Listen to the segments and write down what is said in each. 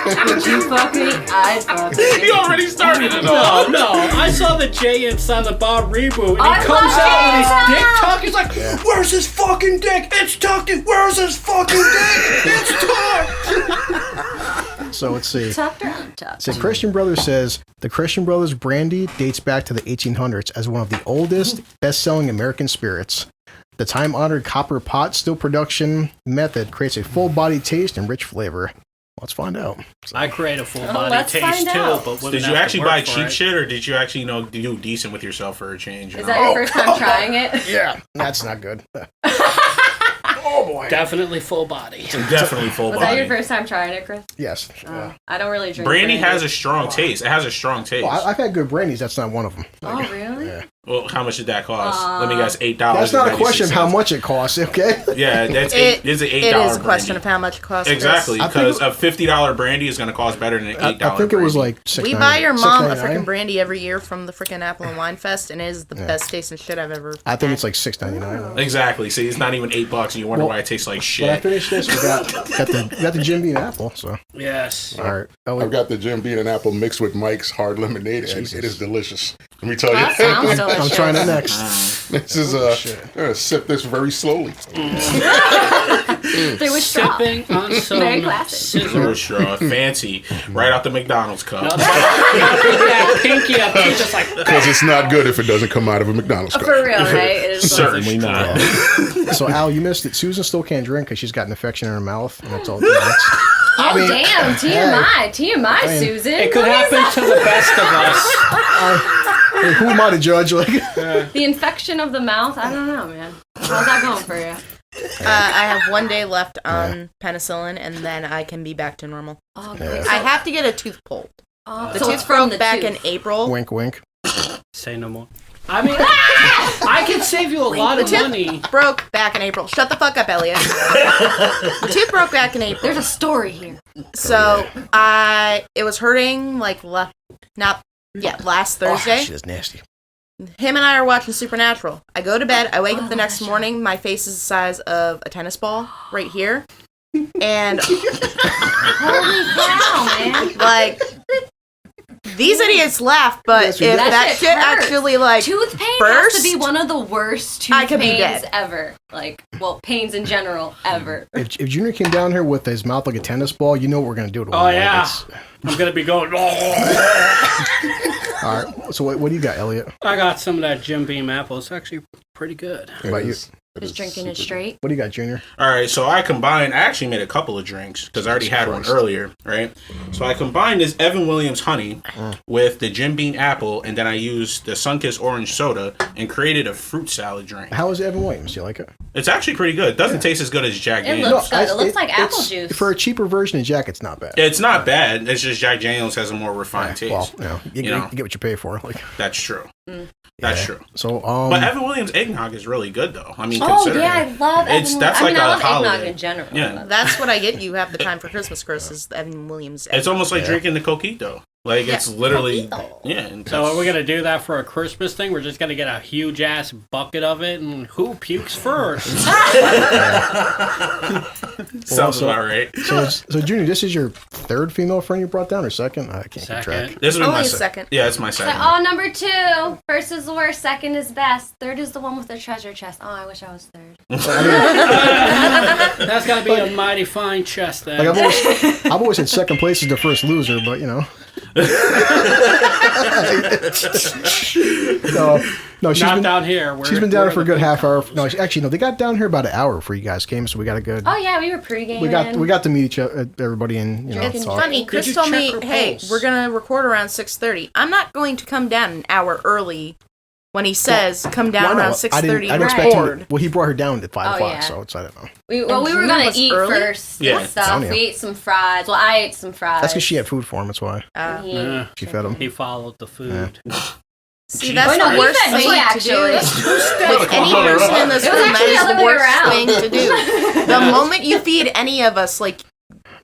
Would you fuck me? I'd fuck you. He already started it all. No, I saw the Jay and Silent Bob reboot, and he comes out with his dick tucked. He's like, "Where's his fucking dick? It's tucked in. Where's his fucking dick? It's tucked." So let's see. Tucked or untucked? So Christian Brothers says the Christian Brothers brandy dates back to the 1800s as one of the oldest, best-selling American spirits. The time-honored copper pot still production method creates a full-body taste and rich flavor. Let's find out. I create a full body taste too, but did you actually buy cheap shit, or did you actually do decent with yourself for a change? Is that your first time trying it? Yeah, that's not good. Oh boy. Definitely full body. Definitely full body. Was that your first time trying it, Chris? Yes. I don't really drink brandy. Has a strong taste. It has a strong taste. Well, I've had good brandies. That's not one of them. Oh, really? Yeah. Well, how much did that cost? Let me guess, $8. That's not a question of how much it costs, okay? Yeah, that's $8. It's an $8 It is a brandy. question of how much it costs. Exactly, because a $50 brandy is going to cost better than an $8 I think it was like $6.99. We buy your mom a freaking brandy every year from the freaking Apple and Wine Fest, and it is the best tasting shit I've ever I think it's like $6.99. Exactly. See, it's not even $8, and you wonder why it tastes like shit. When I finish this, we got the Jim Beam apple. So yes. All right. I've got the Jim Beam and apple mixed with Mike's hard lemonade, and it is delicious. Let me tell you. That sounds delicious. I'm trying it next. This is I'm gonna sip this very slowly. They were sipping on some very classic. Scissor straw, fancy, right out the McDonald's cup. Yeah, pinky up, just like Because it's not good if it doesn't come out of a McDonald's cup. For real, right? It is Certainly not. So Al, you missed it. Susan still can't drink because she's got an infection in her mouth, and that's all. Oh, damn. TMI. TMI, Susan. It could happen to the best of us. Hey, who am I to judge? Like the infection of the mouth? I don't know, man. How's that going for you? I have 1 day left on penicillin, and then I can be back to normal. Oh, great. I have to get a tooth pulled. The So it's tooth from broke the back tooth. in April. wink, wink. Say no more. I mean, I can save you a lot of money. Broke back in April. Shut the fuck up, Elliot. The tooth broke back in April. There's a story here. So it was hurting like last Thursday. She is nasty. Him and I are watching Supernatural. I go to bed. I wake up the next morning. My face is the size of a tennis ball right here, and Holy cow, man. like. These idiots laugh, but if that shit actually like tooth pain burst, has to be one of the worst tooth I could be pains dead. ever. Like, well, pains in general ever. If Junior came down here with his mouth like a tennis ball, you know what we're gonna do to him. Oh yeah, I'm gonna be going. All right. So what do you got, Elliot? I got some of that Jim Beam apple. It's actually pretty good. What about you? Just drinking it straight. What do you got, Junior? All right, so I actually made a couple of drinks because I already had one earlier, right? So I combined this Evan Williams honey with the Jim Beam apple, and then I used the Sunkist orange soda and created a fruit salad drink. How is Evan Williams? Do you like it? It's actually pretty good. It doesn't taste as good as Jack It Daniels. looks good. It looks like apple juice. For a cheaper version of Jack, it's not bad. It's not bad. It's just Jack Daniels has a more refined taste. Well, you get what you pay for. Like that's true. That's true. So, but Evan Williams eggnog is really good, though. I mean, oh yeah, I love Evan. That's like I love holiday. eggnog in general. Yeah, that's what I get. You have the time for Christmas, Chris. Is Evan Williams? It's almost like drinking the coquito. Like it's literally, So are we gonna do that for a Christmas thing? We're just gonna get a huge ass bucket of it, and who pukes first? Sounds about right. So Junior, this is your third female friend you brought down, or second? I can't keep track. This is Only my second. Yeah, it's my second. So, number 2. First is the worst. Second is best. Third is the one with the treasure chest. Oh, I wish I was third. That's gotta be a mighty fine chest, then. Like I've always said second place is the first loser, but you know. No, she's Not been down here. She's been down here for a good half hour. No, they got down here about an hour before you guys came, so we got a good. Oh yeah, we were pre-gaming. We got to meet each other, everybody, and It's talk. funny. Chris told me, "Hey, we're gonna record around 6:30." I'm not going to come down an hour early when he says come down around 6:30. I didn't expect him. Well, he brought her down at 5 o'clock, yeah. so I don't know. We were gonna eat first and stuff. Yeah. We ate some fries. Well, I ate some fries. That's because she had food for him. That's why she fed him. He followed the food. See, that's the worst thing to do. With any person in this room, that is the worst thing to do. The moment you feed any of us, like,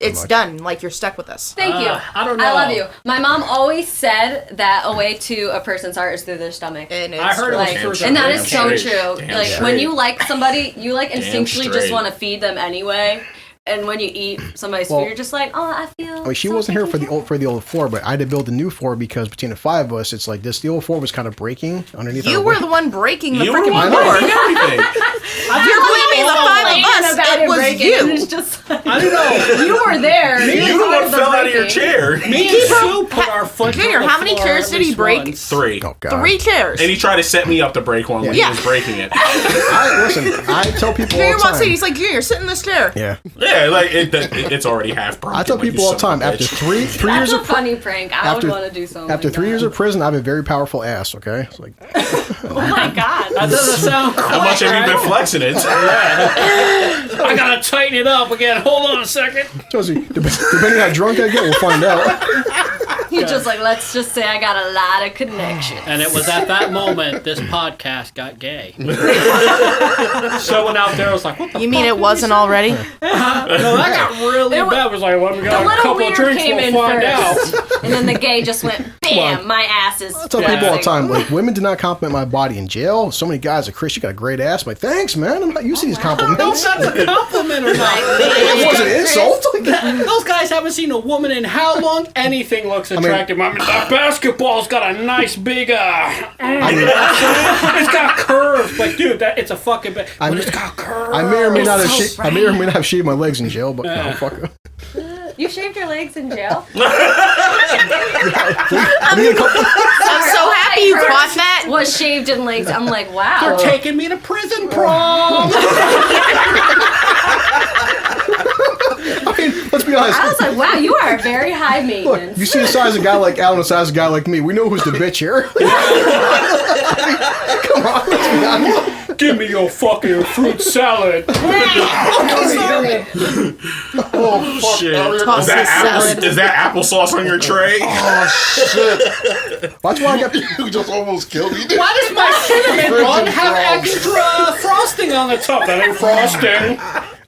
it's done. Like, you're stuck with us. Thank you. I don't know. I love you. My mom always said that a way to a person's heart is through their stomach. And I heard like, it was true. and that is so straight. true. Damn Like straight. when you like somebody, you like instinctually just straight. want to feed them anyway. And when you eat somebody's food, you're just like, oh, I feel. I mean, she wasn't here for the old floor, but I had to build a new floor because between the 5 of us, it's like this. The old floor was kind of breaking underneath. You were the one breaking the freaking floor. If you're blaming the 5 of us, it was you. It's just like, I don't know. You were there. You the one fell out of your chair. Me and Sue put our foot. Junior, how many chairs did he break? Once. 3. Oh, God. 3 chairs. And he tried to set me up to break one when he was breaking it. I tell people Junior all the wants time. it. He's like, Junior, sit in this chair. Yeah. Yeah, like it's already half broken. I tell people all the time, after three years That's a of funny prank. I would want to do something. After 3 years of prison, I have a very powerful ass. Okay, it's like, oh my God, that doesn't sound. How much have you been flexing it? I gotta tighten it up again. Hold on a second. Depending how drunk I get, we'll find out. He's just like, let's just say I got a lot of connections. And it was at that moment this podcast got gay. Someone out there was like, what the You mean it wasn't already? No, that got really bad. It was like, well, we got a couple of drinks, we'll find out. And then the gay just went, bam, my ass is... I tell people all the time, like, women do not compliment my body in jail. So many guys are, Chris, you got a great ass. I'm like, thanks, man. I'm not used to these compliments. That's a compliment or not. It wasn't an insult. Those guys haven't seen a woman in how long? Anything looks attractive. I mean, that basketball's got a nice big, it's got curves. Like, dude, it's a fucking... But it's got curves. I may or may not have shaved my legs in jail, but no, fuck it. You shaved your legs in jail? I'm so happy you caught that. Was shaved in legs. I'm like, wow. They're taking me to prison prom. I mean, let's be honest. I was like, wow, you are very high maintenance. Look, you see the size of a guy like Al and the size of a guy like me. We know who's the bitch here. Come on, let's be honest. Give me your fucking fruit salad. Oh, fuck. Shit. Salad. Is that applesauce on your tray? Oh, shit. That's why I got... You just almost killed me. Why does my cinnamon bun have extra frosting on the top? That ain't frosting.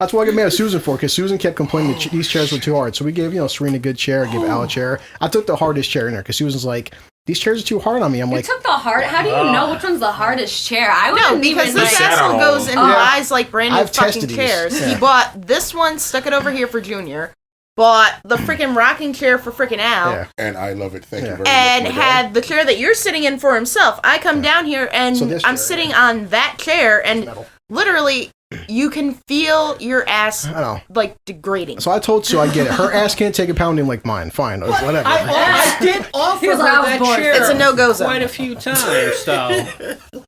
That's why I got mad at Susan for, because Susan kept complaining that these chairs were too hard. So we gave, Serena a good chair, gave Al a chair. I took the hardest chair in there, because Susan's like, these chairs are too hard on me. I'm like... You took the hard... How do you know which one's the hardest chair? I wouldn't because even... this asshole goes and buys like brand new fucking chairs. Yeah. He bought this one, stuck it over here for Junior. Bought the freaking rocking chair for freaking Al. Yeah. And I love it. Thank you very much. And had the chair that you're sitting in for himself. I come down here and I'm sitting on that chair and literally you can feel your ass like degrading. So I told Sue I get it. Her ass can't take a pounding like mine. Fine. Whatever. I did offer her that chair. It's a no-go zone. Quite a few times, so.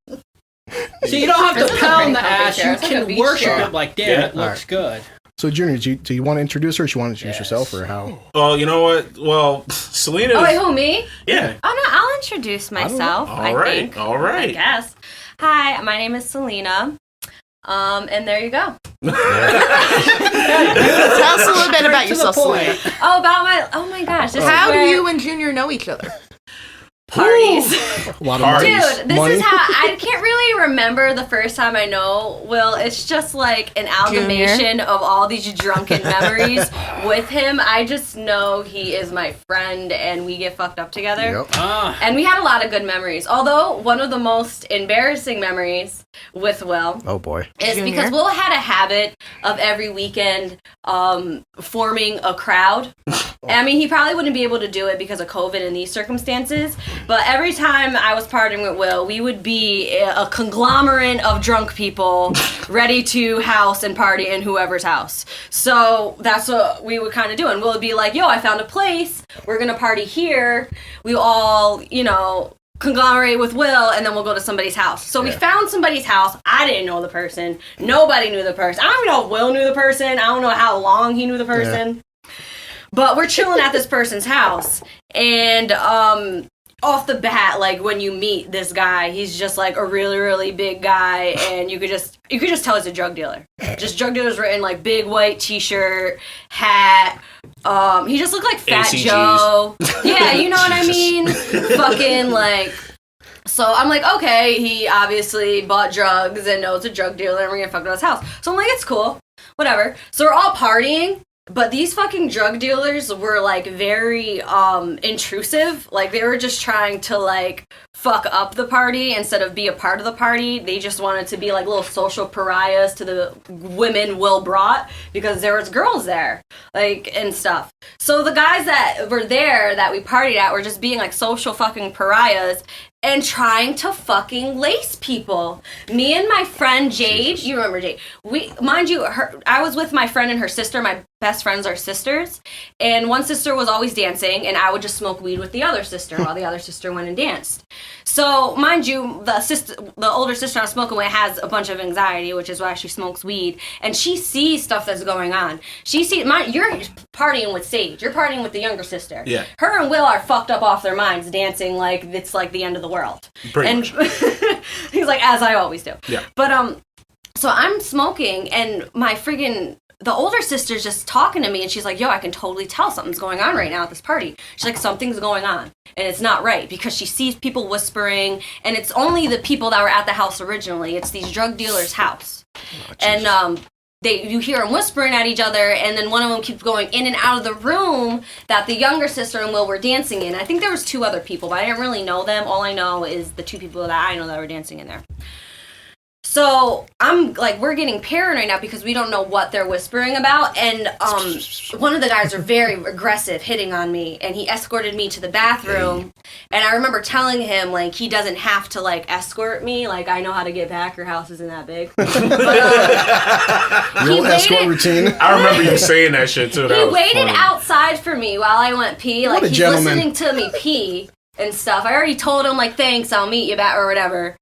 So you don't have to pound the ass. You can worship it like, damn, it looks good. So, Junior, do you want to introduce her, or do you want to introduce yourself, or how? Well, you know what? Well, Salena... Oh, wait, who, me? Yeah. Oh, no, I'll introduce myself, I think. All right. I guess. Hi, my name is Salena. And there you go. Tell us a little bit about yourself, Salena. Oh my gosh. How do you and Junior know each other? Parties. A lot of money. Dude, this is how I can't really remember the first time I know Will. It's just like an amalgamation of all these drunken memories with him. I just know he is my friend and we get fucked up together. Yep. And we had a lot of good memories. Although one of the most embarrassing memories with Will is because Will had a habit of every weekend forming a crowd. I mean, he probably wouldn't be able to do it because of COVID in these circumstances. But every time I was partying with Will, we would be a conglomerate of drunk people ready to house and party in whoever's house. So that's what we would kind of do. And Will would be like, yo, I found a place. We're going to party here. We all, conglomerate with Will, and then we'll go to somebody's house. So we found somebody's house. I didn't know the person. Nobody knew the person. I don't even know if Will knew the person. I don't know how long he knew the person. But we're chilling at this person's house. And off the bat, like when you meet this guy, he's just like a really, really big guy, and you could just tell he's a drug dealer. Just drug dealers written like big white t-shirt, hat. He just looked like Fat ACGs. Joe. Yeah, you know what I mean? Fucking like. So I'm like, okay, he obviously bought drugs and knows a drug dealer, and we're gonna fuck with his house. So I'm like, it's cool, whatever. So we're all partying. But these fucking drug dealers were, like, very, intrusive. Like, they were just trying to, like, fuck up the party instead of be a part of the party. They just wanted to be, like, little social pariahs to the women Will brought because there was girls there, like, and stuff. So the guys that were there that we partied at were just being, like, social fucking pariahs and trying to fucking lace people. Me and my friend Jade, you remember Jade? I was with my friend and her sister. My best friends are sisters, and one sister was always dancing, and I would just smoke weed with the other sister while the other sister went and danced. So, mind you, the older sister I'm smoking with has a bunch of anxiety, which is why she smokes weed, and she sees stuff that's going on. You're partying with Sage. You're partying with the younger sister. Yeah. Her and Will are fucked up off their minds, dancing like it's like the end of the world. Pretty much. He's like, as I always do. Yeah. But so I'm smoking, and the older sister's just talking to me, and she's like, yo, I can totally tell something's going on right now at this party. She's like, something's going on, and it's not right, because she sees people whispering, and it's only the people that were at the house originally. It's these drug dealers' house. And you hear them whispering at each other, and then one of them keeps going in and out of the room that the younger sister and Will were dancing in. I think there was 2 other people, but I didn't really know them. All I know is the 2 people that I know that were dancing in there. So I'm like, we're getting paranoid now because we don't know what they're whispering about. And one of the guys are very aggressive, hitting on me, and he escorted me to the bathroom. And I remember telling him, like, he doesn't have to, like, escort me. Like, I know how to get back. Your house isn't that big. But, your escort routine. I remember you saying that shit too. He waited outside for me while I went pee. Like, he's listening to me pee and stuff. I already told him, like, thanks, I'll meet you back or whatever.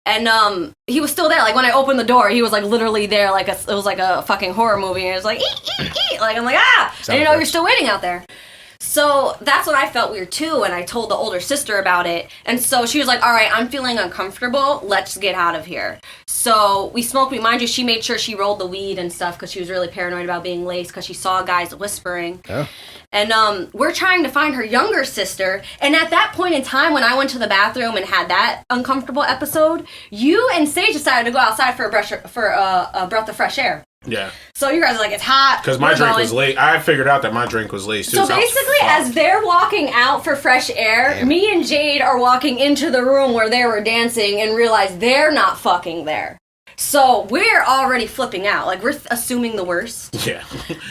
And he was still there. Like, when I opened the door, he was, like, literally there. Like, it was like a fucking horror movie. And it was like, ee. Like, I'm like, I didn't know you're still waiting out there. So that's when I felt weird, too. And I told the older sister about it. And so she was like, all right, I'm feeling uncomfortable. Let's get out of here. So we smoked weed. Mind you, she made sure she rolled the weed and stuff because she was really paranoid about being laced because she saw guys whispering. Oh. And we're trying to find her younger sister. And at that point in time, when I went to the bathroom and had that uncomfortable episode, you and Sage decided to go outside for a breath of fresh air. Yeah. So you guys are like, it's hot. Because my drink was late. I figured out that my drink was late, too. So basically, as they're walking out for fresh air, me and Jade are walking into the room where they were dancing and realize they're not fucking there. So we're already flipping out. Like, we're assuming the worst. Yeah.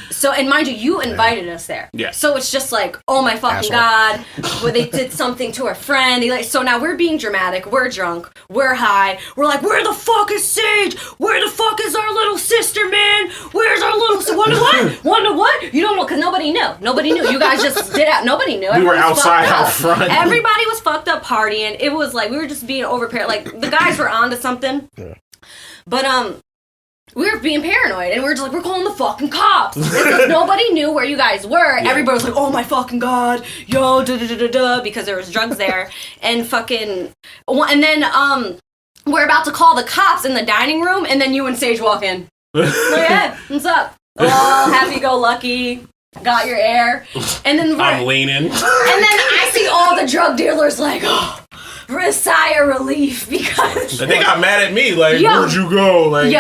So, and mind you invited us there. Yeah. So it's just like, oh my fucking God. Well, they did something to our friend. So now we're being dramatic. We're drunk. We're high. We're like, where the fuck is Sage? Where the fuck is our little sister, man? Where's our little sister? Wonder what? You don't know, because nobody knew. Nobody knew. You guys just did out. Nobody knew. We were outside out front. Everybody was fucked up partying. It was like, we were just being overparanoid. Like, the guys were onto something. Yeah. But, we were being paranoid, and we were just like, we're calling the fucking cops. Because nobody knew where you guys were. Yeah. Everybody was like, oh my fucking God, yo, da-da-da-da-da, because there was drugs there. And fucking, and then, we're about to call the cops in the dining room, and then you and Sage walk in. Like, hey, what's up? Oh, happy-go-lucky. Got your air. And then I'm leaning. And then I see all the drug dealers like, oh, sigh of relief because they got mad at me. Like, where'd you go? Like,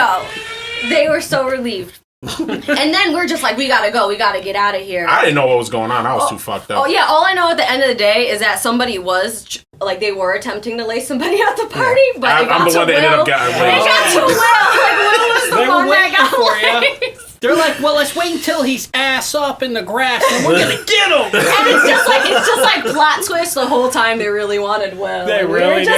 they were so relieved. And then we're just like, we gotta go. We gotta get out of here. I didn't know what was going on. I was too fucked up. Oh yeah. All I know at the end of the day is that somebody was like, they were attempting to lace somebody at the party, but I'm the one that ended up getting laced. They got to Will. Like, Will was the one that got laced. They're like, well, let's wait until he's ass up in the grass and we're gonna get him. And it's just like plot twist the whole time they really wanted Will. They really did.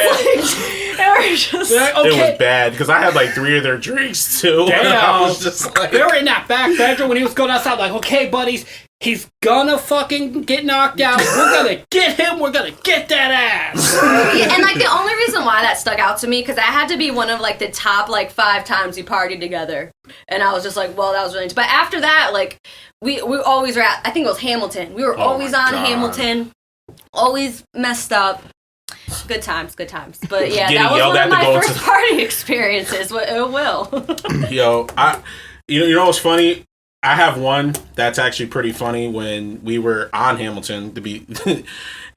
It was bad because I had like 3 of their drinks too. Damn. I was just like, they were in that back bedroom when he was going outside. Like, okay, buddies, he's gonna fucking get knocked out. We're gonna get him. We're gonna get that ass. And like the only reason why that stuck out to me because that had to be one of like the top like 5 times we partied together, and I was just like, well, that was really. But after that, like we always were at. I think it was Hamilton. We were always on Hamilton. Always messed up. Good times. But yeah, that was one of my first party experiences. It will. Yo, you know what's funny? I have one that's actually pretty funny when we were on Hamilton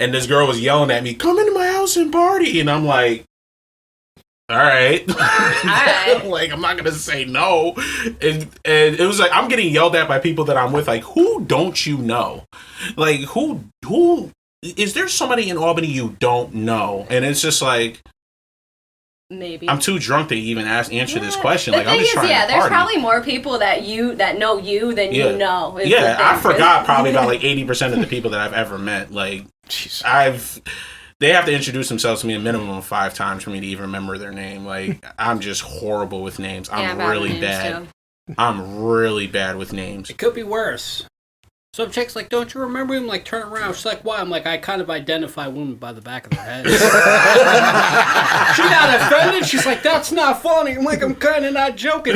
and this girl was yelling at me, come into my house and party. And I'm like, all right. All right. Like, I'm not going to say no. And it was like, I'm getting yelled at by people that I'm with. Like, who don't you know? Like, who, is there somebody in Albany you don't know? And it's just like, maybe I'm too drunk to even answer this question. Like, I'm just trying to party. There's probably more people that know you than you know. Yeah, I forgot probably about like 80% of the people that I've ever met. Like, they have to introduce themselves to me a minimum of 5 times for me to even remember their name. Like, I'm just horrible with names. I'm really bad. I'm really bad with names. It could be worse. Some chick's like, don't you remember him? Like, turn around. She's like, why? I'm like, I kind of identify women by the back of their head. She got offended. She's like, that's not funny. I'm like, I'm kind of not joking.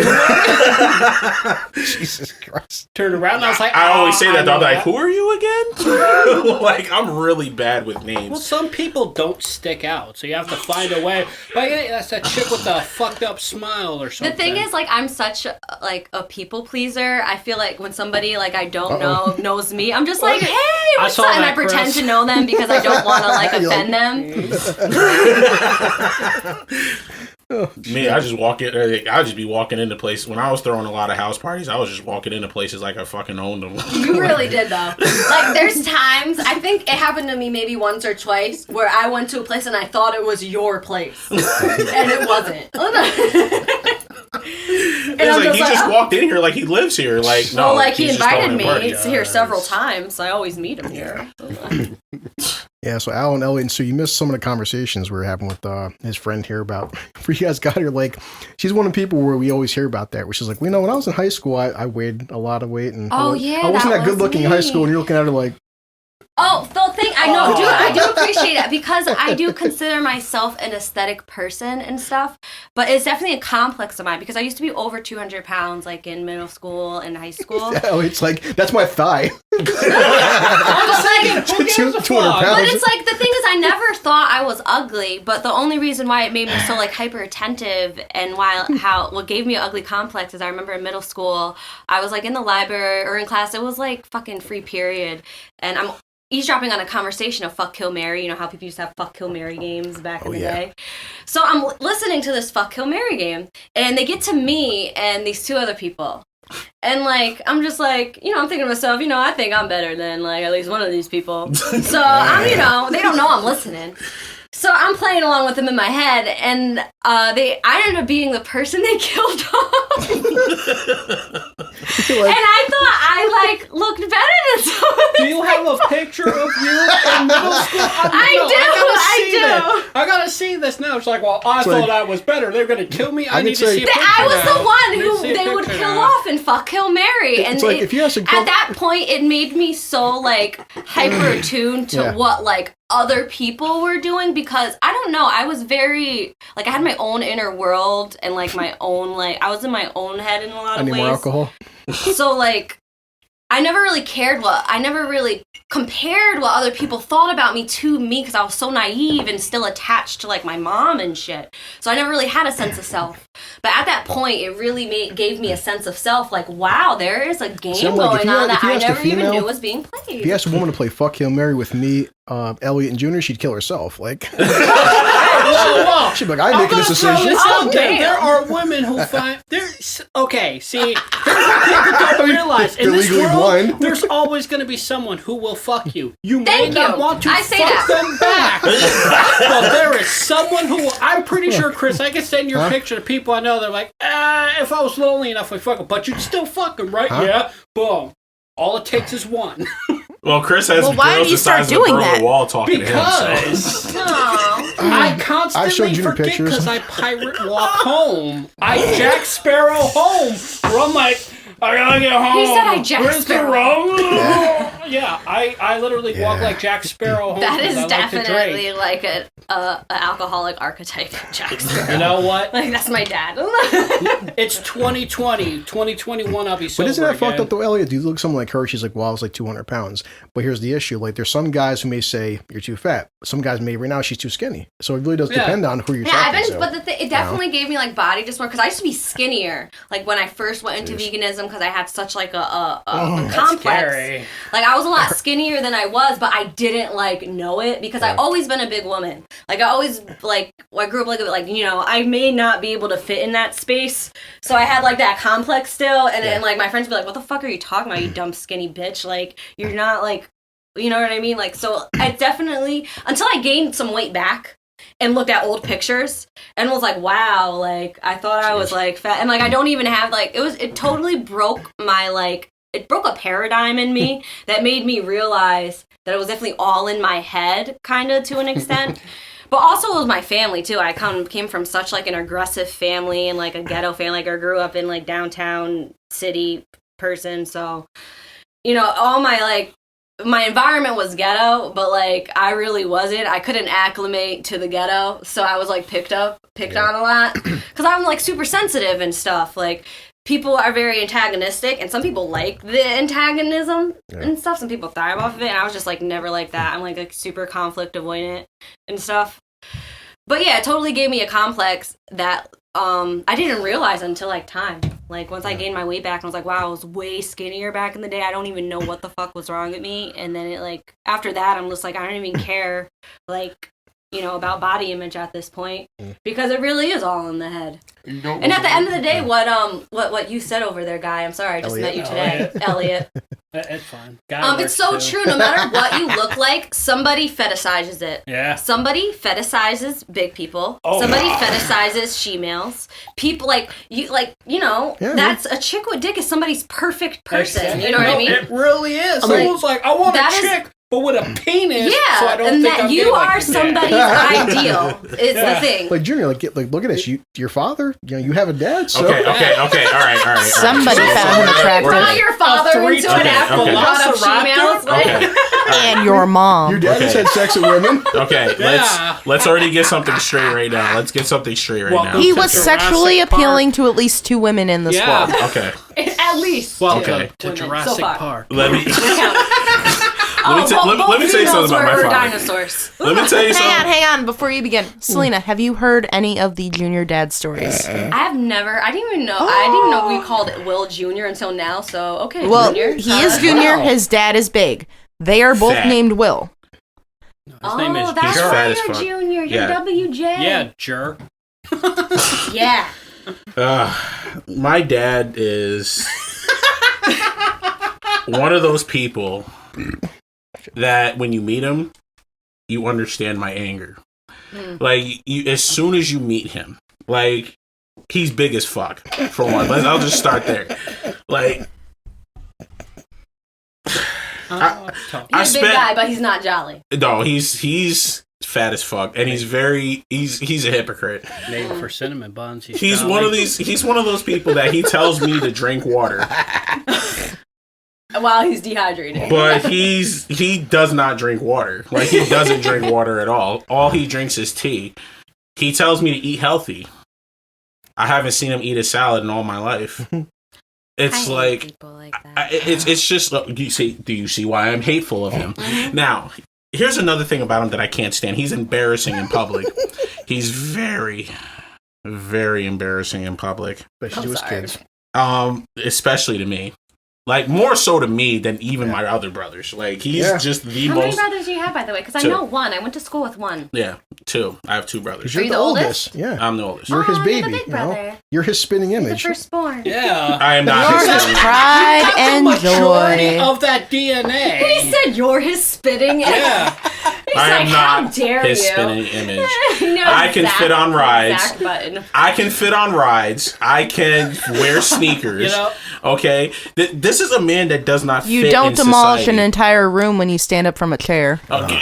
Jesus Christ. Turned around and I was like, I always say that though. I'm like, who are you again? Like, I'm really bad with names. Well, some people don't stick out, so you have to find a way. Like, hey, that's that chick with the fucked up smile or something. The thing is, like, I'm such a people pleaser. I feel like when somebody like I don't know knows me, I'm just like, hey, what's up? And I pretend to know them because I don't want to like offend them. Me, I just walk in. I just be walking into places. When I was throwing a lot of house parties, I was just walking into places like I fucking owned them. You really did though. Like, there's times, I think it happened to me maybe once or twice, where I went to a place and I thought it was your place, and it wasn't. And it's like, he just walked in here like he lives here. Like, no, well, like he invited me here several times, so I always meet him here. Yeah, so Al and Elliot, so you missed some of the conversations we were having with his friend here about, for you guys got her, like, she's one of the people where we always hear about that, where she's like, well, you know, when I was in high school, I weighed a lot of weight, and I wasn't that good looking in high school, and you're looking at her like, oh, the thing, I know, dude, I do appreciate it, because I do consider myself an aesthetic person and stuff, but it's definitely a complex of mine, because I used to be over 200 pounds, like, in middle school and high school. Yeah, it's like, that's my thigh. But it's like, the thing is, I never thought I was ugly, but the only reason why it made me so, like, hyper attentive, and what gave me an ugly complex is I remember in middle school, I was, like, in the library, or in class, it was, like, fucking free period, and I'm eavesdropping on a conversation of fuck, kill, marry. You know how people used to have fuck, kill, marry games back in the day? So I'm listening to this fuck, kill, marry game, and they get to me and these 2 other people. And, like, I'm just like, you know, I'm thinking to myself, you know, I think I'm better than, like, at least one of these people. So I'm, you know, they don't know I'm listening. So I'm playing along with them in my head, and I ended up being the person they killed off. And I thought I, like, looked better than someone. Do you have a picture of you in middle school? I do. I gotta see this now. It's like, well, I thought I was better. They're gonna kill me. I need to see a picture. I was the one who they would kill off and fuck, kill, marry. And like, if you ask at that point, it made me so, like, hyper attuned to what, like, other people were doing, because I don't know, I was very, like, I had my own inner world, and, like, my own, like, I was in my own head in a lot of ways. More alcohol? So, like, I never really compared what other people thought about me to me, because I was so naive and still attached to, like, my mom and shit. So I never really had a sense of self. But at that point, it really gave me a sense of self, like, wow, there is a game going on that I never even knew was being played. If you asked a woman to play fuck, kill, marry with me, Elliot and Junior, she'd kill herself. Like, whoa. She'd be like, I'm making this decision. There are women who find okay. See, here's what people don't realize: in this world, there's always going to be someone who will fuck you. You may not want to fuck them back, but there is someone who will. I'm pretty sure, Chris, I can send your picture to people I know. They're like, if I was lonely enough, I'd fuck them, but you'd still fuck them, right? Yeah. Boom. All it takes is one. Well, Chris has girls the size of a Berlin Wall talking to him. Because I constantly forget because I pirate walk home. I Jack Sparrow home. Where I'm like, I gotta get home. He said I Jack Sparrow. Yeah, I literally walk like Jack Sparrow home. That is definitely like an alcoholic archetype, Jack Sparrow. You know what? Like, that's my dad. It's 2020. 2021, I'll be sober. But isn't that again. fucked up though, Elliot? Do you look something like her? She's like, well, I was like 200 pounds. But here's the issue. Like, there's some guys who may say you're too fat. Some guys may right now she's too skinny. So it really does depend on who you're talking to. But it definitely gave me like body dysmorphia, because I used to be skinnier. Like when I first went into veganism, because I had such like a complex. Scary. Like I I was a lot skinnier than I was, but I didn't like know it because I've always been a big woman. Like I always I grew up like you know, I may not be able to fit in that space, so I had like that complex still, and like my friends would be like, "What the fuck are you talking about, you dumb skinny bitch? Like you're not like, you know what I mean?" Like so, I definitely until I gained some weight back. And looked at old pictures and was like, wow, like I thought I was like fat, and like I don't even have like it totally broke my like it broke a paradigm in me that made me realize that it was definitely all in my head kind of to an extent. But also it was my family too. I came from such like an aggressive family and like a ghetto family. Like I grew up in like downtown city person, so you know, all my environment was ghetto, but like I really wasn't. I couldn't acclimate to the ghetto, so I was like picked on a lot because I'm like super sensitive and stuff. Like people are very antagonistic, and some people like the antagonism and stuff. Some people thrive off of it, and I was just like never like that. I'm like super conflict avoidant and stuff. But yeah, it totally gave me a complex that I didn't realize until like time. Like once I gained my weight back, and I was like, wow, I was way skinnier back in the day. I don't even know what the fuck was wrong with me. And then it like after that, I'm just like, I don't even care, like you know, about body image at this point because it really is all in the head. And at the end of the day, what you said over there, Guy. I'm sorry, I just met you today, Elliot. It's fine. It's so true. No matter what you look like, somebody fetishizes it. Yeah. Somebody fetishizes big people. Somebody fetishizes she-males. People you know, that's a chick with dick is somebody's perfect person. You know what I mean? It really is. Someone's like, I want a chick. But with a penis, so I don't and think that I'm you are somebody's ideal is the thing. Like Junior, like look at this. Your father, you know, you have a dad. So. Okay, all right. Somebody found him attractive. Brought your father into an apple. Brought up females. And your mom. Your dad has had sex with women. Okay, let's already get something straight right now. Let's get something straight right now. He was sexually appealing to at least 2 women in this world. Okay. At least. Welcome to Jurassic Park. Let me tell you something about my father. Dinosaurs. Let me tell you something. Hang on, before you begin. Salena, have you heard any of the Junior dad stories? I didn't even know we called it Will Jr. until now, so okay. Well, Junior. he is Junior, his dad is big. They are both named Will. His name is that's Junior. why you're Junior. You're WJ. Yeah, jerk. Yeah. My dad is one of those people that when you meet him, you understand my anger. Like, as soon as you meet him, like, he's big as fuck, for one. I'll just start there. Like, he's a big guy, but he's not jolly. No, he's fat as fuck, and he's a hypocrite. Named for cinnamon buns. He's one of those people that he tells me to drink water. While he's dehydrated. But he does not drink water. Like, he doesn't drink water at all. All he drinks is tea. He tells me to eat healthy. I haven't seen him eat a salad in all my life. It's like people like that. It's just, do you see why I'm hateful of him? Now, here's another thing about him that I can't stand. He's embarrassing in public. He's very, very embarrassing in public. Especially to his kids. Especially to me. Like, more so to me than even my other brothers. Like, he's just the How most... How many brothers do you have, by the way? Because I know one. I went to school with one. Yeah, 2. I have 2 brothers. You're the oldest? Yeah. I'm the oldest. You're his baby. You're the big brother. You're his spinning image. He's the firstborn. Yeah. I am not You're his his pride and majority joy. of that DNA. He said you're his spitting image. Yeah. I am not how dare his you? spinning image. I can fit on rides. I can fit on rides. I can wear sneakers. You know? Okay? This is a man that does not fit in You don't demolish society. an entire room when you stand up from a chair. Okay.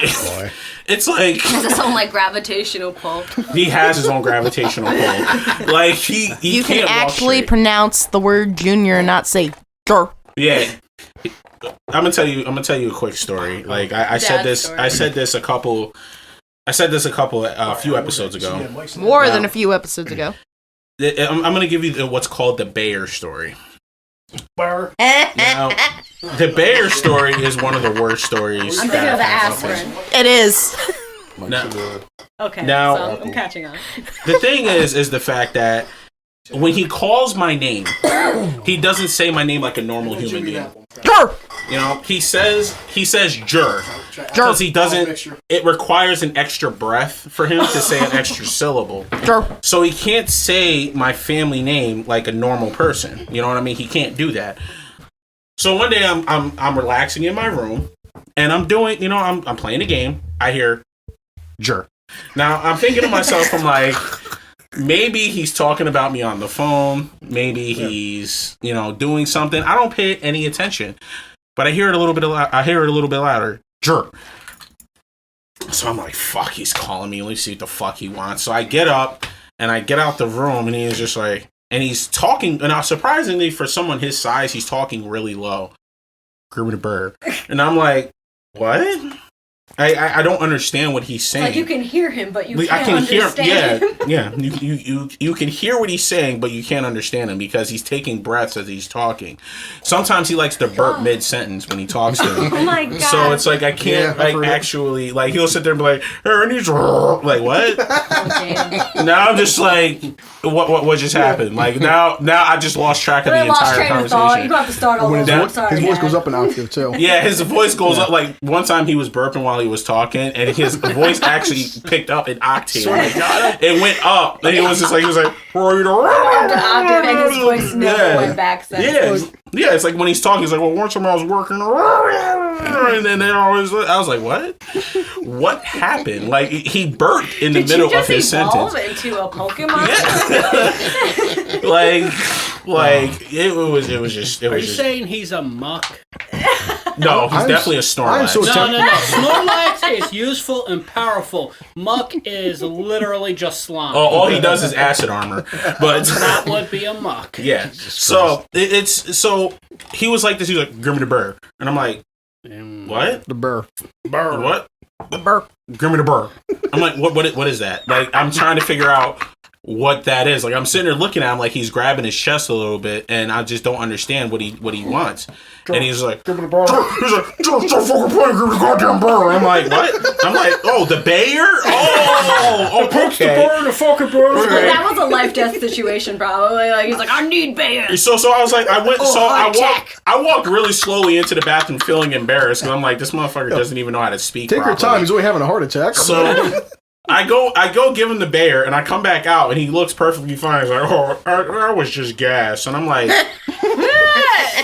It's like... He has his own, like, gravitational pull. He has his own gravitational pull. Like, he You can't can actually walk straight. pronounce the word junior and not say jur. Yeah. I'm gonna tell you a quick story. Like, I said this a few episodes ago. More than a few episodes ago. I'm gonna give you what's called the Bayer story. Now, the Bayer story is one of the worst stories. I'm thinking of the aspirin. It is. Okay, now, so I'm catching on. The thing is the fact that when he calls my name, he doesn't say my name like a normal human being. You know, he says jur because he doesn't. It requires an extra breath for him to say an extra syllable. So he can't say my family name like a normal person. You know what I mean? He can't do that. So one day I'm relaxing in my room and I'm doing. You know, I'm playing a game. I hear jur. Now I'm thinking to myself, I'm like. Maybe he's talking about me on the phone. Maybe he's, you know, doing something. I don't pay any attention, but I hear it a little bit. I hear it a little bit louder. Jerk. So I'm like, "Fuck!" He's calling me. Let me see what the fuck he wants. So I get up and I get out the room, and he's just like, and he's talking. And surprisingly, for someone his size, he's talking really low. Grooving the bird, and I'm like, "What?" I don't understand what he's saying. Like you can hear him, but you can't understand him. Yeah. You can hear what he's saying, but you can't understand him because he's taking breaths as he's talking. Sometimes he likes to burp mid-sentence when he talks to me. Oh my god! So it's like I can't actually like he'll sit there and be like, like what? Okay. Now I'm just like, what just happened? Like now I just lost track of the entire conversation. You have to start all over. His voice goes up an octave too. Yeah, his voice goes up. Like one time he was burping while he was talking, and his voice actually picked up an octave. It went up, and he was like, octave, and his voice never went back. Yeah, it's like when he's talking, he's like, well, one time I was working, and then I was like, what happened? Like he burped in the middle of his sentence. Did you just evolve into a Pokemon? Like it was just. Are you saying he's a muck? No, he's definitely a Snorlax. No. Snorlax is useful and powerful. Muck is literally just slime. All he does is acid armor. But that would be a muck. Yeah. So so he was like this. He was like Grimmy the Burr, and I'm like, what? The Burr. What? The Burr. Grimmy the Burr. I'm like, what is that? Like I'm trying to figure out what that is. Like I'm sitting there looking at him like he's grabbing his chest a little bit, and I just don't understand what he wants. And he's like, give me the bar. He's like, stop fucking playing, give me the goddamn bar. I'm like, what? I'm like, oh, the Bayer? Oh, okay. The bar, the fucking bar. Well, that was a life death situation, probably. Like he's like, I need Bayer. So I was like, I walked really slowly into the bathroom, feeling embarrassed, because I'm like, this motherfucker doesn't even know how to speak. Take your time. He's only having a heart attack. So. I go give him the Bayer, and I come back out, and he looks perfectly fine. He's like, oh, I was just gas. And I'm like,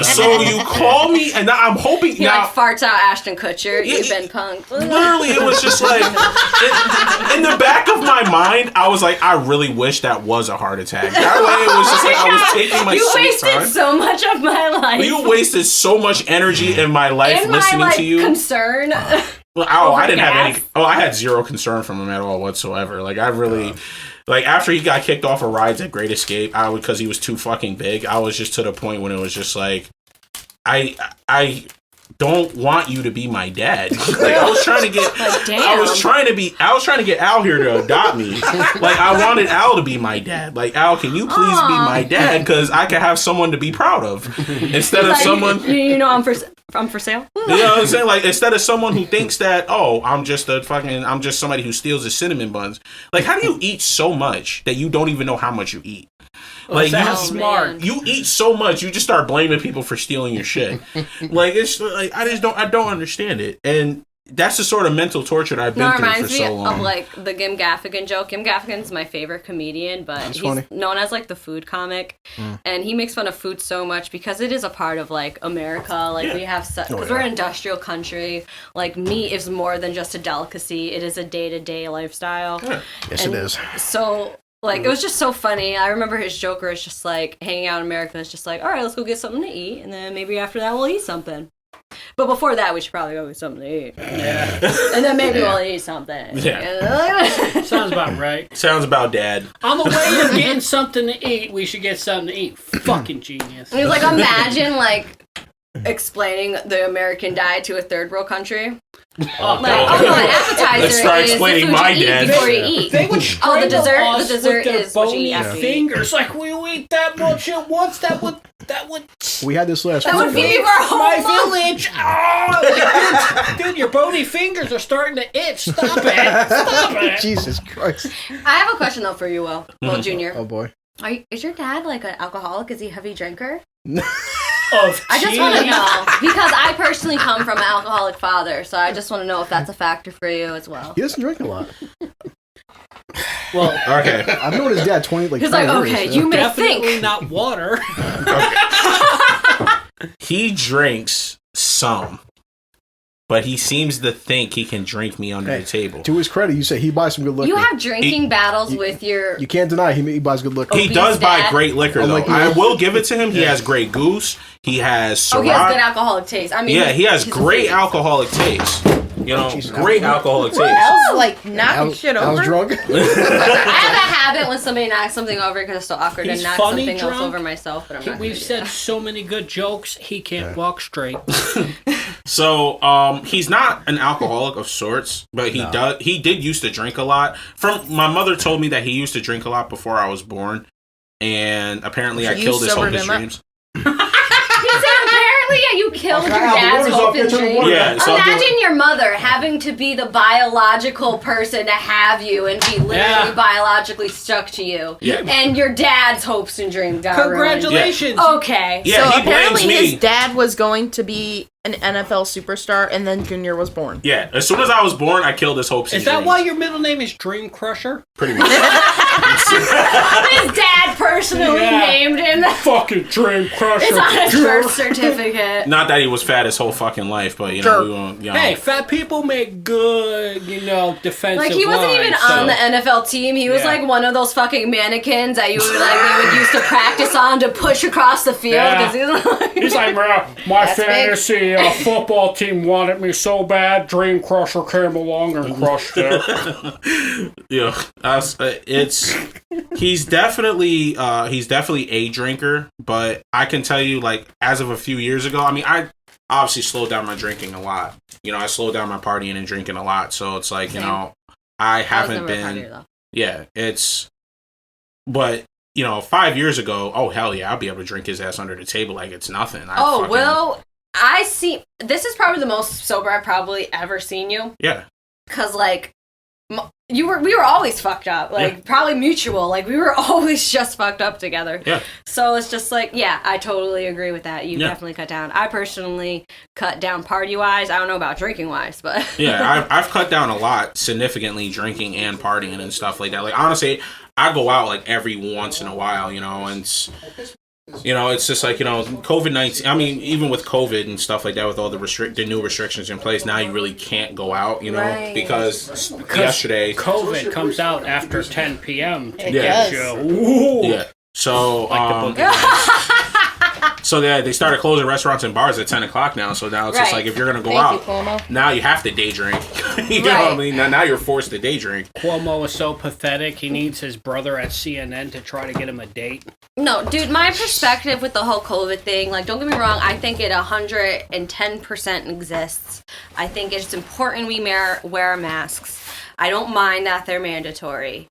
so you call me, and now I'm hoping he now... like farts out Ashton Kutcher, you've been punked. Literally, it was just like, in the back of my mind, I was like, I really wish that was a heart attack. That way, it was just like, I was taking my sweet time. You wasted so much of my life. You wasted so much energy in my life listening to you. Concern. I didn't have any. I had zero concern from him at all whatsoever. Like I really, like after he got kicked off of rides at Great Escape, because he was too fucking big. I was just to the point when it was just like, I don't want you to be my dad. Like I was trying to get, I was trying to get Al here to adopt me. Like I wanted Al to be my dad. Like Al, can you please be my dad? Because I can have someone to be proud of instead of someone. You know, I'm for sale. You know what I'm saying? Like instead of someone who thinks that, oh, I'm just somebody who steals the cinnamon buns. Like how do you eat so much that you don't even know how much you eat? Like that's smart. You eat so much, you just start blaming people for stealing your shit. Like it's like I don't understand it, and that's the sort of mental torture that I've been through for so long. Of like the Gim Gaffigan joke. Gim Gaffigan's my favorite comedian, but he's known as like the food comic, and he makes fun of food so much because it is a part of like America. Like we have because we're an industrial country. Like meat is more than just a delicacy; it is a day-to-day lifestyle. Yeah. Yes, it is. So. Like, it was just so funny. I remember his joke where it's just like, hanging out in America is just like, all right, let's go get something to eat, and then maybe after that we'll eat something. But before that, we should probably go get something to eat. Yeah. And then maybe we'll eat something. Yeah. Sounds about right. Sounds about dad. On the way of getting something to eat, we should get something to eat. Fucking genius. And he's like, imagine, like, explaining the American diet to a third world country. An appetizer Let's start explaining my dad before you eat. They would the dessert is what you eat after fingers. Like we eat that much at once. That would. We had this last. That would feed our whole my village. Oh, dude, your bony fingers are starting to itch. Stop it. Jesus Christ. I have a question though for you, Will Jr. Oh boy. Is your dad like an alcoholic? Is he a heavy drinker? I just want to know, because I personally come from an alcoholic father, so I just want to know if that's a factor for you as well. He doesn't drink a lot. Well, okay. I've known his dad 20 He's like, okay, years, you may definitely think. not water. He drinks some, but he seems to think he can drink me under the table. To his credit, you say he buys some good liquor. You have drinking battles with your... You can't deny he buys good liquor. He does buy great liquor, though. I will give it to him. He has Grey Goose. He has Syrah. He has good alcoholic taste. I mean, yeah, he has great alcoholic taste. You know, great alcoholic taste. I was like knocking shit over. I was drunk. I have a habit when somebody knocks something over because it's so awkward to knock something drunk. else over myself. But I'm not. We've said so many good jokes. He can't walk straight. So, he's not an alcoholic of sorts, but he did used to drink a lot. My mother told me that he used to drink a lot before I was born, and apparently I killed his hopeless dreams. He said apparently you killed your dad's hope and dream. Yeah, so imagine your mother having to be the biological person to have you and be literally biologically stuck to you. Yeah. And your dad's hopes and dreams got Congratulations. ruined. Okay. Yeah, so he blames apparently me. his dad was going to be an NFL superstar, and then Junior was born. Yeah, as soon as I was born, I killed his hopes and dreams. Is that why your middle name is Dream Crusher? Pretty much. His dad personally named him. Fucking Dream Crusher. It's on his birth certificate. Not that he was fat his whole fucking life, but we won't. Hey, fat people make good, defensive. Like he wasn't even on the NFL team. He was like one of those fucking mannequins that you would they would use to practice on to push across the field. Yeah. He's like, my fantasy football team wanted me so bad. Dream Crusher came along and crushed it. He's definitely a drinker, but I can tell you, like, as of a few years ago, I mean, I obviously slowed down my drinking a lot. I slowed down my partying and drinking a lot. So it's like, I haven't been. But 5 years ago, oh hell yeah, I'll be able to drink his ass under the table like it's nothing. I see. This is probably the most sober I've probably ever seen you. Yeah. Because we were always fucked up. Probably mutual. We were always just fucked up together. Yeah. So it's just I totally agree with that. You definitely cut down. I personally cut down party wise. I don't know about drinking wise, but yeah, I've cut down a lot significantly, drinking and partying and stuff like that. Like honestly, I go out every once in a while, and it's just COVID-19. I mean, even with COVID and stuff like that, with all the new restrictions in place, now you really can't go out, because yesterday COVID comes out after 10 p.m. to get you. Yeah. So so they started closing restaurants and bars at 10 o'clock now. So now it's just if you're gonna go out, now you have to day drink. You know what I mean? Now you're forced to day drink. Cuomo is so pathetic. He needs his brother at CNN to try to get him a date. No, dude, my perspective with the whole COVID thing, don't get me wrong, I think it 110% exists. I think it's important we wear masks. I don't mind that they're mandatory.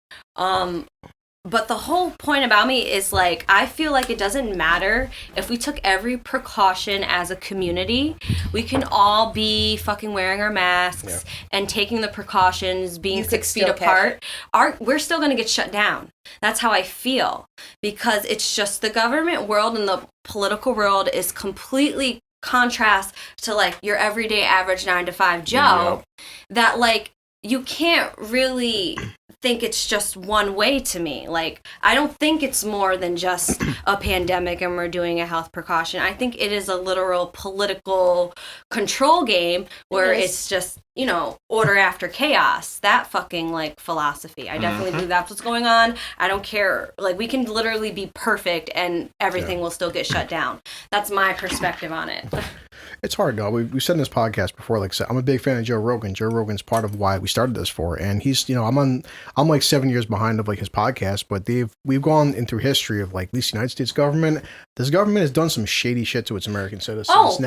But the whole point about me is I feel like it doesn't matter if we took every precaution as a community. We can all be fucking wearing our masks and taking the precautions, being 6 feet apart. We're still going to get shut down. That's how I feel, because it's just the government world and the political world is completely contrast to your everyday average 9-to-5 Joe that you can't really think it's just one way to me. I don't think it's more than just a pandemic and we're doing a health precaution. I think it is a literal political control game where it's just, order after chaos. That fucking philosophy. I definitely believe that's what's going on. I don't care. We can literally be perfect and everything will still get shut down. That's my perspective on it. It's hard, though. We've said in this podcast before, I'm a big fan of Joe Rogan. Joe Rogan's part of why we started this for. And he's, I'm 7 years behind of his podcast, but we've gone in through history of at least the United States government. This government has done some shady shit to its American citizens.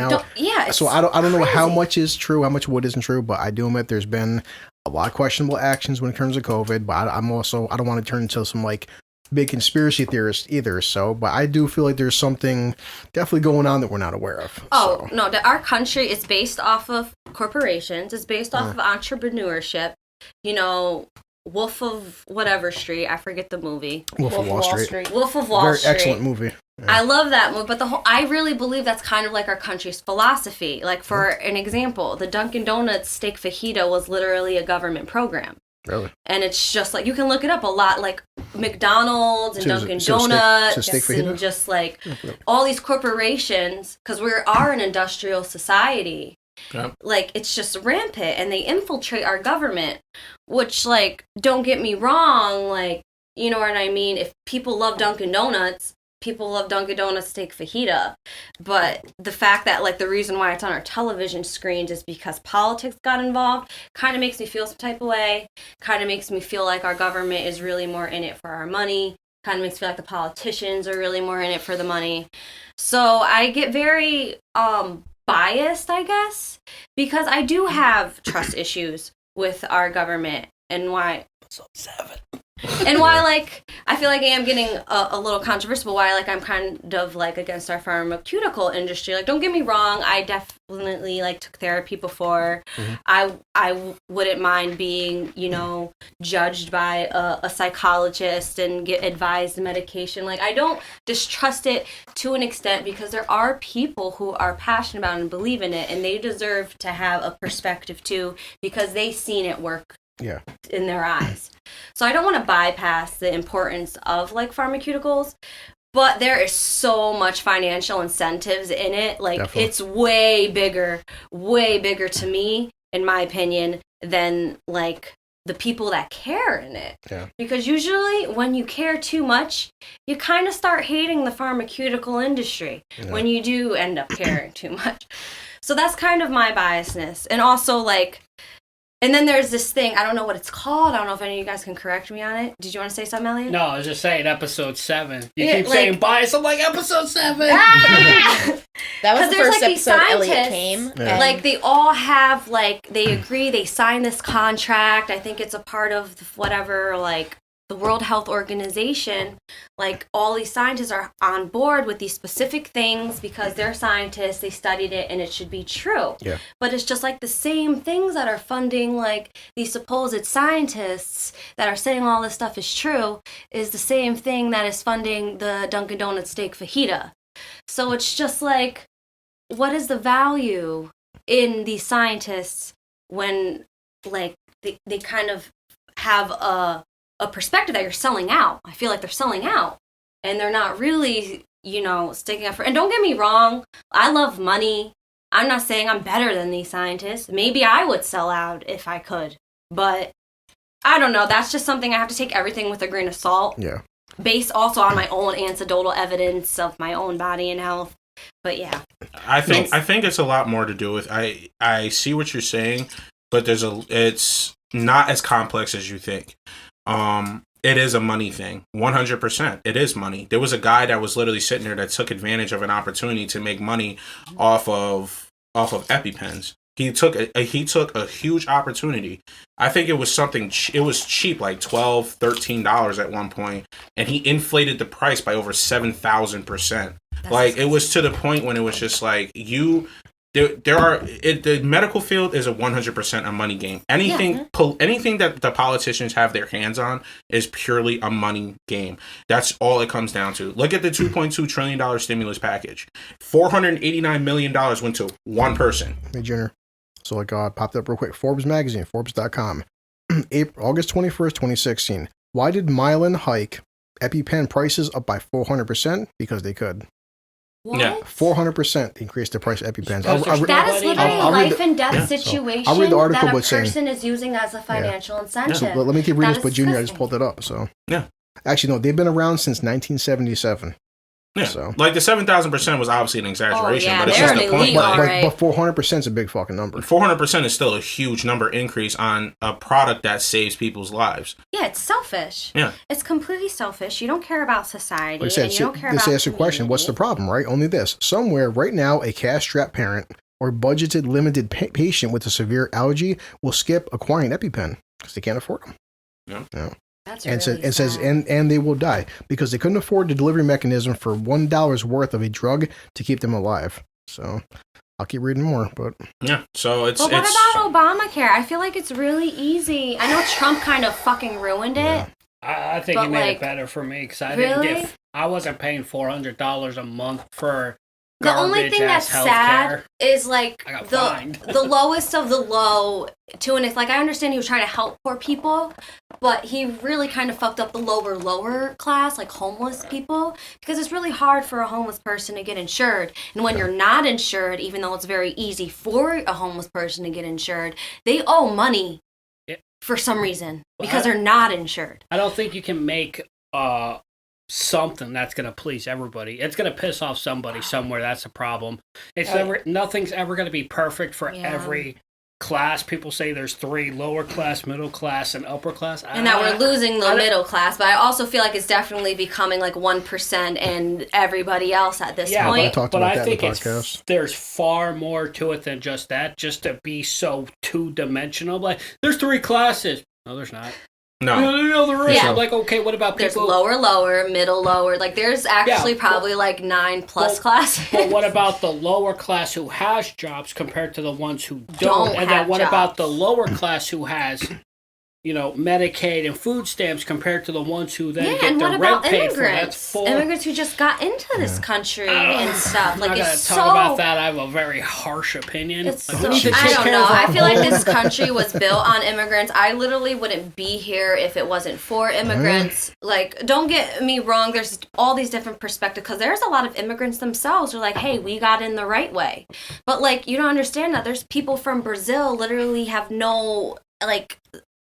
So I don't know how much is true, how much what isn't true, but I do admit there's been a lot of questionable actions when it comes to COVID. But I don't want to turn into some big conspiracy theorist either. So, but I do feel like there's something definitely going on that we're not aware of. Oh, so. No, our country is based off of corporations. It's based off of entrepreneurship. Wolf of whatever Street. I forget the movie. Wolf of Wall Street. Wolf of Wall Street. Very excellent movie. Yeah. I love that movie, but I really believe that's kind of like our country's philosophy. Like, for an example, the Dunkin' Donuts steak fajita was literally a government program. Really? And it's just like, you can look it up a lot, like McDonald's and Dunkin' Donuts and just like all these corporations, because we are an industrial society. Yep. Like, it's just rampant, and they infiltrate our government, which, like, don't get me wrong, like, you know what I mean? If people love Dunkin' Donuts, people love Dunkin' Donuts steak fajita, but the fact that, like, the reason why it's on our television screens is because politics got involved kind of makes me feel some type of way, kind of makes me feel like our government is really more in it for our money, kind of makes me feel like the politicians are really more in it for the money. So I get very biased, I guess, because I do have trust issues with our government, and why... Episode 7. And why, like, I feel like I am getting a little controversial, why, like, I'm kind of, like, against our pharmaceutical industry. Like, don't get me wrong, I definitely, like, took therapy before. Mm-hmm. I wouldn't mind being, you know, judged by a psychologist and get advised medication. Like, I don't distrust it to an extent, because there are people who are passionate about it and believe in it, and they deserve to have a perspective, too, because they've seen it work. Yeah. In their eyes. So I don't want to bypass the importance of, like, pharmaceuticals, but there is so much financial incentives in it. Like, definitely. It's way bigger to me, in my opinion, than, like, the people that care in it. Yeah. Because usually when you care too much, you kind of start hating the pharmaceutical industry when you do end up caring too much. So that's kind of my biasness. And also, like, and then there's this thing, I don't know what it's called. I don't know if any of you guys can correct me on it. Did you want to say something, Elliot? No, I was just saying episode 7. You keep saying bias. I'm like, episode 7. That was the first episode Elliot came. Yeah. Like, they all have, like, they agree, they sign this contract. I think it's a part of whatever, like, the World Health Organization. Like, all these scientists are on board with these specific things because they're scientists, they studied it, and it should be true. Yeah. But it's just like the same things that are funding, like, these supposed scientists that are saying all this stuff is true is the same thing that is funding the Dunkin' Donuts steak fajita. So it's just like, what is the value in these scientists when, like, they kind of have a perspective that you're selling out. I feel like they're selling out, and they're not really, you know, sticking up for. And don't get me wrong, I love money. I'm not saying I'm better than these scientists. Maybe I would sell out if I could, but I don't know. That's just something I have to take everything with a grain of salt. Yeah. Based also on my own anecdotal evidence of my own body and health. But yeah. I think it's a lot more to do with. I see what you're saying, but it's not as complex as you think. It is a money thing. 100%. It is money. There was a guy that was literally sitting there that took advantage of an opportunity to make money off of Epipens. He took a huge opportunity. I think it was it was cheap, like $12, $13 at one point, and he inflated the price by over 7,000%. Like, it was to the point when it was just like, the medical field is a 100% a money game. Anything that the politicians have their hands on is purely a money game. That's all it comes down to. Look at the $2.2 trillion stimulus package. $489 million went to one person. Hey, Jenner. So, like, popped up real quick. Forbes magazine, Forbes.com. August 21st, 2016. Why did Milan hike EpiPen prices up by 400%? Because they could. What? Yeah, 400% increased the price of EpiPens. That is literally a life and death situation. I'll read the article, that a person is using as a financial incentive. So, let me keep reading this, but Junior, I just pulled it up. So yeah, actually, no, they've been around since 1977. Yeah, so, like the 7,000% was obviously an exaggeration, but it's just the point. But 400% is a big fucking number. 400% is still a huge number increase on a product that saves people's lives. Yeah, it's selfish. Yeah, it's completely selfish. You don't care about society. Like I said, you don't care about this asks a question: what's the problem? Right? Only this: somewhere right now, a cash-strapped parent or budgeted limited patient with a severe allergy will skip acquiring EpiPen because they can't afford them. Yeah. That's and really it says, and they will die because they couldn't afford the delivery mechanism for $1 worth of a drug to keep them alive. So, I'll keep reading more, but yeah. So it's. But what about Obamacare? I feel like it's really easy. I know Trump kind of fucking ruined it. I think he made it better for me because I wasn't paying $400 a month for. The only thing that's sad is like the lowest of the low too, and it's like I understand he was trying to help poor people, but he really kind of fucked up the lower class, like homeless people, because it's really hard for a homeless person to get insured, and when you're not insured, even though it's very easy for a homeless person to get insured, they owe money for some reason because they're not insured. I don't think you can make something that's going to please everybody. It's going to piss off somebody somewhere. That's a problem. Nothing's ever going to be perfect for every class. People say there's 3: lower class, middle class, and upper class. And that we're losing the middle class, but I also feel like it's definitely becoming like 1% and everybody else at this point. But I think there's far more to it than just that, just to be so two-dimensional. Like, there's 3 classes. No, there's not. No, there is. I'm like, okay, what about people? There's lower, middle, lower. Like, there's actually probably like 9+ classes. But what about the lower class who has jobs compared to the ones who don't? And then what about the lower class who has, Medicaid and food stamps compared to the ones who then get their rent paid for? That's immigrants who just got into this country and stuff. Like, it's talk about that. I have a very harsh opinion. I don't know. I feel like this country was built on immigrants. I literally wouldn't be here if it wasn't for immigrants. Like, don't get me wrong. There's all these different perspectives because there's a lot of immigrants themselves who are like, hey, we got in the right way. But, like, you don't understand that there's people from Brazil literally have no, like,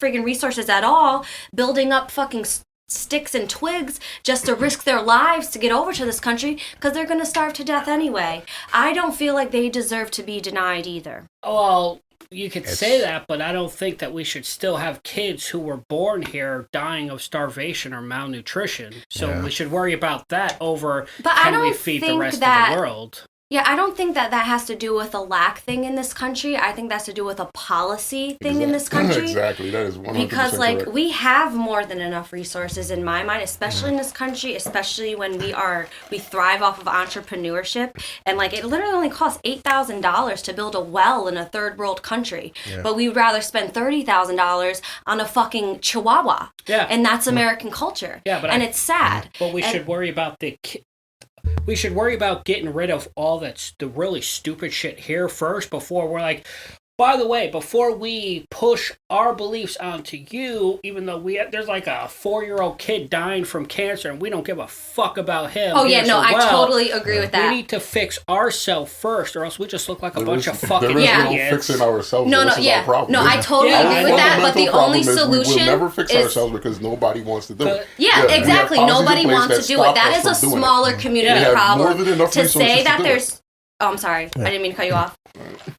friggin' resources at all, building up fucking sticks and twigs just to risk their lives to get over to this country because they're going to starve to death anyway. I don't feel like they deserve to be denied either. Well, you could say that, but I don't think that we should still have kids who were born here dying of starvation or malnutrition. So we should worry about that over can we feed the rest of the world. Yeah, I don't think that has to do with a lack thing in this country. I think that's to do with a policy thing in this country. Exactly, that is 100% because, like, correct. We have more than enough resources in my mind, especially in this country, especially when we thrive off of entrepreneurship. And, like, it literally only costs $8,000 to build a well in a third world country. Yeah. But we would rather spend $30,000 on a fucking chihuahua. Yeah. And that's American culture. Yeah, but it's sad. But we should worry about we should worry about getting rid of all the really stupid shit here first before we're like, by the way, before we push our beliefs onto you, even though there's like a 4-year-old kid dying from cancer and we don't give a fuck about him. Oh, yeah, no, I totally agree with that. We need to fix ourselves first or else we just look like a bunch of fucking idiots. Fixing ourselves. No, I totally agree with that, but the only solution we'll never fix ourselves because nobody wants to do it. Yeah, exactly. Nobody wants to do it. That is a smaller community problem. To say that there's... Oh, I'm sorry. I didn't mean to cut you off.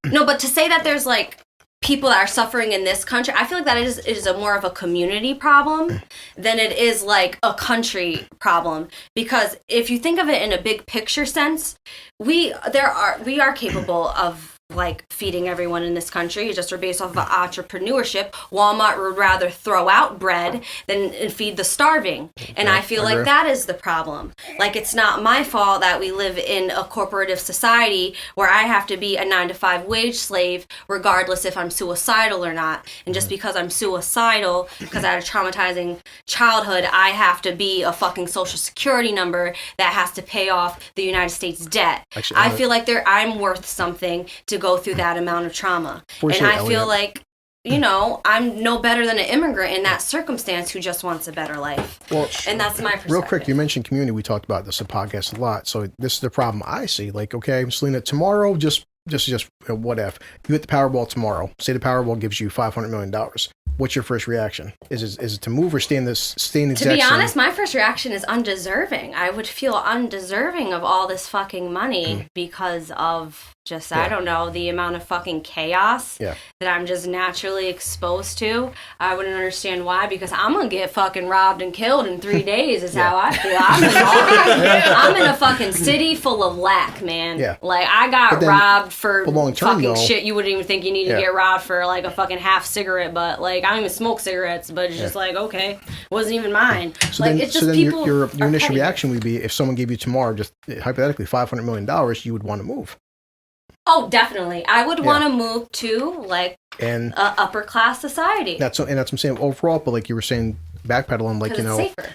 No, but to say that there's, like, people that are suffering in this country, I feel like that is a more of a community problem than it is, like, a country problem. Because if you think of it in a big picture sense, we are capable of, like, feeding everyone in this country just based off of entrepreneurship. Walmart would rather throw out bread than feed the starving. And I feel like that is the problem. Like, it's not my fault that we live in a corporative society where I have to be a 9-to-5 wage slave regardless if I'm suicidal or not. And just because I'm suicidal, because I had a traumatizing childhood, I have to be a fucking social security number that has to pay off the United States debt. Actually, I feel like I'm worth something to go through that amount of trauma. And I feel like, I'm no better than an immigrant in that circumstance who just wants a better life. Well, and that's my perspective. Real quick, you mentioned community. We talked about this in the podcast a lot. So this is the problem I see. Like, okay, Salena, tomorrow, just what if you hit the Powerball tomorrow? Say the Powerball gives you $500 million. What's your first reaction? Is it to move or stay in this exact To be honest, my first reaction is undeserving. I would feel undeserving of all this fucking money because of just, I don't know, the amount of fucking chaos that I'm just naturally exposed to. I wouldn't understand why, because I'm going to get fucking robbed and killed in 3 days is how I feel. I'm in a fucking city full of lack, man. Yeah. Like, I got robbed for fucking shit you wouldn't even think you need to get robbed for, like a fucking half cigarette, but like, I don't even smoke cigarettes, but it's just like, okay, wasn't even mine. So like, then, it's just people your initial reaction would be, if someone gave you tomorrow, just hypothetically $500 million, you would want to move. Oh, definitely. I would want to move to like an upper class society. That's what I'm saying overall. But like you were saying, backpedaling, like it's safer.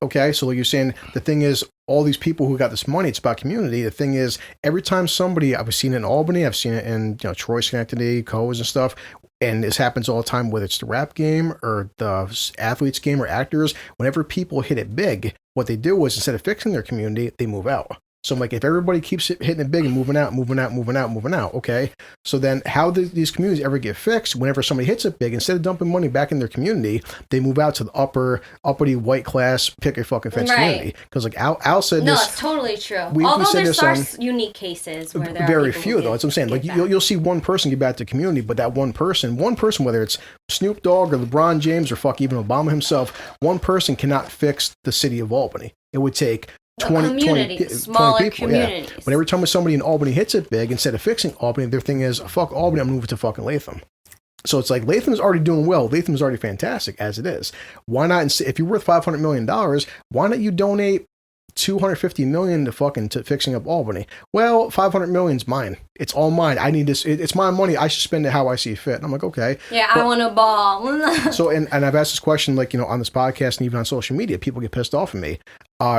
Okay, so like you're saying, the thing is, all these people who got this money, it's about community. The thing is, every time somebody, I've seen it in Albany, I've seen it in Troy, Schenectady, Coes and stuff, and this happens all the time, whether it's the rap game or the athletes game or actors. Whenever people hit it big, what they do is instead of fixing their community, they move out. So I'm like, if everybody keeps hitting it big and moving out, okay, so then how do these communities ever get fixed? Whenever somebody hits it big, instead of dumping money back in their community, they move out to the uppity white class picket fucking fence community. Because like Al said, no, it's totally true. Although there's unique cases where there very are few though. That's what I'm saying. Like you'll see one person get back to the community, but that one person, whether it's Snoop Dogg or LeBron James or fuck even Obama himself, one person cannot fix the city of Albany. It would take 20 people, communities. Yeah. But every time somebody in Albany hits it big, instead of fixing Albany, their thing is, fuck Albany, I'm moving to fucking Latham. So it's like Latham's already doing well. Latham's already fantastic as it is. Why not, if you're worth $500 million, why not you donate $250 million to fixing up Albany? Well, $500 million's mine. It's all mine. I need this. It's my money. I should spend it how I see fit. And I'm like, okay. Yeah, I want a ball. So, and I've asked this question, like, on this podcast and even on social media, people get pissed off at me.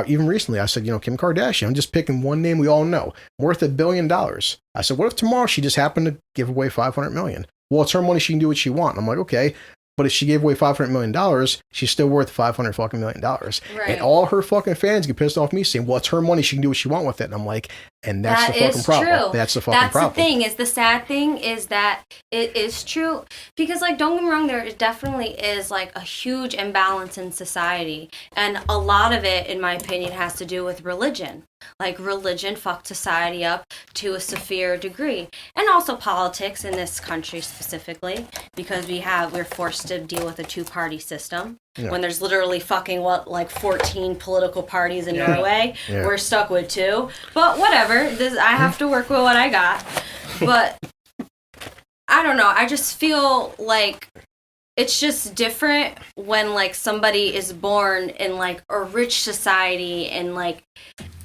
Even recently, I said, Kim Kardashian, I'm just picking one name we all know, worth $1 billion. I said, what if tomorrow she just happened to give away $500 million? Well, it's her money. She can do what she wants. I'm like, okay. But if she gave away $500 million, she's still worth $500 fucking million. Right. And all her fucking fans get pissed off me saying, well, it's her money. She can do what she wants with it. And I'm like, and that's the fucking problem. True. That's the fucking problem. That's the thing. Is the sad thing is that it is true. Because, like, don't get me wrong, there definitely is, like, a huge imbalance in society. And a lot of it, in my opinion, has to do with religion. Like, religion fucked society up to a severe degree. And also politics in this country specifically. Because we're forced to deal with a two-party system. Yeah. When there's literally fucking 14 political parties in Norway. Yeah. We're stuck with 2. But whatever. I have to work with what I got. But I don't know. I just feel like it's just different when like somebody is born in like a rich society, and like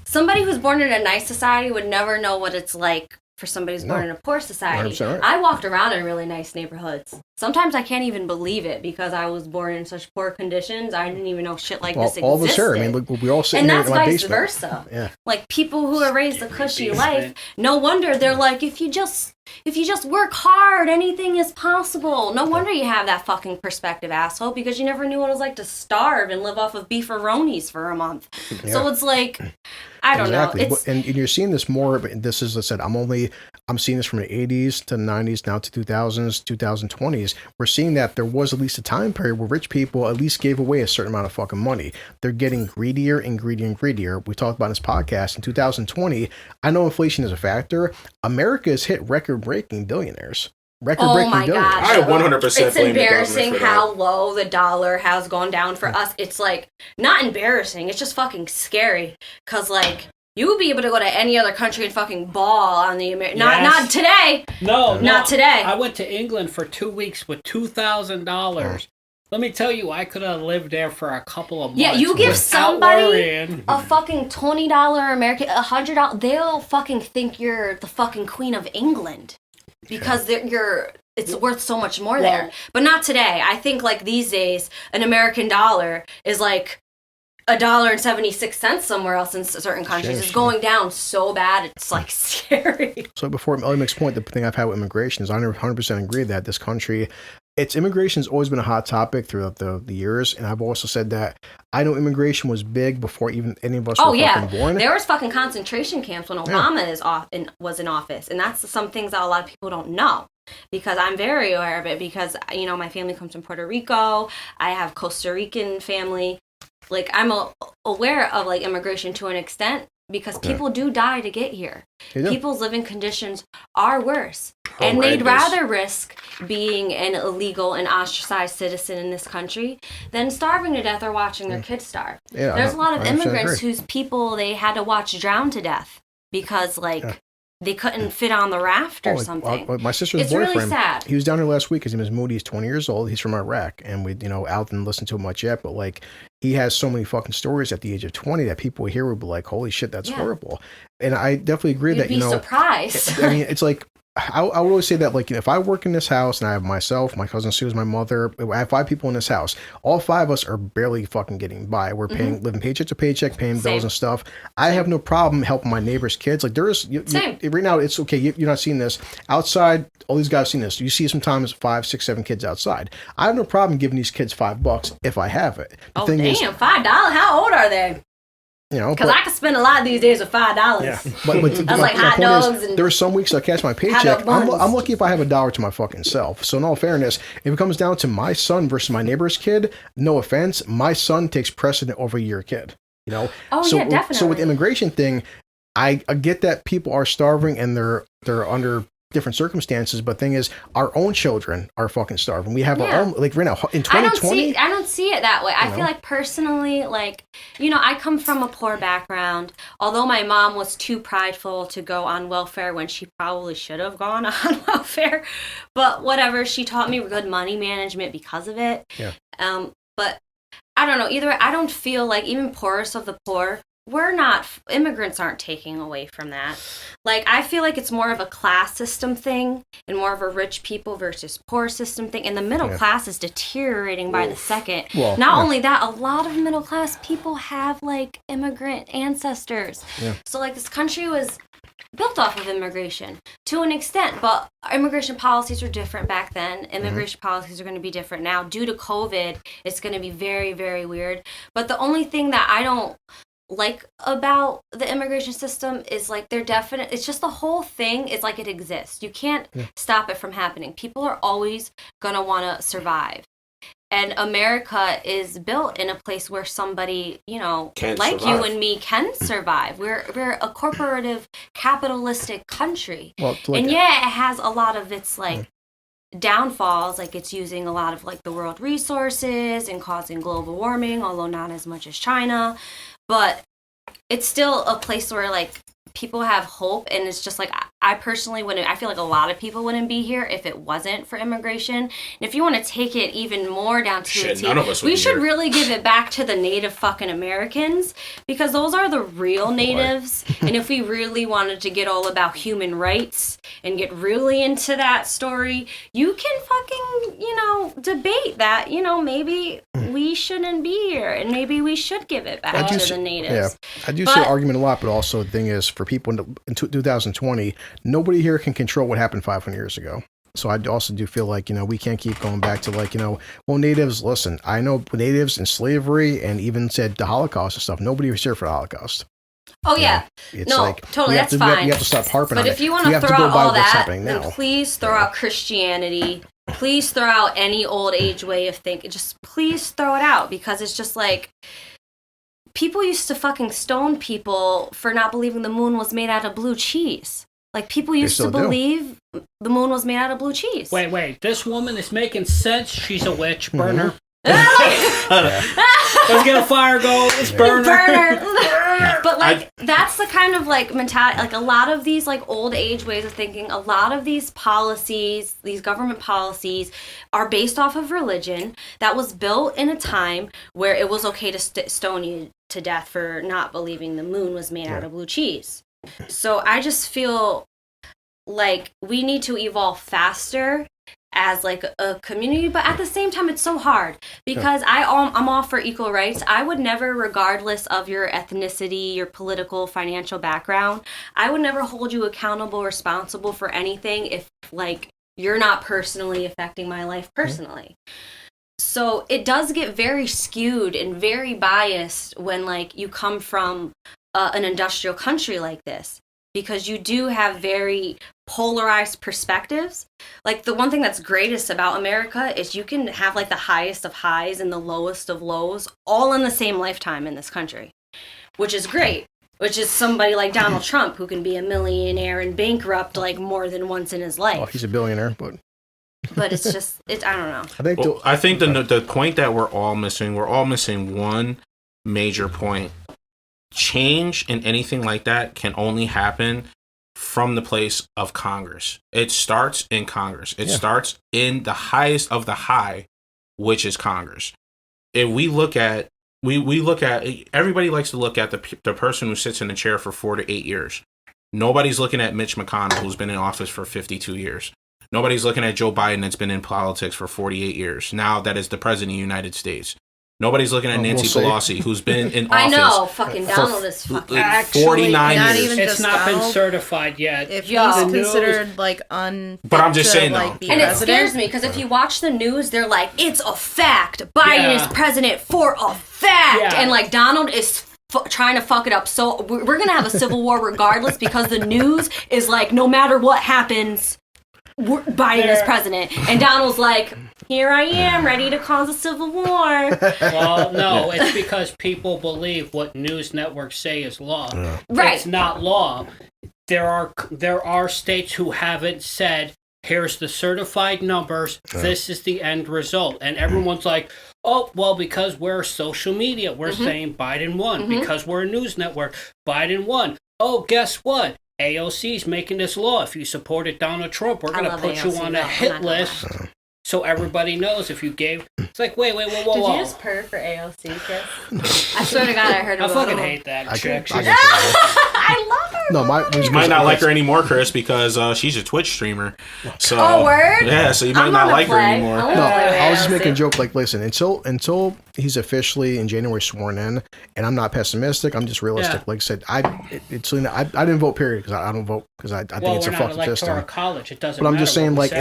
somebody who's born in a nice society would never know what it's like for somebody who's born in a poor society. 100%. I walked around in really nice neighborhoods. Sometimes I can't even believe it because I was born in such poor conditions. I didn't even know shit like this existed. All of us here. I mean, look, we all sitting here in my basement. And that's vice versa. Yeah. Like people who are raised a cushy life, no wonder they're like, if you just work hard, anything is possible. No wonder you have that fucking perspective, asshole, because you never knew what it was like to starve and live off of beefaronies for a month. Yeah. So it's like, I don't know. And you're seeing this more, but this is, as I said, I'm seeing this from the 80s to the 90s, now to 2000s, 2020s. We're seeing that there was at least a time period where rich people at least gave away a certain amount of fucking money. They're getting greedier and greedier and greedier. We talked about in this podcast in 2020. I know inflation is a factor. America has hit record-breaking billionaires. Record-breaking billionaires. I 100% It's embarrassing how low the dollar has gone down for us. It's like, not embarrassing. It's just fucking scary. Because, like, you would be able to go to any other country and fucking ball on the not today. No, not today. I went to England for 2 weeks with $2,000. Let me tell you, I could have lived there for a couple of months. Yeah, you give somebody a fucking $20 American, $100, they'll fucking think you're the fucking Queen of England because it's worth so much more there. But not today. I think like these days, an American dollar is like $1.76 somewhere else in certain countries. It's going down so bad, it's like scary. So before Ellie makes point, the thing I've had with immigration is I 100% agree that this country, immigration has always been a hot topic throughout the years, and I've also said that I know immigration was big before even any of us were fucking born. There was fucking concentration camps when Obama was in office, and that's some things that a lot of people don't know. Because I'm very aware of it because, my family comes from Puerto Rico. I have Costa Rican family. Like, I'm aware of, like, immigration to an extent because people do die to get here. People's living conditions are worse. And they'd rather risk being an illegal and ostracized citizen in this country than starving to death or watching their kids starve. Yeah, there's a lot of immigrants whose people they had to watch drown to death because, like, they couldn't fit on the raft or something. My sister's it's boyfriend, really sad. He was down here last week. His name is Moody. He's 20 years old. He's from Iraq, and we, out and listen to him much yet, but like, he has so many fucking stories at the age of 20 that people here would be like, holy shit, that's horrible. And I definitely agree that, You'd be surprised. I mean, it's like, I would always say that, like, if I work in this house and I have myself, my cousin Sue is my mother, I have 5 people in this house. All 5 of us are barely fucking getting by. We're living paycheck to paycheck, paying bills and stuff. I have no problem helping my neighbor's kids. Like, there is, right now, it's okay. You're not seeing this outside. All these guys have seen this. You see sometimes 5, 6, 7 kids outside. I have no problem giving these kids $5 if I have it. The thing is, $5? How old are they? Because I can spend a lot these days with $5. Yeah, but that's like hot dogs. There are some weeks I catch my paycheck. I'm lucky if I have $1 to my fucking self. So in all fairness, if it comes down to my son versus my neighbor's kid, no offense, my son takes precedent over your kid. Oh yeah, definitely. So with the immigration thing, I get that people are starving and they're under different circumstances, but thing is, our own children are fucking starving. We have our own, like right now in 2020. I don't see it that way. I feel like personally, like, I come from a poor background. Although my mom was too prideful to go on welfare when she probably should have gone on welfare, but whatever, she taught me good money management because of it. Yeah. But I don't know. Either I don't feel like even poorest of the poor. Immigrants aren't taking away from that. Like, I feel like it's more of a class system thing and more of a rich people versus poor system thing. And the middle class is deteriorating by the second. Well, Not only that, a lot of middle class people have, like, immigrant ancestors. Yeah. So, like, this country was built off of immigration to an extent, but immigration policies were different back then. Immigration policies are going to be different now. Due to COVID, it's going to be very, very weird. But the only thing that I don't like about the immigration system is like it's just the whole thing is like it exists. You can't stop it from happening. People are always gonna want to survive, and America is built in a place where somebody like you and me can survive. We're a corporative capitalistic country, and it has a lot of its like downfalls, like it's using a lot of like the world resources and causing global warming, although not as much as China. But it's still a place where, like, people have hope, and it's just, like, I personally wouldn't, I feel like a lot of people wouldn't be here if it wasn't for immigration. And if you want to take it even more down to a T, we should really give it back to the native fucking Americans, because those are the real natives. And if we really wanted to get all about human rights and get really into that story, you can fucking, debate that, maybe we shouldn't be here, and maybe we should give it back to the natives. Yeah, I do see the argument a lot, but also the thing is, for people in 2020, nobody here can control what happened 500 years ago. So I also do feel like, we can't keep going back to like, natives, listen, I know natives in slavery and even said the Holocaust and stuff. Nobody was here for the Holocaust. Oh, yeah. It's no, like, totally, that's fine. You have to stop harping on it. But if you want to throw out all that, then please throw out Christianity. Please throw out any old age way of thinking. Just please throw it out, because it's just like, people used to fucking stone people for not believing the moon was made out of blue cheese. Like, people used to believe the moon was made out of blue cheese. Wait. This woman is making sense. She's a witch. Burn her. Let's get a fire going. Let's burn her. But, like, that's the kind of, like, mentality. Like, a lot of these, like, old age ways of thinking, a lot of these policies, these government policies, are based off of religion that was built in a time where it was okay to stone you to death for not believing the moon was made out of blue cheese. So I just feel like we need to evolve faster as like a community, but at the same time it's so hard, because I'm all for equal rights. I would never, regardless of your ethnicity, your political, financial background, I would never hold you accountable, responsible for anything if like you're not personally affecting my life personally. So it does get very skewed and very biased when like you come from an industrial country like this, because you do have very polarized perspectives. Like, the one thing that's greatest about America is you can have like the highest of highs and the lowest of lows all in the same lifetime in this country, which is great. Which is somebody like Donald Trump, who can be a millionaire and bankrupt like more than once in his life. Well, he's a billionaire, but it's just, I don't know. I think the point that we're all missing one major point. Change in anything like that can only happen from the place of Congress. It starts in Congress. It starts in the highest of the high, which is Congress. If we look at, we look at, everybody likes to look at the person who sits in the chair for 4 to 8 years. Nobody's looking at Mitch McConnell, who's been in office for 52 years. Nobody's looking at Joe Biden, that's been in politics for 48 years. Now that is the president of the United States. Nobody's looking at Nancy Pelosi, who's been in office. I know, fucking Donald is fucking 49 years. It's not been certified yet. If he's considered like But I'm just saying though. And it scares me because if you watch the news, they're like, it's a fact. Biden is president for a fact. And like Donald is trying to fuck it up. So we're going to have a civil war regardless because the news is like, no matter what happens, Biden is president. And Donald's like, here I am, ready to cause a civil war. Well, no, it's because people believe what news networks say is law. Right. It's not law. There are states who haven't said, here's the certified numbers, this is the end result. And everyone's like, oh, well, because we're social media, we're saying Biden won. Because we're a news network, Biden won. Oh, guess what? AOC's making this law. If you supported Donald Trump, we're going to put you on a hit list. So everybody knows if you gave... It's like, wait, whoa. Did you just purr for AOC, Chris? I swear to God, I heard I fucking hate that chick. I love her. No, you might not like her anymore, Chris, because she's a Twitch streamer. So, oh, word? Yeah, so you might not like her anymore. No, I was just making a joke. Like, listen, until he's officially in January sworn in, and I'm not pessimistic. I'm just realistic. Like I said, I didn't vote. Period, because I don't vote because I think it's a fucking system. College, it doesn't. But I'm just saying, like, say.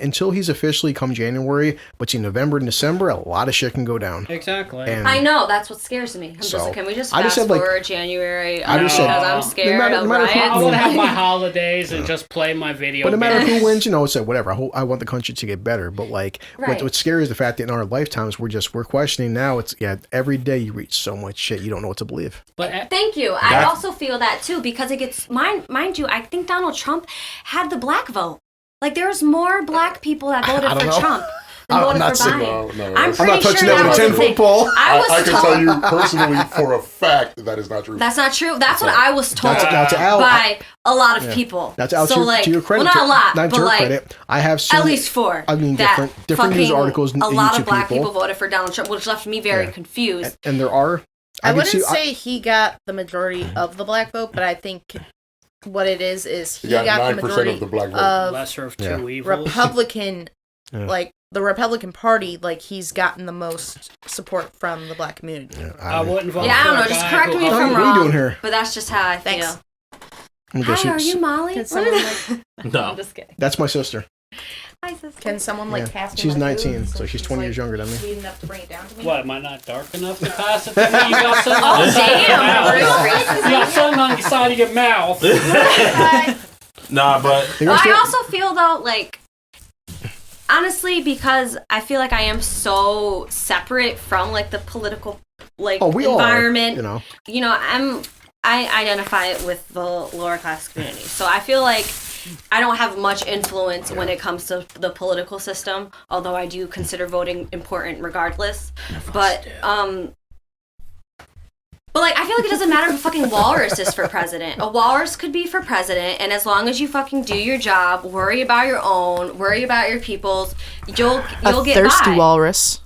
until he's officially come January, between November and December, a lot of shit can go down. Exactly. And I know, that's what scares me. I'm just like, can we just fast forward January? I just said, because I'm scared of riots. I want to have my holidays and just play my video. But no matter who wins, it's like whatever. I want the country to get better. But like, what's scary is the fact that in our lifetimes we're questioning now. It's every day you read so much shit you don't know what to believe. But thank you. I also feel that too because it gets mind you. I think Donald Trump had the black vote. Like there's more black people that voted for Trump. I'm not touching that with a 10-foot pole. I can tell you personally for a fact that is not true. That's not true. That's what I was told by a lot of people. That's Al, to your credit. Well, not a lot, not but to your like credit. I have seen at least 4. I mean, different news articles. A lot of black people voted for Donald Trump, which left me very confused. And there are. I wouldn't say he got the majority of the black vote, but I think what it is he got the majority of the black vote. Lesser of two evils. Republican, like the Republican Party, like he's gotten the most support from the black community. I wouldn't vote. I don't know. Just correct me if I'm wrong. What are you doing here? But that's just how I feel. Thanks. Hi, are you Molly? No, I'm just kidding. That's my sister. Hi, sister. Can someone pass me? She's 19, so she's 20 years younger than me. Sweet enough to bring it down to me? What, am I not dark enough to pass it to me? You got something on the side of your mouth. You got something on the side of your mouth. Nah, but I also feel though, like, honestly, because I feel like I am so separate from like the political environment. I identify with the lower class community, so I feel like I don't have much influence when it comes to the political system. Although I do consider voting important, regardless. But like, I feel like it doesn't matter if a fucking walrus is for president. A walrus could be for president, and as long as you fucking do your job, worry about your own, worry about your people's, you'll get thirsty by. Walrus.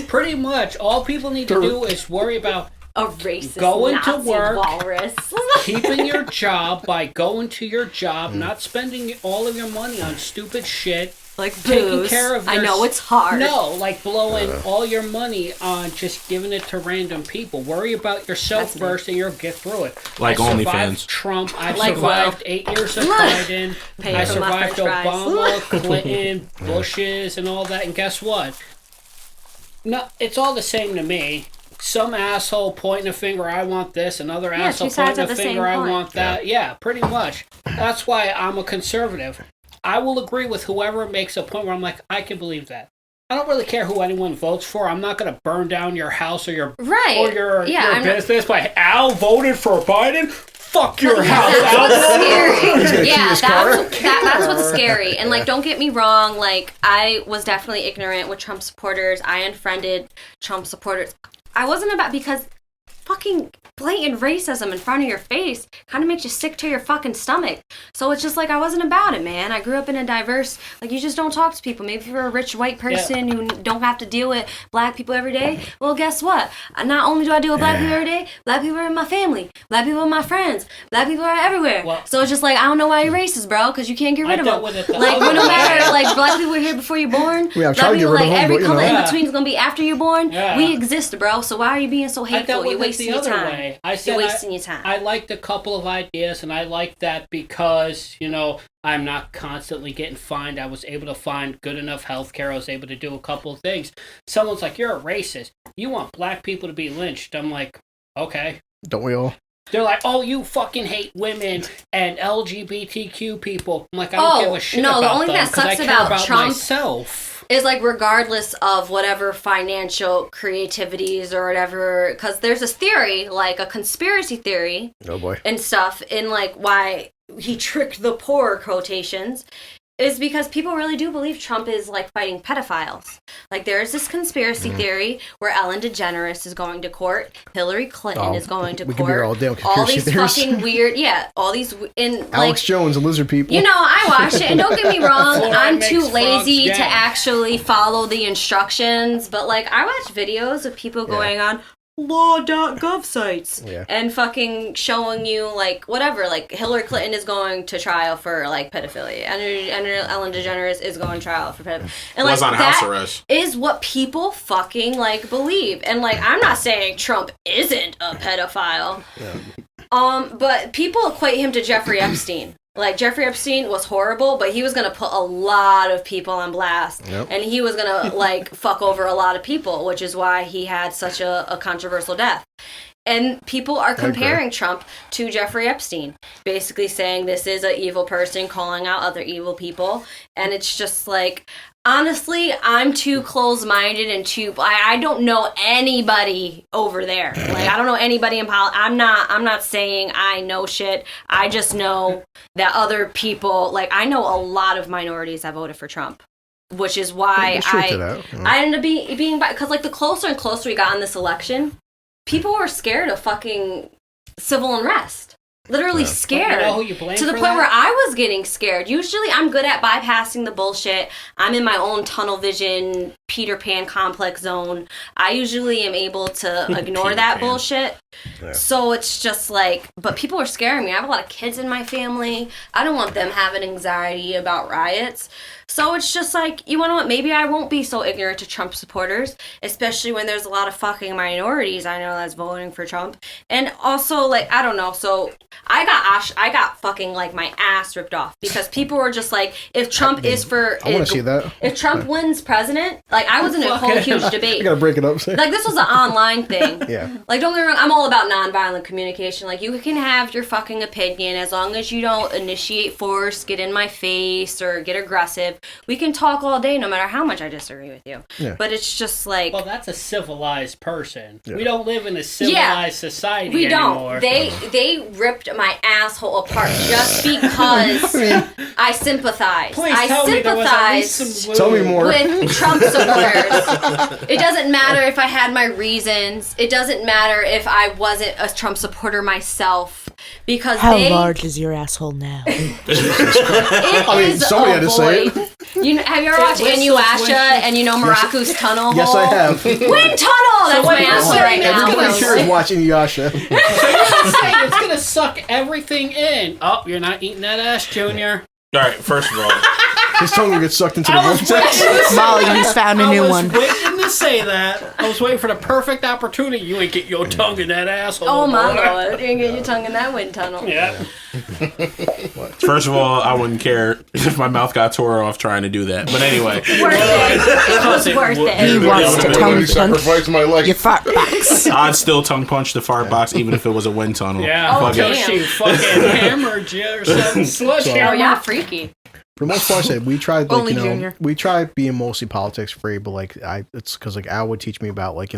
Pretty much, all people need to do is worry about a racist going Nazi to work, walrus. keeping your job by going to your job, not spending all of your money on stupid shit. Like taking booze. care of I know it's hard. No, like blowing all your money on just giving it to random people. Worry about yourself first and you'll get through it. Like OnlyFans. Trump. I survived 8 years of Biden. I survived Obama, Clinton, Bushes, and all that. And guess what? No, it's all the same to me. Some asshole pointing a finger, I want this. Another asshole pointing a finger, I want that. Yeah, pretty much. That's why I'm a conservative. I will agree with whoever makes a point where I'm like, I can believe that. I don't really care who anyone votes for. I'm not going to burn down your house or your business by Al voted for Biden. Fuck your house. That's what's scary. And like, don't get me wrong. Like, I was definitely ignorant with Trump supporters. I unfriended Trump supporters. I wasn't because fucking blatant racism in front of your face kind of makes you sick to your fucking stomach. So it's just like, I wasn't about it, man. I grew up in a diverse, like, you just don't talk to people. Maybe if you're a rich white person who don't have to deal with black people every day, well, guess what? Not only do I deal with black people every day, black people are in my family, black people are my friends, black people are everywhere. Well, so it's just like, I don't know why you're racist, bro, because you can't get rid of them. Like, no matter, like, black people were here before you're born. Yeah, black people, like, every color in between is going to be after you're born. Yeah. We exist, bro. So why are you being so hateful? You're wasting your time. You're wasting your time. I liked a couple of ideas, and I liked that because, you know, I'm not constantly getting fined. I was able to find good enough health care. I was able to do a couple of things. Someone's like, you're a racist. You want black people to be lynched. I'm like, okay. Don't we all? They're like, oh, you fucking hate women and LGBTQ people. I'm like, I don't give a shit about them. No, the only thing that sucks about Trump myself is, like, regardless of whatever financial creativities or whatever, because there's this theory, like a conspiracy theory and stuff, in, like, why he tricked the poor, quotations, is because people really do believe Trump is, like, fighting pedophiles. Like, there's this conspiracy theory where Ellen DeGeneres is going to court, Hillary Clinton is going to court, all these fucking weird, all these, Alex Jones and lizard people. You know, I watch it, and don't get me wrong, I'm too lazy to actually follow the instructions, but, like, I watch videos of people going on law.gov sites and fucking showing you, like, whatever, like, Hillary Clinton is going to trial for, like, pedophilia, and Ellen DeGeneres is going to trial for pedophilia, and, like, on house arrest is what people fucking, like, believe. And, like, I'm not saying Trump isn't a pedophile, but people equate him to Jeffrey Epstein. Like, Jeffrey Epstein was horrible, but he was going to put a lot of people on blast. Yep. And he was going to, like, fuck over a lot of people, which is why he had such a controversial death. And people are comparing Trump to Jeffrey Epstein, basically saying this is an evil person, calling out other evil people. And it's just like, honestly, I'm too close-minded and I don't know anybody over there. Like, I don't know anybody in politics. I'm not saying I know shit. I just know that other people, like, I know a lot of minorities that voted for Trump, which is why I ended up being, because, like, the closer and closer we got in this election, people were scared of fucking civil unrest. Literally scared. You know who you blame to the point where I was getting scared. Usually I'm good at bypassing the bullshit. I'm in my own tunnel vision, Peter Pan complex zone. I usually am able to ignore that bullshit. Yeah. So it's just like, but people are scaring me. I have a lot of kids in my family. I don't want them having anxiety about riots. So it's just like, you know what, maybe I won't be so ignorant to Trump supporters, especially when there's a lot of fucking minorities I know that's voting for Trump. And also, like, I don't know, so I got fucking, like, my ass ripped off because people were just like, if Trump is for... I want to see that. If Trump wins president, like, I was in a whole huge debate. I gotta break it up. Like, this was an online thing. Yeah. Like, don't get me wrong, I'm all about nonviolent communication. Like, you can have your fucking opinion as long as you don't initiate force, get in my face, or get aggressive. We can talk all day no matter how much I disagree with you. Yeah. But it's just like... Well, that's a civilized person. Yeah. We don't live in a civilized society anymore. We don't. They ripped my asshole apart just because I sympathize. Please tell me more. With Trump supporters. It doesn't matter if I had my reasons. It doesn't matter if I wasn't a Trump supporter myself. Because how large is your asshole now? Somebody had to say it. Have you ever watched Inuyasha and you know Maraku's tunnel? Yes, I have. Wind tunnel! That's my answer right now. Everybody here is watching Inuyasha. So you're saying it's gonna suck everything in. Oh, you're not eating that ass, Junior. All right, first of all, his tongue will get sucked into the vortex. Molly, you found a new one. I was waiting to say that. I was waiting for the perfect opportunity. You ain't get your tongue in that asshole. Oh my lord, you ain't get your tongue in that wind tunnel. Yeah. First of all, I wouldn't care if my mouth got tore off trying to do that. But anyway, worth it. It was worth it. He wants to tongue punch my life. your fart box. I'd still tongue punch the fart box even if it was a wind tunnel. Yeah, until she fucking hammered you or something. Oh yeah, freaky. For the most part, I said we tried, like, we tried being mostly politics free, but like it's because like Al would teach me about, like,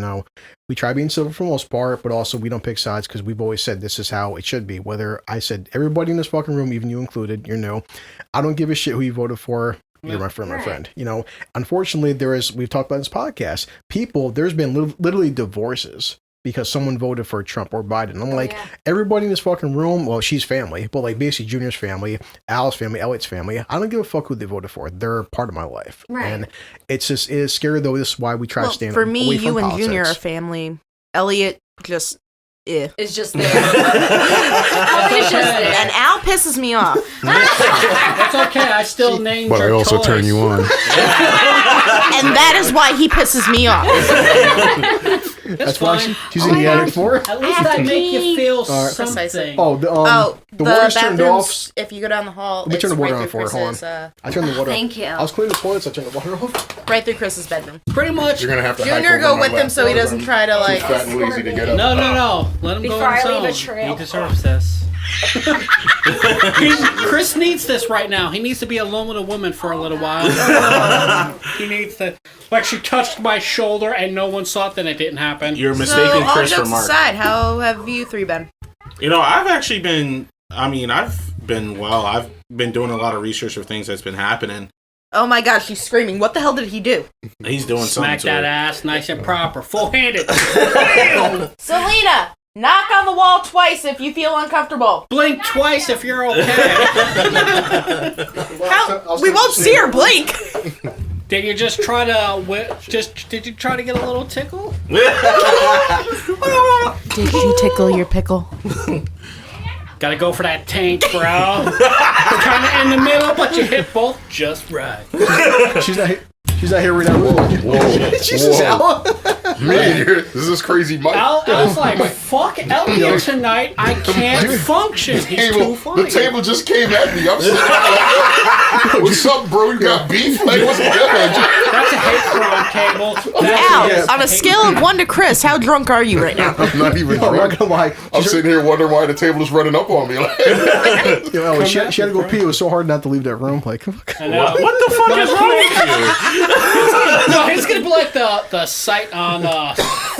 we try being civil for the most part, but also we don't pick sides because we've always said this is how it should be. Whether I said everybody in this fucking room, even you included, I don't give a shit who you voted for. You're my friend, my friend. Unfortunately, we've talked about in this podcast, there's been literally divorces because someone voted for Trump or Biden. I'm like, everybody in this fucking room, well, she's family, but like basically Junior's family, Al's family, Elliot's family, I don't give a fuck who they voted for. They're part of my life. Right. And it is scary, though. This is why we try to stand for me, away from you and politics. Junior are family. Elliot just... It's just there. It's just there. And Al pisses me off. That's okay. I still named But I also toys. turn you on. And that is why he pisses me off. That's why she's in the attic for. At least I make you feel something. Oh, the water's turned off. If you go down the hall, Let me turn the water on for her. Hold Chris's, on. I turned the water Thank you. I was cleaning the toilets. I turned the water off. right through Chris's bedroom. Pretty much. You're gonna have to Junior go with him so he doesn't try to like. Too fat and lazy to get up. No. Let him Before go on his I leave a own. trail. He deserves this. Chris needs this right now. He needs to be alone with a woman for a little while. He needs to. Like she touched my shoulder and no one saw it, then it didn't happen. You're mistaken Chris for Mark. Aside, how have you three been? I've actually been. I've been well. I've been doing a lot of research of things that's been happening. Oh my gosh, she's screaming. What the hell did he do? He's doing Smack something to that her. ass nice and proper. Full-handed. Salena, knock on the wall twice if you feel uncomfortable. Blink twice if you're okay. We won't see her blink. Did you just try to did you try to get a little tickle? Did you tickle your pickle? Gotta go for that tank, bro. Kind of in the middle, but you hit both just right. She's not here right now. Whoa. Jesus, Al. Man, this is crazy, Mike. Al's like, fuck Elliot tonight. I can't function. He's too funny. The table just came at me. I'm sitting there like, what's up, bro? You got beef? Like, what's good? That's a hate crime table. Al, on a scale of 1 to Chris, how drunk are you right now? I'm not even I'm not drunk. gonna lie. I'm sitting here wondering why the table is running up on me. Like, She had to go pee. It was so hard not to leave that room. Like, What the fuck is wrong with you? No, it's gonna be like the site on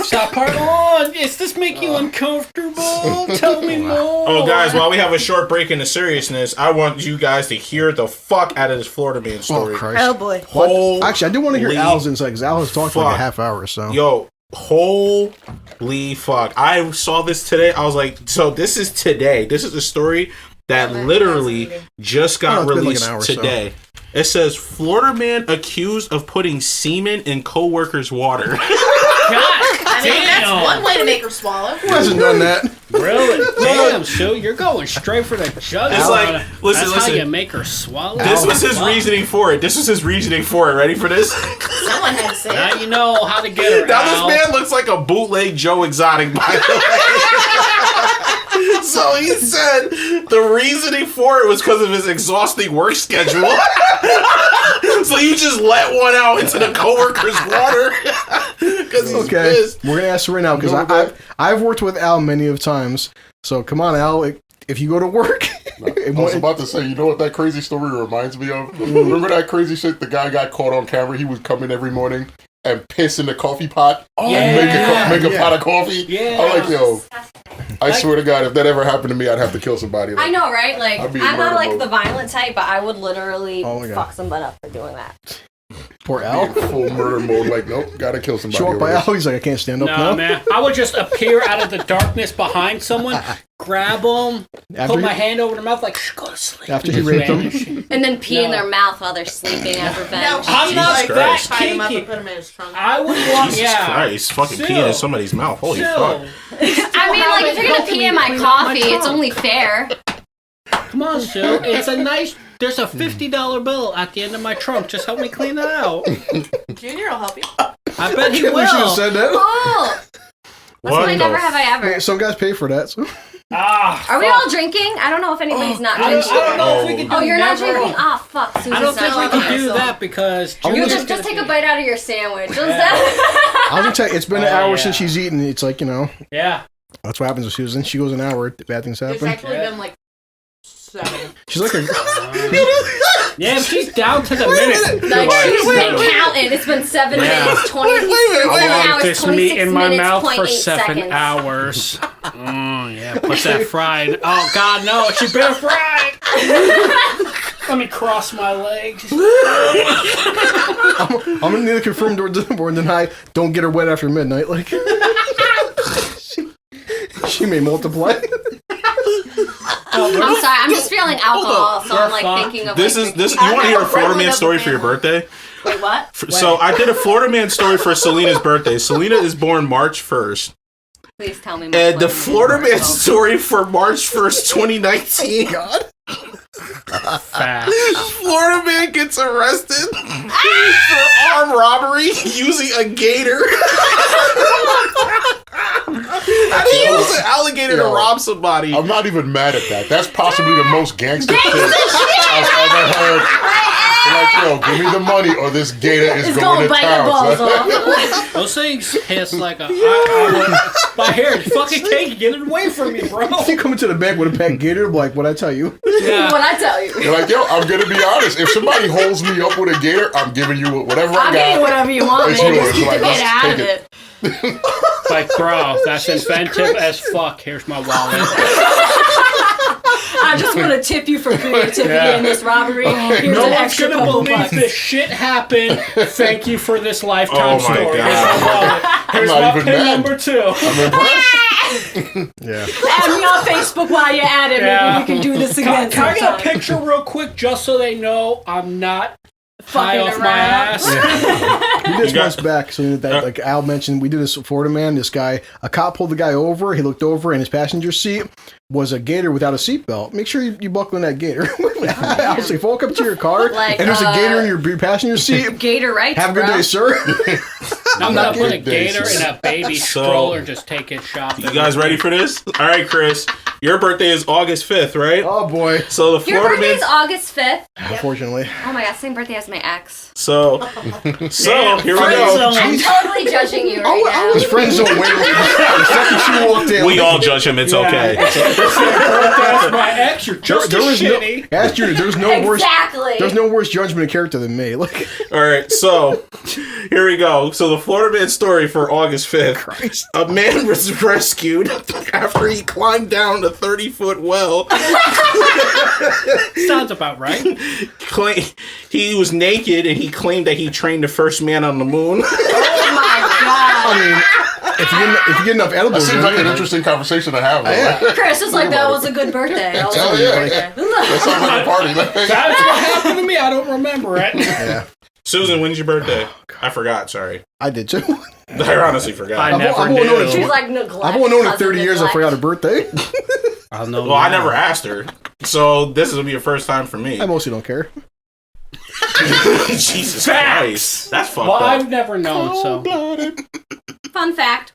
South Park. Oh, does this make you uncomfortable? Tell me more. Oh, guys, while we have a short break into seriousness, I want you guys to hear the fuck out of this Florida man story. oh Christ. Oh boy. Actually, I do want to hear Holy Al's insight because Al has talked for like a half hour or so. Yo, holy fuck. I saw this today. I was like, so this is today. This is a story that literally just got released today. It says, Florida man accused of putting semen in co-worker's water. I mean, that's one way to make her swallow. Who hasn't done that? Really? Damn, Sue, you're going straight for the judge. It's like, listen. How you make her swallow? This was his reasoning for it. Ready for this? Someone had to say Now you know how to get her Now out. this man looks like a bootleg Joe Exotic, by the way. So he said the reasoning for it was because of his exhausting work schedule. So you just let one out into the coworker's water. Okay, we're gonna ask her right now because I've worked with Al many of times. So come on, Al. If you go to work, I was about to say, you know what that crazy story reminds me of? Remember that crazy shit? The guy got caught on camera. He would come in every morning and piss in the coffee pot and make a pot of coffee. Yeah. I'm like, yo, I swear to God, if that ever happened to me, I'd have to kill somebody. I know, right? Like, I'd be I'm not like murder the violent type, but I would literally God. fuck somebody up for doing that. poor Al. Full murder mode. Like, nope, gotta kill somebody. Show up by Al. He's like, I can't stand up now. No, man. I would just appear out of the darkness behind someone, grab them, put my hand over their mouth, like, shh, go to sleep. After he raped them. And then pee in their mouth while they're sleeping as revenge. No, I'm not that Christ. Tie him up and kinky. put him in his trunk. I would want, Jesus Christ, fucking peeing in somebody's mouth. Holy fuck. I mean, like, if you're gonna pee in my coffee, it's only fair. Come on, Sue. It's a nice. There's a $50 bill at the end of my trunk. Just help me clean that out. Junior will help you. I bet he We should have will. said that. Oh! That's my never have I ever. Some guys pay for that. So. Are we all drinking? I don't know if anybody's not I drinking. don't know if we can do Oh, you're not never. drinking? Oh, fuck. Susan's I don't think we not can drinking. do that because You Junior's just gonna take be- a bite out of your sandwich. I was gonna tell you, it's been an hour since she's eaten. It's like, you know. Yeah. That's what happens with Susan. She goes an hour, bad things There's happen. actually been like 7. She's like a. Yeah, she's down to the minute. Like, she's been counting. It's been 7 minutes, 20 I want hours, this 26 meat in my minutes, mouth 0.8 for 7 seconds. hours. Yeah, put that fried. Oh, God, no. She better fried. Let me cross my legs. I'm gonna need to confirm or deny. Don't get her wet after midnight. Like. You may multiply. I'm sorry. I'm just feeling alcohol, so I'm like thinking of this. You want to hear a Florida man story for your birthday? Wait, what? So I did a Florida man story for Selena's birthday. Selena is born March 1st. Please tell me. And the Florida man story for March 1st, 2019. God. Florida man gets arrested for armed robbery using a gator. How do you use an alligator to rob somebody? I'm not even mad at that. That's possibly the most gangster shit I've ever heard. Like, yo, give me the money or this gator is going to town. Those things hiss like a... my hair, fucking cake, get it away from me, bro. You come into the bank with a pet gator, like, what'd I tell you? Yeah. What'd I tell you? You're like, yo, I'm going to be honest. If somebody holds me up with a gator, I'm giving you whatever I got. I'll give you whatever you want, it's man. yours. Just keep Like, the gator out of it. Like, bro, that's inventive as fuck. Here's my wallet. I just want to tip you for creativity in this robbery. Here's no an one's extra gonna couple believe bucks. this shit happened. Thank you for this lifetime Oh my story. God. Here's my pin number 2. I'm impressed. Yeah. Add me on Facebook while you're at it. Maybe we can do this again. Can I get a picture real quick just so they know I'm not high off my ass? We did this once back, so that, like Al mentioned, we did this Florida man. This guy, a cop pulled the guy over. He looked over, and his passenger seat was a gator without a seatbelt. Make sure you buckle in that gator. Honestly, if you walk up to your car like, and there's a gator in your passenger seat, gator rights, have a good day, sir. I'm gonna put a gator in a baby stroller and just take it shopping. You guys ready for this? All right, Chris. Your birthday is August 5th, right? Oh, boy. So the Your Florida birthday is man... August 5th? Unfortunately. Oh my god, same birthday as my ex. So here we go. I'm totally judging you right now. His friends don't wait. The second she walked in. We all judge him. It's okay. That's my ex. You're just shitty. Ask you, there's no worse judgment of character than me. Look. All right, so here we go. So the Florida man story for August 5th. Christ. A man was rescued after he climbed down a 30-foot well. Sounds about right. He was naked and he claimed that he trained the first man on the moon. Oh my god. I mean, if you get enough edibles, that seems like an interesting conversation to have. Yeah. Chris is like, that was a good birthday. That was a good birthday. That sounds like a party. That's what happened to me. I don't remember it. Yeah. Susan, when's your birthday? I forgot, sorry. I did too. I honestly forgot. I never knew. She's like neglect. I've only known her 30 years. I forgot her birthday. I'll know. Well, I never asked her, so this will be a first time for me. I mostly don't care. Jesus Christ, that's fucked well, up. I've never known, so. Fun fact.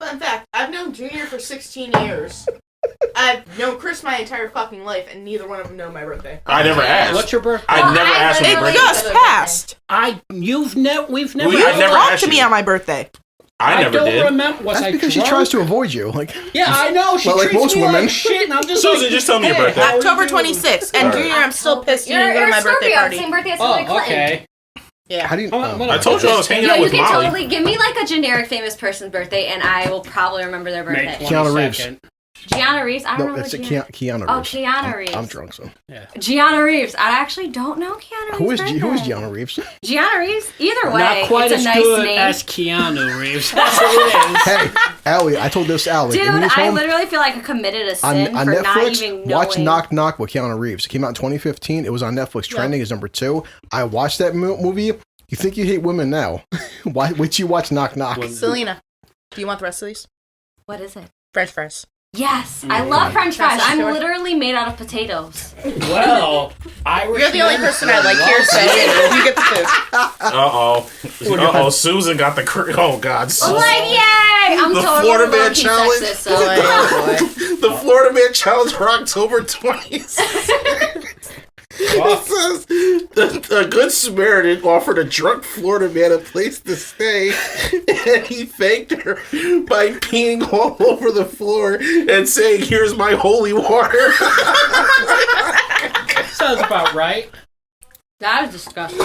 Fun fact, I've known Junior for 16 years. I've known Chris my entire fucking life, and neither one of them know my birthday. I never asked. What's your birthday? I never asked when your It birthday. just passed. We've never. I You never talked asked to me you. on my birthday. I never don't did. remember. Was That's I because drunk? she tries to avoid you. Like, Yeah, I know. She Well, like treats most me women. like shit, and I'm just Susan, like, just tell me your hey, birthday. how are October you doing? 26th, and Junior, I'm still pissed you didn't go You're to my a birthday Scorpio, party. same birthday as Oh, Hillary Clinton. okay. Yeah. how do you? I told you I was hanging Yeah, out you with can Molly. totally give me like a generic famous person's birthday, and I will probably remember their May birthday. Keanu Reeves. 22nd. Gianna Reeves. I don't No, know. that's Keanu Keanu Oh, Reeves. Keanu Reeves. I'm drunk, so. Gianna Reeves. I actually don't know Keanu Reeves. Who is Keanu Reeves? Gianna Reeves. Either way, Not quite it's as a nice good name. as Keanu Reeves. That's what it is. Hey, Allie, I told this to Allie. Dude, I literally feel like I committed a sin on for Netflix, not even knowing. watch Knock Knock with Keanu Reeves. It came out in 2015. It was on Netflix trending as number 2. I watched that movie. You think you hate women now. Wait till you watch Knock Knock. Selena, do you want the rest of these? What is it? French fries. Yes, I love French fries. I'm Sure. literally made out of potatoes. Well, You're the only person I like here, so you get the food. Uh-oh. Susan got the... Oh, God. Susan. Like, yay! I'm The totally Florida Man low-key Challenge. sexist, so The Florida Man Challenge for October 20th. It says, a good Samaritan offered a drunk Florida man a place to stay, and he thanked her by peeing all over the floor and saying, "Here's my holy water." sounds about right. that is disgusting.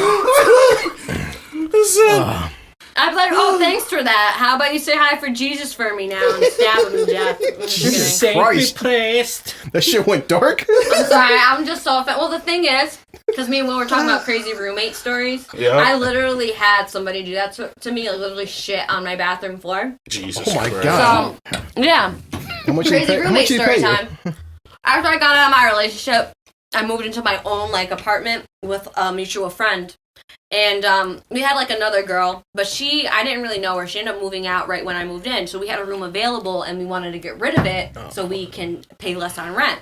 I'd be like, oh, thanks for that. How about you say hi for Jesus for me now and stab him to death? Jesus Christ. That shit went dark? I'm sorry, I'm just so offended. Well, the thing is, because me and Will were talking about crazy roommate stories, I literally had somebody do that to me, like literally shit on my bathroom floor. Jesus Oh my God. So, yeah. Crazy roommate story time. After I got out of my relationship, I moved into my own like apartment with a mutual friend. And we had like another girl, but I didn't really know her. She ended up moving out right when I moved in. So we had a room available and we wanted to get rid of it so we can pay less on rent.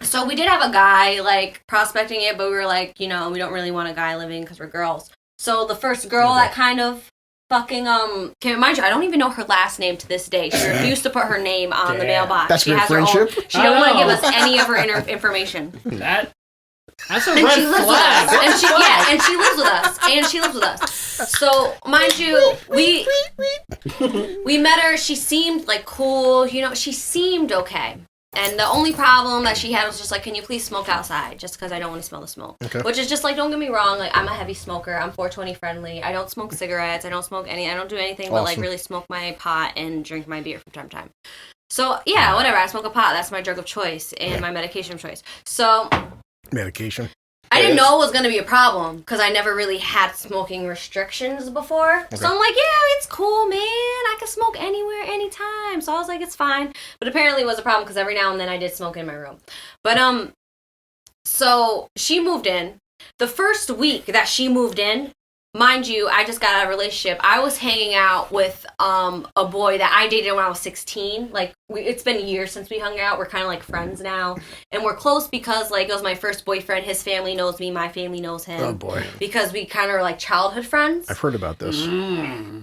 So we did have a guy like prospecting it, but we were like, you know, we don't really want a guy living because we're girls. So the first girl that kind of fucking can mind you, I don't even know her last name to this day. She refused to put her name on the mailbox. That's she great has friendship. her own. She don't want to give us any of her information. That's a red flag. And she lives with us. And she lives with us. So, mind you, we met her. She seemed like cool. You know, she seemed okay. And the only problem that she had was just like, can you please smoke outside? Just because I don't want to smell the smoke. Okay. Which is just like, don't get me wrong. Like, I'm a heavy smoker. I'm 420 friendly. I don't smoke cigarettes. I don't do anything but like really smoke my pot and drink my beer from time to time. So, yeah, whatever. I smoke a pot. That's my drug of choice and my medication of choice. So... medication. I didn't know it was going to be a problem because I never really had smoking restrictions before. Okay. So I'm like, yeah, it's cool, man. I can smoke anywhere, anytime. So I was like, it's fine. But apparently it was a problem because every now and then I did smoke in my room. But, so she moved in. The first week that she moved in, mind you, I just got out of a relationship. I was hanging out with a boy that I dated when I was 16. Like, it's been years since we hung out. We're kind of like friends now. And we're close because, like, it was my first boyfriend. His family knows me. My family knows him. Oh, boy. Because we kind of are like childhood friends. I've heard about this.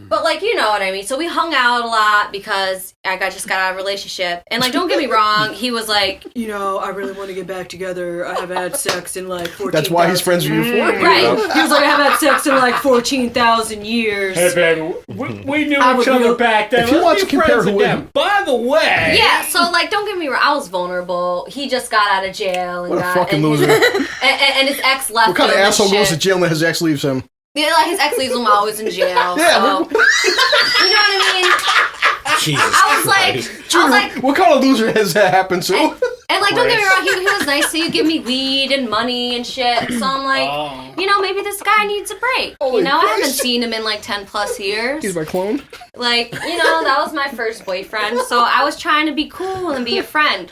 But, like, you know what I mean. So we hung out a lot because I just got out of a relationship. And, like, don't get me wrong. He was like, you know, I really want to get back together. I haven't had sex in, like, 14,000 That's why he's friends with you for? Right. He was like, I haven't had sex in, like, 14,000 years. Hey, baby, we knew each other back then. If you want to compare who... By the way... Yeah, so, like, don't get me wrong. I was vulnerable. He just got out of jail. And what a fucking loser. And his ex left him. What kind of asshole goes to jail and his ex leaves him? Yeah, like, his ex leaves him while I was in jail. Yeah. So, you know what I mean? Jesus I was like... What kind of loser has that happened to? And like, don't get me wrong, he was nice. So he'd give me weed and money and shit. So I'm like, you know, maybe this guy needs a break. Holy you know, Christ. I haven't seen him in like 10 plus years. He's my clone. Like, you know, that was my first boyfriend. So I was trying to be cool and be a friend.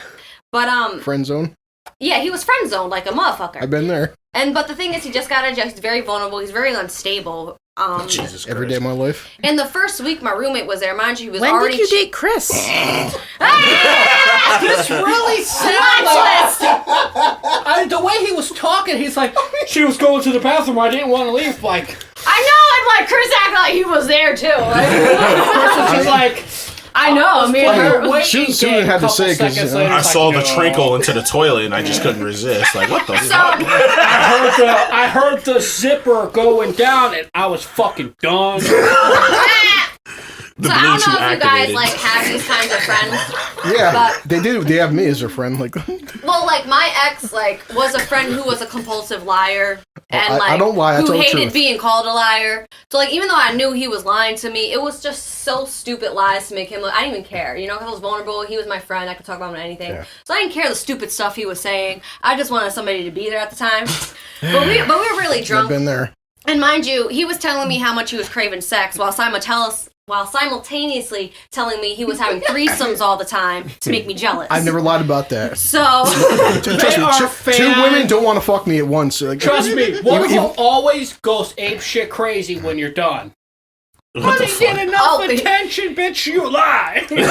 But friend zone? Yeah, he was friend zoned like a motherfucker. I've been there. But the thing is, he just got out of jail. He's very vulnerable. He's very unstable. Jesus Christ. Every day of my life. And the first week my roommate was there, mind you, he was when already... When did you date Chris? This really sounds like... the way he was talking, he's like, she was going to the bathroom, I didn't want to leave, like... I know, and like, Chris acted like he was there too. Like, she's like... I know, me and her... Susan had to say, because I saw the trickle into the toilet and I just couldn't resist. Like, what the fuck? I heard the zipper going down and I was fucking done. So I don't know if you guys like have these kinds of friends. Yeah, but, they do. They have me as their friend. Like, well, like my ex, like was a friend who was a compulsive liar, and like I don't lie. who hated being called a liar. So like, even though I knew he was lying to me, it was just so stupid lies to make him look. I didn't even care, you know, because I was vulnerable. He was my friend. I could talk about him anything. Yeah. So I didn't care the stupid stuff he was saying. I just wanted somebody to be there at the time. but we were really drunk. I've been there. And mind you, he was telling me how much he was craving sex while simultaneously telling me he was having threesomes all the time to make me jealous. I've never lied about that. So, trust me, two women don't want to fuck me at once. Like, trust me, one of them always goes ape shit crazy when you're done. What didn't get enough attention, bitch, you lie. I mean,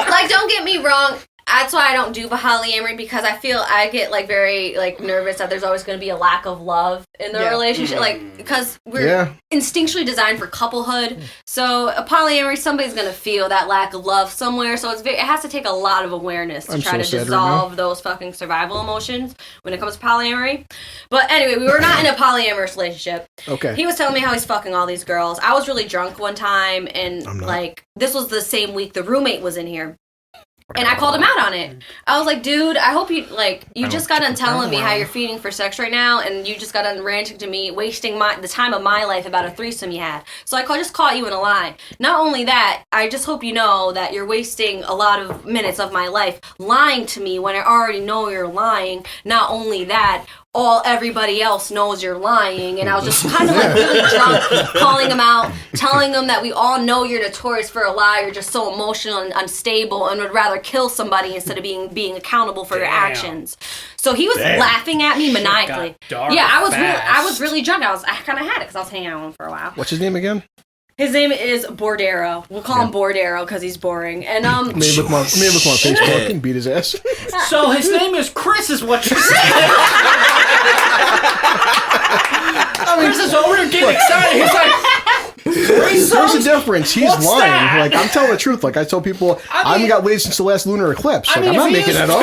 like, don't get me wrong. That's why I don't do polyamory, because I feel I get like very like nervous that there's always going to be a lack of love in the relationship, like because we're instinctually designed for couplehood. So a polyamory, somebody's going to feel that lack of love somewhere. So it has to take a lot of awareness to try to dissolve those fucking survival emotions when it comes to polyamory. But anyway, we were not in a polyamorous relationship. Okay. He was telling me how he's fucking all these girls. I was really drunk one time, and like this was the same week the roommate was in here. And I called him out on it. I was like, dude, I hope you, like, you just got done telling me how you're feeding for sex right now, and you just got done ranting to me, wasting the time of my life about a threesome you had. So I just caught you in a lie. Not only that, I just hope you know that you're wasting a lot of minutes of my life lying to me when I already know you're lying. Not only that, everybody else knows you're lying, and I was just kind of like really drunk, calling him out, telling him that we all know you're notorious for a lie, you're just so emotional and unstable, and would rather kill somebody instead of being accountable for your actions. So he was laughing at me maniacally. Yeah, I was really drunk. I kind of had it because I was hanging out with him for a while. What's his name again? His name is Bordero. We'll call him Bordero because he's boring. And maybe look him on Facebook and beat his ass. So his name is Chris, is what you're saying. Chris is over here getting excited. He's like, there's a difference. He's lying. That? Like, I'm telling the truth. Like, I tell people, I haven't got laid since the last lunar eclipse. Like, I'm not making that up.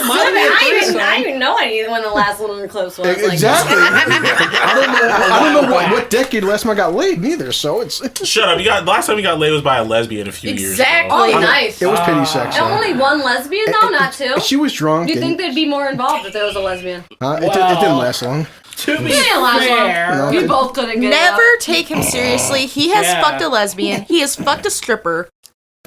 I didn't know when the last lunar eclipse was. Exactly. I don't know what decade last time I got laid neither. So it's shut up. Last time you got laid was by a lesbian a few years ago. Exactly. Oh, nice. It was pity sex. Only one lesbian though, not two. She was drunk. Do you think they'd be more involved if there was a lesbian? It didn't last long. To be fair, we both couldn't get Never take him seriously. He has fucked a lesbian. He has fucked a stripper.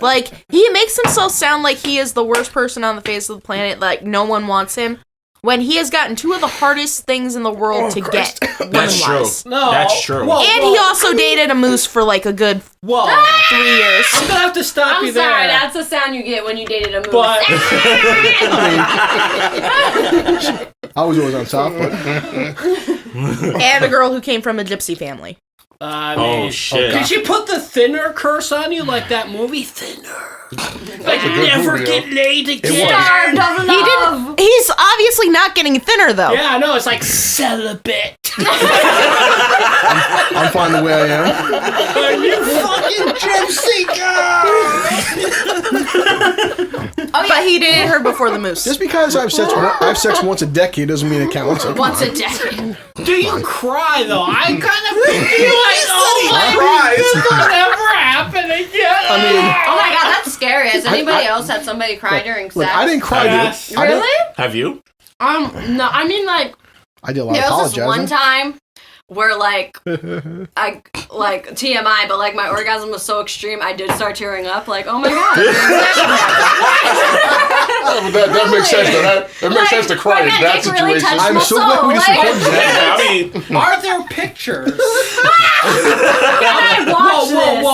Like, he makes himself sound like he is the worst person on the face of the planet. Like, no one wants him. When he has gotten two of the hardest things in the world to get. That's true. No, that's true. And he also dated a moose for like a good 3 years. I'm gonna have to stop you there. I'm sorry, that's the sound you get when you dated a moose. But I was always on top. But and a girl who came from a gypsy family. Shit. Did she put the thinner curse on you like that movie Thinner? Like never get laid again. Starved of love. He's obviously not getting thinner though. Yeah, I know. It's like celibate. I'm fine the way I am. You fucking gypsy girl. But he dated her before the moose. Just because I have sex once a decade doesn't mean it counts. Once a decade. Do you cry though? I kind of feel like, this will never happen again. I mean, oh my god, that's scary. Has anybody else had somebody cry during sex? I didn't cry. Yes. Really? Have you? No. I mean, like, I did a lot of there was this apologizing. one time where, like, I TMI, but like my orgasm was so extreme, I did start tearing up. Like, oh my god. that makes sense. That makes sense to cry in that situation. Really I'm so glad we supported that. I mean, are there pictures? I watch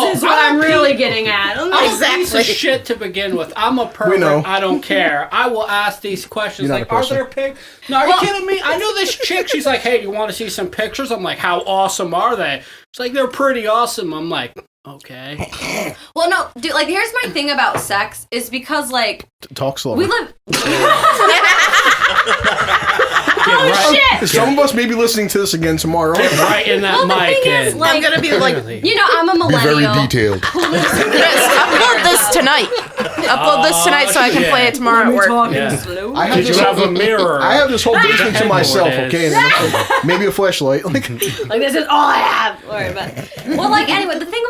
this is what I'm really getting at. I'm a piece of shit to begin with. I'm a pervert. We know. I don't care. I will ask these questions like, are there pics? No, are you kidding me? I know this chick. She's like, hey, do you want to see some pictures? I'm like, how awesome are they? She's like, they're pretty awesome. I'm like, okay. Well, no, dude, like, here's my thing about sex is because, like, talk slow. we live. Shit! Some of us may be listening to this again tomorrow. Get right in that mic. The thing is, like, I'm gonna be like, you know, I'm a millennial. Be very detailed. upload this tonight. Upload this tonight so I can play it tomorrow at work. Slow. Did you have a mirror? I have this whole basement to myself, okay? And maybe a flashlight. Like, this is all I have. Sorry, but well, like, anyway, the thing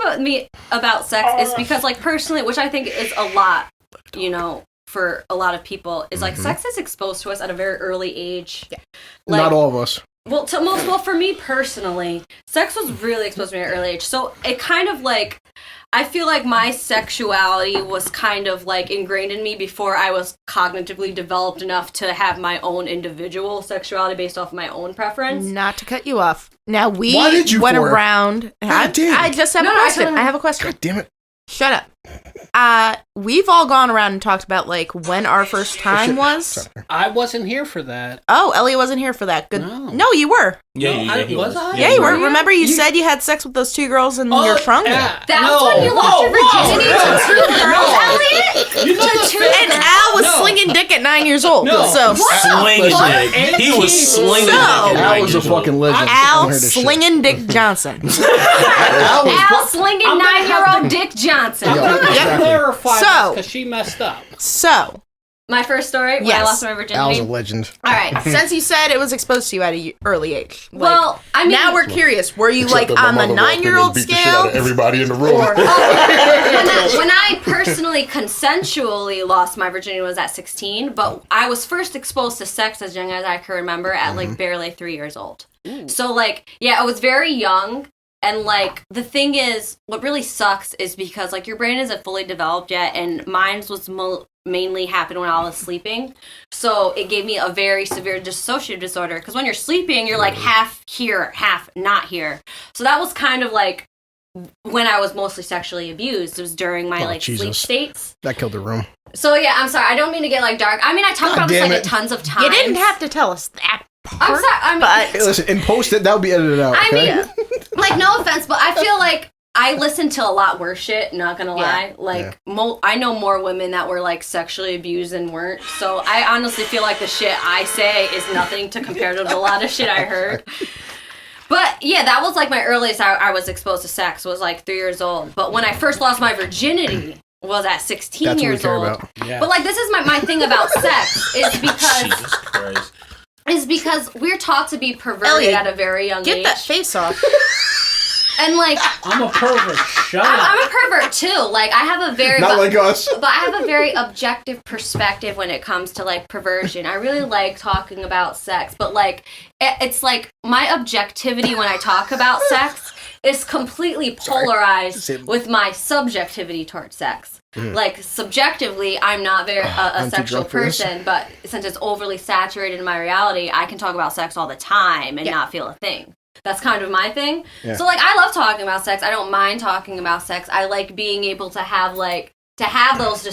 about sex is because, like, personally, which I think is a lot, you know, for a lot of people, is like sex is exposed to us at a very early age. Yeah. Like, not all of us. Well, for me personally, sex was really exposed to me at an early age. So it kind of like, I feel like my sexuality was kind of like ingrained in me before I was cognitively developed enough to have my own individual sexuality based off my own preference. Not to cut you off. Now we went around. God damn. I just have a question. I have a question. God damn it. Shut up. We've all gone around and talked about like when our first time was. I wasn't here for that. Oh, Elliot wasn't here for that. Good. No, you were. Yeah, he was. Yeah, you were. Remember, you said you had sex with those two girls in your trunk. Yeah. That's when you lost your virginity to two girls, Elliot. And Al was slinging dick at 9 years old. No. So slinging dick. He was slinging dick. Al was a fucking legend. Al slinging Dick Johnson. Al slinging 9-year-old Dick Johnson. I'm gonna clarify So, because she messed up. So, My first story when I lost my virginity. Al's a legend. All right. Since you said it was exposed to you at an early age. Well, I mean... Now we're curious. Were you like on the 9-year-old scale? The shit out of everybody in the room. When I personally consensually lost my virginity was at 16, but I was first exposed to sex as young as I can remember at like barely 3 years old. Ooh. So like, I was very young. And, like, the thing is, what really sucks is because, like, your brain isn't fully developed yet, and mine was mainly happened when I was sleeping. So it gave me a very severe dissociative disorder. Because when you're sleeping, you're, like, half here, half not here. So that was kind of, like, when I was mostly sexually abused. It was during my, sleep states. That killed the room. So, yeah, I'm sorry. I don't mean to get, like, dark. I mean, I talked about this, like, tons of times. You didn't have to tell us that. I'm sorry. But hey, listen, in post it, that'll be edited out. Okay? I mean, like, no offense, but I feel like I listened to a lot worse shit. Not gonna lie, I know more women that were like sexually abused and weren't. So I honestly feel like the shit I say is nothing to compare to a lot of shit I heard. But yeah, that was like my earliest I was exposed to sex was like 3 years old. But when I first lost my virginity was at 16 years old. Yeah. But like this is my thing about sex is because. Jesus Christ. Is because we're taught to be perverted at a very young age. Get that face off. And like I'm a pervert. Shut up. I'm a pervert too. Like I have a very not like us. But I have a very objective perspective when it comes to like perversion. I really like talking about sex, but like it's like my objectivity when I talk about sex is completely polarized with my subjectivity towards sex. Like, subjectively, I'm not very a sexual person, but since it's overly saturated in my reality, I can talk about sex all the time and not feel a thing. That's kind of my thing. Yeah. So, like, I love talking about sex. I don't mind talking about sex. I like being able to have, like, those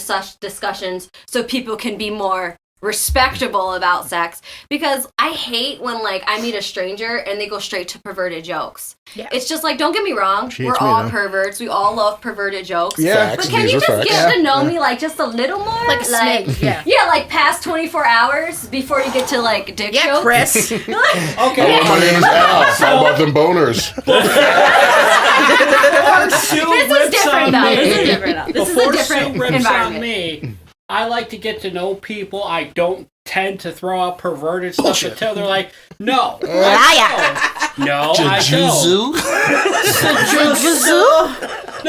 discussions so people can be more respectable about sex, because I hate when like I meet a stranger and they go straight to perverted jokes. Yeah. It's just like, don't get me wrong, we're all perverts. We all love perverted jokes. Yeah. But can you just get to know me like just a little more? Like a snake. Yeah, like past 24 hours before you get to like dick jokes. Chris. Okay. My name is Al. How about them boners? This is different though. This is a different environment. On me, I like to get to know people. I don't tend to throw out perverted stuff until they're like, no. No, I don't. No.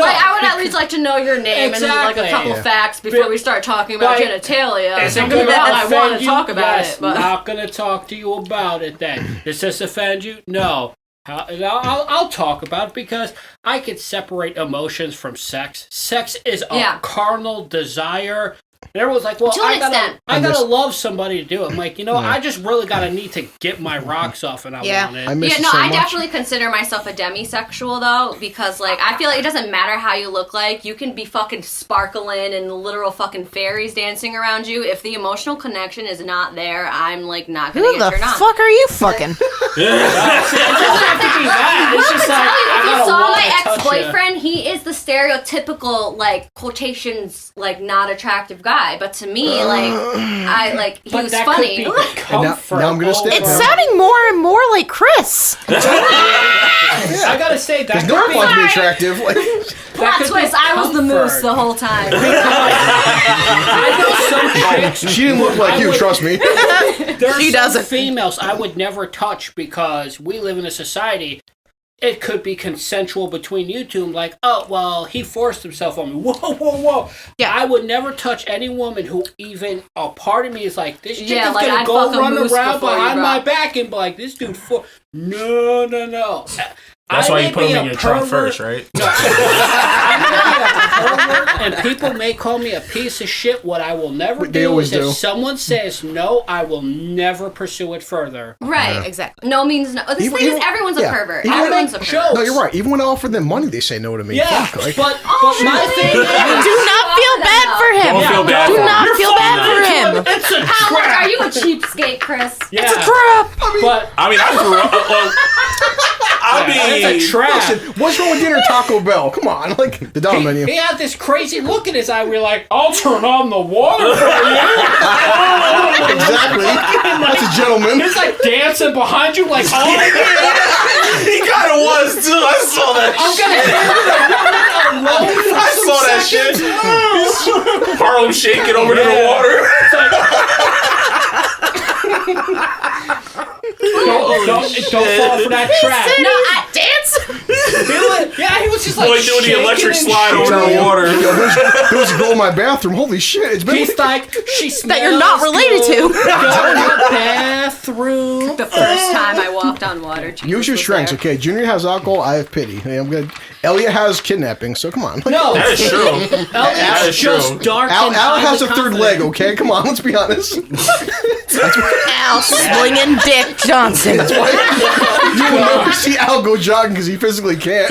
Like, I would at least like to know your name and like a couple facts before we start talking about genitalia. I'm going to I want to talk about it. But not going to talk to you about it then. Does this offend you? No. I'll talk about it because I can separate emotions from sex. Sex is a carnal desire. And everyone's like, well, I gotta love somebody to do it. I'm like, I just really gotta need to get my rocks off and I want it. I definitely consider myself a demisexual though, because like I feel like it doesn't matter how you look like, you can be fucking sparkling and literal fucking fairies dancing around you. If the emotional connection is not there, I'm like not gonna get turned on. Who the fuck are you fucking? It doesn't have to be that. It's just like, if you saw my ex-boyfriend, he is the stereotypical like quotations like not attractive guy. But to me, he was funny. Now I'm gonna stay. It's sounding more and more like Chris. I gotta say that. Because no one wants to be attractive. Plot twist: I was the moose the whole time. I know some chicks. She didn't look like you. Trust me. She doesn't. Females I would never touch because we live in a society. It could be consensual between you two. I'm like, oh, well, he forced himself on me. Whoa. Yeah. I would never touch any woman who even a part of me is like, this chick is going to go run around behind my back and be like, this dude, no. That's why you put him in your trunk first, right? No, I may be a pervert, and people may call me a piece of shit. What I will never do is if someone says no, I will never pursue it further. Right, exactly. No means no. The thing is, everyone's a pervert. Everyone's a pervert. No, you're right. Even when I offer them money, they say no to me. Yeah, but my thing is, do not feel bad for him. Do not feel bad for him. It's a trap. Are you a cheapskate, Chris? Yeah. It's a trap. I grew up. It's a trap. Listen, what's wrong with dinner Taco Bell? Come on, like the dollar menu. He had this crazy look in his eye. We're like, I'll turn on the water for you. Exactly. That's a gentleman. He's like dancing behind you, like, oh yeah. He kind of was too. I saw that. I saw that shit. Harlem shaking over to the water. Don't fall for that trap. No, I dance. He was just like doing the electric slide over the water. There was a girl in my bathroom. Holy shit! It's been He's like, she smells that you're not related to. Go to the bathroom. The first time I walked on water. Use your strengths, okay? Junior has alcohol. I have pity. Hey, I'm good. Elliot has kidnapping. So come on. No, that is true. Elliot's just dark. Al has a third leg. Okay, come on. Let's be honest. Al slinging Dick Johnson. That's why you will never see Al go jogging because he physically can't.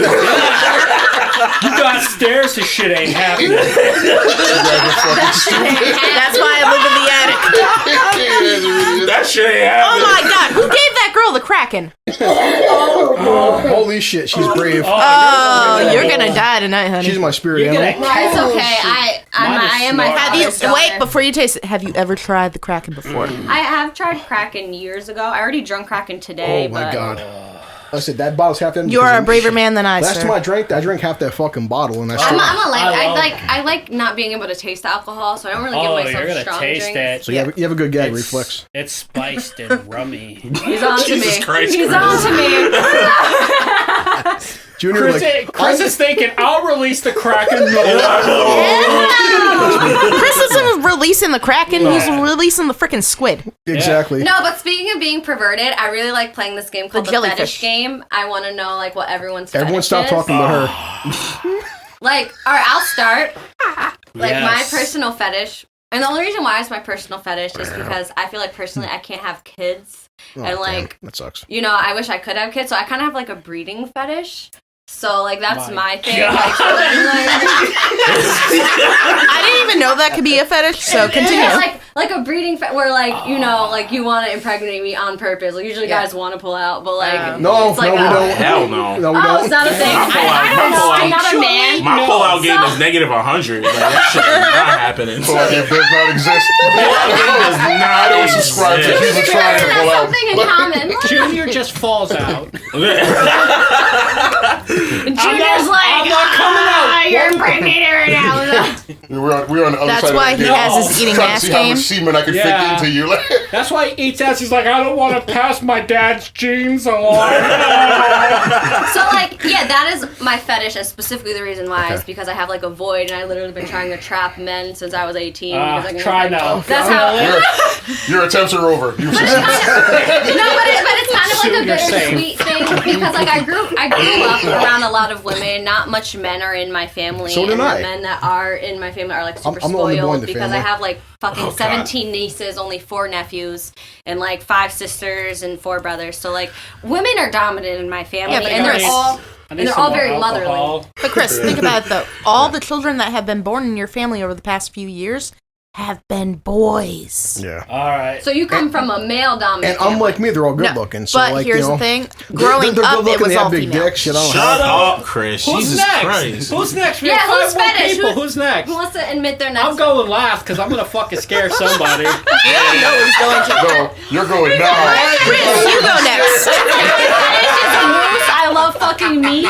You got stairs. This shit ain't happening. That's why I live in the attic. That shit ain't happening. Oh my god, who gave that girl the Kraken? Holy shit, she's brave. Oh, you're gonna die tonight, honey. She's my spirit animal. It's okay. I am my father's daughter. Wait, before you taste it, have you ever tried the Kraken before? I have tried Kraken years ago. I already drunk Kraken today. Oh my god. I said that bottle's half empty. You're a braver man than I, Last sir. time I drank half that fucking bottle, and I like not being able to taste the alcohol, so I don't really give myself you're gonna strong taste drinks. it. So you have a good gag reflex. It's spiced and rummy. He's on to Jesus me. Christ, He's on to me. Junior, Chris is thinking, I'll release the Kraken. Chris isn't releasing the Kraken, he's releasing the freaking squid. Exactly. No, but speaking of being perverted, I really like playing this game called the Fetish Game. I want to know like what everyone stop talking about her. Like, all right, I'll start. My personal fetish, and the only reason why it's my personal fetish is because I feel like personally I can't have kids, and like that sucks. You know, I wish I could have kids, so I kind of have like a breeding fetish. So like that's my thing. I didn't even know that could be a fetish. So continue. Yeah, like a breeding where like you know like you want to impregnate me on purpose. Like usually guys want to pull out, but like no, it's like, we don't. Hell no. No, we don't. It's not a thing. I don't know. I'm not a man. My pull-out game is -100. Like, that shit is not happening. Pull-out game does not exist. I don't subscribe to people trying to pull out. Something in common. Junior just falls out. Junior's I'm not coming out. You're impregnated right now. We're on the other That's side why of the he game. has his eating Trying ass to see how game. much semen I can fit into you. That's why he eats ass. He's like, I don't want to pass my dad's genes along. So like, yeah, that is my fetish, and specifically the reason why is because I have like a void, and I literally been trying to trap men since I was 18. Try now. That's how. Your attempts are over. But it's kind of like a bittersweet thing because like I grew up around a lot of women. Not much men are in my family. So did I. The men that are in my family are like super I'm the only boy in spoiled the because family. I have like fucking 17 nieces, only 4 nephews, and like 5 sisters and 4 brothers. So like women are dominant in my family, and they're all very motherly. But Chris, think about it though. All the children that have been born in your family over the past few years have been boys. Yeah. All right. So you come from a male dominant. And unlike me, they're all good looking. So but like, here's the thing: growing they're up, good looking, it was they have all big female. dicks. Shit, I don't Shut have. up, Chris. Who's Jesus next? Christ. Who's next? We Yeah, have who's 5 more fetish? people. Who's next? Who wants to admit their next? I'm going last because I'm gonna fucking scare somebody. No, he's going to. No, you're going now. Chris, you go next. I love fucking meat.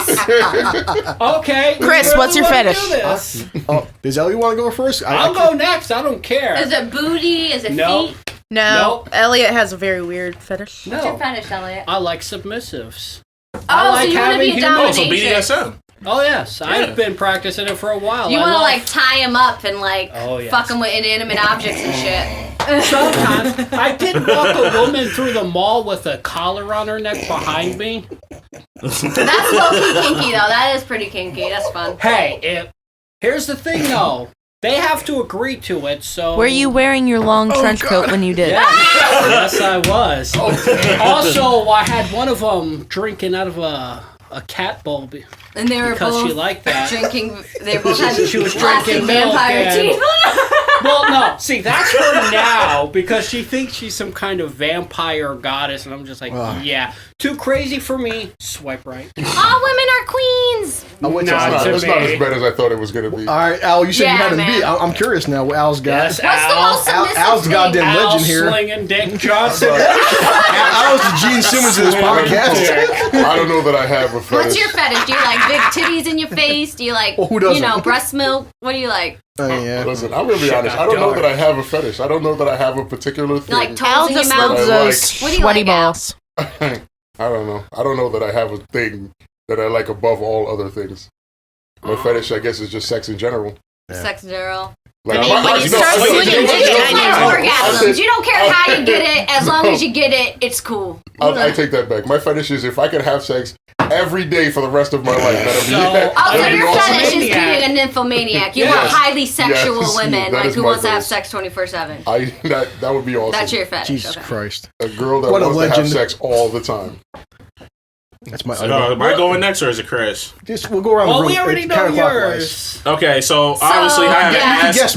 Okay. Chris, what's your fetish? Oh, does Ellie want to go first? I'll go next. I don't care. Is it booty? Is it feet? No. Elliot has a very weird fetish. What's your fetish, Elliot? I like submissives. Oh, so you want to be a dominatrix? BDSM. Oh, yes. I've been practicing it for a while. You want to, like, tie him up and, like, yes. fuck him with inanimate objects and shit. Sometimes. I did walk a woman through the mall with a collar on her neck behind me. That's low-key kinky, though. That is pretty kinky. That's fun. Hey, here's the thing, though. They have to agree to it, so... Were you wearing your long trench coat when you did? Yes, I was. Also, I had one of them drinking out of a cat bowl And they were because both she liked that. drinking. They both had she was drinking vampire teeth. Well, no. See, that's her now because she thinks she's some kind of vampire goddess, and I'm just like, yeah, too crazy for me. Swipe right. All women are queens. It's not as bad as I thought it was going to be. All right, Al, you said you had him beat. I'm curious now what Al's got. Yes, What's the most submissive Al's the goddamn Al legend here. slinging Dick Johnson. Al's the Gene Simmons of this podcast. I don't know that I have a fetish. What's your fetish? Do you like big titties in your face? Do you like, who doesn't? breast milk? What do you like? Yeah. Listen, I'm going to be honest. I don't know that I have a fetish. I don't know that I have a particular thing. Like toes in your mouth? Those sweaty balls. I don't know. I don't know that I have a thing that I like above all other things. My fetish, I guess, is just sex in general. Yeah. Sex in general. Like, when you start swinging orgasms. You don't care how you get it. As long as you get it, it's cool. I take that back. My fetish is if I could have sex every day for the rest of my life. So your fetish is being a nymphomaniac. You want highly sexual women, like who wants to have sex 24/7. That would be awesome. That's your fetish. Jesus Christ. A girl that wants to have sex all the time. That's my. Am I going next or is it Chris? We'll go around the room. We already know yours. Okay, so obviously I have an ass. Alex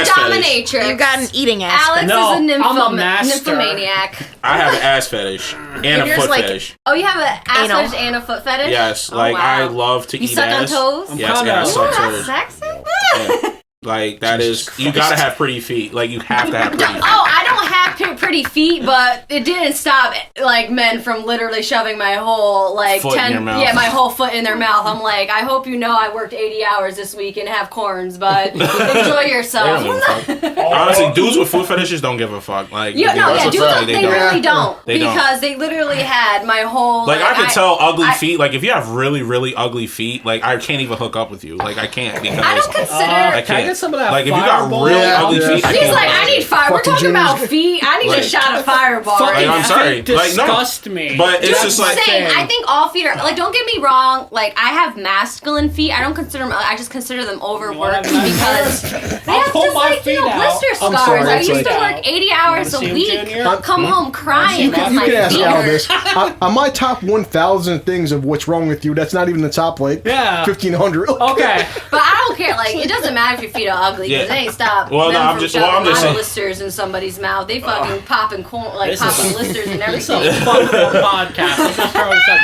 is a dominatrix. You got an eating ass. Alex is a I'm a nymphomaniac. I have an ass fetish and a foot fetish. Oh, you have an ass fetish and a foot fetish? Yes, I love to eat ass. You suck on toes? Yes, I suck toes. That's sexy. Yeah. Like, that is, you gotta have pretty feet. Like, you have to have pretty feet. Oh, I don't have pretty feet, but it didn't stop, like, men from literally shoving my whole, like, foot in your mouth. Yeah, my whole foot in their mouth. I'm like, I hope you know I worked 80 hours this week and have corns, but enjoy yourself. Honestly, dudes with foot fetishes don't give a fuck. Like, dudes, they really don't. Because they literally had my whole... Like, I could tell ugly feet. Like, if you have really, really ugly feet, like, I can't even hook up with you. Like, I can't because... I don't consider... I can't. Some of that like if you got really ugly feet, he's like, I need fire. We're talking about feet. I need a shot of Fireball. Like, I'm sorry, disgust me. But it's just like I think all feet are like. Don't get me wrong. Like I have masculine feet. I don't consider them. I just consider them overworked because they have just like blister scars. I used to work 80 hours a week. Come home crying because my feet hurt. On my top 1,000 things of what's wrong with you, that's not even the top 1,500. Okay, but I don't care. Like it doesn't matter if your feet are ugly because they ain't stop. Well, no, I'm just saying. Blisters in somebody's mouth. They fucking popping popping blisters and everything. This is a fun podcast.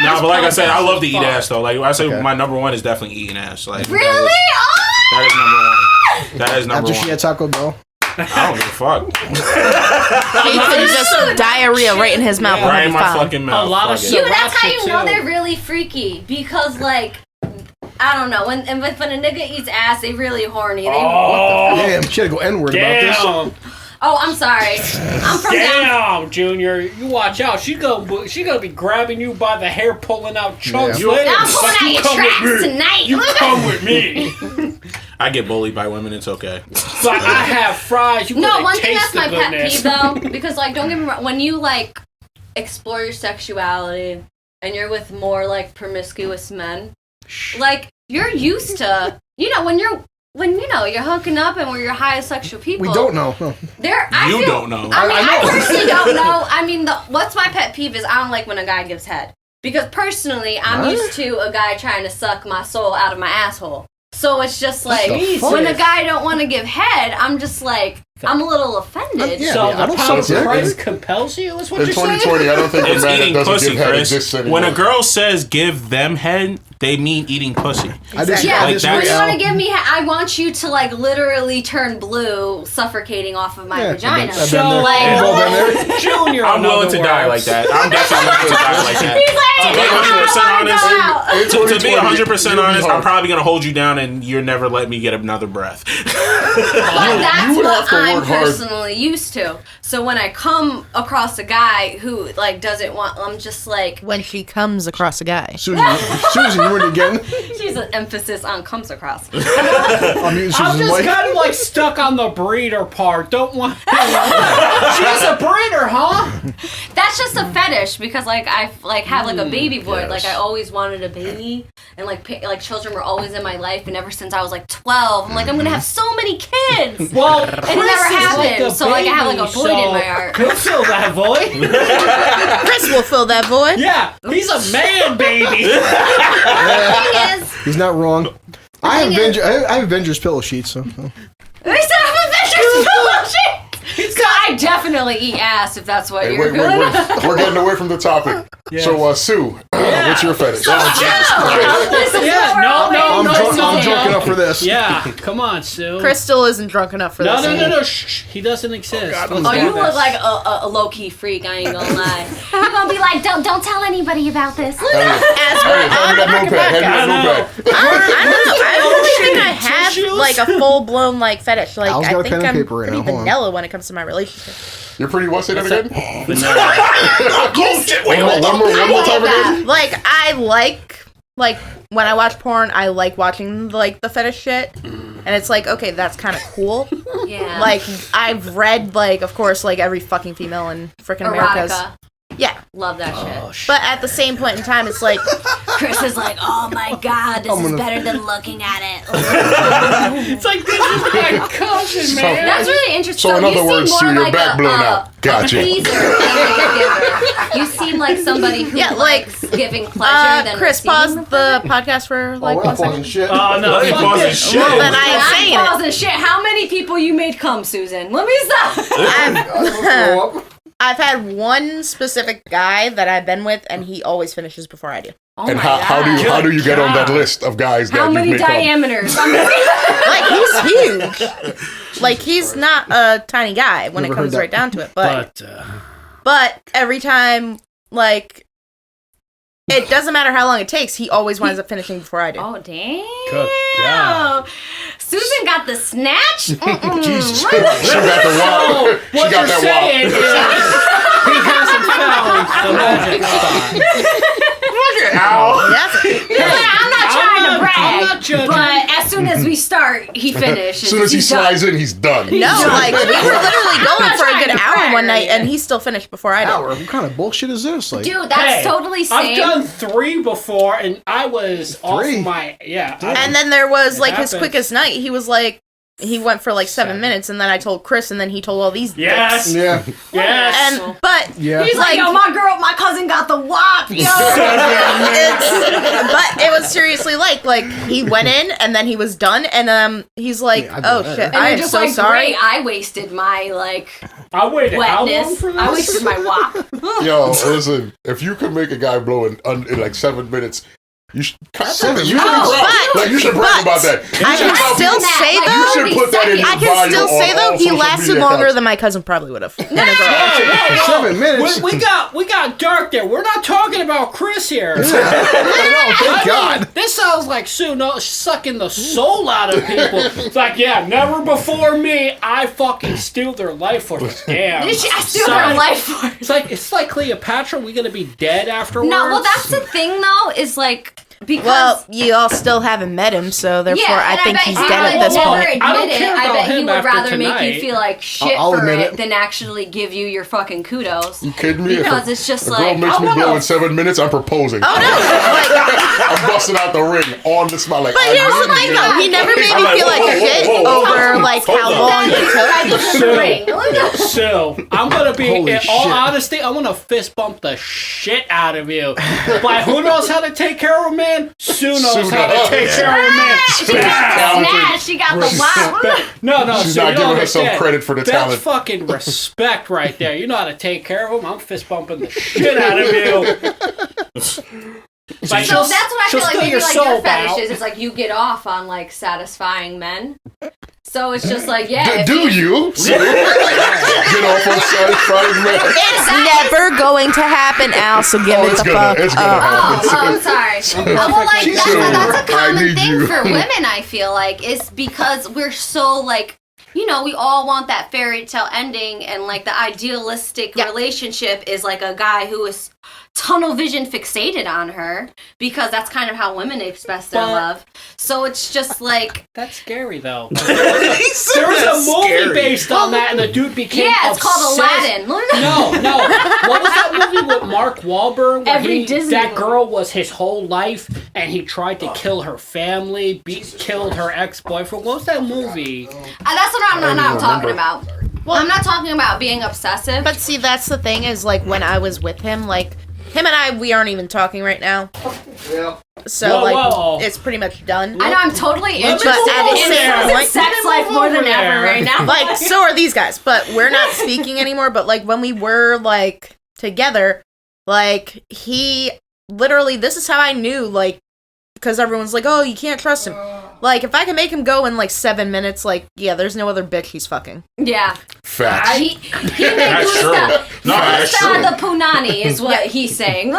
No, but like I said, I love to eat ass though. Like I say, my number one is definitely eating ass. Like really? That is number one. That is number one. After she had Taco Bell. I don't give a fuck. He just diarrhea right in his mouth. Right in my fucking mouth. A lot of that's how you know they're really freaky because like. I don't know. When a nigga eats ass, they really horny. Damn, she had to go N-word about this. Oh, I'm sorry. I'm from Damn, Junior, you watch out. She gonna be grabbing you by the hair, pulling out chunks later. I'm pulling out your tracks tonight. You come with me. I get bullied by women. It's okay. But I have fries. One thing that's my pet peeve though, because like, don't get me wrong, when you like explore your sexuality and you're with more like promiscuous men. Like you're used to, when you're hooking up and when you're high as sexual people. We don't know. Don't know. I mean, I personally don't know. I mean, what's my pet peeve is I don't like when a guy gives head because personally I'm used to a guy trying to suck my soul out of my asshole. So it's just like when a guy don't want to give head, I'm just like. I'm a little offended. So the power of Christ compels you? Is what you're saying? In 2020, I don't think it's a man eating that doesn't pussy, give head Chris. exists anymore. When a girl says give them head, they mean eating pussy. Exactly. When you want to give me head, I want you to like literally turn blue, suffocating off of my vagina. So, Junior, I'm willing to die like that. I'm definitely willing to die like that. To be 100% honest, I'm probably going to hold you down and you'll never let me get another breath. That's what I'm personally used to. So when I come across a guy who like doesn't want, I'm just like when she comes across a guy. Susan, you were again. She's an emphasis on comes across. I'm just kind of like stuck on the breeder part. Don't want. She's a breeder, huh? That's just a fetish because like I like have like a baby boy. Like I always wanted a baby. and like children were always in my life, and ever since I was like 12, I'm like, I'm gonna have so many kids. Well, and it never happened. Like so like I have like a void in my heart. He'll fill that void. Chris will fill that void. Yeah, he's a man, baby. The thing is, he's not wrong. I have Avengers pillow sheets. So. We still have Avengers pillow sheets. So I definitely eat ass if that's what you're feeling. We're getting away from the topic. Yes. So, Sue, what's your fetish? I'm drunk enough for this. Yeah, come on, Sue. Crystal isn't drunk enough for this. No. Shh. He doesn't exist. Oh, you look like a low-key freak, I ain't gonna lie. You're gonna be like, don't tell anybody about this. As we're on the podcast. I don't know. I don't think I have like a full-blown like fetish. Like I think I'm pretty vanilla when it comes to my relationship. You're pretty what? Say that again? One more time again? Like I like when I watch porn, I like watching like the fetish shit. And it's like, okay, that's kind of cool. Yeah. Like I've read like of course like every fucking female in frickin' America's. Yeah. Love that shit. But at the same point in time, it's like... Chris is like, oh my god, this is better than looking at it. It's like, this is my cousin, man. That's really interesting. So in other words, Sue, your back blown out. Gotcha. You seem like somebody who likes giving pleasure than Chris, pause the podcast for like 1 second. Shit. Oh, no. Pausing shit. Well, then I ain't saying it. Pausing shit. How many people you made come, Susan? Let me stop. I've had one specific guy that I've been with, and he always finishes before I do. Oh and how do you get on that list of guys that how you've many made diameters? Like he's huge. Like he's not a tiny guy when it comes right down to it. But every time, like, it doesn't matter how long it takes. He always winds up finishing before I do. Oh damn! Good God. Susan got the snatch. Jesus Christ. She got the wall. What you're saying is he hasn't found the magic spot. I'm not trying to brag, but as soon as we start, he finishes. As soon as he slides in, he's done. No, like we were literally going for a good hour one night, and he still finished before I did. What kind of bullshit is this? Like, dude, that's totally same. I've done 3 before, and I was off my and then there was like his quickest night. He was like. He went for like 7 minutes, and then I told Chris, and then he told all these dicks. Yeah. He's like, yo, my cousin got the wop, yo. But it was seriously like he went in, and then he was done, and he's like, oh shit, and I am just so like, sorry. Great, I wasted my I waited wetness. How long for this? I wasted my wop. Yo, listen, if you could make a guy blow in like 7 minutes. You should brag about that. I can still say though. You should put that in your bio. I can still say though he lasted longer than my cousin probably would have. 7 minutes. We got dark there. We're not talking about Chris here. Thank God. This sounds like Sue sucking the soul out of people. It's like, never before me. I fucking steal their life force. Damn. I steal their life force. It's like Cleopatra. We gonna be dead afterwards? No, well that's the thing though. Is like. Because you all still haven't met him, so therefore I think he's dead at this point. I bet he would rather make you feel like shit for it than actually give you your fucking kudos. You kidding me? Because it's just like... A girl makes me blow in 7 minutes, I'm proposing. Oh, no. I'm busting out the ring on the spot. Like, but here's the thing, though. He never made me feel like shit over like how long it took. So, I'm going to be, in all honesty, I'm going to fist bump the shit out of you. But who knows how to take care of a man? Sue knows how to take care of a man. Snatch, she got the wow. No, she's not giving herself credit for the talent. That's fucking respect right there. You know how to take care of him. I'm fist bumping the shit out of you. So that's what I feel like. Maybe like your fetish is. It's like you get off on like satisfying men. So it's just like, do you? Get off on satisfying men. It's never going to happen, Al, so give it the fuck up. I'm sorry. Well, like, that's a common thing for women, I feel like, is because we're so, like, you know, we all want that fairy tale ending, and, like, the idealistic relationship is, like, a guy who is tunnel vision fixated on her because that's kind of how women express their love. So it's just like that's scary though. There was a movie based on that, and the dude became it's called Aladdin. No. What was that movie with Mark Wahlberg? Where that girl was his whole life, and he tried to kill her family, killed her ex-boyfriend. What was that movie? That's what I'm not talking about. Well, I'm not talking about being obsessive. But see, that's the thing is, like, when I was with him, like, him and I, we aren't even talking right now. Yeah. So, it's pretty much done. I know, I'm totally interested in sex life more than ever right now. Like, so are these guys. But we're not speaking anymore. But, like, when we were, like, together, like, he literally, this is how I knew, like, because everyone's like, oh, you can't trust him. Like, if I can make him go in, like, 7 minutes, like, yeah, there's no other bitch he's fucking. Yeah. Facts. He may gusta. The punani is what he's saying.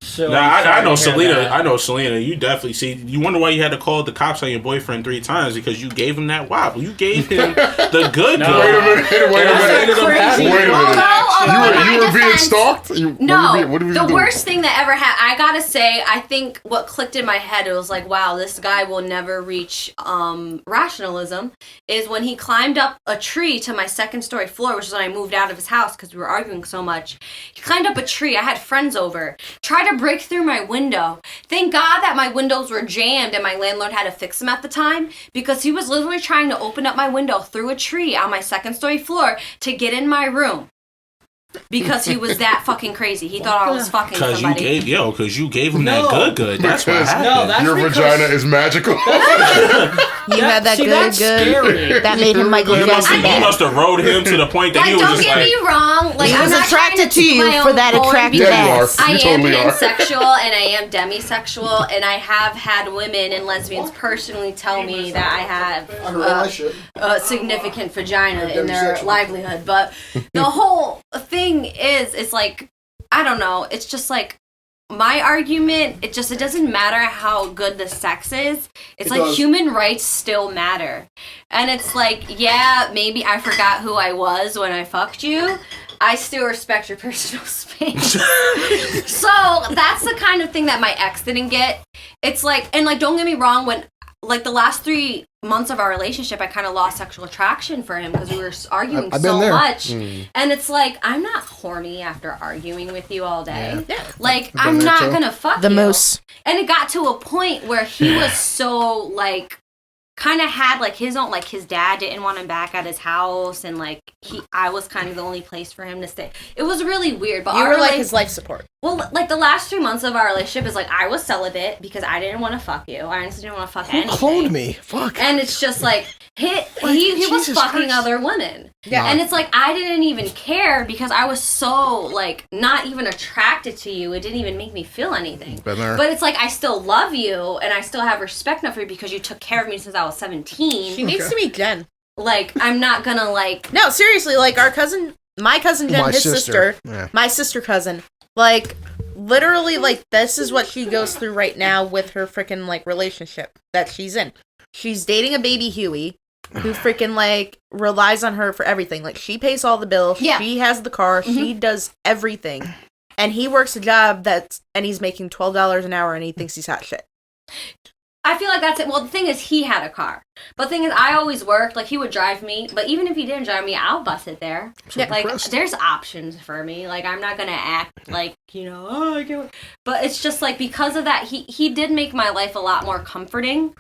So I know Salena. I know Salena. You definitely see. You wonder why you had to call the cops on your boyfriend 3 times because you gave him that wobble. You gave him the good. Wait a minute. You were being stalked. The worst thing that ever happened. I gotta say, I think what clicked in my head, it was like, wow, this guy will never reach rationalism. Is when he climbed up a tree to my 2nd story floor, which is when I moved out of his house because we were arguing so much. He climbed up a tree. I had friends over. Tried to break through my window. Thank God that my windows were jammed and my landlord had to fix them at the time because he was literally trying to open up my window through a tree on my 2nd story floor to get in my room. Because he was that fucking crazy. He thought I was fucking somebody. Because you gave him that good. That's what happened. Your vagina is magical. You had that good. That made him Michael Jackson. You must have rode him to the point that he was just like... Don't get me wrong. Like, he was attracted to you for that attractive ass. I am pansexual and I am demisexual, and I have had women and lesbians personally tell me that I have a significant vagina in their livelihood. But the whole thing is, it's like, I don't know, it's just like my argument, it doesn't matter how good the sex is. It's like human rights still matter. And it's like, yeah, maybe I forgot who I was when I fucked you. I still respect your personal space. So that's the kind of thing that my ex didn't get. It's like, and like, don't get me wrong, when like the last 3 months of our relationship, I kind of lost sexual attraction for him because we were arguing so much. And it's like, I'm not horny after arguing with you all day. Yeah. Like, I'm not going to fuck you. Most. And it got to a point where he was so, like, kind of had, like, his own, like, his dad didn't want him back at his house, and, like, I was kind of the only place for him to stay. It was really weird. But you were, like, his life support. Well, like, the last 3 months of our relationship is, like, I was celibate because I didn't want to fuck you. I honestly didn't want to fuck anything. Who cloned me? Fuck. And it's just, like, he was fucking other women. Yeah. And it's, like, I didn't even care because I was so, like, not even attracted to you. It didn't even make me feel anything. But it's, like, I still love you, and I still have respect for you because you took care of me since I was 17. She needs to meet Jen. Like, I'm not gonna, like... No, seriously, like, my cousin Jen, his sister, my sister cousin, like, literally, like, this is what she goes through right now with her freaking, like, relationship that she's in. She's dating a baby Huey who freaking, like, relies on her for everything. Like, she pays all the bills. Yeah. She has the car. Mm-hmm. She does everything. And he works a job and he's making $12 an hour and he thinks he's hot shit. I feel like that's it. Well, the thing is, he had a car. But the thing is, I always worked. Like, he would drive me. But even if he didn't drive me, I'll bus it there. Like, there's options for me. Like, I'm not going to act like, I can't. But it's just, like, because of that, he did make my life a lot more comforting.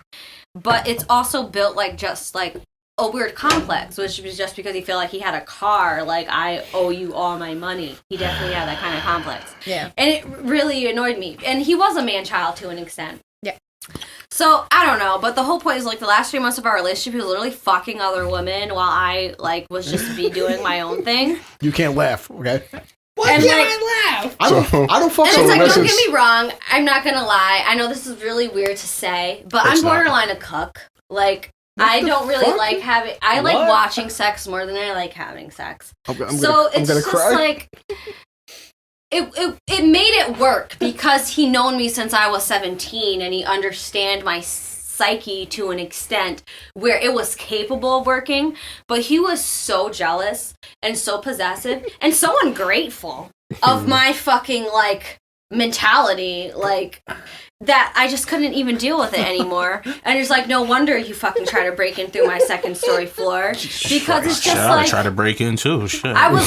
But it's also built, like, just, like, a weird complex, which was just because he felt like he had a car. Like, I owe you all my money. He definitely had that kind of complex. Yeah. And it really annoyed me. And he was a man-child to an extent. Yeah. So, I don't know, but the whole point is, like, the last 3 months of our relationship, he was literally fucking other women while I, like, was just doing my own thing. You can't laugh, okay? Why can't I laugh? I don't fuck. And it's like, don't get me wrong, I'm not gonna lie, I know this is really weird to say, but I'm borderline a cuck. Like, I don't really like having... I like watching sex more than I like having sex. It's just cry. Like... It made it work because he known me since I was 17 and he understand my psyche to an extent where it was capable of working, but he was so jealous and so possessive and so ungrateful. of my fucking, like, mentality, like, that I just couldn't even deal with it anymore. And it's like, no wonder you fucking try to break in through my second story floor. Because it's just like... I try to break in too, shit. I was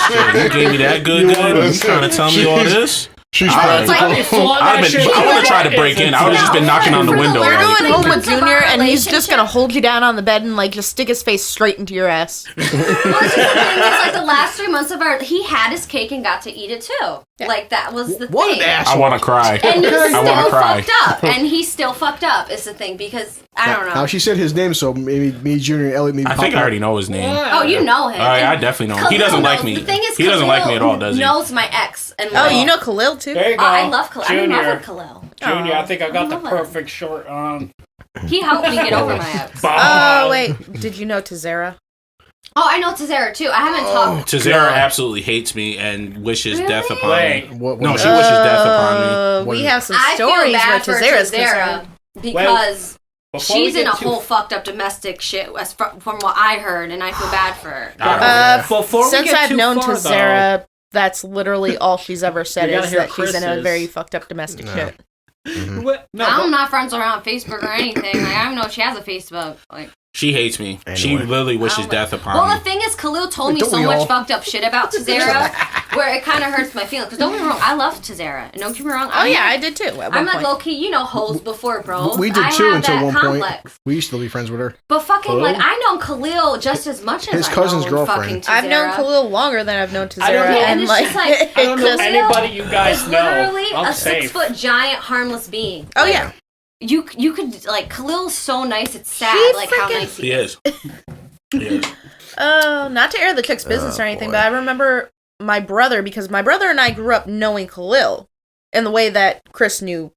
shit, you gave me that good, you trying to tell me all this? She's practical. I would have tried to break in. I would have just been knocking on the window. We're going home with Junior, and he's just gonna hold you down on the bed and like just stick his face straight into your ass. Well, the thing is, like, the last 3 months of he had his cake and got to eat it too. Yeah. Like, that was the thing. I want to cry. And he still fucked up. And he still fucked up is the thing, because I don't know. Now she said his name, so maybe me, Junior, and Elliot maybe. I think I already know his name. Oh, you know him. I definitely know him. He doesn't like me. The thing is, he doesn't like me at all, does he? Knows my ex. And you know Khalil too? There you go. I love Khalil. Junior. I'm in love with Khalil. Junior, I think I got the perfect short on. He helped me get over my ex. Oh, wait. Did you know Tazera? Oh, I know Tazera too. I haven't talked. Tazera absolutely hates me and wishes death upon me. What no, she wishes death upon me. We have some stories where Tazera's concerned. Because she's in a whole fucked up domestic shit from what I heard, and I feel bad for her. Since I've known Tazera, that's literally all she's ever said is that she's in a very fucked up domestic shit. Mm-hmm. I'm not friends with her on Facebook or anything. Like, I don't know if she has a Facebook. Like, she hates me. Anyway. She literally wishes death upon me. Well, the thing is, Khalil told me so much fucked up shit about Tazera, where it kind of hurts my feelings. Because don't get me wrong, I love Tazera. And don't get me wrong, I did too. I'm like low-key, hoes before bros. We did too until one point. We used to be friends with her. But fucking, like, I know Khalil just as much as his cousin's girlfriend. I've known Khalil longer than I've known Tazera. I don't know. And it's just like, I don't know anybody you guys know. Literally a 6-foot giant harmless being. Oh, yeah. You could, like, Khalil's so nice, it's sad, like, how nice he is. He is. Not to air the chick's business or anything, but I remember my brother, because my brother and I grew up knowing Khalil in the way that Chris knew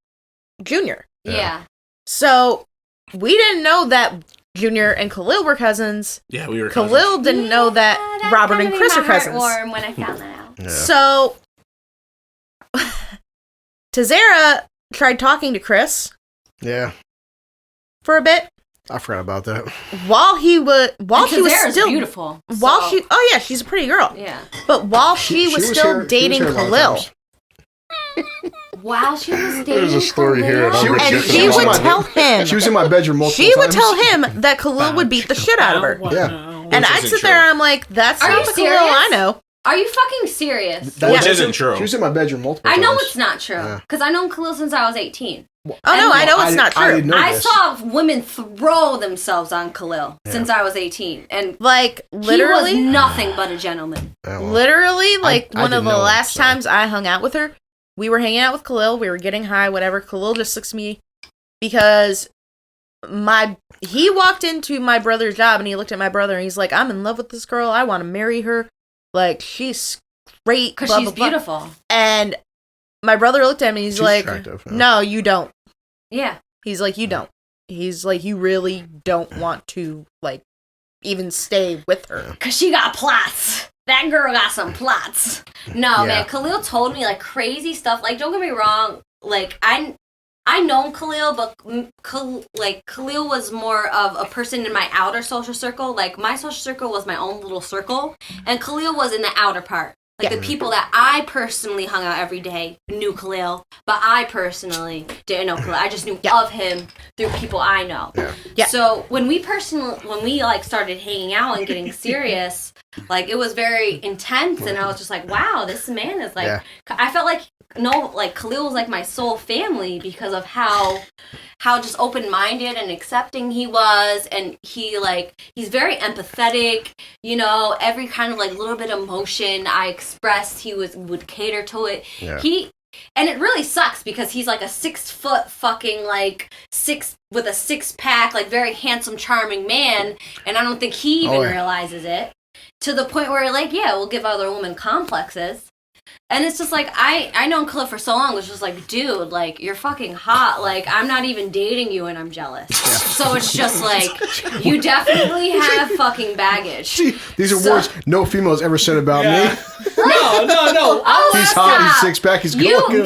Junior. Yeah. So, we didn't know that Junior and Khalil were cousins. Yeah, we were cousins. Khalil didn't know that Robert and Chris are cousins. Warm when I found that out. Yeah. So, Tazera tried talking to Chris. Yeah. For a bit. I forgot about that. While she was still beautiful. She's a pretty girl. Yeah. But while she was still dating Khalil. While she was dating There's a story here. She would tell him. She was in my bedroom multiple times. She would tell him that Khalil would beat the shit out of her. Yeah. And I'd sit there and I'm like, that's not the Khalil I know. Are you fucking serious? Which isn't true. She was in my bedroom multiple times. I know it's not true. Because I've known Khalil since I was 18. I know it's not true. I saw women throw themselves on Khalil since I was 18. And like, literally. He was nothing but a gentleman. Literally, like, one of the last times I hung out with her, we were hanging out with Khalil, we were getting high, whatever. Khalil just looks at me because he walked into my brother's job and he looked at my brother and he's like, I'm in love with this girl. I want to marry her. Like, she's great. Because she's beautiful. And my brother looked at me and he's like, no, you don't. Yeah. He's like, you don't. He's like, you really don't want to, like, even stay with her. Because she got plots. That girl got some plots. No, man, Khalil told me, like, crazy stuff. Like, don't get me wrong. Like, I know Khalil, but, Khalil was more of a person in my outer social circle. Like, my social circle was my own little circle. And Khalil was in the outer part. Like, the people that I personally hung out every day knew Khalil, but I personally didn't know Khalil. I just knew of him through people I know. Yeah. So when we like started hanging out and getting serious, like, it was very intense, and I was just like, wow, this man is like, I felt like, Khalil was like my soul family because of how just open-minded and accepting he was, and he's very empathetic, every kind of, like, little bit of emotion I expressed, he would cater to it. And it really sucks because he's like a 6-foot fucking, like, with a 6-pack, like, very handsome, charming man, and I don't think he even realizes it, to the point where, like, we'll give other women complexes. And it's just like, I known Cliff for so long, it's just like, dude, like, you're fucking hot. Like, I'm not even dating you and I'm jealous. Yeah. So it's just like, you definitely have fucking baggage. These are words no female has ever said about me. No. He's hot, he's six-pack, he's good.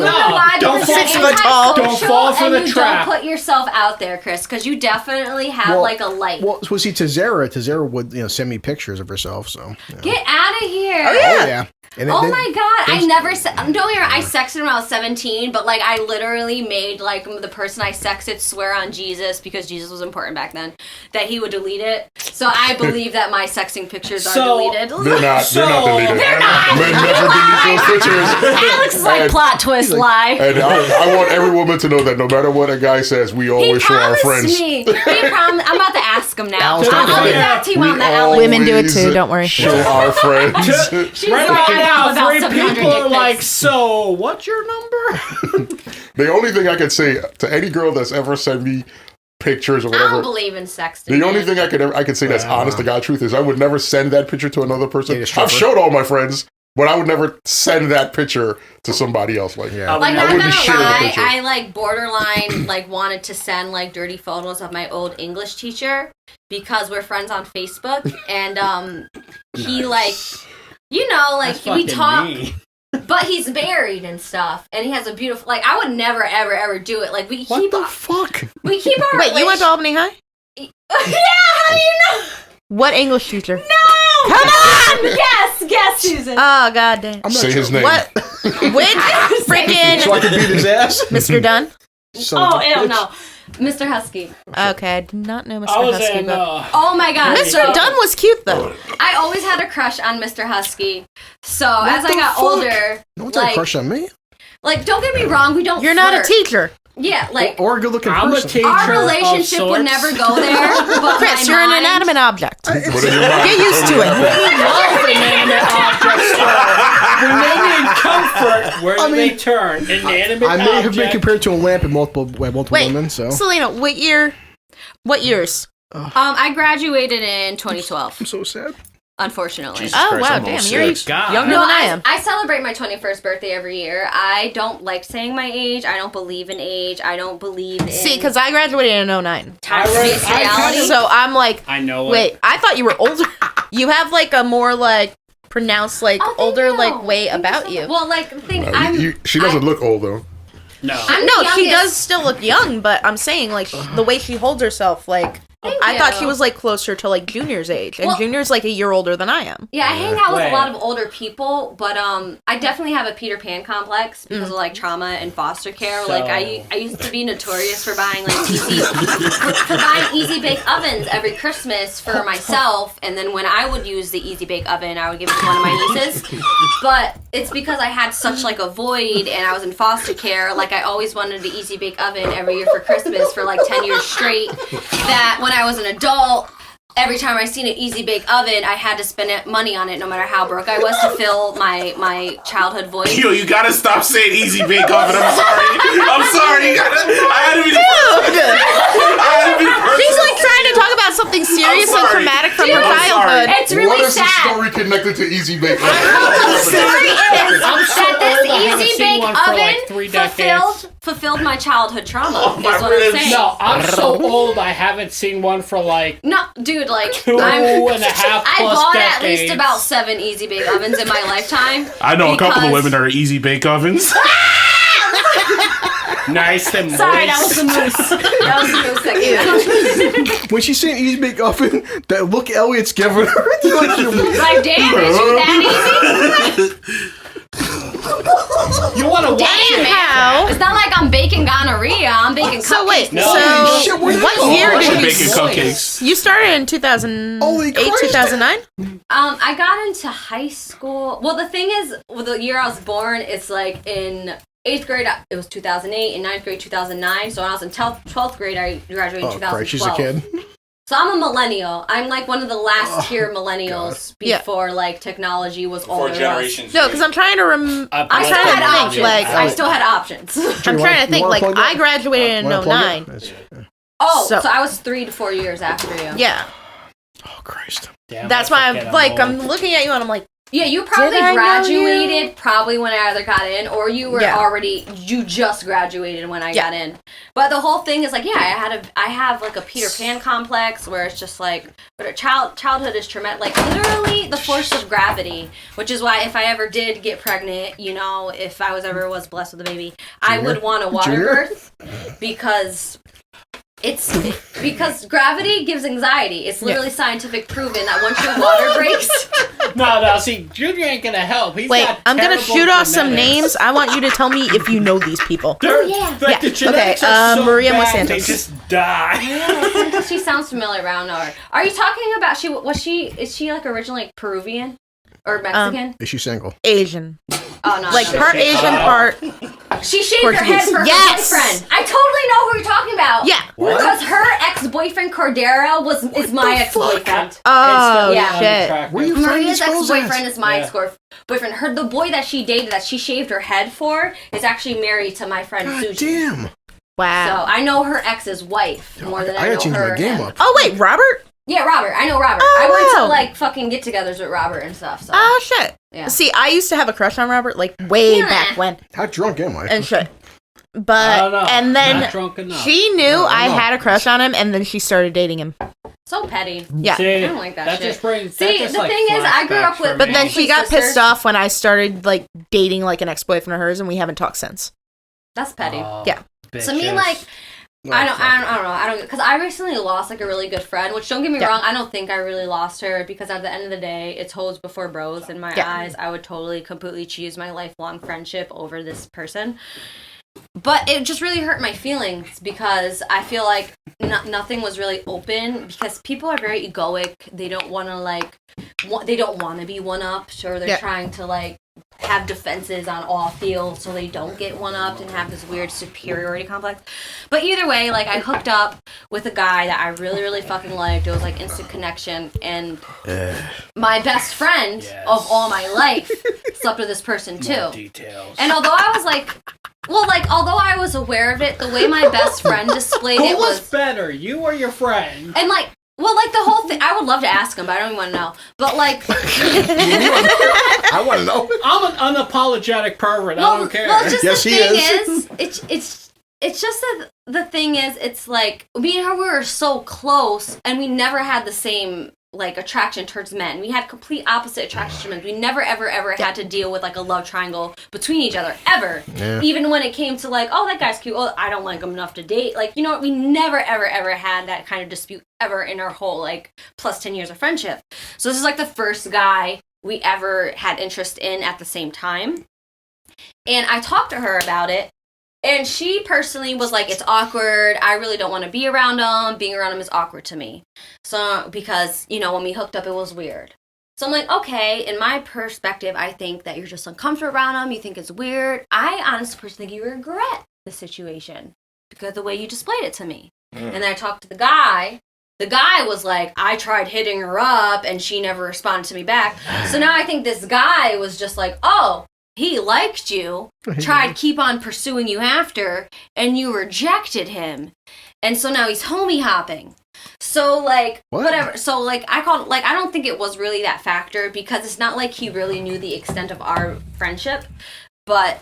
Don't fall for the trap. Don't put yourself out there, Chris, because you definitely have, like, a light. Well, see, Tazera would, send me pictures of herself, so. Get out of here. Oh, yeah. And my God. I never don't get me wrong, I sexted when I was 17, but like I literally made like the person I sexted swear on Jesus, because Jesus was important back then, that he would delete it. So I believe that my sexting pictures are deleted. They're not deleted. They're not. Men never delete those pictures. Alex is like, plot twist, lie. And I want every woman to know that no matter what a guy says, we always show our friends. He promised. I'm about to ask him now. I'll get back to you on that, Alex. Women do it too, don't worry. Show our friends. Right now, 3 people are like, so what's your number? The only thing I could say to any girl that's ever sent me pictures or whatever, I don't believe in sexting. The only thing I could say that's honest to God truth is I would never send that picture to another person. I've showed all my friends, but I would never send that picture to somebody else. Like, like, I wouldn't lie, I like borderline like wanted to send like dirty photos of my old English teacher because we're friends on Facebook, and he like, we talk. But he's married and stuff, and he has a beautiful. Like, I would never, ever do it. Like, we keep. What the fuck? We keep our. Wait, you went to Albany High? Yeah. How do you know? What English teacher? No. Come on. Guess, Susan. Oh, God damn. Say his name. What? Which freaking? So I can beat his ass, Mr. Dunn. Ew, no. Mr. Husky. Okay, I did not know Mr. Husky. Oh my God. Mr. Dunn was cute though. I always had a crush on Mr. Husky. So as I got older, no one's had a crush on me. Like, don't get me wrong, we don't. You're not a teacher. Yeah, like, or a good-looking person. I'm a teacher. Our relationship would never go there. But Chris, you're an inanimate object. Get used to it. We love inanimate objects. When they need comfort, where do they turn? Inanimate I may have been compared to a lamp in multiple women. So, Salena, what year? What years? I graduated in 2012. I'm so sad. Unfortunately. Jesus Christ, wow, damn, you're younger than I am. I celebrate my 21st birthday every year. I don't like saying my age. I don't believe in age. I don't believe in... See, because I graduated in 09. Time-space reality. So I'm like... I know Wait, I thought you were older. You have like a more like pronounced like older like way about you. Well, like, she doesn't look old though. No. She does still look young, but I'm saying like the way she holds herself, like... I thought she was like closer to like Junior's age, and Junior's like a year older than I am. Yeah, I hang out with a lot of older people, but I definitely have a Peter Pan complex because of like trauma and foster care. Like I used to be notorious for buying like easy bake ovens every Christmas for myself, and then when I would use the easy bake oven, I would give it to one of my nieces. But it's because I had such like a void, and I was in foster care. Like, I always wanted the easy bake oven every year for Christmas for like 10 years straight. That when I was an adult, every time I seen an easy bake oven, I had to spend money on it, no matter how broke I was, to fill my childhood void. Yo, you gotta stop saying easy bake oven. I'm sorry. I had to be She's like trying to talk about something serious and traumatic from her childhood. It's really what is sad. the story connected to easy bake oven? The story is that this easy bake oven fulfilled my childhood trauma. Is what I'm saying. No, I'm so old. I haven't seen one for like. No, dude, like 2.5 I plus bought decades. at least about 7 easy bake ovens in my lifetime. I know a couple of women that are easy bake ovens. Nice and moist. Sorry, that was the moose. That was the moose. When she's saying easy bake oven, that look Elliot's giving her. Like, damn, is you that easy? You want to watch it? How? It's not like I'm baking gonorrhea. I'm baking cupcakes. So wait, shit, what year did you baking cupcakes? You started in 2008, 2009? I got into high school. Well, the thing is, with the year I was born, it's like in 8th grade, it was 2008. In 9th grade, 2009. So when I was in 12th grade, I graduated in 2012. Christ, she's a kid. So I'm a millennial. I'm like one of the last tier millennials before like technology was all there generations. No, because I'm trying to I still had options. I'm trying to think. Like, I graduated in 09. So I was 3 to 4 years after you. Yeah. Oh Christ. Damn, That's why I'm looking at you and I'm like, Yeah, you probably graduated probably when I either got in, or you were you just graduated when I got in. But the whole thing is like, I have like a Peter Pan complex where it's just like, but childhood is traumatic, like literally the force of gravity, which is why if I ever did get pregnant, you know, if I was blessed with a baby, I would want a water birth because because gravity gives anxiety. It's literally scientific proven that once your water breaks. No, see, Junior ain't gonna help. I'm gonna shoot off some names. I want you to tell me if you know these people. Okay, Maria Mosantos. They just die. Yeah, she sounds familiar. I don't know her. Are you talking about is she like originally like Peruvian or Mexican? Is she single? Asian. Oh no, like part Asian, part. She shaved her head for her boyfriend. I totally know who you're talking about. Yeah. Because her ex-boyfriend Cordero is my ex-boyfriend. Oh, shit. Maria's ex-boyfriend is my ex-boyfriend. The boy that she dated, that she shaved her head for, is actually married to my friend Suji. Damn. Wow. So I know her ex's wife more than I know change her. My game up. Oh, wait, Robert? Yeah, Robert. I know Robert. I went to like fucking get-togethers with Robert and stuff. So. Oh, shit. Yeah. See, I used to have a crush on Robert, like, way back when. How drunk am I? And shit. But, and then she knew I had a crush on him, and then she started dating him. So petty. Yeah. See, I don't like that shit. See, the thing is, I grew up with... But then she got pissed off when I started, like, dating, like, an ex-boyfriend of hers, and we haven't talked since. That's petty. Yeah. So me, like... I don't know, because I recently lost like a really good friend, which don't get me wrong, I don't think I really lost her, because at the end of the day, it's hoes before bros in my eyes. I would totally, completely choose my lifelong friendship over this person. But it just really hurt my feelings, because I feel like nothing was really open, because people are very egoic. They don't want to, they don't want to be one-upped, or they're trying to, like, have defenses on all fields so they don't get one-upped and have this weird superiority complex. But either way, like, I hooked up with a guy that I really, really fucking liked. It was like instant connection, and my best friend of all my life slept with this person too. Details. And although I was like, although I was aware of it, the way my best friend displayed it was... Who was better, you or your friend? And like, well, like, the whole thing, I would love to ask him, but I don't even want to know. But, like... I want to know. I'm an unapologetic pervert. I don't care. Well, just the thing is, it's just that the thing is, it's like, me and her, we were so close, and we never had the same, like, attraction towards men. We had complete opposite attraction to men. We never, ever, ever had to deal with, like, a love triangle between each other, ever. Yeah. Even when it came to, like, oh, that guy's cute, oh, I don't like him enough to date. Like, you know what? We never, ever, ever had that kind of dispute ever in our whole, like, plus 10 years of friendship. So this is, like, the first guy we ever had interest in at the same time. And I talked to her about it, and she personally was like, it's awkward. I really don't want to be around him. Being around him is awkward to me. So, because, you know, when we hooked up, it was weird. So I'm like, okay, in my perspective, I think that you're just uncomfortable around him. You think it's weird. I honestly think you regret the situation because of the way you displayed it to me. And then I talked to the guy. The guy was like, I tried hitting her up, and she never responded to me back. So now I think this guy was just like, oh, he liked you, tried to keep on pursuing you after, and you rejected him. And so now he's homie hopping. So, like, whatever. So, like, I don't think it was really that factor, because it's not like he really knew the extent of our friendship. But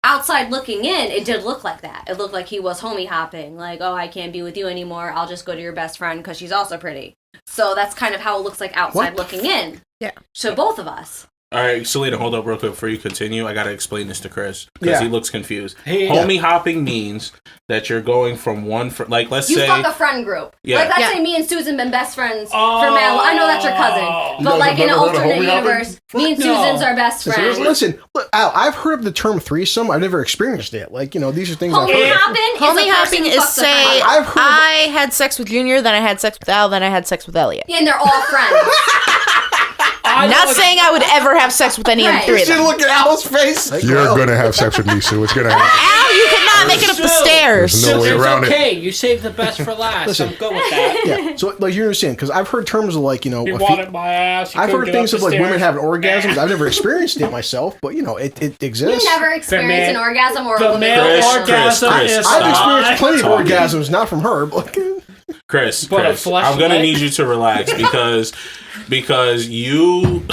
outside looking in, it did look like that. It looked like he was homie hopping. Like, oh, I can't be with you anymore. I'll just go to your best friend because she's also pretty. So that's kind of how it looks like outside looking in. Yeah. So both of us. All right, Salena, hold up real quick before you continue. I got to explain this to Chris because he looks confused. Homie hopping means that you're going from one, like, let's say... You fuck a friend group. Yeah. Like, let's say me and Susan been best friends for Mal. I know that's your cousin. But, like, in an alternate universe, me and Susan's our best friend. Listen, Al, I've heard of the term threesome. I've never experienced it. Like, you know, these are things I've heard. Homie hopping is say, I had sex with Junior, then I had sex with Al, then I had sex with Elliot. Yeah, and they're all friends. Not saying I would ever have sex with any of the three of them. You should look at Al's face. You're going to have sex with me, Sue. It's going to happen. Al, you cannot make it up the stairs. There's no way around it. It's okay. You saved the best for last. Listen, I'm good with that. Yeah. So, like, you understand, because I've heard terms of, like, you know... You wanted my ass. I've heard things of, like, women having orgasms. I've never experienced it myself, but, you know, it exists. You never experienced an orgasm or a woman? Orgasm is I've experienced plenty of orgasms, not from her, but... Chris, I'm going to need you to relax because you...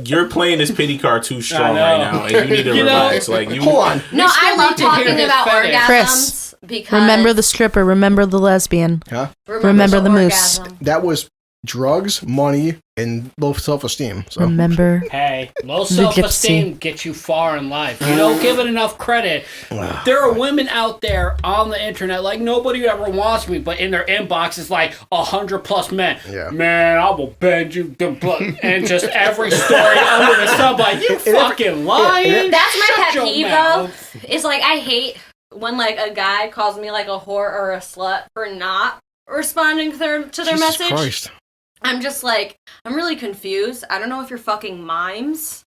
You're playing this pity card too strong right now, and you need to relax. Like, you hold on. No, I love talking about orgasms. Chris, because remember the stripper. Remember the lesbian. Huh? Remember the moose. That was drugs, money, and low self-esteem. So. Remember. Hey, low self-esteem gets you far in life. You don't give it enough credit. There are women out there on the internet like nobody ever wants me, but in their inbox is like 100+ men. Yeah. Man, I will bend you, and just every story under the sun. Like, you fucking lying. That's my pet peeve though. Is like I hate when like a guy calls me like a whore or a slut for not responding to their message. Christ. I'm just like, I'm really confused. I don't know if you're fucking mimes,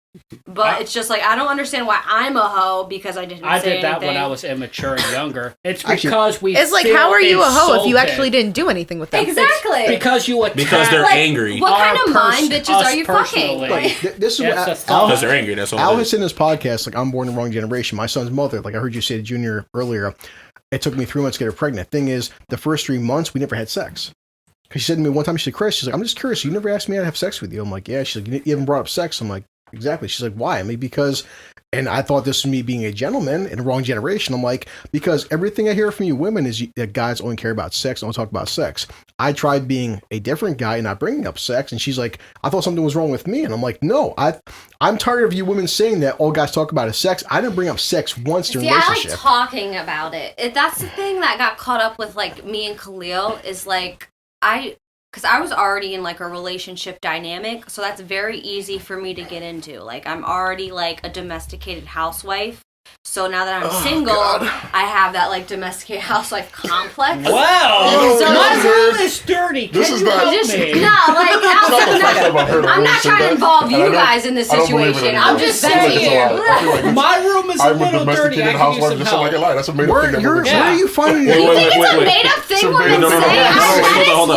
but it's just like, I don't understand why I'm a hoe because I didn't say anything. I did that when I was immature and younger. It's because we It's like, how are you a hoe if you actually didn't do anything with them? Exactly. It's because you attack. Because they're angry. What kind of mind bitches are you fucking? Like, this is what because they're angry. That's all. Al has said in his podcast, like, I'm born in the wrong generation. My son's mother, like I heard you say to Junior earlier, it took me 3 months to get her pregnant. Thing is, the first 3 months, we never had sex. Because she said to me one time, she said, Chris, she's like, I'm just curious, you never asked me to have sex with you. I'm like, yeah. She's like, you haven't brought up sex. I'm like, exactly. She's like, why? I mean, because, and I thought this was me being a gentleman in the wrong generation. I'm like, because everything I hear from you women is that guys only care about sex, don't talk about sex. I tried being a different guy and not bringing up sex. And she's like, I thought something was wrong with me. And I'm like, no, I'm tired of you women saying that all guys talk about is sex. I didn't bring up sex once during a relationship. I like talking about it. That's the thing that got caught up with like me and Khalil is like, because I was already in like a relationship dynamic, so that's very easy for me to get into. Like, I'm already like a domesticated housewife. So now that I'm single, I have that like domesticated housewife complex. Wow! So my room is dirty. This is not me. No, like I'm not trying to involve you guys in this situation. I'm just saying. My room is a little dirty. I can use some help. Like a lie. That's a made up thing. Where are you finding it? You think it's a made up thing women say? Hold on.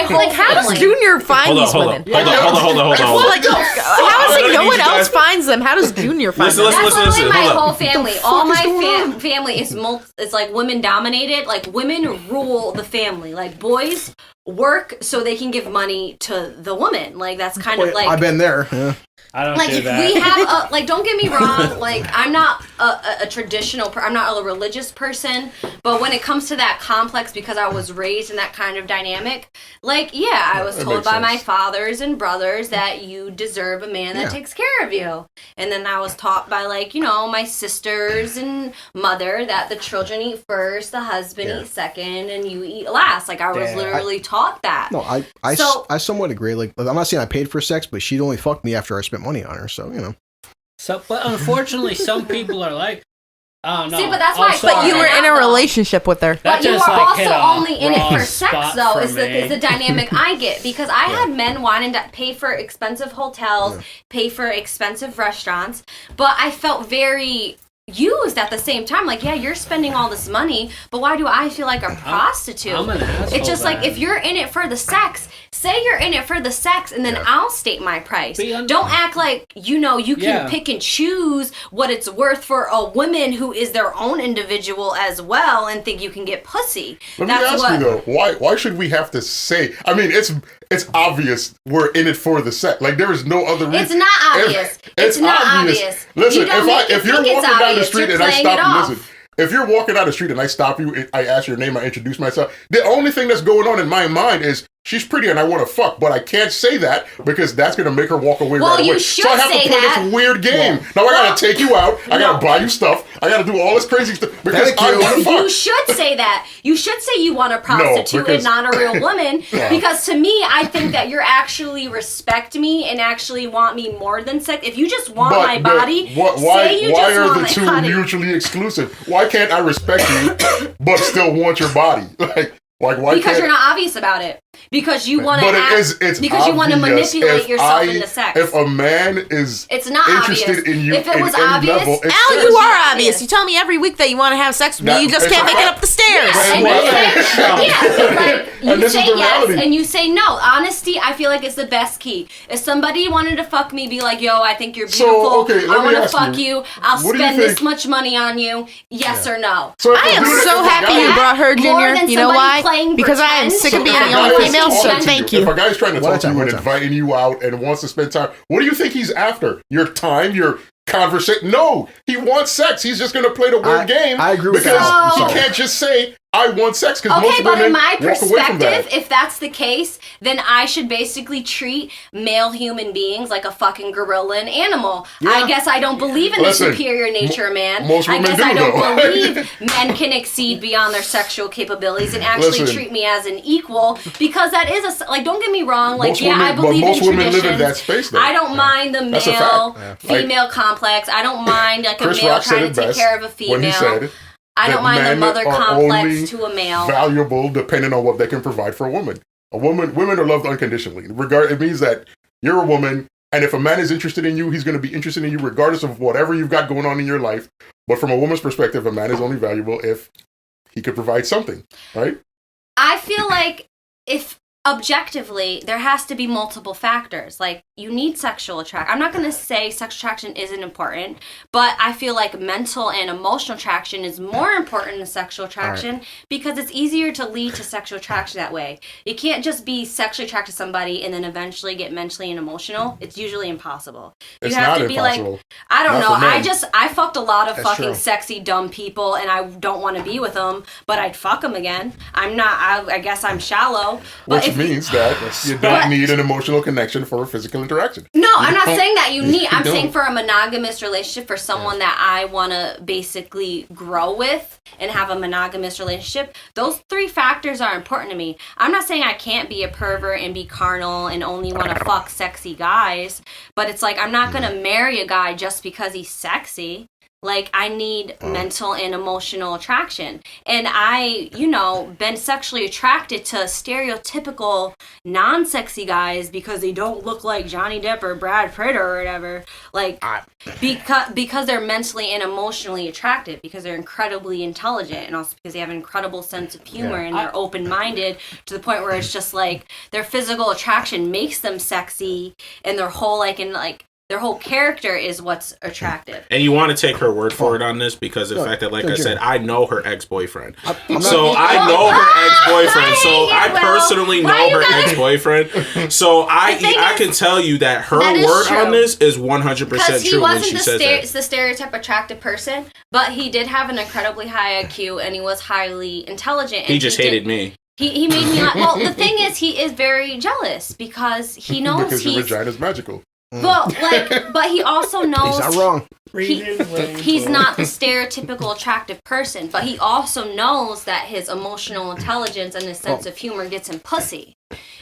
Like, how does Junior find these women? Hold on. Like, how is it no one else finds them? How does Junior find them? That's literally my whole family. All my family is it's like women dominated. Like, women rule the family. Like, boys work so they can give money to the woman. Like, that's kind of like I've been there. Yeah. I don't like do that. we have like, don't get me wrong, like I'm not a traditional I'm not a religious person, but when it comes to that complex, because I was raised in that kind of dynamic, like I was told by my fathers and brothers that you deserve a man that takes care of you, and then I was taught by like my sisters and mother that the children eat first, the husband eats second, and you eat last. Like, I was literally taught that. No, I somewhat agree. Like, I'm not saying I paid for sex, but she'd only fuck me after I spent money on her, so So, but unfortunately, some people are like, oh no. See, but that's why. But you were in a relationship with her. But you were also only in it for sex, though. Is the dynamic I get, because I had men wanting to pay for expensive hotels, pay for expensive restaurants, but I felt very used at the same time. Like, you're spending all this money, but why do I feel like a prostitute? I'm an asshole. It's just like, if you're in it for the sex, say you're in it for the sex, and then I'll state my price. Don't act like you can pick and choose what it's worth for a woman who is their own individual as well, and think you can get pussy. Let me ask you though, why should we have to say? I mean, it's obvious we're in it for the sex. Like, there is no other reason. It's not obvious. It's not obvious. Listen, if you're walking down the street and I stop you, listen. If you're walking down the street and I stop you, I ask your name, I introduce myself. The only thing that's going on in my mind is she's pretty and I want to fuck, but I can't say that because that's going to make her walk away right away. So I have to play this weird game. Now I got to take you out. I got to buy you stuff. I got to do all this crazy stuff because I want to fuck. You should say that. You should say you want a prostitute and not a real woman, because to me, I think that you're actually respect me and actually want me more than sex. If you just want my body, why are the two mutually exclusive? Why can't I respect you but still want your body? Because you're not obvious about it. Because you want to you want to manipulate yourself into sex. If a man is interested in you, if it was obvious, level, Al, you are obvious. You tell me every week that you want to have sex with me. You just can't make it up the stairs. You say yes and you say no. Honesty, I feel like, is the best key. If somebody wanted to fuck me, be like, yo, I think you're beautiful. I want to fuck you. I'll spend this much money on you. Yes or no. I am so happy you brought her, Junior. You know why? playing because I am sick of being the only female. So thank you. If a guy's trying to talk to you and inviting you out and wants to spend time, what do you think he's after? Your time, your conversation? No, he wants sex. He's just going to play the word game. I agree with because that. he can't just say, I want sex, because most but women in my walk away from that. perspective, if that's the case, then I should basically treat male human beings like a fucking gorilla and animal. Yeah. I guess I don't believe in the superior nature of man. I guess I don't believe men can exceed beyond their sexual capabilities and actually treat me as an equal, because that is a, like, don't get me wrong, like, I believe in traditions. Most women live in that space, though. I don't mind the male-female complex. I don't mind like Chris a male Rock trying to take care of a female. When he said, I don't mind the mother complex to a male. Valuable depending on what they can provide for a woman. Women are loved unconditionally. It means that you're a woman, and if a man is interested in you, he's going to be interested in you regardless of whatever you've got going on in your life. But from a woman's perspective, a man is only valuable if he could provide something, right? I feel like if objectively, there has to be multiple factors. Like, you need sexual attraction. I'm not going to say sexual attraction isn't important, but I feel like mental and emotional attraction is more important than sexual attraction because it's easier to lead to sexual attraction that way. You can't just be sexually attracted to somebody and then eventually get mentally and emotional. It's usually impossible. It's you have not to be impossible. like, I don't know. I fucked a lot of fucking sexy, dumb people and I don't want to be with them, but I'd fuck them again. I'm not, I guess I'm shallow. Which means that you don't need an emotional connection for a physical interaction. No, I'm not saying that you need. I'm saying for a monogamous relationship, for someone that I want to basically grow with and have a monogamous relationship, those three factors are important to me. I'm not saying I can't be a pervert and be carnal and only want to fuck sexy guys, but it's like I'm not going to marry a guy just because he's sexy. Like, I need mental and emotional attraction. And I, been sexually attracted to stereotypical non-sexy guys because they don't look like Johnny Depp or Brad Pitt or whatever. Like, because they're mentally and emotionally attractive, because they're incredibly intelligent, and also because they have an incredible sense of humor and they're open-minded to the point where it's just like their physical attraction makes them sexy, and their whole their whole character is what's attractive. And you want to take her word for it on this because of the fact that, like I said, I know her ex-boyfriend. I know her ex-boyfriend. So I personally know her ex-boyfriend. So I can tell you that her word on this is 100% true when she says that. He wasn't the stereotype attractive person, but he did have an incredibly high IQ and he was highly intelligent. And he just hated me. He made me well, the thing is, he is very jealous because he knows because your vagina's magical. Well, but he also knows he's not wrong. He's not the stereotypical attractive person, but he also knows that his emotional intelligence and his sense of humor gets him pussy.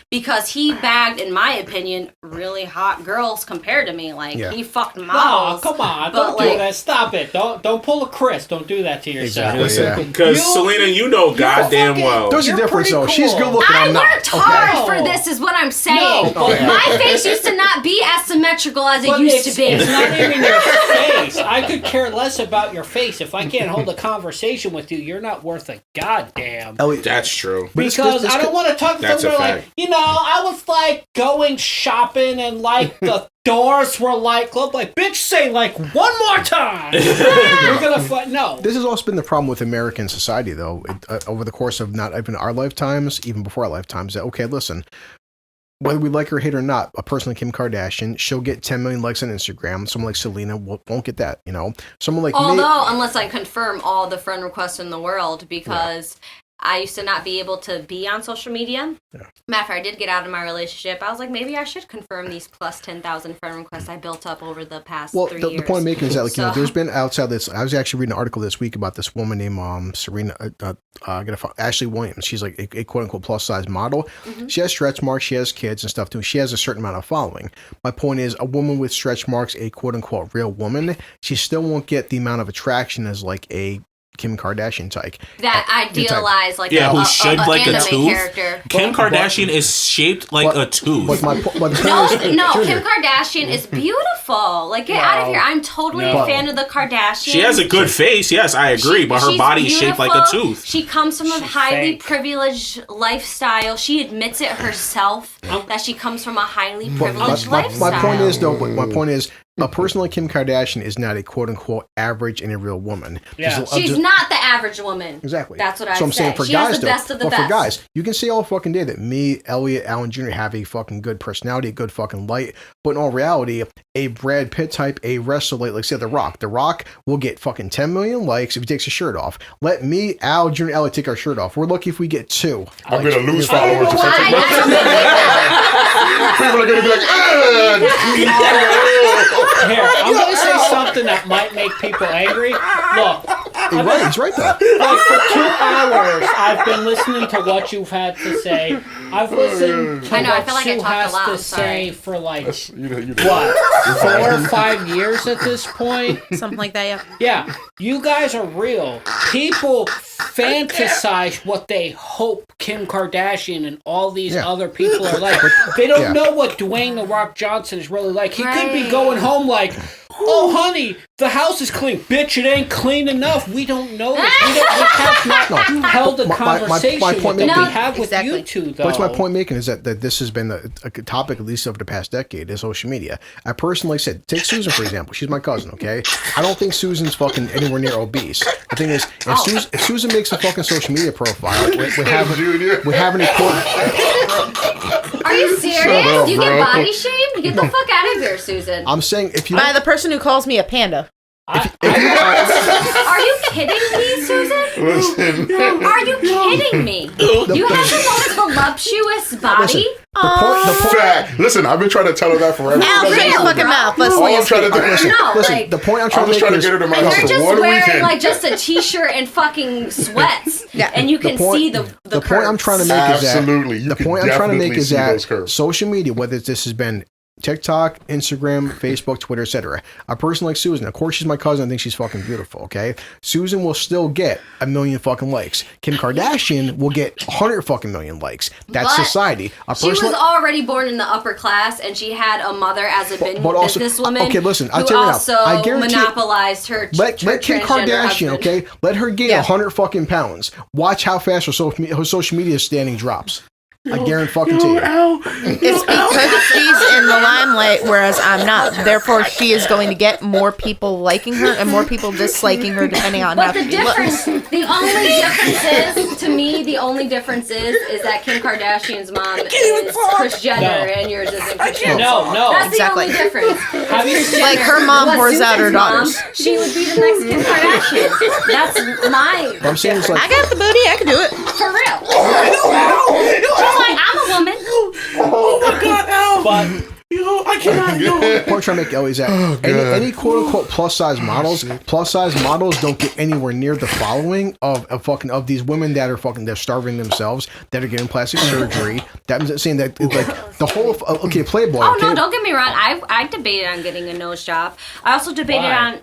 Because he bagged, in my opinion, really hot girls compared to me. Like, he fucked models. Oh, come on. Don't do that. Stop it. Don't pull a Chris. Don't do that to yourself. Exactly. Because, Salena, you know goddamn well. There's a difference, though. Cool. She's good looking. I worked hard for this, is what I'm saying. My face used to not be as symmetrical as it used to be. It's not even your face. I could care less about your face. If I can't hold a conversation with you, you're not worth a goddamn. That's true. Because I don't want to talk to somebody like, I was like going shopping and like the doors were like closed. Like, bitch, say like one more time. We're gonna fight. No. This has also been the problem with American society, though, over the course of not even our lifetimes, even before our lifetimes. That listen, whether we like her or hate her or not, a person like Kim Kardashian, she'll get 10 million likes on Instagram. Someone like Salena won't get that. Someone like unless I confirm all the friend requests in the world, because I used to not be able to be on social media. Yeah. Matter of fact, I did get out of my relationship. I was like, maybe I should confirm these plus 10,000 friend requests I built up over the past 3 years. The point I'm making is that, there's been outside this. I was actually reading an article this week about this woman named Ashley Williams. She's like a quote unquote plus size model. Mm-hmm. She has stretch marks. She has kids and stuff too. She has a certain amount of following. My point is, a woman with stretch marks, a quote unquote real woman, she still won't get the amount of attraction as like a Kim Kardashian type. That idealized who's shaped like a tooth. Character. Kim Kardashian is shaped like a tooth. No, Kim Kardashian is beautiful. Like, get out of here. I'm totally a fan of the Kardashians. She has a good face, yes, I agree, but her body is shaped like a tooth. She comes from a highly privileged lifestyle. She admits it herself that she comes from a highly privileged lifestyle. My point is, a person like Kim Kardashian is not a quote-unquote average and a real woman. Yeah. She's not the average woman. Exactly. That's what I So I'm saying for she guys, has the best of the best. For guys, you can say all fucking day that me, Elliot, Alan Jr. have a fucking good personality, a good fucking light, but in all reality, a Brad Pitt type, a wrestler like say The Rock. The Rock will get fucking 10 million likes if he takes his shirt off. Let me, Al Jr., Elliot take our shirt off. We're lucky if we get 2. I'm gonna lose followers. People are gonna be like, Here, I'm gonna say something that might make people angry. Look, he's right though. Like for 2 hours, I've been listening to what you've had to say. I've listened to what Sue has to say for like what 4 or 5 years at this point, something like that. Yeah. Yeah, you guys are real. People fantasize what they hope Kim Kardashian and all these other people are like. They don't know what Dwayne The Rock Johnson is really like. He could be going home like, oh, honey, the house is clean. Bitch, it ain't clean enough. We don't know this. We have not held a conversation my point that we have with you two, though. What's my point making is that this has been a topic, at least over the past decade, is social media. I personally said, take Susan, for example. She's my cousin, okay? I don't think Susan's fucking anywhere near obese. The thing is, if Susan makes a fucking social media profile, we have an important... Are you serious? Do you get body shamed? Get the fuck out of here, Susan. I'm saying if you... By the person who calls me a panda. Are you kidding me, Susan? Listen. Are you kidding me? You have the most voluptuous body. Listen, I've been trying to tell her that forever. Al, shut your fucking mouth. All I'm trying to do listen, the point I'm trying to make is... get her to my house you're for just one wearing weekend. like just a t-shirt and fucking sweats, and you can see the point I'm trying to make is that... Absolutely. The point I'm trying to make is that social media, whether this has been TikTok, Instagram, Facebook, Twitter, etc. I personally like Susan. Of course, she's my cousin. I think she's fucking beautiful, okay? Susan will still get 1 million fucking likes. Kim Kardashian will get 100 fucking million likes. That's society. She was already born in the upper class, and she had a mother as a businesswoman. Okay, listen, I'll who tell you also now. I guarantee monopolized her. Let Kim Kardashian, okay? Let her gain 100 fucking pounds. Watch how fast her social media standing drops. I guarantee fucking to you. It's because she's in the limelight, whereas I'm not. Therefore, she is going to get more people liking her and more people disliking her, depending on how she looks. The only difference is, to me, the only difference is that Kim Kardashian's mom is Kris Jenner and yours isn't Kris Jenner. No, that's exactly. the only difference. Like her mom pours out her daughters. She would be the next Kim Kardashian. That's my. I'm saying it's like, I got the booty. I can do it for real. Like, I'm a woman. Oh my god, Al! But I cannot. The point I'm trying to make, Ellie, is that any quote unquote plus size models don't get anywhere near the following of these women that are they're starving themselves, that are getting plastic surgery. That means saying that like the whole Playboy. Oh no, don't get me wrong. I debated on getting a nose job. I also debated on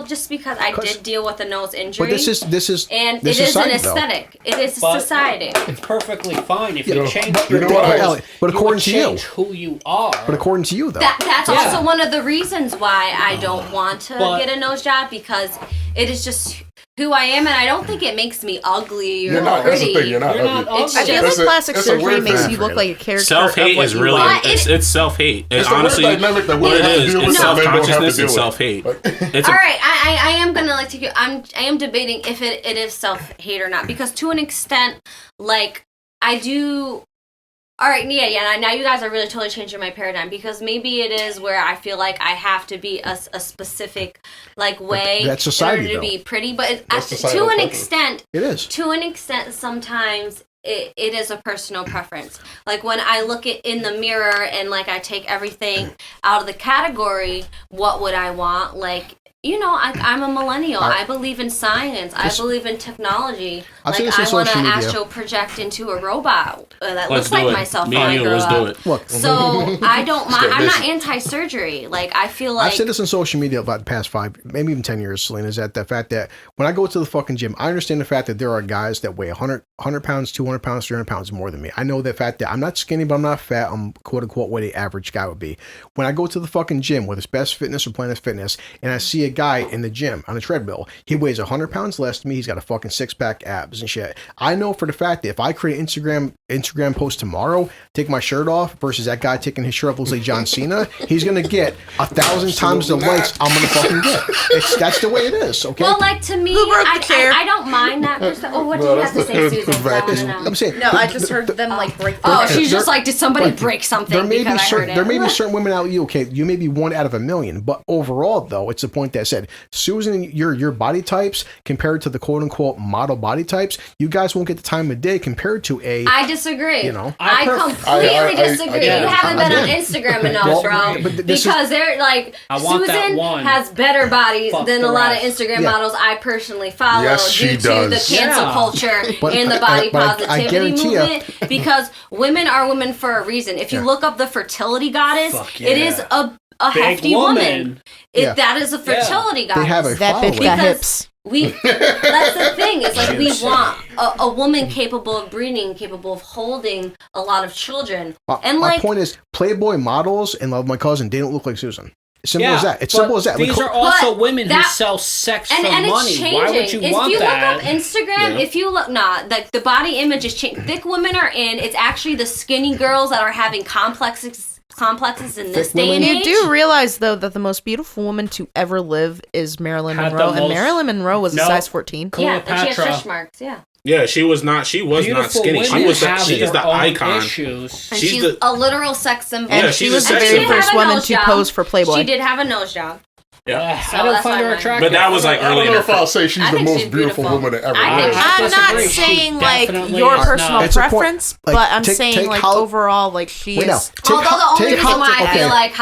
just because I did deal with a nose injury. But this is it is an aesthetic. It is society. It's perfectly fine if you change but according to you, who you are. But according to you, though, that's also one of the reasons why I don't want to get a nose job, because it is just who I am, and I don't think it makes me ugly or pretty. That's the thing. You're not ugly. I feel like plastic surgery makes you look like a character. Self-hate is really it's self-hate. It's honestly what it is. It's self-consciousness and self-hate. All right, I am gonna I am debating if it is self-hate or not, because to an extent, like I do. All right, yeah. Now you guys are really totally changing my paradigm, because maybe it is where I feel like I have to be a specific way that's society, in order to be pretty. But to an extent, it is. To an extent, sometimes it is a personal preference. Like when I look in the mirror and like I take everything out of the category, what would I want? Like, I'm a millennial. I believe in science. I believe in technology. I want to astral project into a robot that looks like myself when I grow up. Look, so I don't mind. I'm not anti-surgery. Like, I feel like I've said this on social media about the past 5, maybe even 10 years, Salena, is that the fact that when I go to the fucking gym, I understand the fact that there are guys that weigh 100 pounds, 200 pounds, 300 pounds more than me. I know the fact that I'm not skinny, but I'm not fat. I'm quote unquote what the average guy would be. When I go to the fucking gym, whether it's Best Fitness or Planet Fitness, and I see a guy in the gym on a treadmill, he weighs 100 pounds less than me. He's got a fucking 6-pack abs and shit. I know for the fact that if I create an Instagram post tomorrow, take my shirt off versus that guy taking his shirt off looks like John Cena, he's gonna get 1,000 times the likes I'm gonna fucking get. That's the way it is. Okay. Well, like to me, I don't mind that. Oh, what do you have to say, Susan? I'm saying. No, I just heard them like break. Oh, she's just like, did somebody break something? There may be certain women out you. Okay, you may be 1 out of 1,000,000, but overall, though, it's the point that I said, Susan, your body types compared to the quote unquote model body types, you guys won't get the time of day compared to a. I disagree. I completely disagree. You haven't been on Instagram enough, bro. Because they're like, Susan has better bodies than a lot of Instagram models I personally follow due to the cancel culture and the body positivity movement. Because women are women for a reason. If you look up the fertility goddess, it is a hefty woman. That is a fertility goddess. They have a that bitch got hips. That's the thing. It's like we want a woman capable of breeding, capable of holding a lot of children. And my point is, Playboy models and Love My Cousin, they don't look like Susan. Simple as that. It's simple as that. These are also women who sell sex for money. It's changing. Why would you want if you that? look up Instagram, if you look, the body image is changing. Thick women are in. It's actually the skinny girls that are having complexes in this day and age. You do realize, though, that the most beautiful woman to ever live is Marilyn Monroe, and Marilyn Monroe was a size 14. Yeah, and she had stretch marks. Yeah, she was not skinny. She is the icon. Issues. And she's a literal sex symbol. And she was the very first woman to pose for Playboy. She did have a nose job. Yeah, so I don't find her attractive. But that was like early. I don't know if I'll say she's the most beautiful woman that ever lived. I'm not saying like your personal preference, but I'm saying like overall, like she is. Although the only reason why I feel like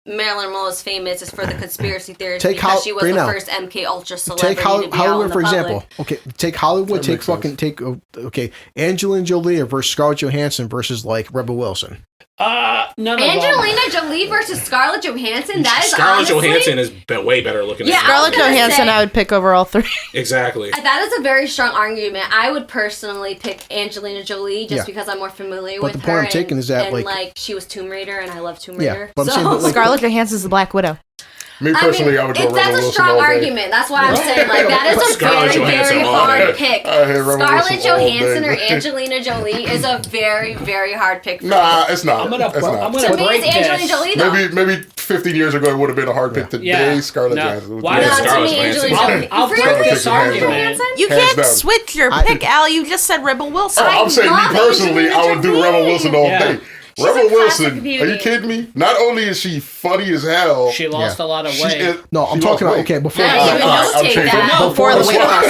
Marilyn Monroe is famous is for the conspiracy theories because she was the first MK Ultra celebrity to be Hollywood, for example. Okay, take Hollywood. Angelina Jolie versus Scarlett Johansson versus like Rebel Wilson. Angelina Jolie versus Scarlett Johansson. That is Scarlett Johansson is way better looking. Yeah, Scarlett Johansson, I would pick over all three. Exactly. That is a very strong argument. I would personally pick Angelina Jolie just because I'm more familiar with her. But the point I'm taking is that like she was Tomb Raider, and I love Tomb Raider. But Scarlett Johansson's the Black Widow. Me personally, I would go Rebel Wilson. That's a strong argument. That's why I'm saying like that is a very hard pick. Scarlett Johansson or Angelina Jolie is a very hard pick. Nah, it's not. I'm gonna to me, it's Angelina Jolie though. Maybe 15 years ago it would have been a hard pick. Today, Scarlett Johansson. Why not to me, Angelina Jolie? I'll break this argument. You can't switch your pick, Al. You just said Rebel Wilson. I'm saying me personally, I would do Rebel Wilson all day. Rebel Wilson, are you kidding me? Not only is she funny as hell, she lost a lot of weight. No, I'm talking about before. Before the weight loss.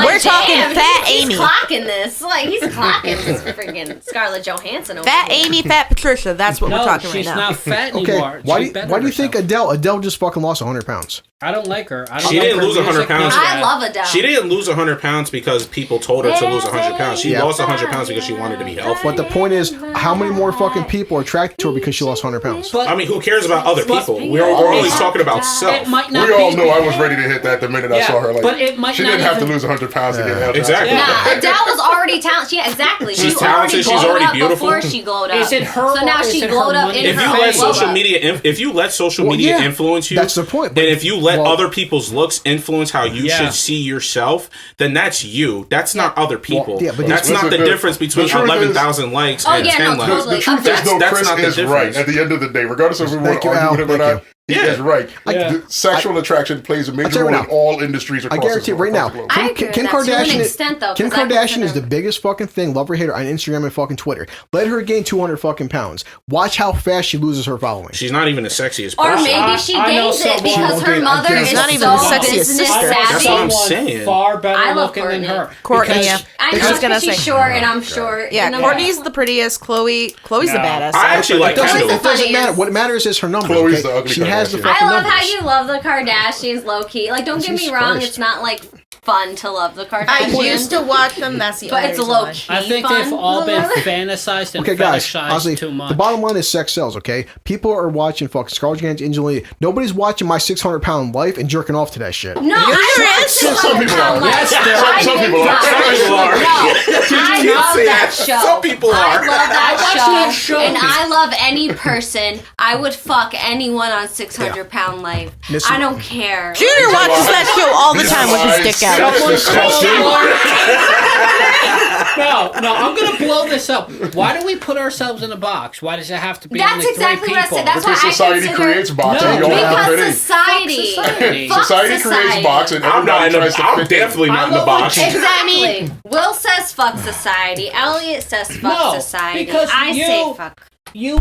We're talking Fat Amy. He's clocking this. Like he's clocking this freaking Scarlett Johansson. Fat Amy, Fat Patricia. That's what we're talking right now. She's not fat anymore. Why do you think Adele just fucking lost 100 pounds? I don't like her. She didn't lose 100 pounds. I love Adele. She didn't lose 100 pounds because people told her to lose 100 pounds. She lost 100 pounds because she wanted to be healthy. But the point is, how many more fucking people are attracted to her because she lost 100 pounds? But, I mean, who cares about other people? We're only talking about self. We all know I was ready to hit that the minute I saw her. Like, but it might she didn't have to lose 100 pounds to get healthy. Exactly. Nah, Adele was already talented. Yeah, exactly. She's talented. She's already beautiful. Before she glowed up. Is it her? So now she glowed up in her If you let social media influence you, that's the point. And if you let other people's looks influence how you should see yourself, then that's you. That's not other people. But that's not the difference between 11,000 likes and 10 likes. The truth is, though, Chris is right at the end of the day. Regardless of if we want to argue with him or not, he is right. Sexual attraction plays a major role in all industries across the globe. I guarantee it right now. Kim Kardashian is the biggest fucking thing, love or hate her, on Instagram and fucking Twitter. Let her gain 200 fucking pounds. Watch how fast she loses her following. She's not even the sexiest person. person. Or maybe she gains it because her mother is not even the sexiest sister. That's what I'm saying. Far better looking than her. Courtney, I know because she's short and I'm short. Yeah, Courtney's the prettiest. Chloe's the badass. I actually like Kendall. It doesn't matter. What matters is her number. Chloe's the ugly. She has the fucking I love numbers. how you love the Kardashians low key. Like, don't get me wrong, it's not like fun to love the Kardashians. I used to watch them. That's the but it's low key. I think fun. they've all been fantasized and guys, fetishized honestly, too much. The bottom line is sex sells. Okay, people are watching fucking Scarlett Johansson, Angelina. Nobody's watching my 600-pound life and jerking off to that shit. No, I love 600-pound life. Some people are. I love that show. Some people are. I love that show. And I love any person I would fuck anyone on 600 Pound Life. I don't care. Junior watches that show all the time with his dick out. No, I'm gonna blow this up. Why do we put ourselves in a box? Why does it have to be That's exactly what I said. That's because why society creates boxes. No, you don't have to because society. Society creates boxes, and everybody tries to fit in. Definitely not in the box. Exactly. Will says fuck society. Elliot says fuck society. Because I say fuck. You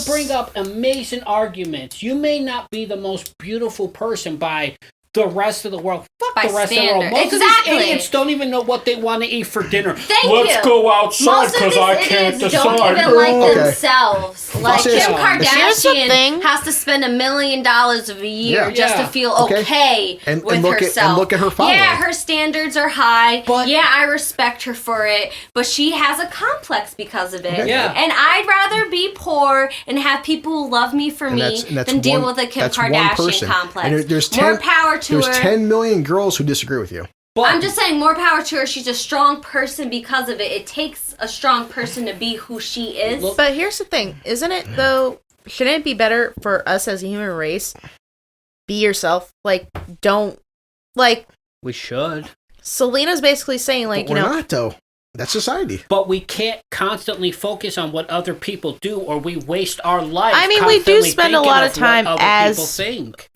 bring up amazing arguments. You may not be the most beautiful person by the rest of the world. Fuck the rest of the world. Most of these idiots don't even know what they want to eat for dinner. Let's go outside because I can't decide. Don't even like themselves. Like Kim Kardashian has to spend $1 million a year just to feel okay with herself. And look at her following. Yeah, her standards are high. But I respect her for it. But she has a complex because of it. Yeah. And I'd rather be poor and have people who love me for me than deal with a Kim Kardashian complex. And there's more power to her. There's 10 million girls who disagree with you. But I'm just saying, more power to her. She's a strong person because of it. It takes a strong person to be who she is. But here's the thing. Isn't it, though, shouldn't it be better for us as a human race? Be yourself. Like, don't, like... We should. Selena's basically saying, like, but we're not, though. That's society. But we can't constantly focus on what other people do, or we waste our life. I mean, we do spend a lot of time as... people think.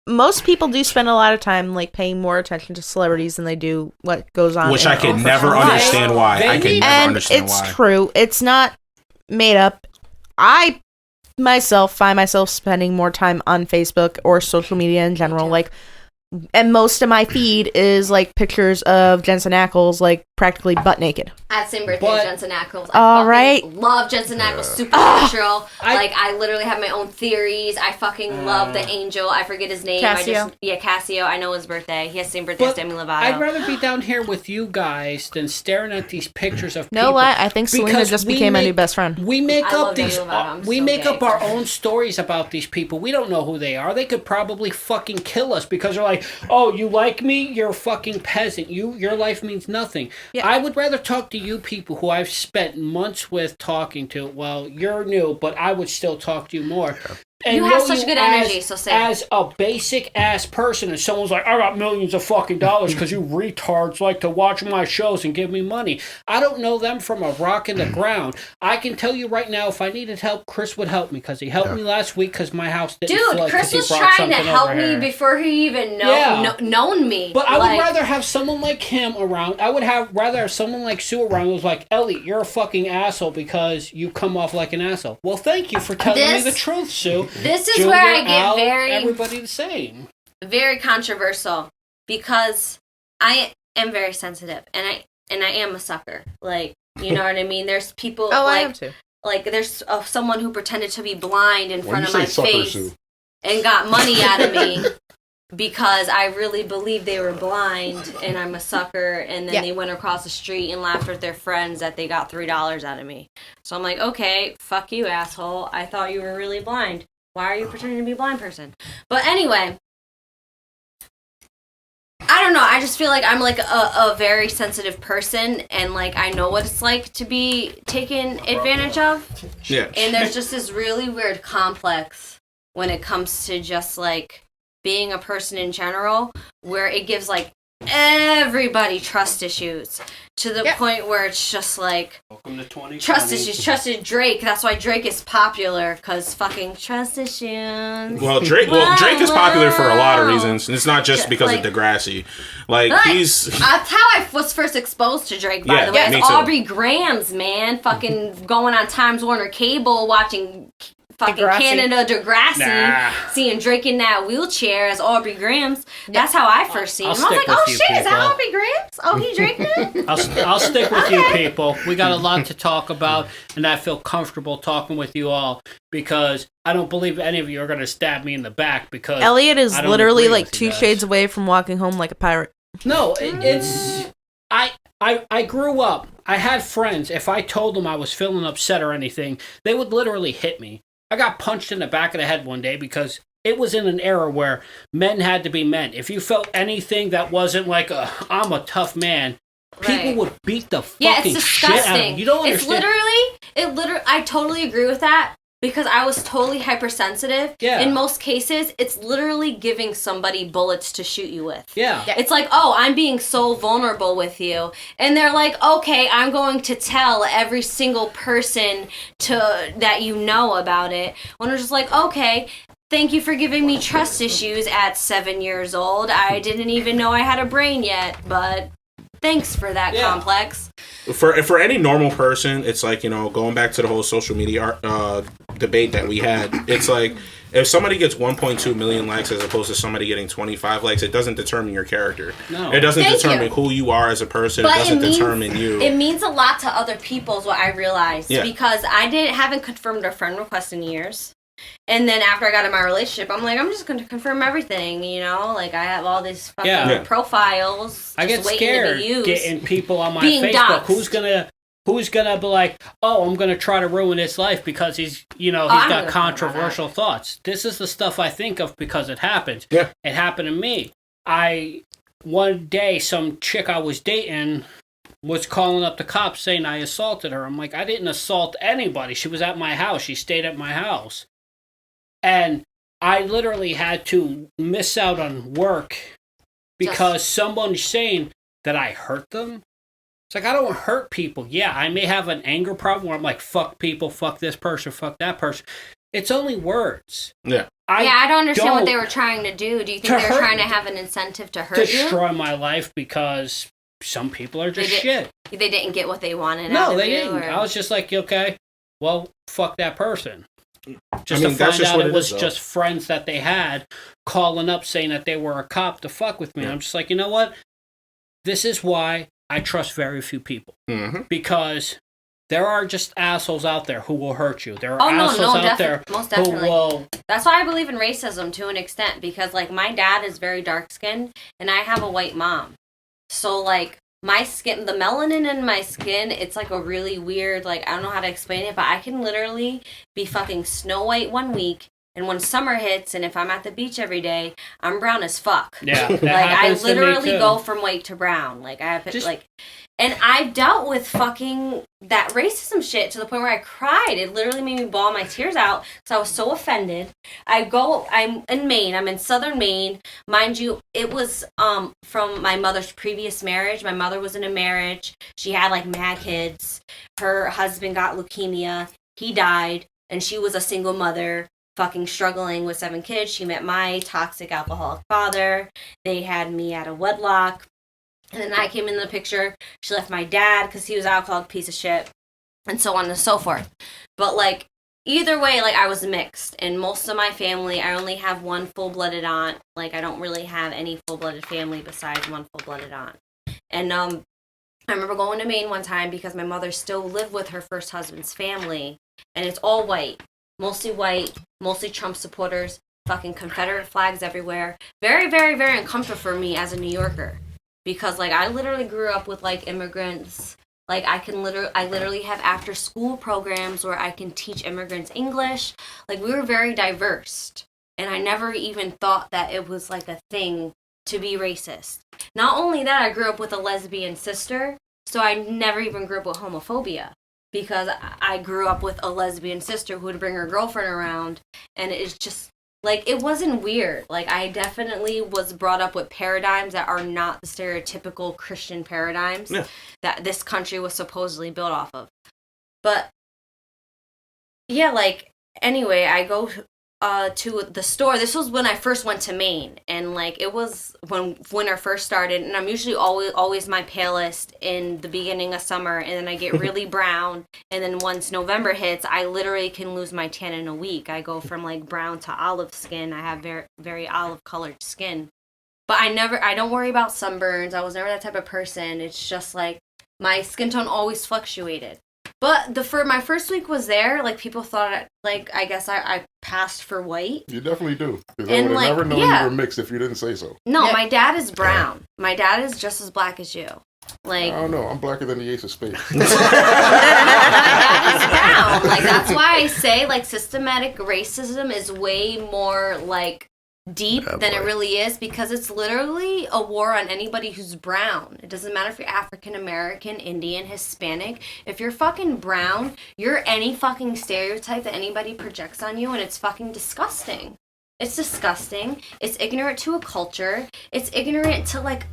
Most people do spend a lot of time like paying more attention to celebrities than they do what goes on. Which I can never understand why. I can never understand why. And it's true. It's not made up. I myself find myself spending more time on Facebook or social media in general. Like, and most of my feed is like pictures of Jensen Ackles like practically butt naked. I had the same birthday as Jensen Ackles. I love Jensen Ackles. Supernatural. I literally have my own theories. I fucking love the angel. I forget his name. Cassio. Cassio. I know his birthday. He has the same birthday as Demi Lovato. I'd rather be down here with you guys than staring at these pictures of people. No, I think Selena just became my new best friend. We make up these. We make up our own stories about these people. We don't know who they are. They could probably fucking kill us because they're like, oh, you like me? You're a fucking peasant. Your life means nothing. Yeah. I would rather talk to you people who I've spent months with talking to. Well, you're new, but I would still talk to you more. And you have such good energy, so say as a basic ass person, and someone's like, I got millions of fucking dollars because you retards like to watch my shows and give me money. I don't know them from a rock in the ground. I can tell you right now, if I needed help, Chris would help me because he helped me last week because my house didn't flood. Dude, Chris was trying to help me before he even known me. But I would rather have someone like him around. I would rather have someone like Sue around who's like, Ellie, you're a fucking asshole because you come off like an asshole. Well, thank you for telling me the truth, Sue. This is where I get everybody the same. Very controversial because I am very sensitive and I am a sucker. Like, you know what I mean? There's people I am too. Like there's someone who pretended to be blind in front of my face and got money out of me because I really believed they were blind and I'm a sucker, and then they went across the street and laughed with their friends that they got $3 out of me. So I'm like, okay, fuck you, asshole. I thought you were really blind. Why are you pretending to be a blind person? But anyway, I don't know. I just feel like I'm like a very sensitive person, and like I know what it's like to be taken advantage of. Yeah. And there's just this really weird complex when it comes to just like being a person in general, where it gives like everybody trust issues to the point where it's just like welcome to 2020. Trust issues. Trusted Drake. That's why Drake is popular, because fucking trust issues. Well, Drake is popular for a lot of reasons, and it's not just because of Degrassi. Like he's that's how I was first exposed to Drake. By the way, it's Aubrey Graham's man, fucking going on Times Warner Cable watching fucking Canada Degrassi, seeing Drake in that wheelchair as Aubrey Graham's. That's how I first seen him. I was like, oh shit, is that Aubrey Graham's? Oh, he Drake now? I'll stick with you people. We got a lot to talk about, and I feel comfortable talking with you all because I don't believe any of you are going to stab me in the back because Elliot is literally like 2 shades away from walking home like a pirate. No, it's... I grew up. I had friends. If I told them I was feeling upset or anything, they would literally hit me. I got punched in the back of the head one day because it was in an era where men had to be men. If you felt anything that wasn't like I'm a tough man, people would beat the fucking shit out of you. You don't understand. It's literally, I totally agree with that, because I was totally hypersensitive. Yeah. In most cases, it's literally giving somebody bullets to shoot you with. Yeah. It's like, oh, I'm being so vulnerable with you. And they're like, okay, I'm going to tell every single person that you know about it. When I'm just like, okay, thank you for giving me trust issues at 7 years old. I didn't even know I had a brain yet, but thanks for that complex. For any normal person, it's like, going back to the whole social media debate that we had, it's like, if somebody gets 1.2 million likes as opposed to somebody getting 25 likes, it doesn't determine your character. No. It doesn't determine who you are as a person. But it doesn't determine you. It means a lot to other people is what I realized. Yeah. Because I haven't confirmed a friend request in years. And then after I got in my relationship, I'm like, I'm just going to confirm everything, Like, I have all these fucking profiles. I get scared getting people on my Facebook. Doxed. Who's gonna be like, oh, I'm gonna try to ruin his life because he's got controversial thoughts. This is the stuff I think of because it happened. Yeah. It happened to me. One day, some chick I was dating was calling up the cops saying I assaulted her. I'm like, I didn't assault anybody. She was at my house. She stayed at my house. And I literally had to miss out on work because someone's saying that I hurt them. It's like, I don't hurt people. Yeah, I may have an anger problem where I'm like, fuck people, fuck this person, fuck that person. It's only words. Yeah. I don't understand what they were trying to do. Do you think they were trying to have an incentive to hurt you? Destroy my life because some people are just shit. They didn't get what they wanted out of you? No, they didn't. I was just like, okay, well, fuck that person. To find out it was just friends that they had calling up saying that they were a cop to fuck with me. Yeah. I'm just like, you know what? This is why I trust very few people. Mm-hmm. Because there are just assholes out there who will hurt you. There are assholes out there who will... That's why I believe in racism to an extent. Because, my dad is very dark-skinned, and I have a white mom. So, my skin, the melanin in my skin, it's a really weird, I don't know how to explain it, but I can literally be fucking Snow White one week, and when summer hits, and if I'm at the beach every day, I'm brown as fuck. Yeah, I literally go from white to brown. I have and I've dealt with fucking that racism shit to the point where I cried. It literally made me bawl my tears out because I was so offended. I'm in Maine. I'm in southern Maine. Mind you, it was from my mother's previous marriage. My mother was in a marriage. She had mad kids. Her husband got leukemia. He died. And she was a single mother fucking struggling with 7 kids. She met my toxic alcoholic father. They had me out of wedlock. And then I came in the picture. She left my dad because he was an alcoholic piece of shit. And so on and so forth. But, either way, I was mixed. And most of my family, I only have one full-blooded aunt. I don't really have any full-blooded family besides one full-blooded aunt. And, I remember going to Maine one time because my mother still lived with her first husband's family. And it's all white. Mostly Trump supporters. Fucking Confederate flags everywhere. Very, very, very uncomfortable for me as a New Yorker. Because, I literally grew up with, immigrants. I literally have after-school programs where I can teach immigrants English. We were very diverse. And I never even thought that it was, a thing to be racist. Not only that, I grew up with a lesbian sister, so I never even grew up with homophobia. Because I grew up with a lesbian sister who would bring her girlfriend around, and it's just... it wasn't weird. I definitely was brought up with paradigms that are not the stereotypical Christian paradigms that this country was supposedly built off of. But, yeah, anyway, I go to the store. This was when I first went to Maine, and, it was when winter first started, and I'm usually always my palest in the beginning of summer, and then I get really brown, and then once November hits, I literally can lose my tan in a week. I go from, brown to olive skin. I have very, very olive-colored skin. But I don't worry about sunburns. I was never that type of person. It's just, my skin tone always fluctuated. But for my first week was there, people thought, I guess I passed for white. You definitely do. Because I would have never known you were mixed if you didn't say so. No, my dad is brown. My dad is just as black as you. I don't know. I'm blacker than the Ace of Spades. My dad is brown. That's why I say, systematic racism is way more, deep than it really is, because it's literally a war on anybody who's brown. It doesn't matter if you're African American, Indian, Hispanic. If you're fucking brown, you're any fucking stereotype that anybody projects on you, and it's fucking disgusting. It's disgusting. It's ignorant to a culture. It's ignorant to like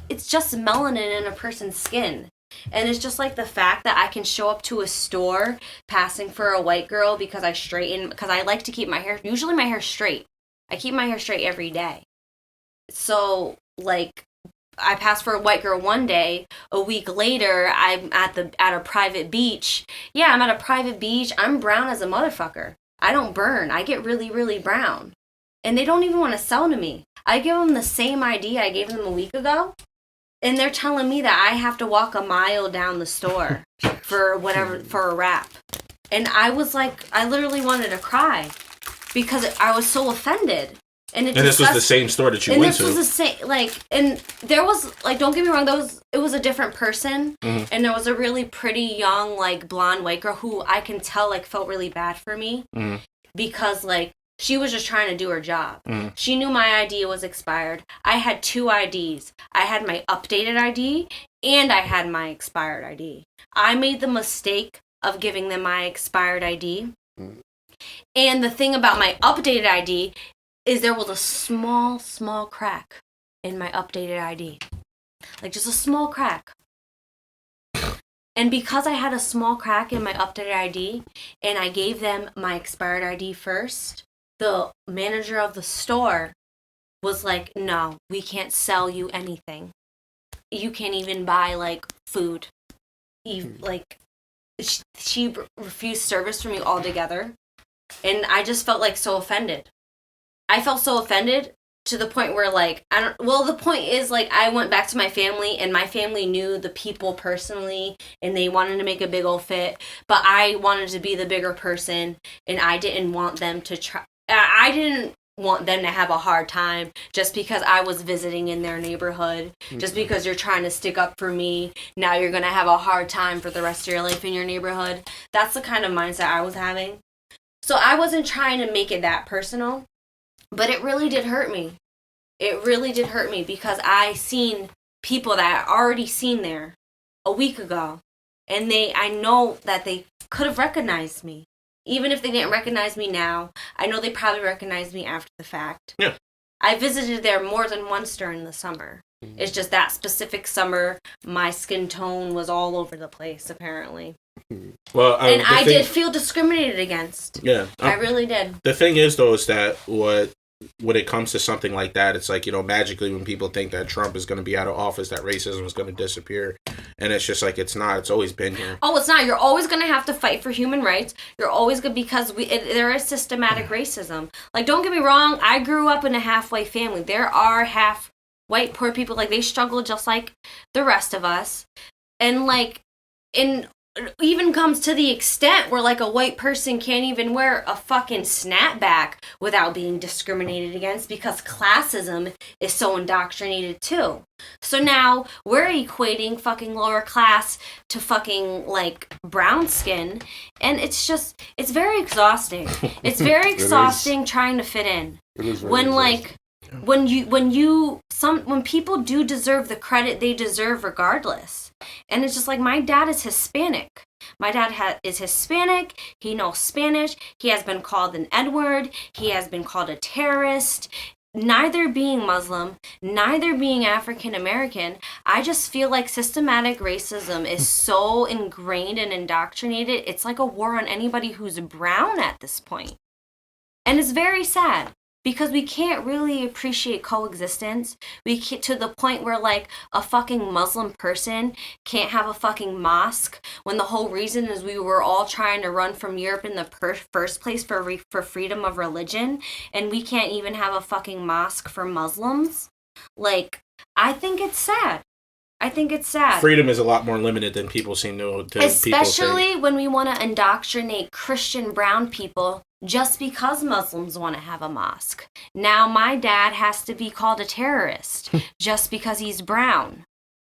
it's just melanin in a person's skin. And it's just like the fact that I can show up to a store passing for a white girl because I like to keep my hair, usually my hair's straight. I keep my hair straight every day. So, like, I passed for a white girl one day. A week later, I'm at a private beach. Yeah, I'm at a private beach. I'm brown as a motherfucker. I don't burn. I get really, really brown. And they don't even want to sell to me. I give them the same ID I gave them a week ago. And they're telling me that I have to walk a mile down the store for a wrap. And I was like, I literally wanted to cry. Because I was so offended. And this was the same store that you went to. And this was the same, like, and there was, like, don't get me wrong, it was a different person. Mm-hmm. And there was a really pretty young, like, blonde white girl who I can tell, like, felt really bad for me. Mm-hmm. Because, like, she was just trying to do her job. Mm-hmm. She knew my ID was expired. I had 2 IDs. I had my updated ID and I had my expired ID. I made the mistake of giving them my expired ID. Mm-hmm. And the thing about my updated ID is there was a small, small crack in my updated ID. Like, just a small crack. And because I had a small crack in my updated ID, and I gave them my expired ID first, the manager of the store was like, no, we can't sell you anything. You can't even buy, like, food. Like, she refused service from me altogether. And I just felt, like, so offended. I felt so offended to the point where, like, the point is, like, I went back to my family, and my family knew the people personally, and they wanted to make a big old fit, but I wanted to be the bigger person, and I didn't want them to I didn't want them to have a hard time just because I was visiting in their neighborhood. Mm-hmm. Just because you're trying to stick up for me, now you're going to have a hard time for the rest of your life in your neighborhood. That's the kind of mindset I was having. So I wasn't trying to make it that personal, but it really did hurt me. It really did hurt me because I seen people that I already seen there a week ago, and I know that they could have recognized me. Even if they didn't recognize me now, I know they probably recognized me after the fact. Yeah. I visited there more than once during the summer. Mm-hmm. It's just that specific summer, my skin tone was all over the place, apparently. Well, and I did feel discriminated against. Yeah. I really did. The thing is, though, is that when it comes to something like that, it's like, magically when people think that Trump is going to be out of office, that racism is going to disappear. And it's just like, it's not. It's always been here. Oh, it's not. You're always going to have to fight for human rights. You're always going to, because there is systematic racism. Like, don't get me wrong. I grew up in a half-white family. There are half-white poor people. Like, they struggle just like the rest of us. And, like, even comes to the extent where, like, a white person can't even wear a fucking snapback without being discriminated against because classism is so indoctrinated too. So now we're equating fucking lower class to fucking, like, brown skin, and it's very exhausting. It's very exhausting trying to fit in. It is very exhausting. When people do deserve the credit they deserve regardless. And it's just like, my dad is Hispanic. My dad is Hispanic. He knows Spanish. He has been called an N-word. He has been called a terrorist. Neither being Muslim, neither being African American, I just feel like systematic racism is so ingrained and indoctrinated. It's like a war on anybody who's brown at this point. And it's very sad. Because we can't really appreciate coexistence. We get to the point where, like, a fucking Muslim person can't have a fucking mosque when the whole reason is we were all trying to run from Europe in the first place for freedom of religion, and we can't even have a fucking mosque for Muslims. Like, I think it's sad. Freedom is a lot more limited than people seem to especially when we want to indoctrinate Christian brown people just because Muslims want to have a mosque. Now my dad has to be called a terrorist just because he's brown.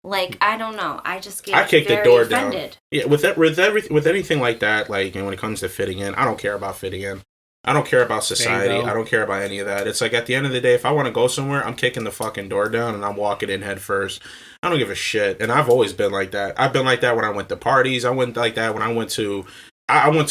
Like, I don't know. I kicked the door offended. Down. Yeah, with anything like that, like, when it comes to fitting in, I don't care about fitting in. I don't care about society. I don't care about any of that. It's like at the end of the day, if I want to go somewhere, I'm kicking the fucking door down and I'm walking in head first. I don't give a shit. And I've always been like that. I've been like that when I went to parties. I went like that when I went to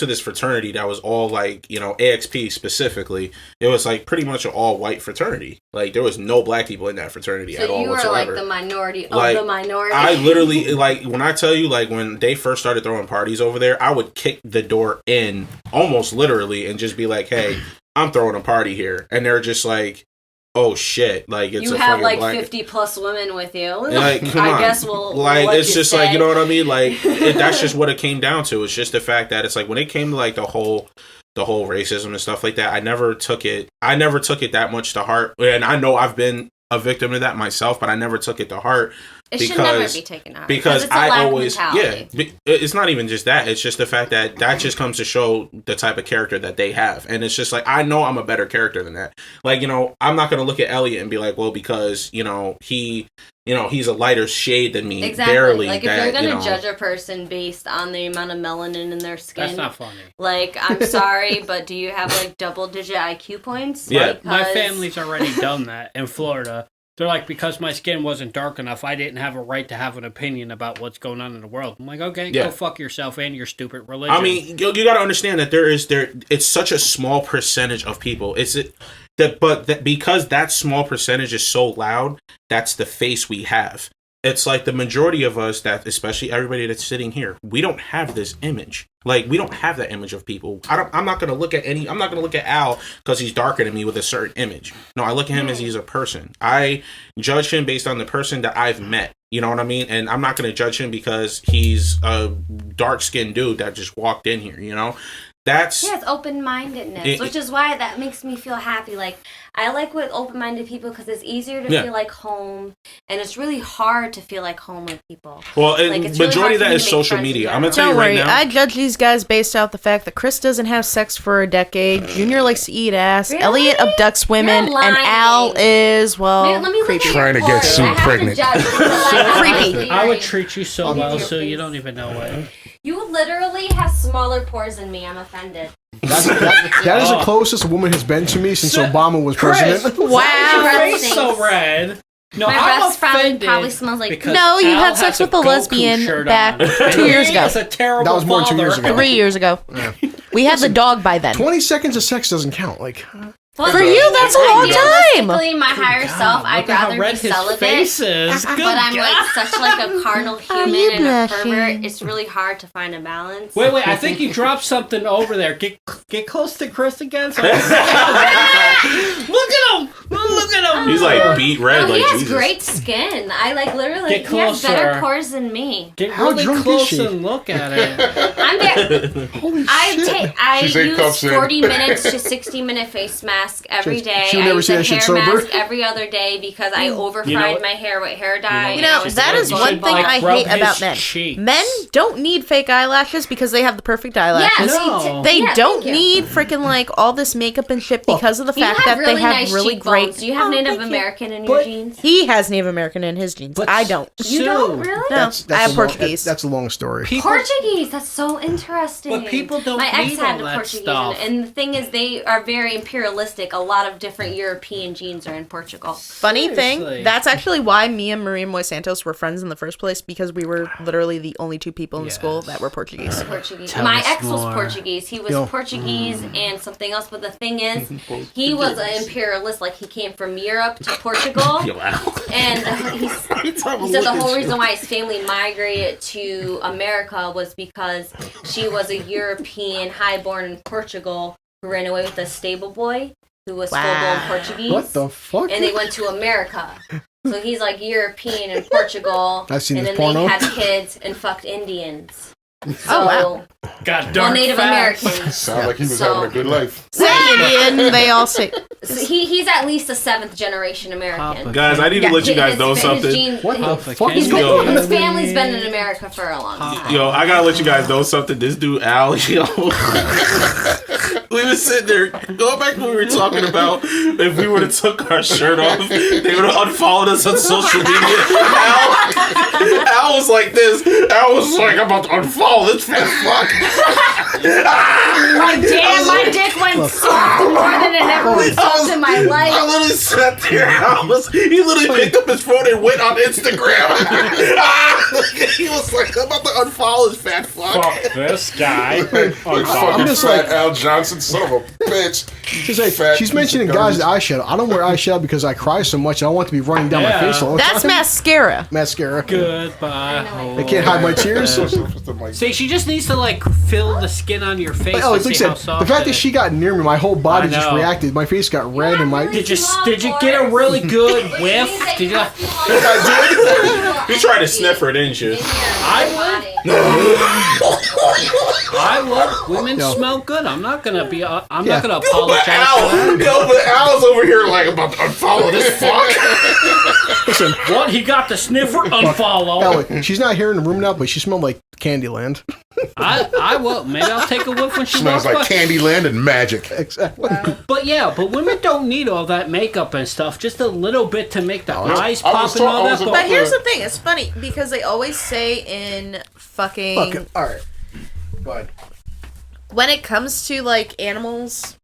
this fraternity that was all like, you know, AXP specifically. It was like pretty much an all white fraternity. Like there was no black people in that fraternity at all whatsoever. So you were like the minority of like, the minority. I literally, like when I tell you, like when they first started throwing parties over there, I would kick the door in almost literally and just be like, hey, I'm throwing a party here. And they're just like, oh shit! Like it's you a have like blanket. 50 plus women with you. Like, I guess we'll like we'll it's just stay. like you know what I mean. Like that's just what it came down to. It's just the fact that it's like when it came to like the whole racism and stuff like that. I never took it that much to heart. And I know I've been a victim of that myself, but I never took it to heart. It should never be taken to heart. Because I always, it's not even just that. It's just the fact that just comes to show the type of character that they have. And it's just like, I know I'm a better character than that. Like, you know, I'm not going to look at Elliot and be like, well, because, you know, he's a lighter shade than me. Exactly. Barely. Like, if you're going to judge a person based on the amount of melanin in their skin. That's not funny. Like, I'm sorry, but do you have, like, double-digit IQ points? Yeah. Because... My family's already done that in Florida. They're like, because my skin wasn't dark enough, I didn't have a right to have an opinion about what's going on in the world. I'm like, okay, go fuck yourself and your stupid religion. I mean, you got to understand that it's such a small percentage of people. Because that small percentage is so loud, that's the face we have. It's like the majority of us, that especially everybody that's sitting here, we don't have this image. Like, we don't have that image of people. I'm not going to look at Al because he's darker than me with a certain image. No, I look at him as he's a person. I judge him based on the person that I've met. You know what I mean? And I'm not going to judge him because he's a dark-skinned dude that just walked in here, you know? It's open-mindedness, which is why that makes me feel happy. Like, I like with open-minded people because it's easier to feel like home, and it's really hard to feel like home with people. Well, and like, majority of that is social media. I'm going to tell you right now. I judge these guys based off the fact that Chris doesn't have sex for a decade, Junior likes to eat ass, really? Elliot abducts women, and Al is, well, creepy. Trying to get Sue pregnant. Creepy. I would treat you so well, so you don't even know it. You literally have smaller pores than me. I'm offended. That is the closest a woman has been to me since Obama was president. Wow. Your face so red. No, my breath probably smells like... No, you had sex with a lesbian back 2 years ago. That's a terrible That was more than 2 years ago. 3 years ago. Yeah. We had the dog by then. 20 seconds of sex doesn't count. Like... Well, for you, that's a long time. My higher self, I'd rather be celibate. But I'm like such like a carnal human and a pervert. It's really hard to find a balance. Wait! I think you dropped something over there. Get close to Chris again. So Look at him! Look at him! He's like beat red. He has Jesus. great skin. I like literally. He has better pores than me. Get really close and look at it. I'm there. Holy shit! I use 40 minutes to 60-minute face mask every day. She'll never see that shit sober. Mask every other day because I over-fried my hair with hair dye. You know, that is one thing I hate about men. Men don't need fake eyelashes because they have the perfect eyelashes. Yes, they don't need freaking like all this makeup and shit because of the fact that they have really great. Do you have Native American in your genes? He has Native American in his genes. I don't. You don't really? No, I have Portuguese. That's a long story. Portuguese. That's so interesting. But people don't My ex need had all that Portuguese, stuff. and the thing is, they are very imperialistic. A lot of different European genes are in Portugal. Funny thing, that's actually why me and Maria Moy Santos were friends in the first place, because we were literally the only two people in school that were Portuguese. My ex was Portuguese. He was Portuguese and something else, but the thing is, he was an imperialist. Like, he came from Europe to Portugal. And he said the whole reason why his family migrated to America was because she was a European highborn in Portugal who ran away with a stable boy who was full-blown Portuguese. What the fuck? And they went to America. So he's like European in Portugal. I've seen and this then porno. they had kids and fucked Indians. Oh, wow. Got dark Native Americans. Sounds like he was having a good life. Say Indian, they all say. So he's at least a 7th generation American. Guys, I need to let you guys know something. What the fuck His is going on? family's been in America for a long time. Yo, I gotta let you guys know something. This dude Al, yo, we were sitting there, going back to what we were talking about, if we would have took our shirt off, they would have unfollowed us on social media. Al was like this. Al was like, I'm about to unfollow this fat fuck. Like, damn, my dick went soft more than it ever went soft in my life. I literally sat there. He literally picked up his phone and went on Instagram. He was like, I'm about to unfollow this fat fuck. Fuck this guy. I'm just like Al Johnson, son of a bitch. She's mentioning guys with eyeshadow. I don't wear eyeshadow because I cry so much. I don't want it to be running down my face all the time. That's mascara. Mascara. Goodbye. I can't hide my tears. See, she just needs to like fill the skin on your face. Oh, like said, the fact that she got near me, my whole body just reacted. My face got red, and my Did you get a really good whiff? Did you? You tried to sniff her, didn't you? I would. Women smell good. I'm not gonna be. I'm not gonna apologize for that. But Al's over here like about to unfollow this fuck. Listen, what? He got the sniffer? Unfollow. Ellie, she's not here in the room now, but she smelled like Candyland. I will. Maybe I'll take a whiff when she smells like Candyland and magic. Exactly. Wow. But women don't need all that makeup and stuff. Just a little bit to make the eyes pop and all that. But here's the thing. It's funny because they always say in fucking all right. Go ahead. When it comes to like animals,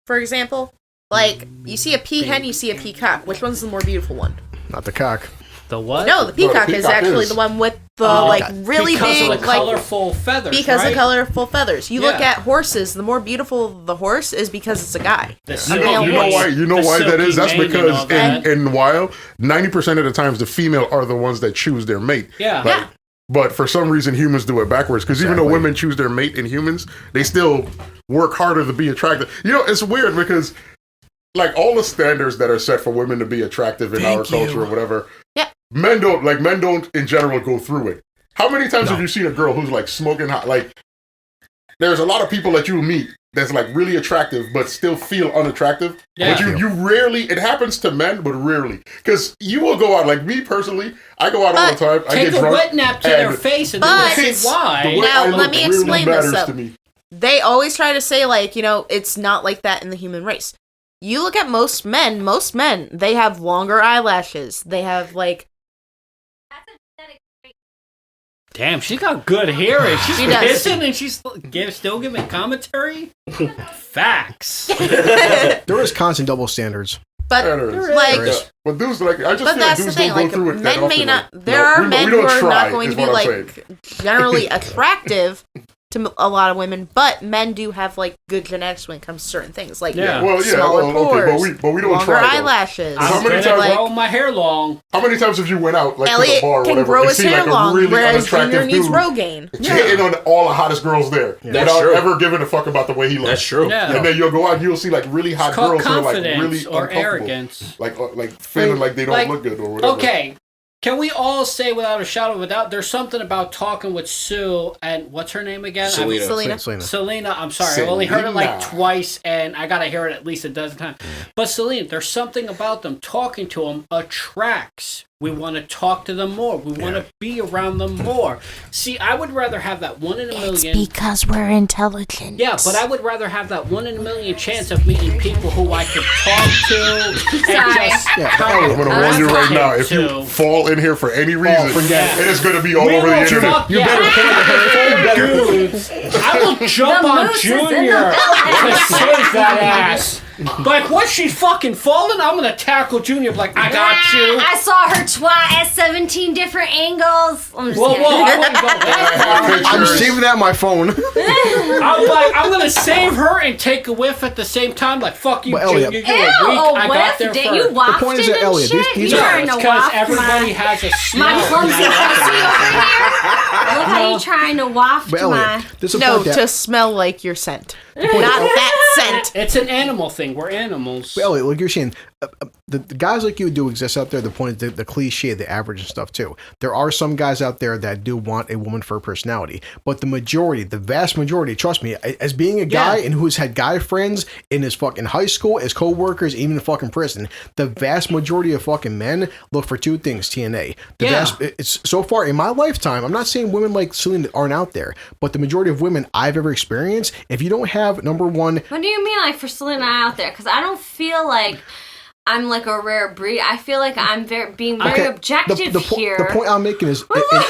for example, like you see a peahen, you see a peacock. Which one's the more beautiful one? Not the cock. The what? No, the peacock is actually the one with the really big, of the colorful feathers. Because of colorful feathers. You look at horses. The more beautiful the horse is because it's a guy. You know why that is? That's because in the wild, 90% of the times the female are the ones that choose their mate. Yeah. But for some reason, humans do it backwards. Because even though women choose their mate in humans, they still work harder to be attractive. You know, it's weird because, like, all the standards that are set for women to be attractive in our culture or whatever, men don't in general go through it. How many times have you seen a girl who's like smoking hot? Like, there's a lot of people that you meet that's like really attractive but still feel unattractive. Yeah. But you rarely, it happens to men, but rarely. Because you will go out, like me personally, I go out all the time. I get drunk. Take a wet nap to their face and then say why. Now, let me explain this though. They always try to say like, you know, it's not like that in the human race. You look at most men, they have longer eyelashes. They have like... Damn, she got good hearing. She's pissing and she's still giving commentary? Facts. There is constant double standards. But but dudes like I just but feel that's like dudes the thing. don't go Like through it men may not. There are men who are not going to be like generally attractive to a lot of women, but men do have like good genetics when it comes to certain things, like smaller pores, but we don't longer try, eyelashes. I'm gonna grow my hair long. How many times have you went out like Elliot to the bar or can whatever grow and his seen hair like a long, really whereas unattractive Junior needs dude Rogaine. hitting on all the hottest girls there without ever giving a fuck about the way he looks? That's true. Yeah. And then you'll go out and you'll see like really hot girls who are like really or uncomfortable, arrogance, like feeling like they don't look good or whatever. Okay. Can we all say without a shadow of a doubt, there's something about talking with Sue and what's her name again? Salena. I'm sorry. I've only heard it like twice and I got to hear it at least a dozen times. But Salena, there's something about them. Talking to them attracts. We want to talk to them more. We want to be around them more. See, I would rather have that 1 in a million. It's because we're intelligent. Yeah, but I would rather have that 1 in a million chance of meeting people who I could talk to. I'm going to warn you right now. If you fall in here for any reason, it is going to be all over the internet. You better pay the dudes. I will jump on Junior to save that ass. Like, once she's fucking falling, I'm gonna tackle Junior like, I got you. I saw her twat at 17 different angles. I wouldn't go that far. I'm saving that on my phone. I'm gonna save her and take a whiff at the same time. Like, fuck you, Junior. You're weak. I got there first. You wafted the point is that Elliot, these are because everybody has a smell. My clumsy pussy over here. Look how you trying to waft my... No, to smell like your scent. Not that scent. It's an animal thing. thing. We're animals. Well, Elliot, like you're saying, the guys like you do exist out there. The point is the cliche, the average and stuff too. There are some guys out there that do want a woman for her personality, but the majority, the vast majority, trust me, as being a guy and who's had guy friends in his fucking high school, as co-workers, even in fucking prison, the vast majority of fucking men look for two things, TNA. It's so far in my lifetime, I'm not saying women like Salena aren't out there, but the majority of women I've ever experienced, if you don't have number one... What do you mean like for Salena out there? Because I don't feel like I'm like a rare breed. I feel like I'm being very objective here. The point I'm making is,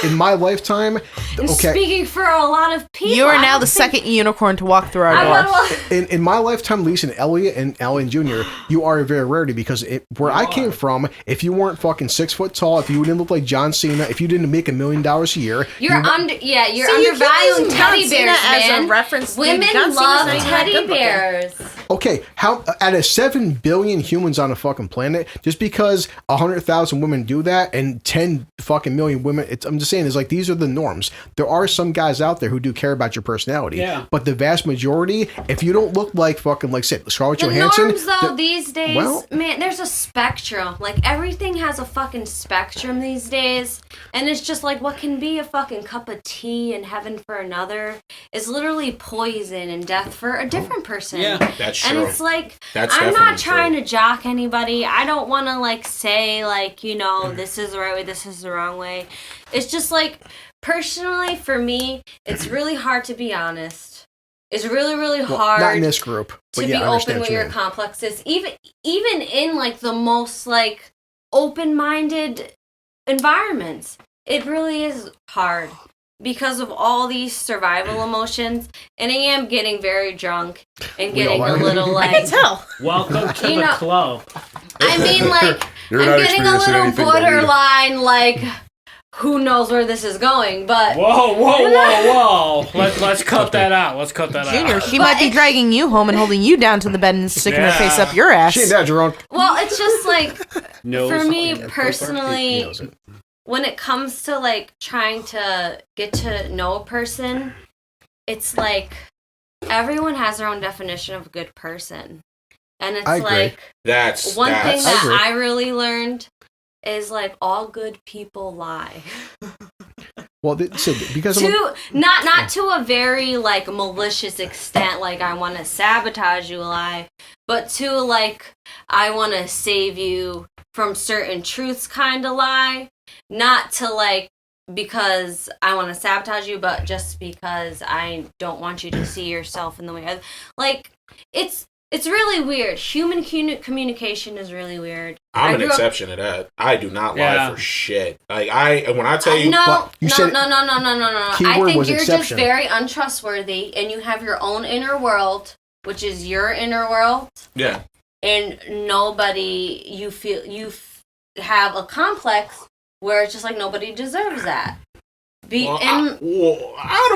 in my lifetime... Speaking for a lot of people... You are now the second unicorn to walk through our door. In my lifetime, Lisa and Elliot and Alan Jr., you are a very rarity because where I came from, if you weren't fucking 6 foot tall, if you didn't look like John Cena, if you didn't make $1 million a year... You're undervaluing teddy bears, man. As a reference. Women love teddy bears. Okay, how out of 7 billion humans on a fucking planet, just because 100,000 women do that and 10 fucking million women, I'm just saying, it's like these are the norms. There are some guys out there who do care about your personality, but the vast majority, if you don't look like fucking like say Scarlett Johansson, norms though these days, man, there's a spectrum. Like everything has a fucking spectrum these days, and it's just like what can be a fucking cup of tea in heaven for another is literally poison and death for a different person. Yeah, that's true. And it's like I'm not trying to jock anybody. I don't want to like say like, you know, this is the right way, this is the wrong way. It's just like personally for me, it's really hard to be honest. It's really, really hard. Not in this group, to be open with your complexes. Even in like the most like open-minded environments, it really is hard because of all these survival emotions. And I am getting very drunk and getting a little like... I can tell. Welcome to the club. I mean, like, I'm getting a little borderline, like... Who knows where this is going, but... Whoa. Let's cut that out. Let's cut that out. Junior, she might be dragging you home and holding you down to the bed and sticking her face up your ass. She ain't that drunk. Well, it's just like, for me personally, when it comes to like trying to get to know a person, it's like everyone has their own definition of a good person. And it's like, one thing that I really learned is like all good people lie. Well, because not to a very like malicious extent, like I want to sabotage you lie, but to like I want to save you from certain truths kind of lie, not to like because I want to sabotage you, but just because I don't want you to see yourself in the way like it's really weird. Human communication is really weird. I'm an exception to that. I do not lie for shit. Like when I tell you, no. I think you're just very untrustworthy, and you have your own inner world, which is your inner world. Yeah. And nobody, you have a complex where it's just like nobody deserves that. I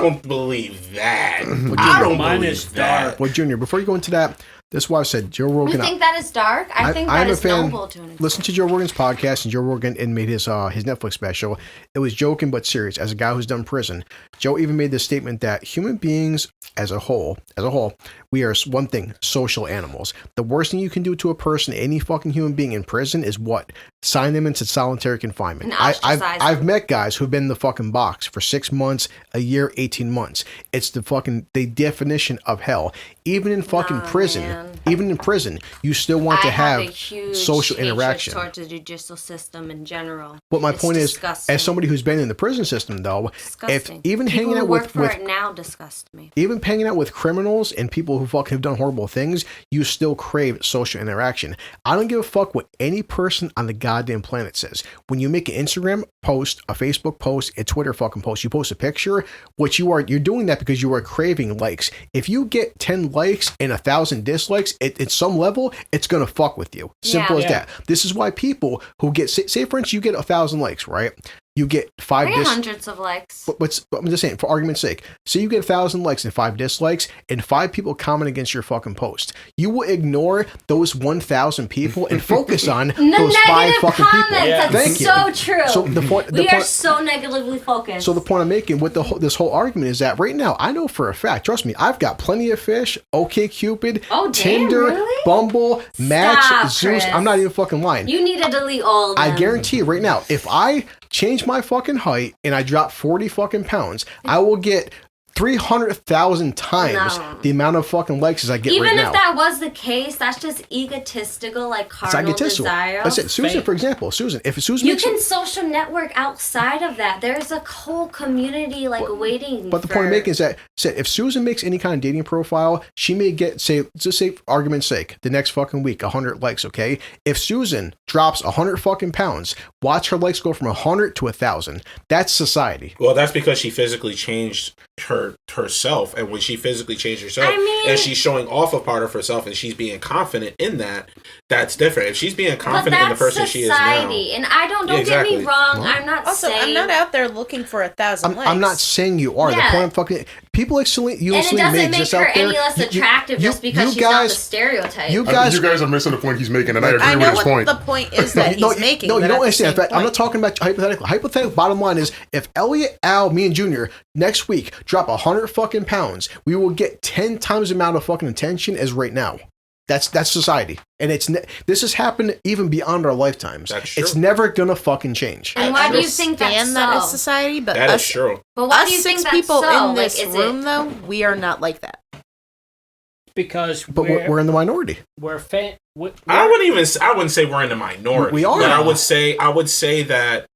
don't believe that. I don't believe that. Well, Junior, before you go into that, that's why I said Joe Rogan. You think that is dark? I think that is noble to an extent. Listen to Joe Rogan's podcast, and Joe Rogan made his Netflix special. It was joking but serious. As a guy who's done prison, Joe even made this statement that human beings as a whole, we are one thing, social animals. The worst thing you can do to a person, any fucking human being in prison, is what? Sign them into solitary confinement. I've met guys who've been in the fucking box for 6 months, a year, 18 months. It's the definition of hell. Even in fucking prison, you still want to have social interaction. Towards the judicial system in general. But my point is, as somebody who's been in the prison system, though, if even hanging out with it now disgust me. Even hanging out with criminals and people who fucking have done horrible things, you still crave social interaction. I don't give a fuck what any person on the goddamn planet says. When you make an Instagram post, a Facebook post, a Twitter fucking post, you post a picture, you're doing that because you are craving likes. If you get 10 likes and 1,000 dislikes, at some level, it's gonna fuck with you. Simple as that. This is why people who get, say for instance, you get 1,000 likes, right? you get 5 hundreds of likes. But I'm just saying, for argument's sake, say you get 1,000 likes and 5 dislikes, and 5 people comment against your fucking post. You will ignore those 1,000 people and focus on those 5 fucking comments. people. Yeah. That's so true. So we are so negatively focused. So the point I'm making with this whole argument is that right now, I know for a fact, trust me, I've got plenty of fish, OkCupid, Tinder, really? Bumble, Match, Zeus. I'm not even fucking lying. You need to delete all of them. I guarantee you right now, if I change my fucking height and I drop 40 fucking pounds, I will get 300,000 times the amount of fucking likes as I get right now. Even if that was the case, that's just egotistical, like carnal desire. That's it. Susan, for example, if Susan, you can social network outside of that. There's a whole community waiting. But the point I'm making is that if Susan makes any kind of dating profile, she may get, just say for argument's sake, the next fucking week 100 likes. Okay, if Susan drops 100 fucking pounds, watch her likes go from 100 to 1,000. That's society. Well, that's because she physically changed herself, and when she physically changed herself, and she's showing off a part of herself, and she's being confident in that, that's different. If she's being confident in the person she is now, and I don't get me wrong, I'm not saying I'm not out there looking for 1,000 likes. I'm not saying you are. Yeah. The point I'm fucking people like Salena, you and it doesn't make her any less attractive just because she's not the stereotype. You guys are missing the point he's making, and I agree with his point. The point is that he's making. No, you don't understand. In fact, I'm not talking about hypothetical. Hypothetical. Bottom line is, if Elliot, Al, me, and Junior next week drop 100 fucking pounds, we will get 10 times the amount of fucking attention as right now. That's society, and this has happened even beyond our lifetimes. That's true. It's never gonna fucking change. And why do you think that's so? That is society, but that is true. But why do you think that's people so? in this room, though, we are not like that. Because we're in the minority. I wouldn't say we're in the minority. We are. But I would say that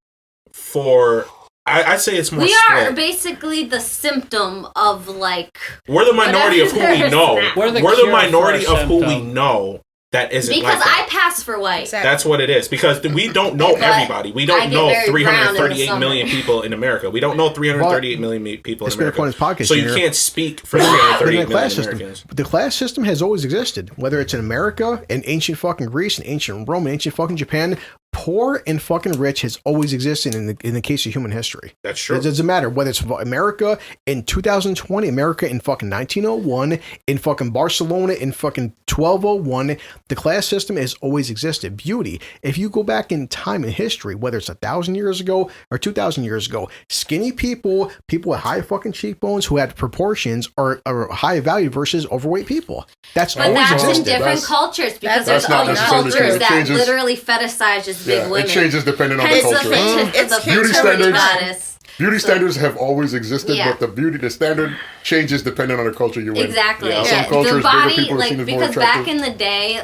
I'd say it's more. We split. are basically the symptom of we're the minority of who we know. We're the minority of who we know that isn't because like that. I pass for white. Exactly. That's what it is. Because we don't know everybody. We don't know 338 million people in America. We don't know 338 million people in America. So you can't speak for 338 million Americans. The class system has always existed, whether it's in America, in ancient fucking Greece, in ancient Rome, in ancient fucking Japan. Poor and fucking rich has always existed in the case of human history. That's true. It doesn't matter whether it's America in 2020, America in fucking 1901, in fucking Barcelona in fucking 1201. The class system has always existed. Beauty. If you go back in time in history, whether it's 1,000 years ago or 2,000 years ago, skinny people with high fucking cheekbones who had proportions are high value versus overweight people. That's always existed. In different cultures because there's other cultures that literally fetishize just big women. It changes depending on the culture. Beauty standards have always existed, but the standard changes depending on the culture you're in. Exactly. Some cultures, the body, bigger people are seen as more because attractive. back in the day,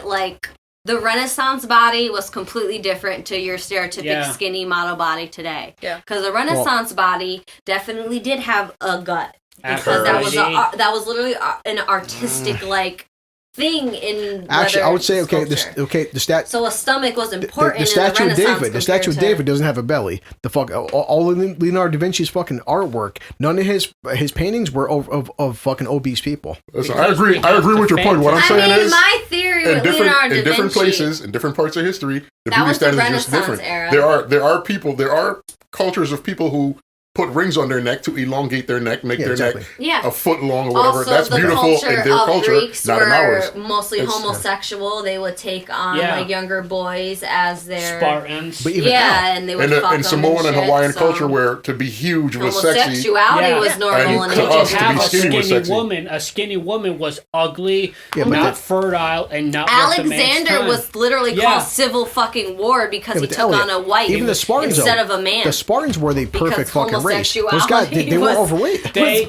the Renaissance body was completely different to your stereotypic skinny model body today. Yeah. Because the Renaissance body definitely did have a gut. Because that was literally an artistic thing in actually I would say the so a stomach was important. The statue of David. The statue of David doesn't have a belly. All of Leonardo da Vinci's fucking artwork. None of his paintings were of fucking obese people. Listen, I agree with your point. What I'm saying is, my theory with Leonardo da Vinci, in different places, in different parts of history, the beauty standard is just different. There are cultures of people who put rings on their neck to elongate their neck, make their neck a foot long or whatever. Also, that's beautiful in their culture, Greeks not in ours. Mostly homosexual. They would take on younger boys as their Spartans. And they would fuck in Samoan and Hawaiian culture, where to be huge was sexy, homosexuality was normal, and to us to be skinny was sexy. A skinny woman was ugly, not fertile, and not. Alexander was literally called civil fucking war because he took on a white instead of a man. The Spartans were the perfect fucking race. Those guys, they were overweight. But they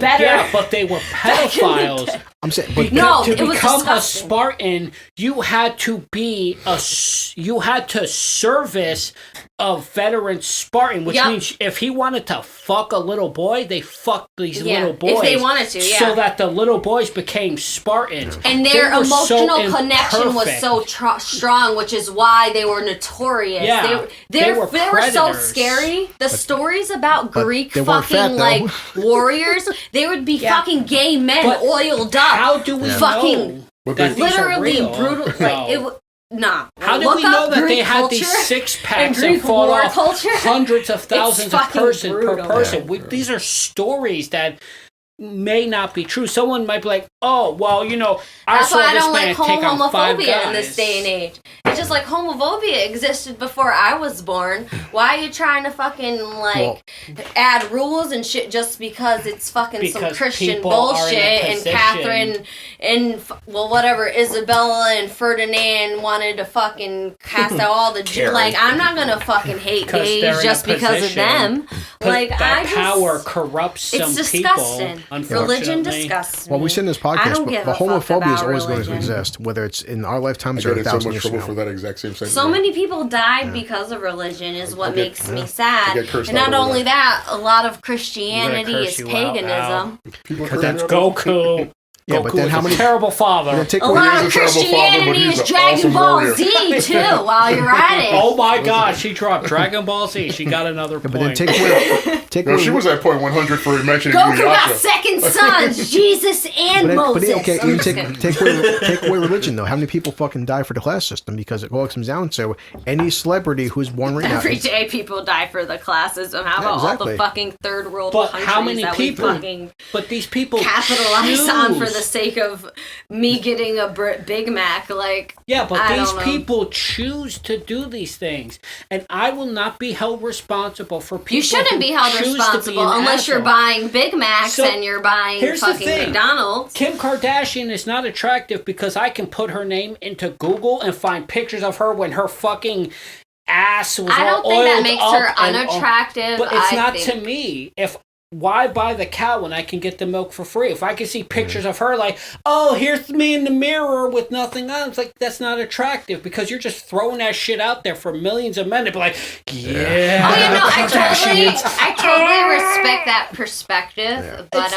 were pedophiles. I'm saying, to become a Spartan, you had to service a veteran Spartan, which means if he wanted to fuck a little boy, they fucked these little boys. If they wanted to, so that the little boys became Spartans. And their emotional connection was so strong, which is why they were notorious. Yeah, they were so scary. The stories about Greek fucking warriors, they would be fucking gay men oiled up. How do we fucking know? Literally brutal. Nah. How did we know that they had these 6-packs and fought off hundreds of thousands of person per person? Yeah. These are stories that may not be true. Someone might be like, "Oh, well, you know, I saw this man take on 5 guys." That's why I don't like homophobia in this day and age. It's just like homophobia existed before I was born. Why are you trying to fucking add rules and shit just because it's fucking some Christian bullshit and Catherine and whatever, Isabella and Ferdinand wanted to fucking cast out all the Jews. Like, I'm not gonna fucking hate gays just because of them. Like, that power corrupts some people. It's disgusting. Religion disgusts me. Well, we said in this podcast, but homophobia is always going to exist, whether it's in our lifetimes or 1,000 years from now. For that exact same sentence. So many people died because of religion is what makes me sad. And not only that, a lot of Christianity is paganism. That's Goku. Yeah, but then how many terrible father? A lot of Christianity is Dragon Ball Z too. While you're at it. Oh my God, she dropped Dragon Ball Z. She got another point. But then take away. She was at point 100 for mentioning Goku got second sons, Jesus and Moses. Okay, even take away religion though. How many people fucking die for the class system? Because it all comes down to any celebrity who's born right now. Every day people die for the class system. How about all the fucking third world countries how many that people, we fucking but these people capitalize on for the sake of me getting a Big Mac? Like, yeah, but these people choose to do these things, and I will not be held responsible for people. You shouldn't be held responsible unless you're buying Big Macs and you're buying fucking McDonald's. Kim Kardashian is not attractive because I can put her name into Google and find pictures of her when her fucking ass was all oiled up. I don't think that makes her unattractive. But it's not to me. Why buy the cow when I can get the milk for free? If I can see pictures of her like, oh, here's me in the mirror with nothing on, it's like, that's not attractive because you're just throwing that shit out there for millions of men to be like, yeah. Oh, you know, I totally respect that perspective, but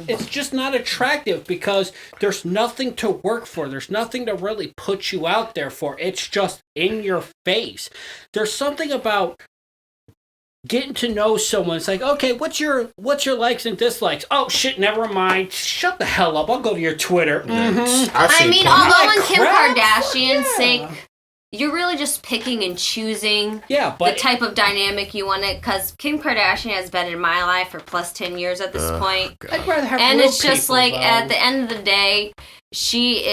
it's just not attractive because there's nothing to work for. There's nothing to really put you out there for. It's just in your face. There's something about getting to know someone. It's like, okay, what's your likes and dislikes? Oh shit, never mind. Shut the hell up. I'll go to your Twitter. Mm-hmm. I mean, although in Kim Kardashian's sake, you're really just picking and choosing the type of dynamic you want to, because Kim Kardashian has been in my life for plus 10 years at this point. I'd rather have and real it's just people, like, though. at the end of the day, she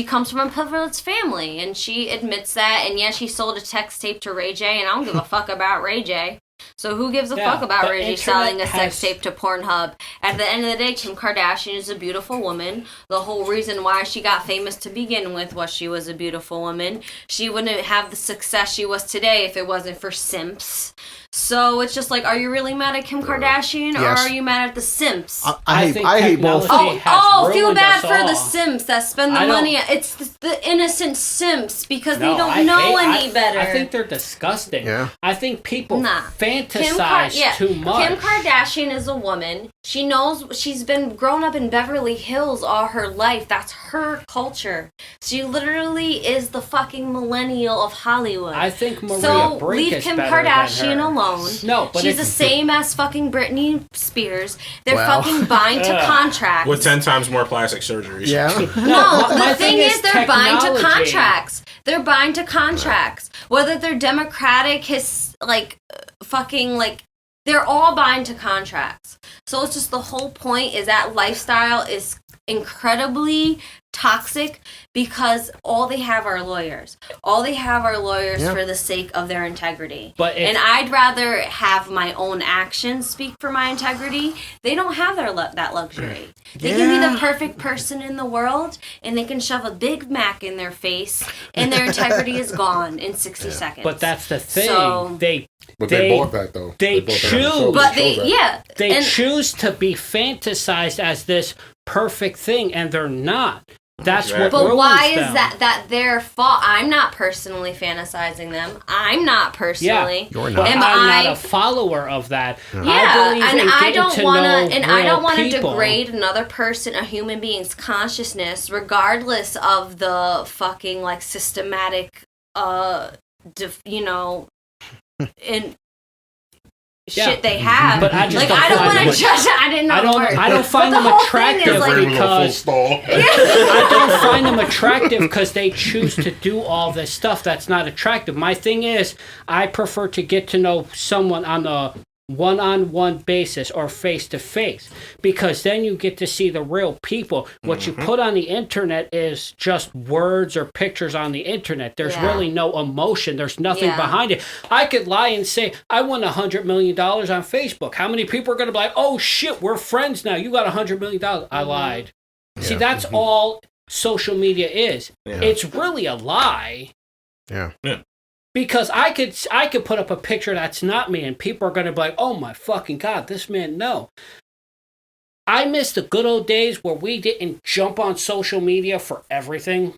comes from a privileged family, and she admits that, and yeah, she sold a sex tape to Ray J, and I don't give a fuck about Ray J. So who gives a fuck about Ray J selling a sex tape to Pornhub? At the end of the day, Kim Kardashian is a beautiful woman. The whole reason why she got famous to begin with was she was a beautiful woman. She wouldn't have the success she was today if it wasn't for simps. So it's just like, are you really mad at Kim Kardashian or are you mad at the simps? I hate both. Feel bad for the simps that spend the money. It's the innocent simps because they don't know any better. I think they're disgusting. Yeah. I think people fantasize too much. Kim Kardashian is a woman. She knows she's been grown up in Beverly Hills all her life. That's her culture. She literally is the fucking millennial of Hollywood. I think Maria Brink leave Kim Kardashian alone. No, but she's the same as fucking Britney Spears. They're fucking buying to contracts with 10 times more plastic surgeries. Yeah. No, the thing is they're buying to contracts. They're buying to contracts. Whether they're Democratic, they're all buying to contracts. So it's just the whole point is that lifestyle is incredibly toxic because all they have are lawyers. All they have are lawyers for the sake of their integrity. And I'd rather have my own actions speak for my integrity. They don't have that luxury. They can be the perfect person in the world, and they can shove a Big Mac in their face, and their integrity is gone in 60 seconds. But that's the thing. So, they bought that though. They choose. But they choose to be fantasized as this perfect thing, and they're not. That's what. But why is that their fault? I'm not personally fantasizing them. I'm not personally. You're not. I'm not a follower of that. I don't want to degrade another person, a human being's consciousness, regardless of the fucking systematic, shit they have. But I just I don't want to judge it. I didn't know I don't find them attractive because I don't find them attractive because they choose to do all this stuff that's not attractive. My thing is, I prefer to get to know someone on a one-on-one basis or face-to-face, because then you get to see the real people. What you put on the internet is just words or pictures on the internet. There's really no emotion. There's nothing behind it. I could lie and say I won $100 million on Facebook. How many people are going to be like, oh shit, we're friends now, you got $100 million? I lied. See, that's all social media is. It's really a lie. Because I could put up a picture that's not me, and people are going to be like, oh my fucking God, this man, no. I miss the good old days where we didn't jump on social media for everything.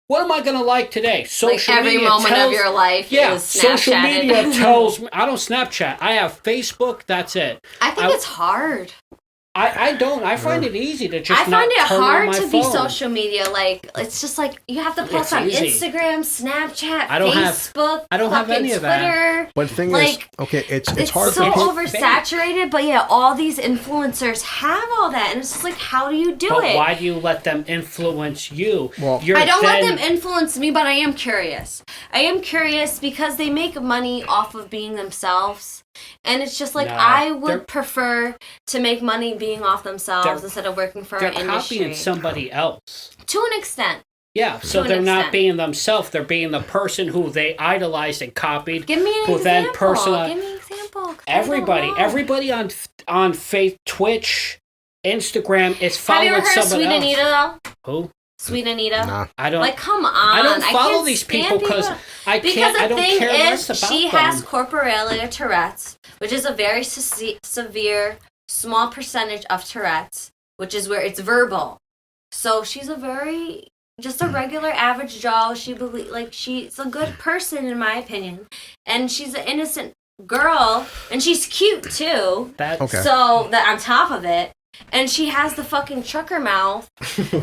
What am I going to like today? Social every media moment of your life is Snapchatted. Social media tells me. I don't Snapchat. I have Facebook. That's it. I think it's hard. I don't. I find it easy to just. I find it hard to be phone. social media. Like, it's just like you have to post on Instagram, Snapchat, Facebook. I don't have any of Twitter. that. But the thing is, okay, it's hard. So oversaturated, but all these influencers have all that, and it's just like, how do you do it? But why do you let them influence you? Well, I don't let them influence me, but I am curious. I am curious because they make money off of being themselves. And it's just like, I would prefer to make money being off themselves instead of working for an industry. They're copying somebody else. To an extent. Yeah, so they're not being themselves. They're being the person who they idolized and copied. Give me an example. Give me an example. Everybody on Twitch, Instagram is following somebody else. Have you ever heard of Sweet Anita, though? Who? Sweet Anita? Nah. I don't. Like, come on. I don't follow these people because I don't care less about them. She has corporelia Tourette's, which is a very severe, small percentage of Tourette's, which is where it's verbal. So she's just a regular average Joe. She's a good person in my opinion, and she's an innocent girl, and she's cute too. So that on top of it. And she has the fucking trucker mouth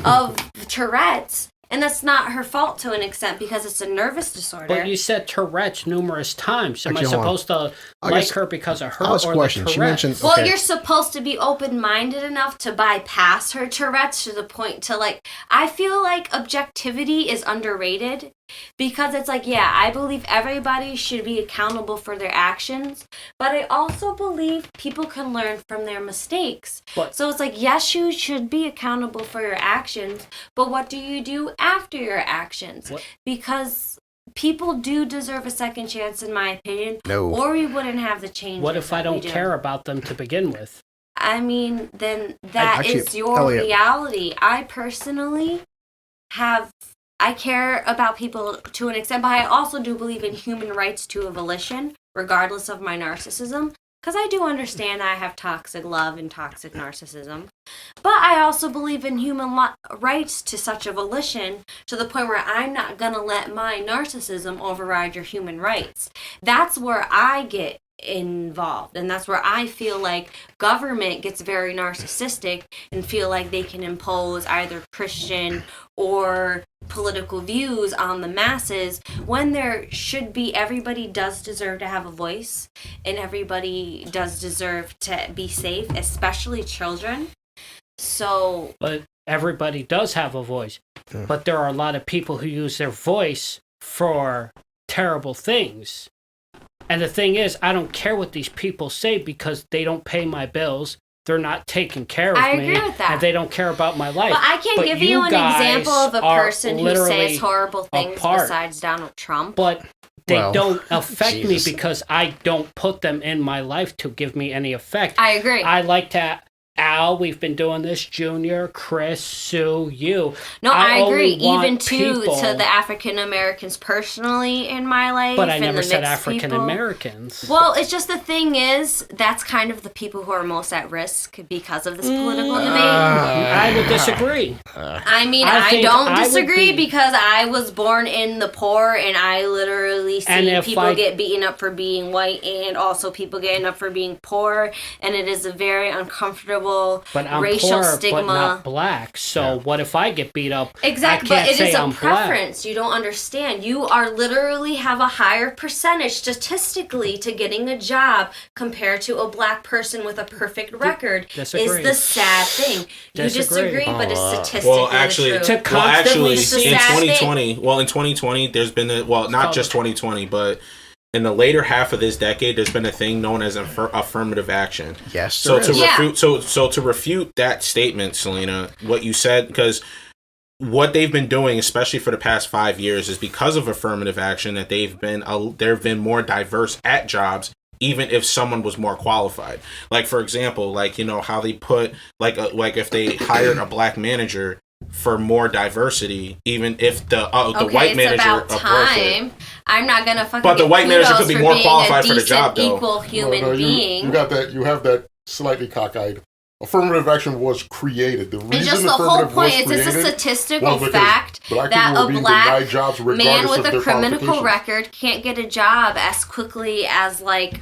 of Tourette's. And that's not her fault to an extent because it's a nervous disorder. But you said Tourette's numerous times. Am I supposed to like her because of her or the Tourette's? She mentioned, well, you're supposed to be open-minded enough to bypass her Tourette's to the point to I feel like objectivity is underrated. Because it's like, I believe everybody should be accountable for their actions, but I also believe people can learn from their mistakes. So it's like, yes, you should be accountable for your actions, but what do you do after your actions? Because people do deserve a second chance, in my opinion, or we wouldn't have the change. What if I don't care about them to begin with? I mean, then that is your reality. I personally I care about people to an extent, but I also do believe in human rights to a volition, regardless of my narcissism. Because I do understand I have toxic love and toxic narcissism. But I also believe in human rights to such a volition to the point where I'm not going to let my narcissism override your human rights. That's where I get involved, and that's where I feel like government gets very narcissistic and feel like they can impose either Christian or political views on the masses when there should be, everybody does deserve to have a voice and everybody does deserve to be safe, especially children. But everybody does have a voice, but there are a lot of people who use their voice for terrible things. And the thing is, I don't care what these people say because they don't pay my bills. They're not taking care of me. I agree with that. And they don't care about my life. But I can give you an example of a person who says horrible things besides Donald Trump. But they don't affect me because I don't put them in my life to give me any effect. I agree. I like to... Al, we've been doing this, Junior, Chris, Sue, you. No, I agree. Even to the African Americans personally in my life. But I never said African Americans. Well, it's just the thing is, that's kind of the people who are most at risk because of this political debate. I would disagree. I don't disagree because I was born in the poor and I literally see people get beaten up for being white and also people getting up for being poor. And it is a very uncomfortable horrible but I'm racial poor, stigma. But not black. So what if I get beat up? Exactly, but it is a I'm preference. Black. You don't understand. You are literally have a higher percentage statistically to getting a job compared to a black person with a perfect record. Disagree. Is the sad thing. You disagree, but it's statistically well, actually, true. in 2020, in 2020, there's been not just 2020, but in the later half of this decade, there's been a thing known as affirmative action. Yes. So to refute that statement, Salena, what you said, because what they've been doing, especially for the past 5 years, is because of affirmative action that there have been more diverse at jobs, even if someone was more qualified. Like, for example, how they put like if they hired a black manager for more diversity, even if the white manager time. I'm not gonna fucking. But the white manager could be more qualified for the job, though. Equal human being. You got that. You have that slightly cockeyed. Affirmative action was created. The reason it's just the whole point. It's just a statistical fact that a black man with a criminal record can't get a job as quickly as a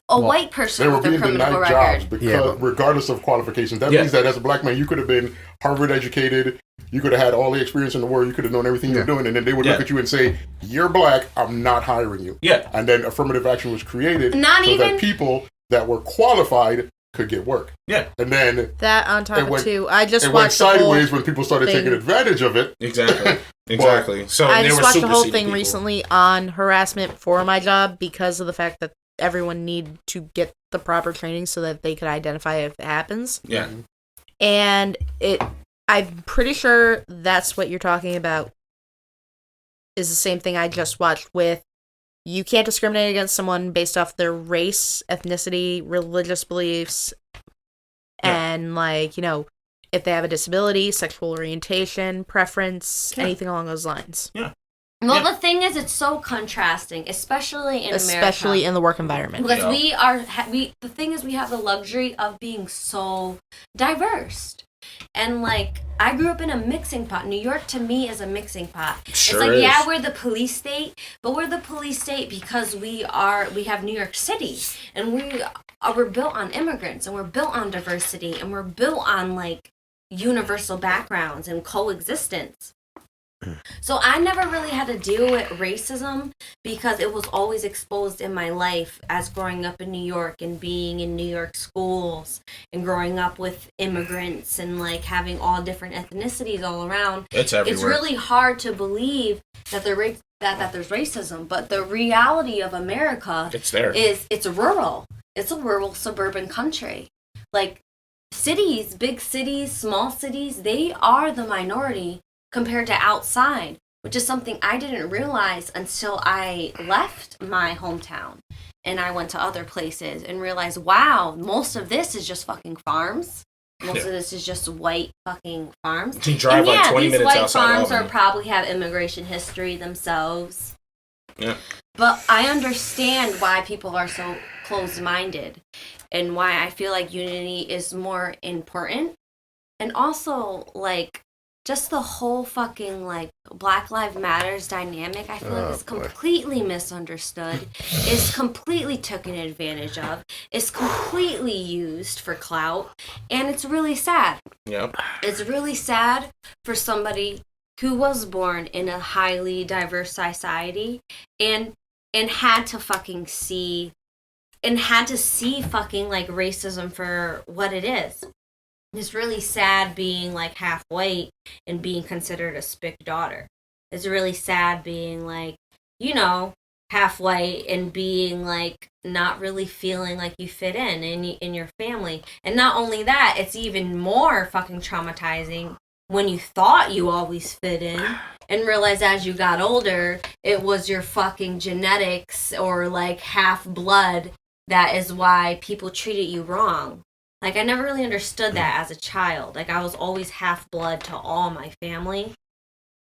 white person with a criminal record. Jobs because regardless of qualifications. That means that as a black man, you could have been Harvard educated. You could have had all the experience in the world. You could have known everything you're doing. And then they would look at you and say, you're black. I'm not hiring you. Yeah. And then affirmative action was created that people that were qualified could get work. Yeah. And then that on top of two, I just watched went sideways when people started taking advantage of it. Exactly. So I just watched the whole thing recently on harassment for my job because of the fact that everyone need to get the proper training so that they could identify if it happens. Yeah. And I'm pretty sure that's what you're talking about is the same thing I just watched with you can't discriminate against someone based off their race, ethnicity, religious beliefs, and if they have a disability, sexual orientation, preference, anything along those lines. Yeah. Well, the thing is, it's so contrasting, especially in America. In the work environment. Because the thing is, we have the luxury of being so diverse. And, I grew up in a mixing pot. New York, to me, is a mixing pot. Sure it's we're the police state, but we're the police state because we have New York City. And we're built on immigrants, and we're built on diversity, and we're built on, universal backgrounds and coexistence. So I never really had to deal with racism because it was always exposed in my life as growing up in New York and being in New York schools and growing up with immigrants and having all different ethnicities all around. It's everywhere. It's really hard to believe that that there's racism, but the reality of America it's rural. It's a rural suburban country. Cities, big cities, small cities, they are the minority compared to outside, which is something I didn't realize until I left my hometown and I went to other places and realized, wow, most of this is just fucking farms. Most of this is just white fucking farms. You drive 20 minutes outside. These white farms probably have immigration history themselves. Yeah. But I understand why people are so closed-minded and why I feel like unity is more important. And also, just the whole fucking, Black Lives Matters dynamic, I feel like is completely misunderstood, is completely taken advantage of, is completely used for clout, and it's really sad. Yep. It's really sad for somebody who was born in a highly diverse society and had to fucking see, fucking, racism for what it is. It's really sad being half white and being considered a spick daughter. It's really sad being half white and being not really feeling like you fit in your family. And not only that, it's even more fucking traumatizing when you thought you always fit in and realized as you got older it was your fucking genetics or half blood that is why people treated you wrong. I never really understood that as a child. I was always half-blood to all my family.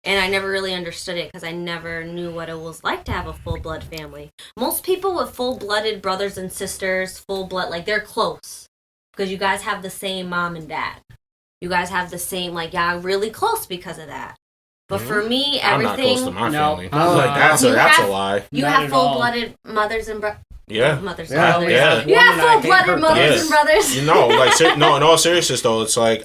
And I never really understood it because I never knew what it was like to have a full-blood family. Most people with full-blooded brothers and sisters, full-blood, they're close. Because you guys have the same mom and dad. You guys have the same, really close because of that. But for me, everything... I'm not close to my family. That's a lie. You have full-blooded mothers and brothers. mothers and brothers. Yeah. You have full-blooded mothers and brothers. In all seriousness though, it's like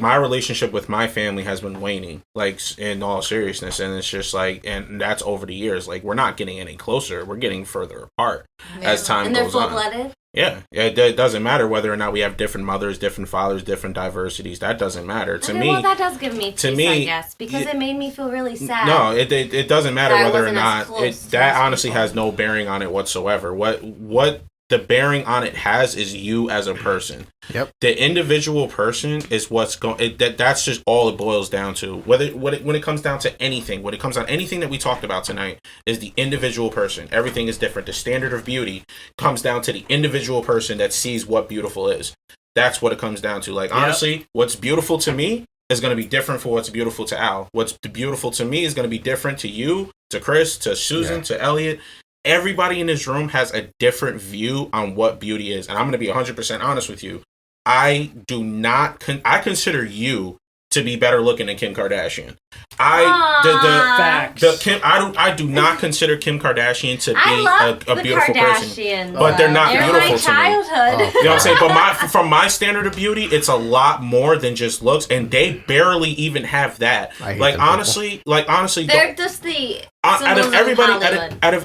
my relationship with my family has been waning, like in all seriousness, and it's just like, and that's over the years. Like we're not getting any closer; we're getting further apart as time goes on. And they're full-blooded. Yeah, it doesn't matter whether or not we have different mothers, different fathers, different diversities. That doesn't matter to me. Well, that does give me peace, I guess, because it made me feel really sad. No, it doesn't matter whether or not that honestly has no bearing on it whatsoever. What the bearing on it has is you as a person. Yep. The individual person is what's going. That's just all it boils down to. When it comes down to anything, when it comes on anything that we talked about tonight, is the individual person. Everything is different. The standard of beauty comes down to the individual person that sees what beautiful is. That's what it comes down to. Like honestly, what's beautiful to me is going to be different for what's beautiful to Al. What's beautiful to me is going to be different to you, to Chris, to Susan, to Elliot. Everybody in this room has a different view on what beauty is. And I'm going to be 100% honest with you. I do not, I consider you to be better looking than Kim Kardashian. I do not consider Kim Kardashian to be a beautiful person. But they're not beautiful to me. You know what I'm saying? But from my standard of beauty, it's a lot more than just looks, and they barely even have that. Like honestly, they're just the out of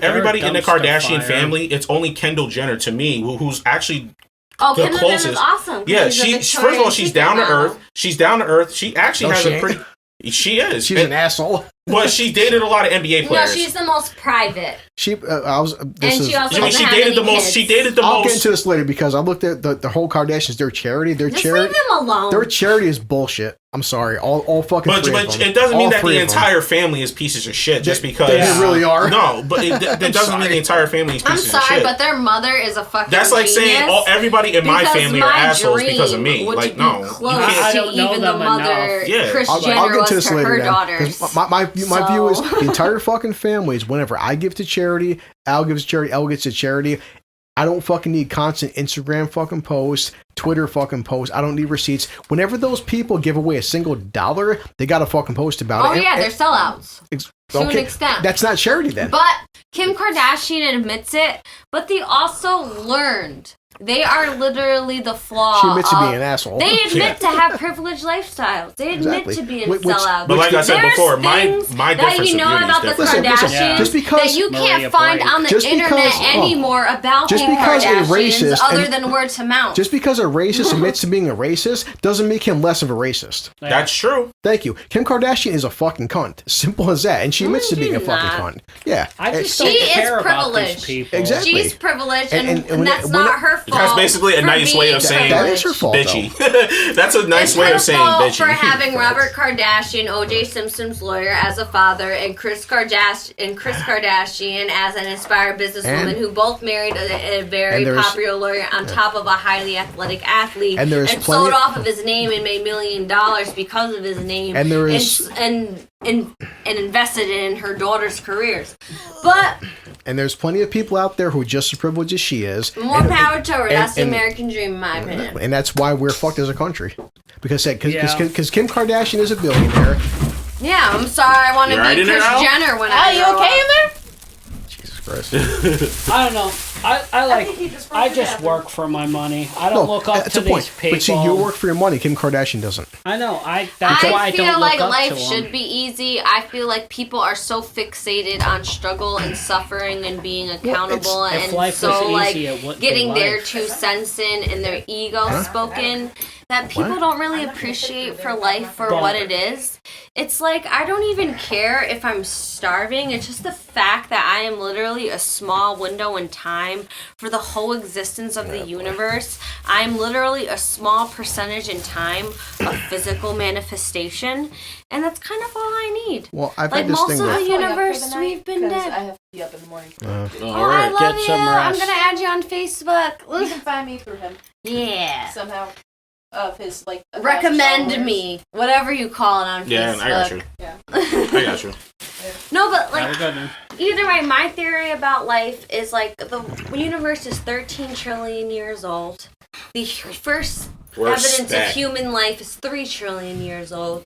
everybody in the Kardashian family, it's only Kendall Jenner to me who's actually the Kendall closest. Jenner's awesome. Yeah, first of all, she's down to earth. She's down to earth. She actually has a pretty. She is. She's an asshole. But she dated a lot of NBA players. No, she's the most private. She dated the most. She dated the most. I'll get into this later because I looked at the whole Kardashians. Their charity. Leave them alone. Their charity is bullshit. I'm sorry. All fucking. But it doesn't mean that the entire family is pieces of shit just because they really are. No, but it doesn't mean the entire family is pieces of shit. I'm sorry, but their mother is a fucking. That's like saying everybody in my family are assholes because of me. Like no, I don't know even the mother. Yeah, Kris Jenner was to her daughters. My view is the entire fucking family is whenever I give to charity, Al gives to charity, El gets to charity. I don't fucking need constant Instagram fucking posts, Twitter fucking posts. I don't need receipts. Whenever those people give away a single $1, they got to fucking post about it. They're sellouts. To an extent. That's not charity then. But Kim Kardashian admits it, but they also learned. They are literally the flaw. She admits to being an asshole. They admit to have privileged lifestyles. They admit to being sellouts. But like I said before, my difference that you know about the Kardashians just because that you can't find on the internet anymore about Kim Kardashians other than word to mouth. Just because a racist admits to being a racist doesn't make him less of a racist. Yeah. That's true. Thank you. Kim Kardashian is a fucking cunt. Simple as that. And she admits to being a fucking cunt. Yeah. She is privileged. Exactly. She's privileged, and that's not her fault. That's basically a nice way of saying that is her fault, bitchy. That's a nice way of saying bitchy. For having Robert Kardashian, O.J. Simpson's lawyer, as a father, and Kris Kardashian as an inspired businesswoman who both married a very popular lawyer on top of a highly athletic athlete, and sold off of his name and made $1 million because of his name, and invested in her daughter's careers. And there's plenty of people out there who are just as privileged as she is. More power to her. That's the American dream, in my opinion. And that's why we're fucked as a country. Because Kim Kardashian is a billionaire. Yeah, I'm sorry. I want to be Kris Jenner when I grow up. Are you okay in there? Jesus Christ. I don't know. I just work for my money. I don't look up to these people. But see, you work for your money. Kim Kardashian doesn't. I know. That's why I don't look up to them. I feel like life should be easy. I feel like people are so fixated on struggle and suffering and being accountable and so getting their 2 cents in and their ego spoken that people don't really appreciate for life for what it is. It's like I don't even care if I'm starving. It's just the fact that I am literally a small window in time for the whole existence of the universe. I'm literally a small percentage in time of physical manifestation, and that's kind of all I need. Well, I've like had this most thing of the universe, we've been dead. I have to be up in the morning. All I right, love get you. some rest. I'm gonna add you on Facebook. You can find me through him. Yeah. Somehow. Of his recommend me, whatever you call it on Facebook. Yeah, I got you. Yeah. I got you. No, but either way, my theory about life is the universe is 13 trillion years old. The first evidence of human life is 3 trillion years old.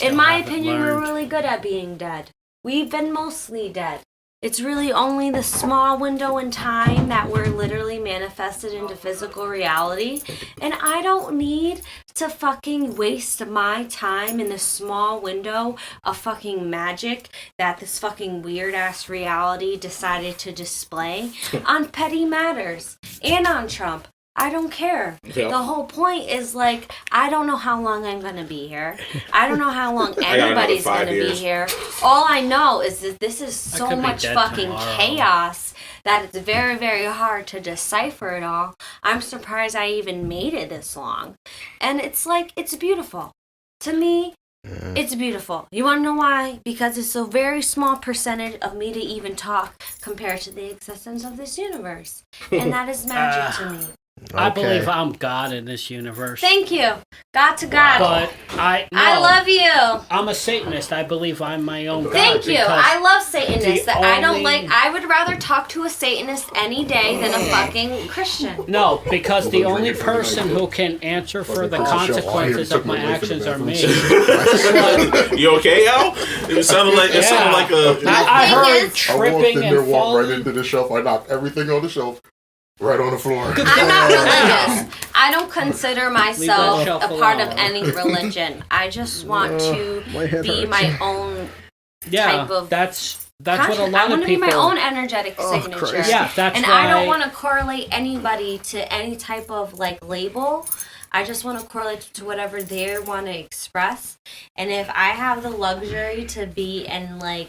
In my opinion, we're really good at being dead. We've been mostly dead. it's really only the small window in time that we're literally manifested into physical reality. And I don't need to fucking waste my time in this small window of fucking magic that this fucking weird ass reality decided to display on petty matters and on Trump. I don't care. Yeah. The whole point is, like, I don't know how long I'm going to be here. I don't know how long anybody's going to be here. All I know is that this is so much fucking chaos that it's very, very hard to decipher it all. I'm surprised I even made it this long. And it's like, it's beautiful. To me, it's beautiful. You want to know why? Because it's a very small percentage of me to even talk compared to the existence of this universe. And that is magic to me. Okay. I believe I'm God in this universe. Thank you. God to God. But I love you. I'm a Satanist. I believe I'm my own God. Thank you. I love Satanists. I don't like. I would rather talk to a Satanist any day than a fucking Christian. No, because the only person who can answer for the consequences of my actions are me. You okay, Al? It sounded like a. I heard tripping I walked in there, and walked falling. right into the shelf. I knocked everything on the shelf. Right on the floor. I'm not religious. I don't consider myself a part of any religion. I just want to be my own type of. That's what a lot of people. I want to be my own energetic signature. Christ. Yeah, that's and why. I don't want to correlate anybody to any type of like label. I just want to correlate to whatever they want to express. And if I have the luxury to be in like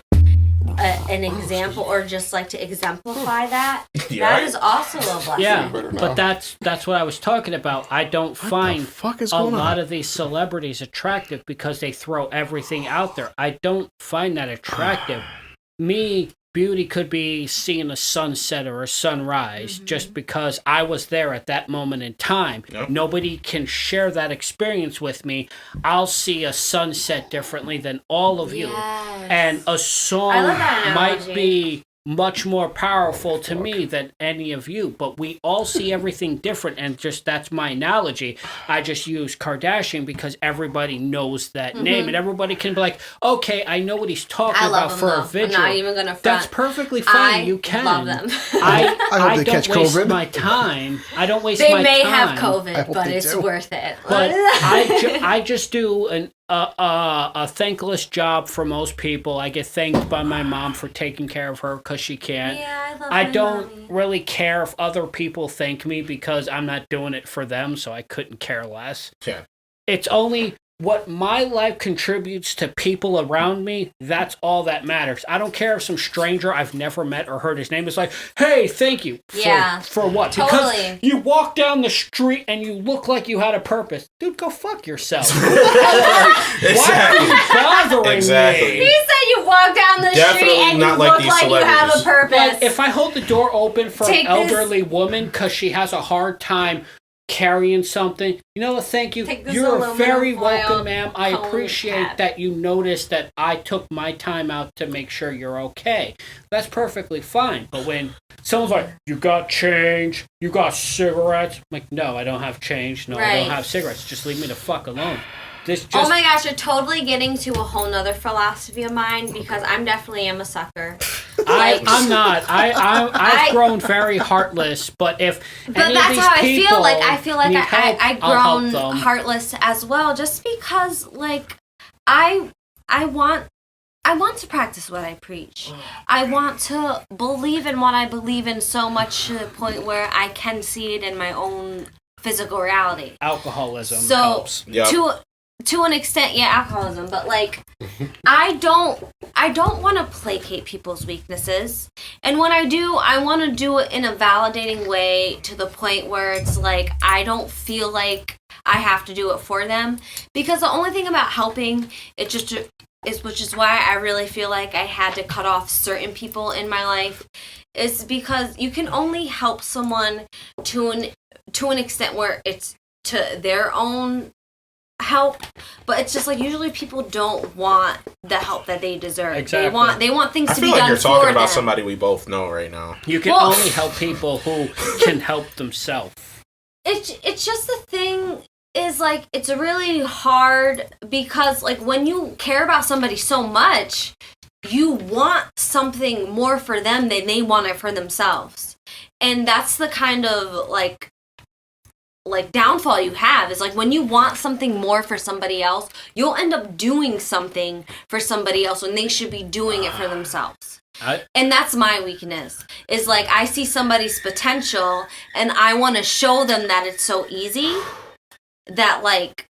an example or just like to exemplify that, that is also a blessing. Yeah, but that's what I was talking about. I don't find a lot of these celebrities attractive because they throw everything out there. I don't find that attractive. Me, beauty could be seeing a sunset or a sunrise just because I was there at that moment in time. Yep. Nobody can share that experience with me. I'll see a sunset differently than all of you. And a song might be much more powerful to me than any of you, but we all see everything different, and just that's my analogy. I just use Kardashian because everybody knows that name, and everybody can be like, okay, I know what he's talking about for a visual. I'm not even gonna front. That's perfectly fine. You can. Love them. I hope they don't catch waste COVID. my time. I don't waste my time. They may have COVID, but it's worth it. But I just do a thankless job for most people. I get thanked by my mom for taking care of her because she can't. Yeah, I don't really care if other people thank me because I'm not doing it for them, so I couldn't care less. Yeah. It's only what my life contributes to people around me, that's all that matters. I don't care if some stranger I've never met or heard his name is like, hey, thank you. For what? Totally. Because you walk down the street and you look like you had a purpose. Dude, go fuck yourself. Exactly. Why are you bothering me? He said you walk down the street and you look like you have a purpose. Like, if I hold the door open for an elderly woman because she has a hard time carrying something, you know what, thank you. You're very welcome, ma'am. I appreciate that you noticed that I took my time out to make sure you're okay. That's perfectly fine. But when someone's like, you got change, you got cigarettes, I'm like, no, I don't have change. No, I don't have cigarettes. Just leave me the fuck alone. Oh my gosh, you're totally getting to a whole nother philosophy of mine because I'm definitely am a sucker. I'm not. I've grown very heartless, but if any that's of these how people I feel like I've grown heartless as well, just because like I want to practice what I preach. I want to believe in what I believe in so much to the point where I can see it in my own physical reality. Alcoholism helps. To an extent, alcoholism, but like I don't want to placate people's weaknesses. And when I do, I want to do it in a validating way to the point where it's like I don't feel like I have to do it for them, because the only thing about helping which is why I really feel like I had to cut off certain people in my life, is because you can only help someone to an extent where it's to their own help, but it's just like usually people don't want the help that they deserve. Exactly. They want things to be done for them. I feel like you're talking about somebody we both know right now. You can only help people who can help themselves. It's just the thing is like it's really hard because like when you care about somebody so much, you want something more for them than they want it for themselves. And that's the kind of, like downfall you have, is like when you want something more for somebody else, you'll end up doing something for somebody else when they should be doing it for themselves. And that's my weakness, is like I see somebody's potential and I want to show them that it's so easy that like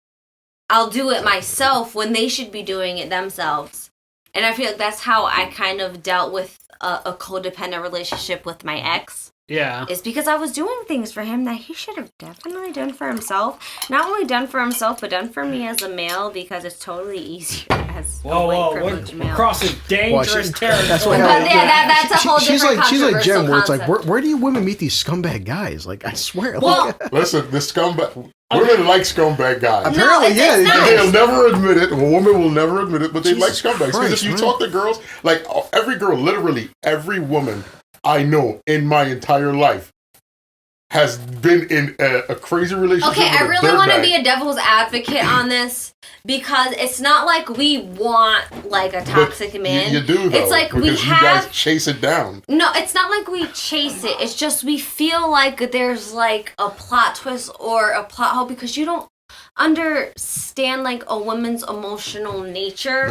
I'll do it myself when they should be doing it themselves. And I feel like that's how I kind of dealt with a codependent relationship with my ex. Yeah. Is because I was doing things for him that he should have definitely done for himself. Not only done for himself, but done for me as a male, because it's totally easier as a white privileged male. Crossing dangerous territory. That's a whole different She's like Jen, where it's concept. like, where do you women meet these scumbag guys? Like, I swear. Well, listen, the scumbag... Women like scumbag guys. Apparently, yeah. They'll never admit it. A woman will never admit it, but they like scumbags. Because if you talk to girls, like every girl, literally every woman I know in my entire life has been in a crazy relationship. Okay, I really want to be a devil's advocate on this, because it's not like we want like a toxic man. You do, though. It's like we you guys chase it down. No, it's not like we chase it. It's just we feel like there's like a plot twist or a plot hole because you don't understand like a woman's emotional nature.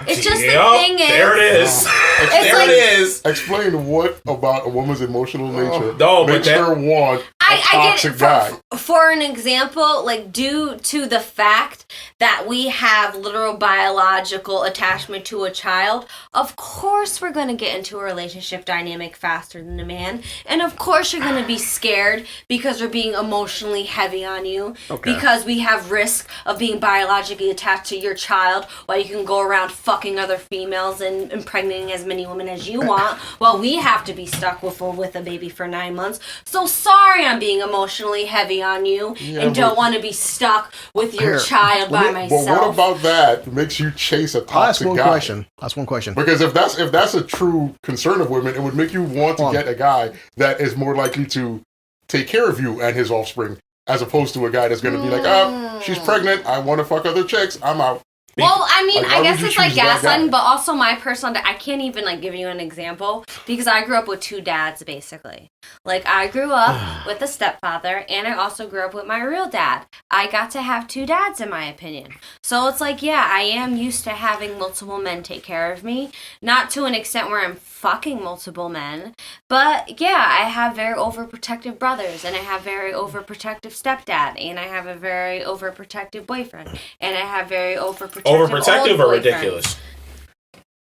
It's just the thing is, there it is. It is. Explain what about a woman's emotional nature makes her want a toxic guy. For an example, like due to the fact that we have literal biological attachment to a child, of course we're going to get into a relationship dynamic faster than a man, and of course you're going to be scared because we're being emotionally heavy on you, because we have risk of being biologically attached to your child while you can go around fucking other females and impregnating as many women as you want while we have to be stuck with a baby for 9 months. So sorry I'm being emotionally heavy on you and don't want to be stuck with your child by myself. But what about that makes you chase a toxic guy? That's one question. Because if that's a true concern of women, it would make you want to get a guy that is more likely to take care of you and his offspring, as opposed to a guy that's going to be like, she's pregnant, I want to fuck other chicks, I'm out. Well, I mean, I guess it's like gaslighting, but also my personal... I can't even, like, give you an example, because I grew up with two dads, basically. Like, I grew up with a stepfather, and I also grew up with my real dad. I got to have two dads, in my opinion. So it's like, yeah, I am used to having multiple men take care of me. Not to an extent where I'm fucking multiple men, but, yeah, I have very overprotective brothers, and I have very overprotective stepdad, and I have a very overprotective boyfriend, and I have very overprotective or ridiculous?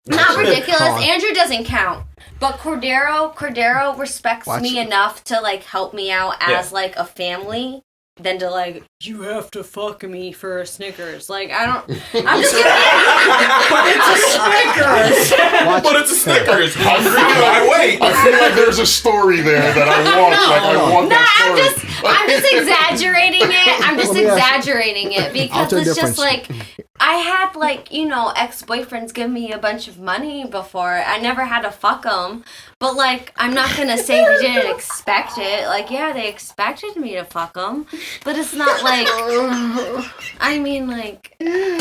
Not ridiculous. Andrew doesn't count. But Cordero respects me enough to like help me out as like a family than to like, you have to fuck me for a Snickers. Like, I'm just kidding. But it's a Snickers. I wait. I feel like there's a story there that I want. Like, I want that story. I'm just exaggerating it. I'm just exaggerating it because it's just like, I had like, ex-boyfriends give me a bunch of money before. I never had to fuck them. But like, I'm not going to say they didn't expect it. Like, yeah, they expected me to fuck them. But it's not like, I mean, like, you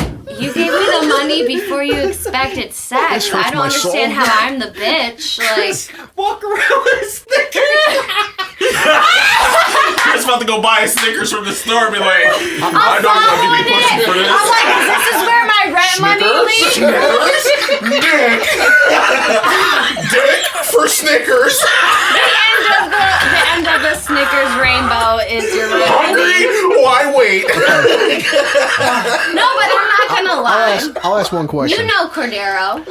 gave me the money before you expected sex. I don't understand how I'm the bitch. Like, walk around with a Snickers. Just about to go buy a Snickers from the store and be like, I don't want to be pushing for this. I'm like, this is where my rent money leaves. Dick for Snickers. The end of the Snickers rainbow is your rent Hungry? Why wait? No, but I'm not gonna lie. I'll ask one question. You know Cordero.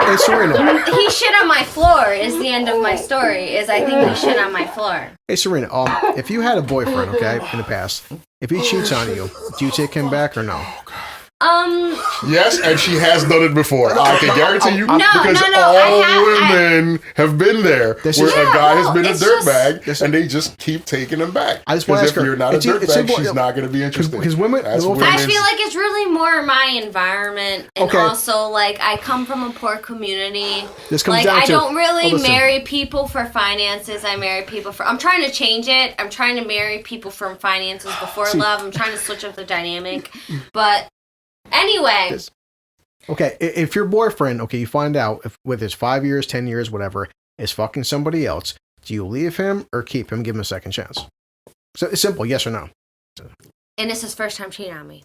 Hey, Serena. He shit on my floor is the end of my story, is I think he shit on my floor. Hey, Serena, if you had a boyfriend, okay, in the past, if he cheats on you, do you take him back or no? Yes, and she has done it before. I can guarantee you, because all women have been there where a guy has been a dirtbag, and they just keep taking him back. I just want to ask her, if you're not a dirtbag, she's not going to be interested. Because women, I feel like it's really more my environment, and also like I come from a poor community. This comes like down I to, don't really marry people for finances. I marry people for. I'm trying to change it. I'm trying to marry people from finances before love. I'm trying to switch up the dynamic, but. Anyway, Okay, if your boyfriend, you find out with his 5 years, 10 years, whatever, is fucking somebody else, do you leave him or keep him, give him a second chance? So it's simple, yes or no. And it's his first time cheating on me.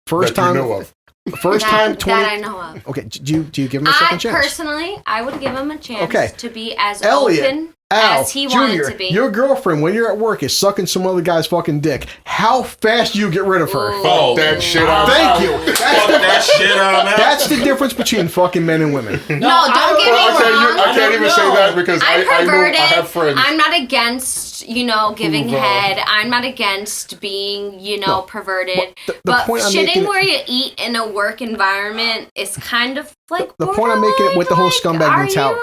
First that time. You know of. First time 20. That I know of. Okay, do you give him a second chance? Personally, I would give him a chance to be as Elliot, open Al, as he Junior, wanted to be. Your girlfriend, when you're at work, is sucking some other guy's fucking dick. How fast do you get rid of her? Fuck that shit out. Thank you. That's the difference between fucking men and women. No, don't get me wrong. I can't even say that because I have friends. I'm not against, giving head. I'm not against being, perverted. But shitting where you eat in a work environment is kind of like the point I'm making with the whole scumbag mentality.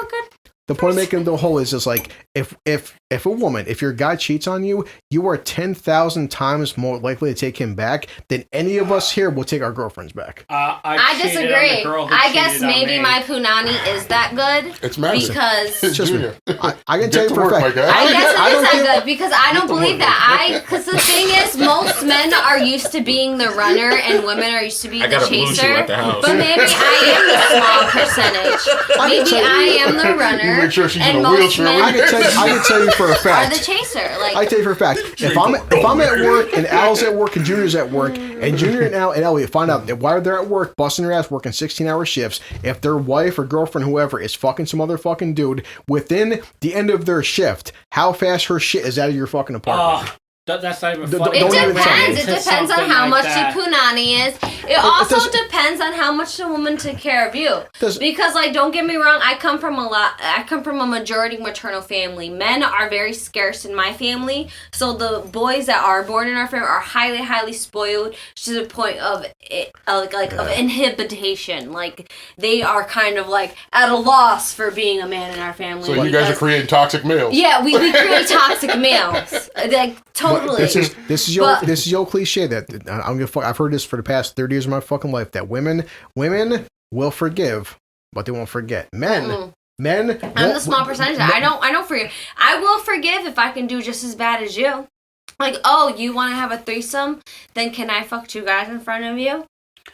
The point I'm making the whole is just like if a woman, if your guy cheats on you, you are 10,000 times more likely to take him back than any of us here will take our girlfriends back. I disagree. I guess maybe my punani is that good. It's massive. Because it's Junior. I can tell you for a fact. I guess it is that good because I don't believe that. Because the thing is, most men are used to being the runner and women are used to being the chaser. But maybe I am the small percentage. Maybe I am the runner. Make sure she's and in a most wheelchair. men I can tell you for a fact. are the chaser. I tell you for a fact. If I'm at work and Al's at work and Junior's at work and Junior and Al and Elliot find out that while they're at work busting their ass working 16-hour shifts, if their wife or girlfriend, whoever, is fucking some other fucking dude within the end of their shift, how fast her shit is out of your fucking apartment? That's not even funny. It depends. It depends on how much the punani is. It also depends on how much the woman took care of you. Because, don't get me wrong, I come from a majority maternal family. Men are very scarce in my family. So the boys that are born in our family are highly, highly spoiled to the point of of inhibition. Like, they are kind of at a loss for being a man in our family. So you guys are creating toxic males. Yeah, we create toxic males. Totally. This is your cliche that I'm gonna. I've heard this for the past 30 years of my fucking life that women will forgive, but they won't forget. Men. I'm the small percentage. I don't forgive. I will forgive if I can do just as bad as you. You want to have a threesome? Then can I fuck two guys in front of you?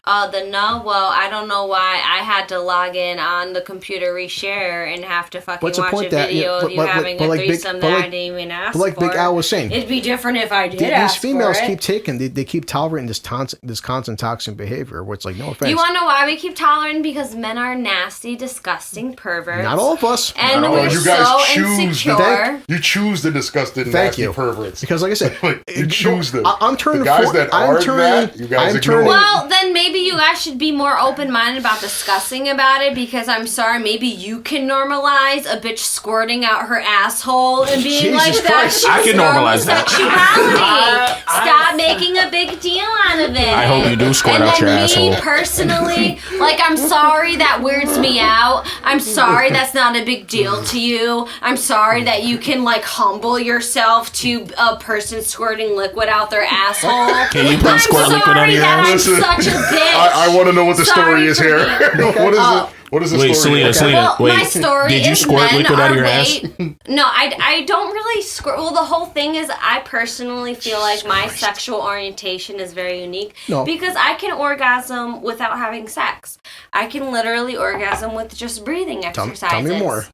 Then no. Well, I don't know why I had to log in on the computer reshare and have to fucking watch a video of you having a threesome that I didn't even ask for. But like Big Al was saying, it'd be different if I did ask for it. These females keep taking, they keep tolerating this constant toxic behavior, where it's no offense. You want to know why we keep tolerating? Because men are nasty, disgusting perverts. Not all of us. And we're so insecure. You choose the disgusting, nasty perverts. Because like I said, you choose them. I'm turning the guys that are that, you guys ignore. Well, then maybe you guys should be more open-minded about discussing about it, because I'm sorry, maybe you can normalize a bitch squirting out her asshole and being Jesus Christ. I can normalize that. Sexuality. Stop making a big deal out of it. I hope you do squirt out your asshole. And then me personally, I'm sorry that weirds me out. I'm sorry that's not a big deal to you. I'm sorry that you can humble yourself to a person squirting liquid out their asshole. Can you please squirt liquid out of your ass? I'm such a bitch. I want to know what the story is here. What is it? What is the story? Selena, wait. My story did you is squirt liquid out of your ass? No, I don't really squirt. Well, the whole thing is I personally feel like my sexual orientation is very unique because I can orgasm without having sex. I can literally orgasm with just breathing exercises. Tell me more.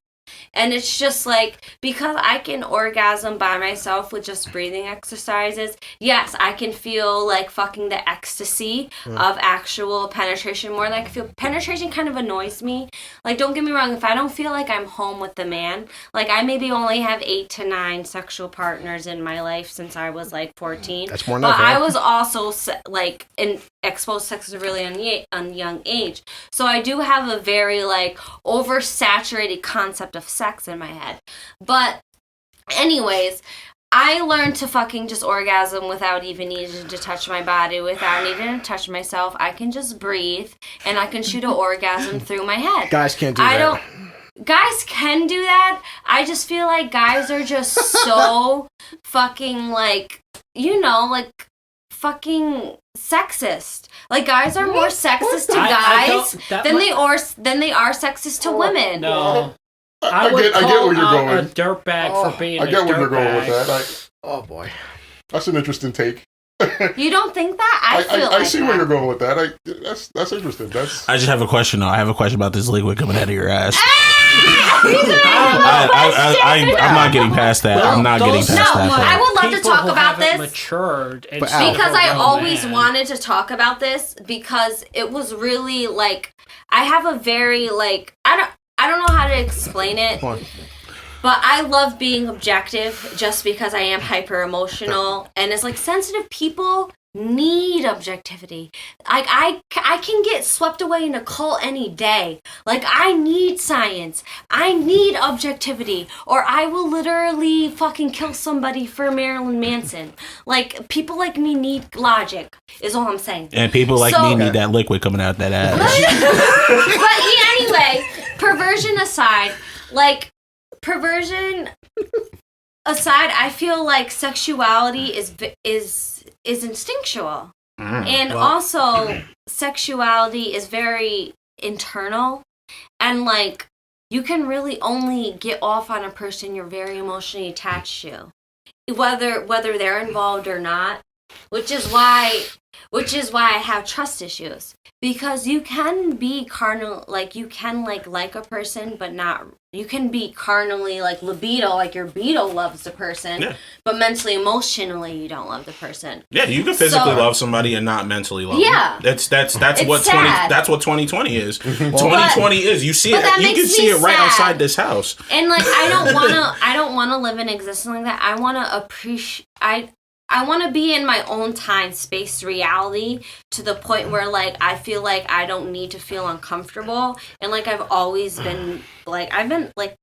And it's just because I can orgasm by myself with just breathing exercises, yes, I can feel fucking the ecstasy of actual penetration more. Penetration kind of annoys me. Don't get me wrong, if I don't feel like I'm home with the man, I maybe only have 8 to 9 sexual partners in my life since I was 14. That's more than enough. But I was also exposed to sex at a really young age. So I do have a very oversaturated concept of sex in my head. But anyways, I learned to fucking just orgasm without even needing to touch my body, without needing to touch myself. I can just breathe and I can shoot an orgasm through my head. Guys can't do that. Guys can do that. I just feel like guys are just so fucking fucking sexist. Guys are more sexist to guys than they are sexist to women. No. I get where you're going. A dirtbag for being I get where you're going with that. Oh boy. That's an interesting take. You don't think that? I see where you're going with that. That's interesting. I just have a question though. I have a question about this liquid coming out of your ass. I'm not getting past that. I'm not getting past that. No, I would love to talk about this. Matured because I always wanted to talk about this because it was really like I have a very like I don't know how to explain it. But I love being objective just because I am hyper emotional. And it's like sensitive people need objectivity. Like I can get swept away in a cult any day. Like I need science. I need objectivity. Or I will literally fucking kill somebody for Marilyn Manson. Like people like me need logic is all I'm saying. And people like me need that liquid coming out that ass. But anyway, perversion aside, I feel like sexuality is instinctual. And also sexuality is very internal, and like you can really only get off on a person you're very emotionally attached to, whether they're involved or not, which is why I have trust issues, because you can be carnal, like you can like a person but not, you can be carnally like libido, like your libido loves the person, but mentally emotionally you don't love the person. Yeah, you can physically love somebody and not mentally love them. That's what sad. That's what 2020 is. 2020 is you see it, you can see it right outside this house. And like I don't wanna live in existence like that. I wanna appreciate I want to be in my own time space reality to the point where like I feel like I don't need to feel uncomfortable, and like I've always been like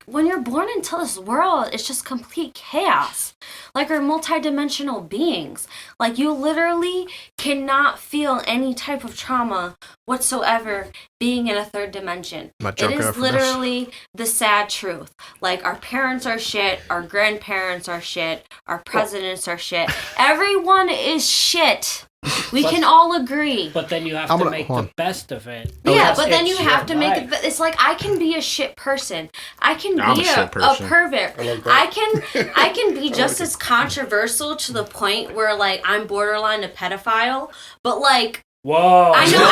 when you're born into this world, it's just complete chaos. Like we're multidimensional beings. Like you literally cannot feel any type of trauma whatsoever being in a third dimension. It is literally the sad truth. Like our parents are shit, our grandparents are shit, our presidents are shit. Everyone is shit. We can all agree. But then you have to make the best of it. Yeah, but then you have to make it. It's like I can be a shit person. I can be a pervert. I can be just as controversial to the point where like I'm borderline a pedophile. But like. Whoa! I know.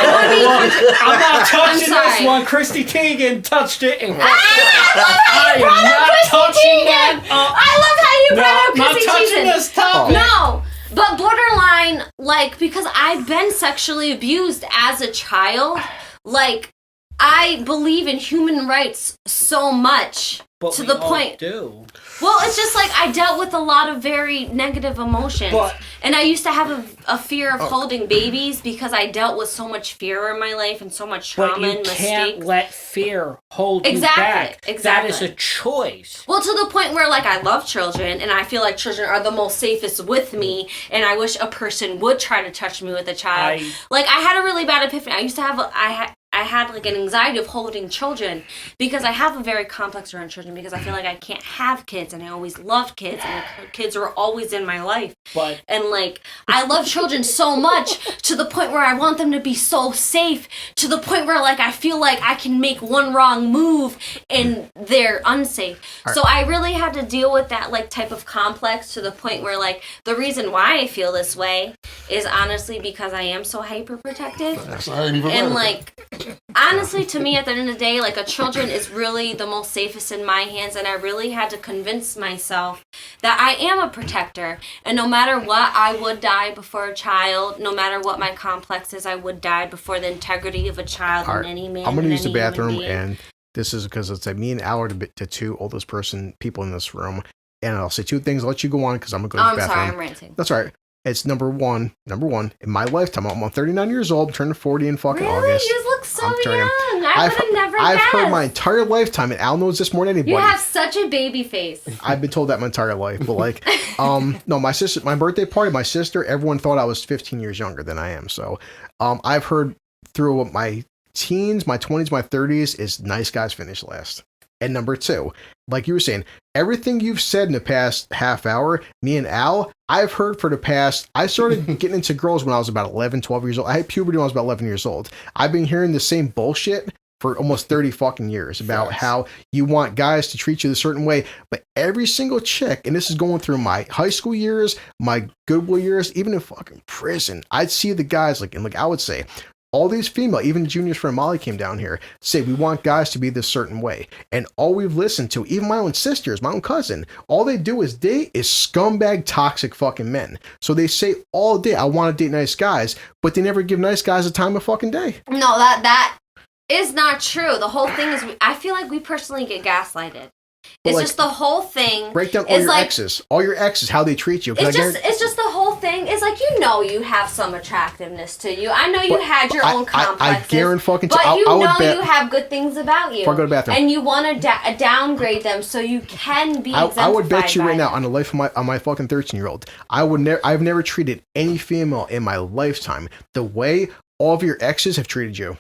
I'm not touching this one. Christy Teigen touched it. And I am not touching that. I love how you brought up Christy Teigen. Not touching this topic. No. But borderline, like, because I've been sexually abused as a child, like, I believe in human rights so much to the point. Do. Well, it's just like I dealt with a lot of very negative emotions. And I used to have a fear of holding babies because I dealt with so much fear in my life and so much trauma and mistakes. But you can't let fear hold you back. Exactly. That is a choice. Well, to the point where, like, I love children, and I feel like children are the most safest with me, and I wish a person would try to touch me with a child. I had a really bad epiphany. I used to have I had like an anxiety of holding children because I have a very complex around children because I feel like I can't have kids, and I always loved kids, and kids were always in my life. And like I love children so much to the point where I want them to be so safe, to the point where like I feel like I can make one wrong move and they're unsafe. So I really had to deal with that like type of complex to the point where like the reason why I feel this way is honestly because I am so hyper protective. And like honestly, to me, at the end of the day, like a children is really the most safest in my hands, and I really had to convince myself that I am a protector, and no matter what, I would die before a child. No matter what my complex is, I would die before the integrity of a child and any man. I'm going to use the bathroom, and this is because it's like me and Al are the two oldest people in this room, and I'll say two things. I'll let you go on because I'm going to go to the bathroom. I'm sorry, I'm ranting. That's all right. It's number one, in my lifetime, I'm 39 years old, turning 40 in fucking really? August. You look so young. I would have never guessed. I've heard my entire lifetime, and Al knows this more than anybody. You have such a baby face. I've been told that my entire life, but like, no, my sister, my birthday party, my sister, everyone thought I was 15 years younger than I am. So, I've heard through my teens, my 20s, my 30s is nice guys finish last. And number two, like you were saying, everything you've said in the past half hour, me and Al, I've heard for the past, I started getting into girls when I was about 11, 12 years old. I had puberty when I was about 11 years old. I've been hearing the same bullshit for almost 30 fucking years about how you want guys to treat you a certain way. But every single chick, and this is going through my high school years, my Goodwill years, even in fucking prison, I'd see the guys like I would say, all these female, even Junior's friend Molly came down here, say we want guys to be this certain way. And all we've listened to, even my own sisters, my own cousin, all they do is date is scumbag, toxic fucking men. So they say all day, I want to date nice guys, but they never give nice guys a time of fucking day. No, that is not true. The whole thing is, I feel like we personally get gaslighted. It's just the whole thing. Break down all your exes. All your exes, how they treat you. It's just the whole thing. It's like, you have some attractiveness to you. I know you had your own complexes. I guarantee fucking. But you have good things about you. Before I go to the bathroom. And you want to downgrade them so you can be exemplified. I would bet you right now, on the life of my fucking 13-year-old, I've never treated any female in my lifetime the way all of your exes have treated you.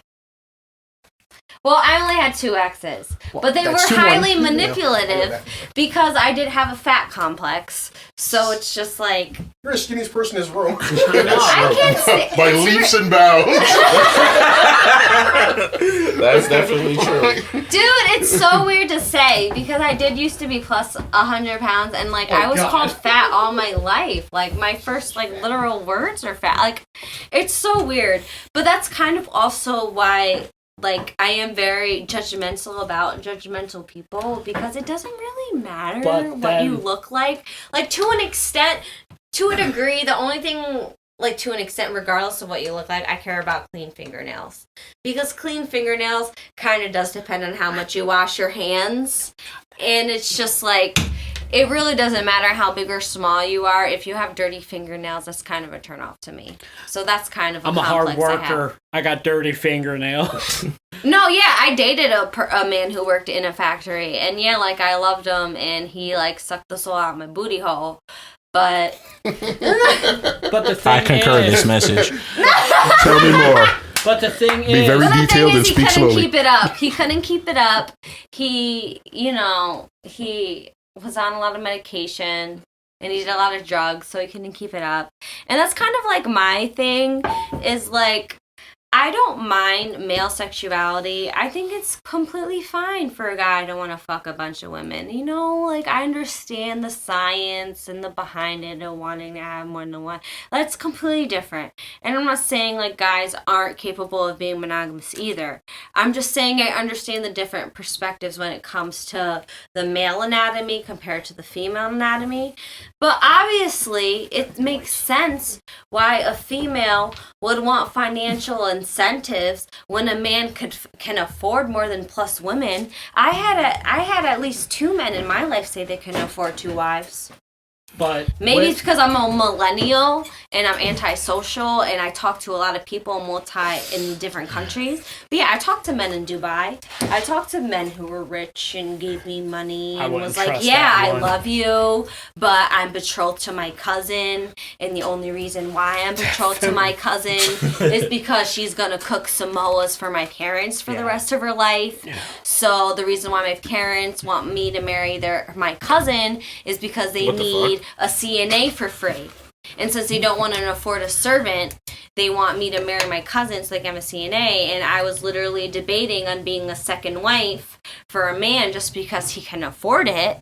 Well, I only had 2 exes, but they were highly manipulative because I did have a fat complex. So it's just like, you're the skinniest person in this room. I can't say by leaps and bounds. That's definitely true, dude. It's so weird to say because I did used to be plus 100 pounds, and I was called fat all my life. Like my first literal words are fat. Like it's so weird, but that's kind of also why. I am very judgmental about judgmental people because it doesn't really matter what you look like. To an extent, to a degree, the only thing, to an extent, regardless of what you look like, I care about clean fingernails. Because clean fingernails kind of does depend on how much you wash your hands. And it's just it really doesn't matter how big or small you are. If you have dirty fingernails, that's kind of a turnoff to me. So that's kind of I'm a hard worker. I got dirty fingernails. No, yeah, I dated a man who worked in a factory. And yeah, I loved him. And he, sucked the soul out of my booty hole. But... but the thing I concur in this message. Tell me more. But the thing is... Be very detailed and speak slowly. He couldn't keep it up. He, he was on a lot of medication and he did a lot of drugs, so he couldn't keep it up. And that's kind of my thing is I don't mind male sexuality. I think it's completely fine for a guy to want to fuck a bunch of women. I understand the science and the behind it of wanting to have more than one. That's completely different. And I'm not saying guys aren't capable of being monogamous either. I'm just saying I understand the different perspectives when it comes to the male anatomy compared to the female anatomy. But obviously, it makes sense why a female would want financial incentives when a man can afford more than plus women. I had at least 2 men in my life say they couldn't afford 2 wives. But maybe it's because I'm a millennial and I'm antisocial and I talk to a lot of people in different countries. But yeah, I talked to men in Dubai. I talked to men who were rich and gave me money and was like, yeah, I love you, but I'm betrothed to my cousin. And the only reason why I'm betrothed to my cousin is because she's going to cook Samoas for my parents for the rest of her life. Yeah. So the reason why my parents want me to marry my cousin is because they need a CNA for free. And since they don't want to afford a servant, they want me to marry my cousin so they can have a CNA. And I was literally debating on being a second wife for a man just because he can afford it.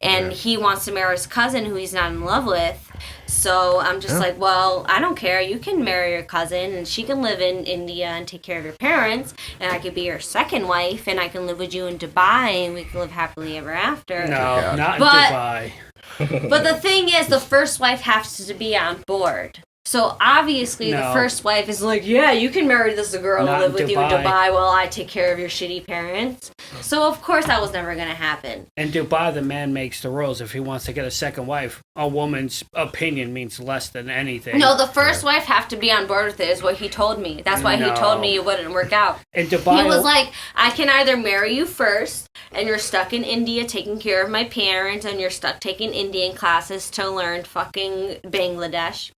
And he wants to marry his cousin who he's not in love with. So I'm just well, I don't care. You can marry your cousin and she can live in India and take care of your parents. And I could be your second wife and I can live with you in Dubai and we can live happily ever after. No, not in Dubai. But the thing is, the first wife has to be on board. So obviously the first wife is yeah, you can marry this girl and live with you in Dubai while I take care of your shitty parents. So of course that was never going to happen. In Dubai, the man makes the rules. If he wants to get a second wife, a woman's opinion means less than anything. No, the first wife have to be on board with it is what he told me. That's why he told me it wouldn't work out. In Dubai, he was like, I can either marry you first and you're stuck in India taking care of my parents and you're stuck taking Indian classes to learn fucking Bangladesh.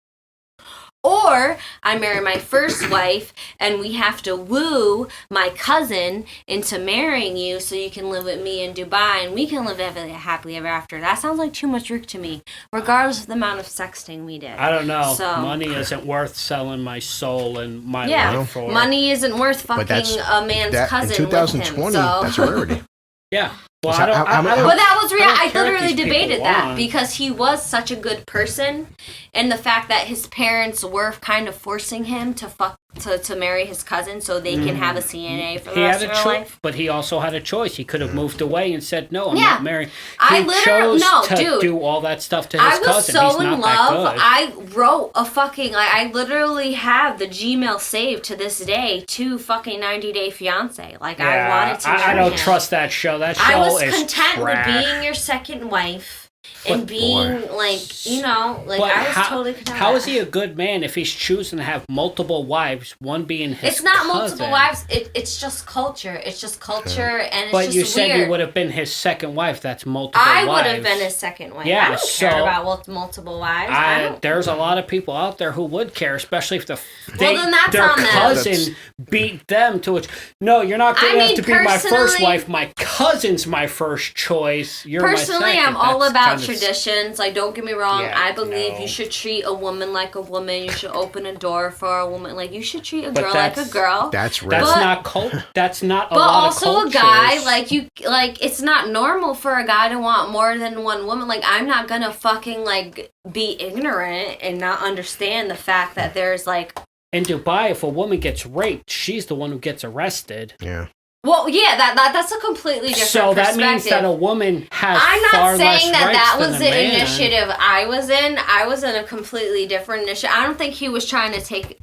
Or I marry my first wife and we have to woo my cousin into marrying you so you can live with me in Dubai and we can live happily ever after. That sounds like too much work to me, regardless of the amount of sexting we did. I don't know. So, money isn't worth selling my soul and my life for. Money isn't worth fucking a man's cousin in 2020, with him. So. That's a rarity. Yeah. Well, but that was real. I literally debated that because he was such a good person, and the fact that his parents were kind of forcing him to marry his cousin so they can have a CNA for the rest of their life. But he also had a choice. He could have moved away and said, "No, I'm not marrying." He chose to do all that stuff to his cousin. I was so in love. I wrote a fucking. I literally have the Gmail saved to this day to fucking 90 Day Fiance. Like I wanted to. I don't trust that show. That show is content trash. with being your second wife and being like, you know, like but I was totally content. How is he a good man if he's choosing to have multiple wives, one being his It's not cousin? multiple wives. It's just culture. It's just culture, and it's but just you said weird. you would have been his second wife. That's multiple wives. I would have been his second wife. Yeah, I don't care about multiple wives. There's a lot of people out there who would care, especially if then that's their on them. cousin beat them to it. No, you're not going to have to be my first wife. My cousin's my first choice. You're personally, my second. I'm all about traditions. Like, don't get me wrong. I believe you should treat a woman like a woman. You should open a door for a woman. Like, you should treat a girl like a girl. That's right. That's not cult. That's not a lot of cultures. But also a guy, it's not normal for a guy to want more than one woman. Like, I'm not gonna fucking, like, be ignorant and not understand the fact that there's, like... In Dubai, if a woman gets raped, she's the one who gets arrested. Yeah. Well, yeah, that's a completely different perspective. So that means that a woman has I'm far not saying less that rights was than a the man. initiative I was in. I was in a completely different initiative. I don't think he was trying to take...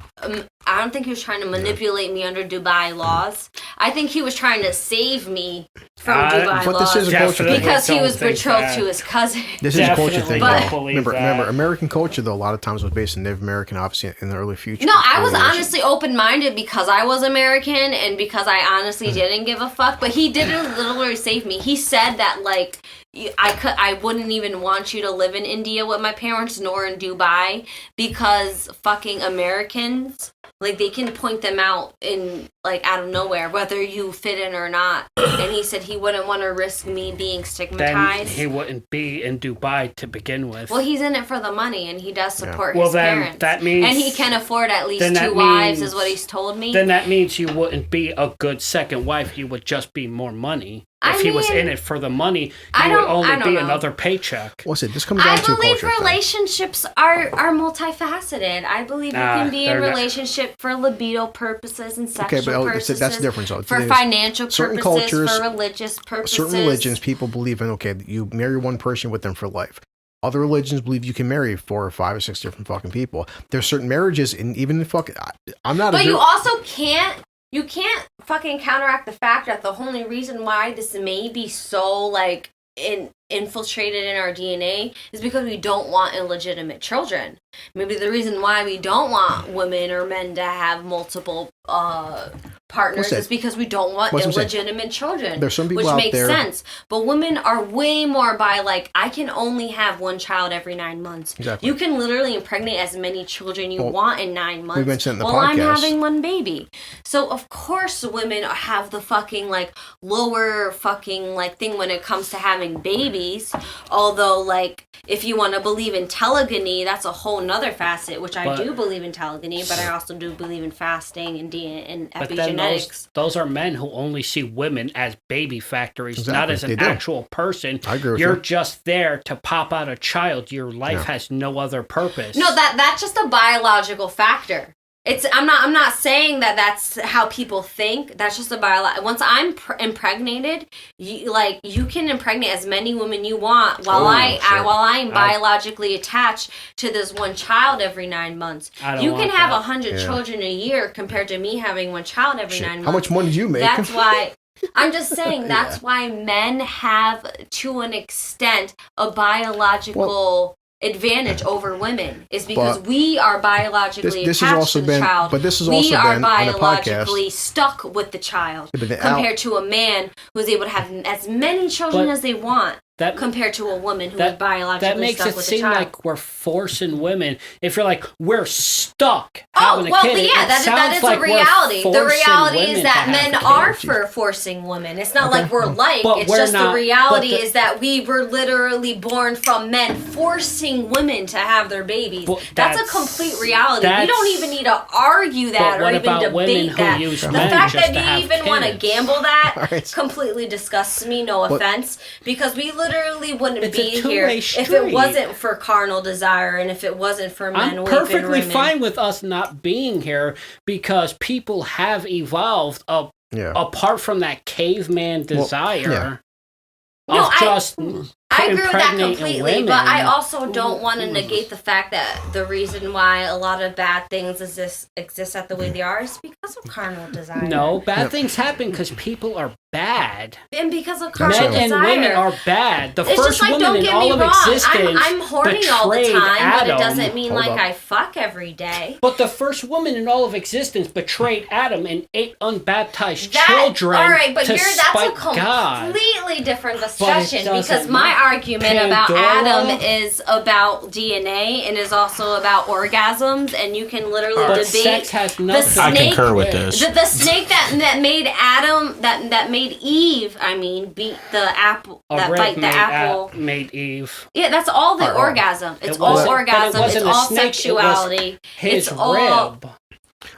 I don't think he was trying to manipulate me under Dubai laws. I think he was trying to save me from Dubai laws. This is a culture thing. Because he was betrothed to his cousin. This is a culture thing, though. Remember, American culture, though, a lot of times was based in Native American, obviously, in the early future. No, I was honestly open-minded because I was American and because I honestly didn't give a fuck. But he didn't literally save me. He said that, like... I wouldn't even want you to live in India with my parents nor in Dubai because fucking Americans, like, they can point them out in, like, out of nowhere, whether you fit in or not. And he said he wouldn't want to risk me being stigmatized. Then he wouldn't be in Dubai to begin with. Well, he's in it for the money, and he does support his parents. That means, and he can afford at least 2 wives, is what he's told me. Then that means you wouldn't be a good second wife. You would just be more money. If he was in it for the money, you would only be another paycheck. What's it? This comes down to a culture thing. I believe relationships are multifaceted. I believe you can be in a relationship for libido purposes and sexual purposes. That's different. So for financial purposes, for religious purposes. Certain religions, people believe in, you marry one person with them for life. Other religions believe you can marry 4 or 5 or 6 different fucking people. There's certain marriages, and even in fucking... I'm not... But you also can't... You can't fucking counteract the fact that the only reason why this may be so, like, infiltrated in our DNA is because we don't want illegitimate children. Maybe the reason why we don't want women or men to have multiple partners is because we don't want illegitimate children. There's some people which out makes there, sense. But women are way more by, like, I can only have one child every 9 months. Exactly. You can literally impregnate as many children you want in 9 months. We mentioned in the while podcast. I'm having one baby. So of course women have the fucking, like, lower fucking, like, thing when it comes to having babies. Although, like, if you want to believe in telegamy, that's a whole nother facet, which I do believe in telegamy, but I also do believe in fasting and DNA and epigenetics. Those are men who only see women as baby factories, not as an actual person. I agree with You're just there to pop out a child. Your life has no other purpose. No, that's just a biological factor. I'm not saying that that's how people think. That's just a biological. Once I'm impregnated, you can impregnate as many women you want while I'm biologically attached to this one child every 9 months. You can have 100 children a year compared to me having one child every 9 months. How much money do you make? That's why. I'm just saying that's why men have, to an extent, a biological advantage over women is because we are biologically attached to the child. But this has also we are been biologically stuck with the child compared to a man who's able to have as many children as they want. compared to a woman who is biologically that makes stuck it with seem a child. like we're forcing women. If you're like, we're stuck having a kid, that is like a reality. The reality is that men are for forcing women. It's not like we're it's just the reality is that we were literally born from men forcing women to have their babies. That's a complete reality. We don't even need to argue that or even debate that. The fact that you even want to gamble that completely disgusts me, no offense, because we literally wouldn't be here if it wasn't for carnal desire and if it wasn't for men. I'm perfectly fine with us not being here because people have evolved apart from that caveman desire I agree with that completely, but I also don't want to negate the fact that the reason why a lot of bad things exist at the way they are is because of carnal desire. No, bad things happen because people are bad. And because of carnal desire. Men and women are bad. The it's first just like, woman in all of existence I'm horny all the time, Adam. But it doesn't mean I fuck every day. But the first woman in all of existence betrayed Adam and ate unbaptized children. All right, but that's a completely different discussion because my argument about Adam is about DNA and is also about orgasms, and you can literally debate sex has nothing. The snake, I concur with this. The snake that made Adam, that made Eve, beat the apple, made Eve. Yeah, that's all the orgasm. It's all orgasm. It's all sexuality. It's all. Rib.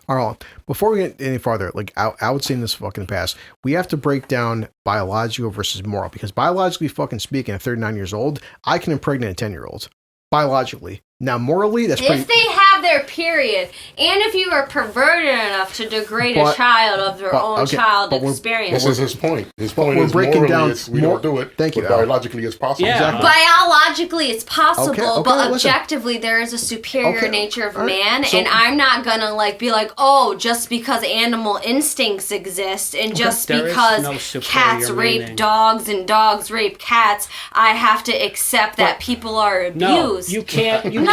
All right. Before we get any farther, I would say in this fucking past, we have to break down biological versus moral, because biologically fucking speaking, at 39 years old, I can impregnate a 10-year-old. Biologically. Now, morally, that's pretty... If they have their period, and if you are perverted enough to degrade a child of their own child experience. This is his point. His point is breaking down. We don't do it. Thank you. Biologically, it's possible. Yeah. Exactly. Biologically, it's possible, but objectively, there is a superior nature of man, and I'm not gonna be like, oh, just because animal instincts exist, and just because cats rape dogs and dogs rape cats, I have to accept that people are abused. No, you can't.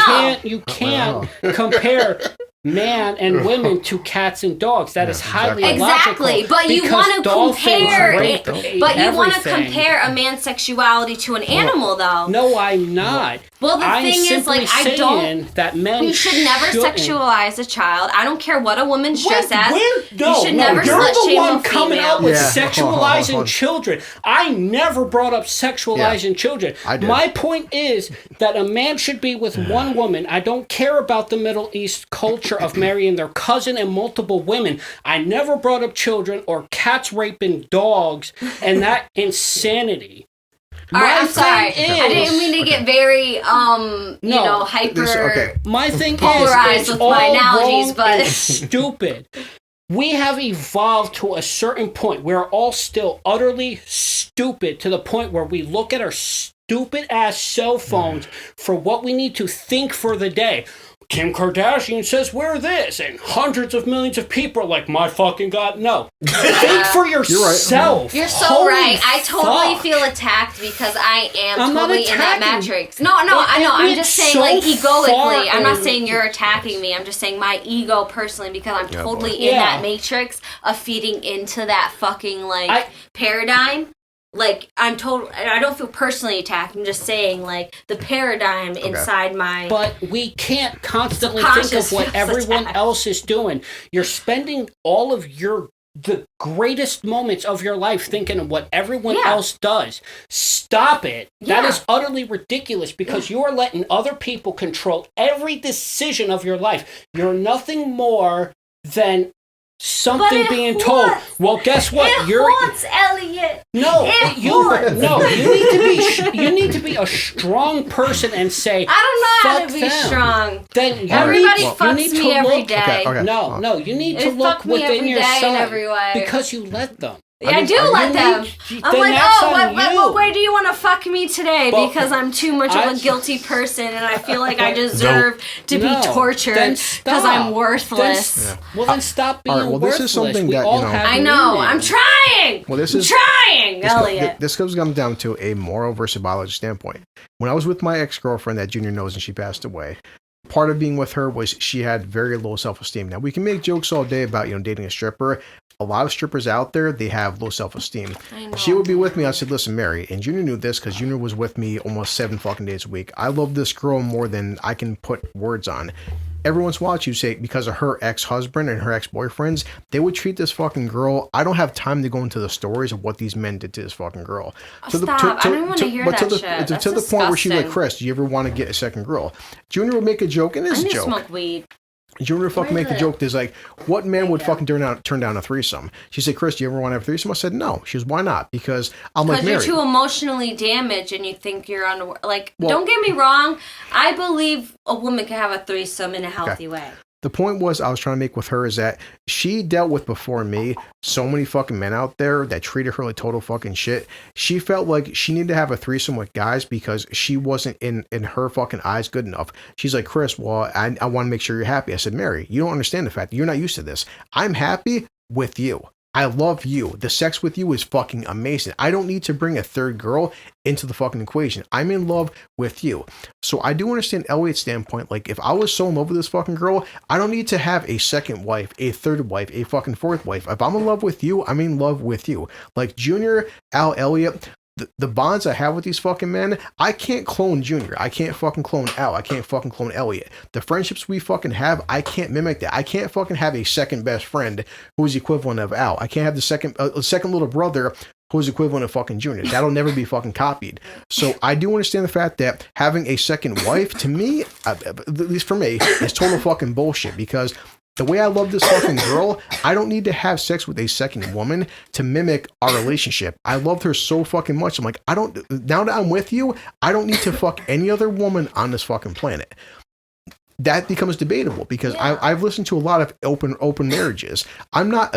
You can't compare man and women to cats and dogs. That is highly illogical. Exactly, but you want to compare a man's sexuality to an animal, though. No, I'm not. Well, the thing is, I don't. That men you should never sexualize a child. I don't care what a woman's dressed as. You should never you're slut shame the one a coming female. out with sexualizing children. I never brought up sexualizing children. My point is that a man should be with one woman. I don't care about the Middle East culture of marrying their cousin and multiple women. I never brought up children or cats raping dogs and that insanity. I'm sorry. I didn't mean to get very, hyper. My thing polarized is, with my analogies, but stupid. We have evolved to a certain point. We're all still utterly stupid to the point where we look at our stupid ass cell phones for what we need to think for the day. Kim Kardashian says wear this, and hundreds of millions of people are like, my fucking God, no. Think for yourself. You're so right. I totally feel attacked because I am totally in that matrix. No, I know. I'm just saying, egoically. I'm not saying you're attacking me. I'm just saying my ego personally, because I'm totally in that matrix of feeding into that fucking, paradigm. I don't feel personally attacked. I'm just saying, the paradigm inside my... But we can't constantly think of what everyone else is doing. You're spending all of the greatest moments of your life thinking of what everyone else does. Stop it. That is utterly ridiculous because you are letting other people control every decision of your life. You're nothing more than... something being told. Well, guess what? Haunts, Elliot. You need to be a strong person and say, I don't know how to be strong. Then everybody fucks me every day. No, you need to look within yourself because you let them. I do let them. I'm like, what way do you want to fuck me today? Because I'm too much of a guilty person and I feel like I deserve to be tortured because I'm worthless. Then stop being worthless. This is something that, I know. I'm trying. Elliot. This comes down to a moral versus biology standpoint. When I was with my ex-girlfriend that Junior knows and she passed away, part of being with her was she had very low self-esteem. Now, we can make jokes all day about, dating a stripper. a lot of strippers out there, they have low self-esteem. She would be with me. I said, listen, Mary, and Junior knew this because Junior was with me almost 7 fucking days a week. I love this girl more than I can put words on. Every once in a while, you say, because of her ex-husband and her ex-boyfriends, they would treat this fucking girl. I don't have time to go into the stories of what these men did to this fucking girl. I don't want to hear that shit. To the point where she's like, Chris, do you ever want to get a second girl? Junior would make a joke, and this is a joke. Smoke weed. Junior would fucking make the joke. There's like, what man would fucking turn down a threesome? She said, Chris, do you ever want to have a threesome? I said, no. She goes, why not? Because I'm like, Mary. Because you're too emotionally damaged and you think you're on... Like, don't get me wrong. I believe a woman can have a threesome in a healthy way. The point was I was trying to make with her is that she dealt with before me so many fucking men out there that treated her like total fucking shit. She felt like she needed to have a threesome with guys because she wasn't in her fucking eyes good enough. She's like, Chris, well, I want to make sure you're happy. I said, Mary, you don't understand the fact that you're not used to this. I'm happy with you. I love you. The sex with you is fucking amazing. I don't need to bring a third girl into the fucking equation. I'm in love with you. So I do understand Elliot's standpoint. Like, if I was so in love with this fucking girl, I don't need to have a second wife, a third wife, a fucking fourth wife. If I'm in love with you, I'm in love with you. Like Junior, Al, Elliot, the bonds I have with these fucking men, I can't clone Junior. I can't fucking clone Al. I can't fucking clone Elliot. The friendships we fucking have, I can't mimic that. I can't fucking have a second best friend who is equivalent of Al. I can't have the second little brother who is equivalent of fucking Junior. That'll never be fucking copied. So I do understand the fact that having a second wife, to me, at least for me, is total fucking bullshit because the way I love this fucking girl, I don't need to have sex with a second woman to mimic our relationship. I loved her so fucking much. I'm like, now that I'm with you, I don't need to fuck any other woman on this fucking planet. That becomes debatable because I've listened to a lot of open marriages. I'm not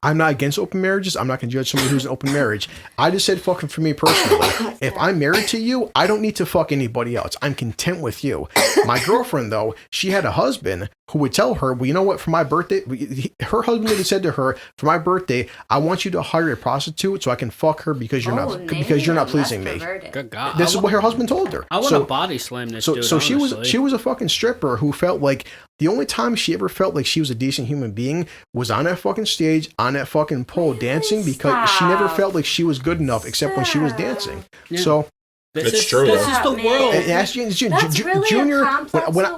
against open marriages. I'm not going to judge somebody who's in open marriage. I just said fucking for me personally. If I'm married to you, I don't need to fuck anybody else. I'm content with you. My girlfriend, though, she had a husband who would tell her, well, you know what, for my birthday, her husband had said to her, for my birthday, I want you to hire a prostitute so I can fuck her because you're not pleasing me. Good God. This is what her husband told her. I want to body slam this dude, So she was a fucking stripper who felt like the only time she ever felt like she was a decent human being was on that fucking stage, on that fucking pole, dancing because she never felt like she was good enough except when she was dancing. Yeah. So It's true. This is the world. And ask Junior,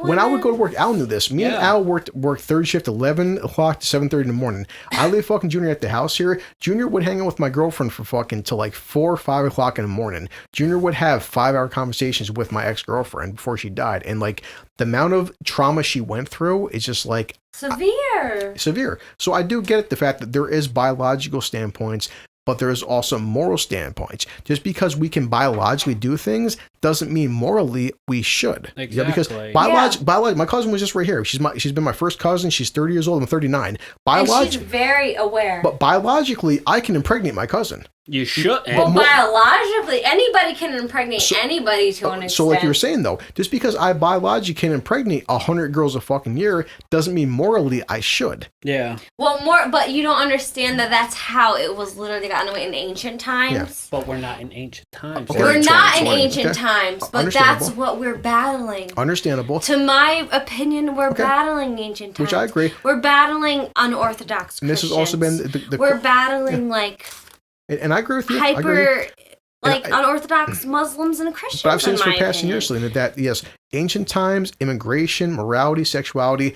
when I would go to work, Al knew this. Me and Al worked third shift, 11 o'clock to 7:30 in the morning. I leave fucking Junior at the house here. Junior would hang out with my girlfriend for fucking till like 4 or 5 o'clock in the morning. Junior would have 5-hour conversations with my ex-girlfriend before she died. And like the amount of trauma she went through is just like severe. So I do get the fact that there is biological standpoints, but there is also moral standpoints. Just because we can biologically do things doesn't mean morally we should. Exactly. Yeah, because biologically, my cousin was just right here. She's been my first cousin. She's 30 years old. I'm 39. And she's very aware. But biologically, I can impregnate my cousin. You should. Well, biologically, anybody can impregnate anybody to an extent. So like you were saying, though, just because I biologically can impregnate 100 girls a fucking year doesn't mean morally I should. Yeah. Well, but you don't understand that that's how it was literally gotten away in ancient times. Yeah. But we're not in ancient times. Okay. We're not in ancient times, but that's what we're battling. Understandable. To my opinion, we're battling ancient times. Which I agree. We're battling unorthodox Christians. And this has also been we're battling like... And I agree with you. Unorthodox Muslims and Christians. But I've seen this for past years, Salena, that yes, ancient times, immigration, morality, sexuality,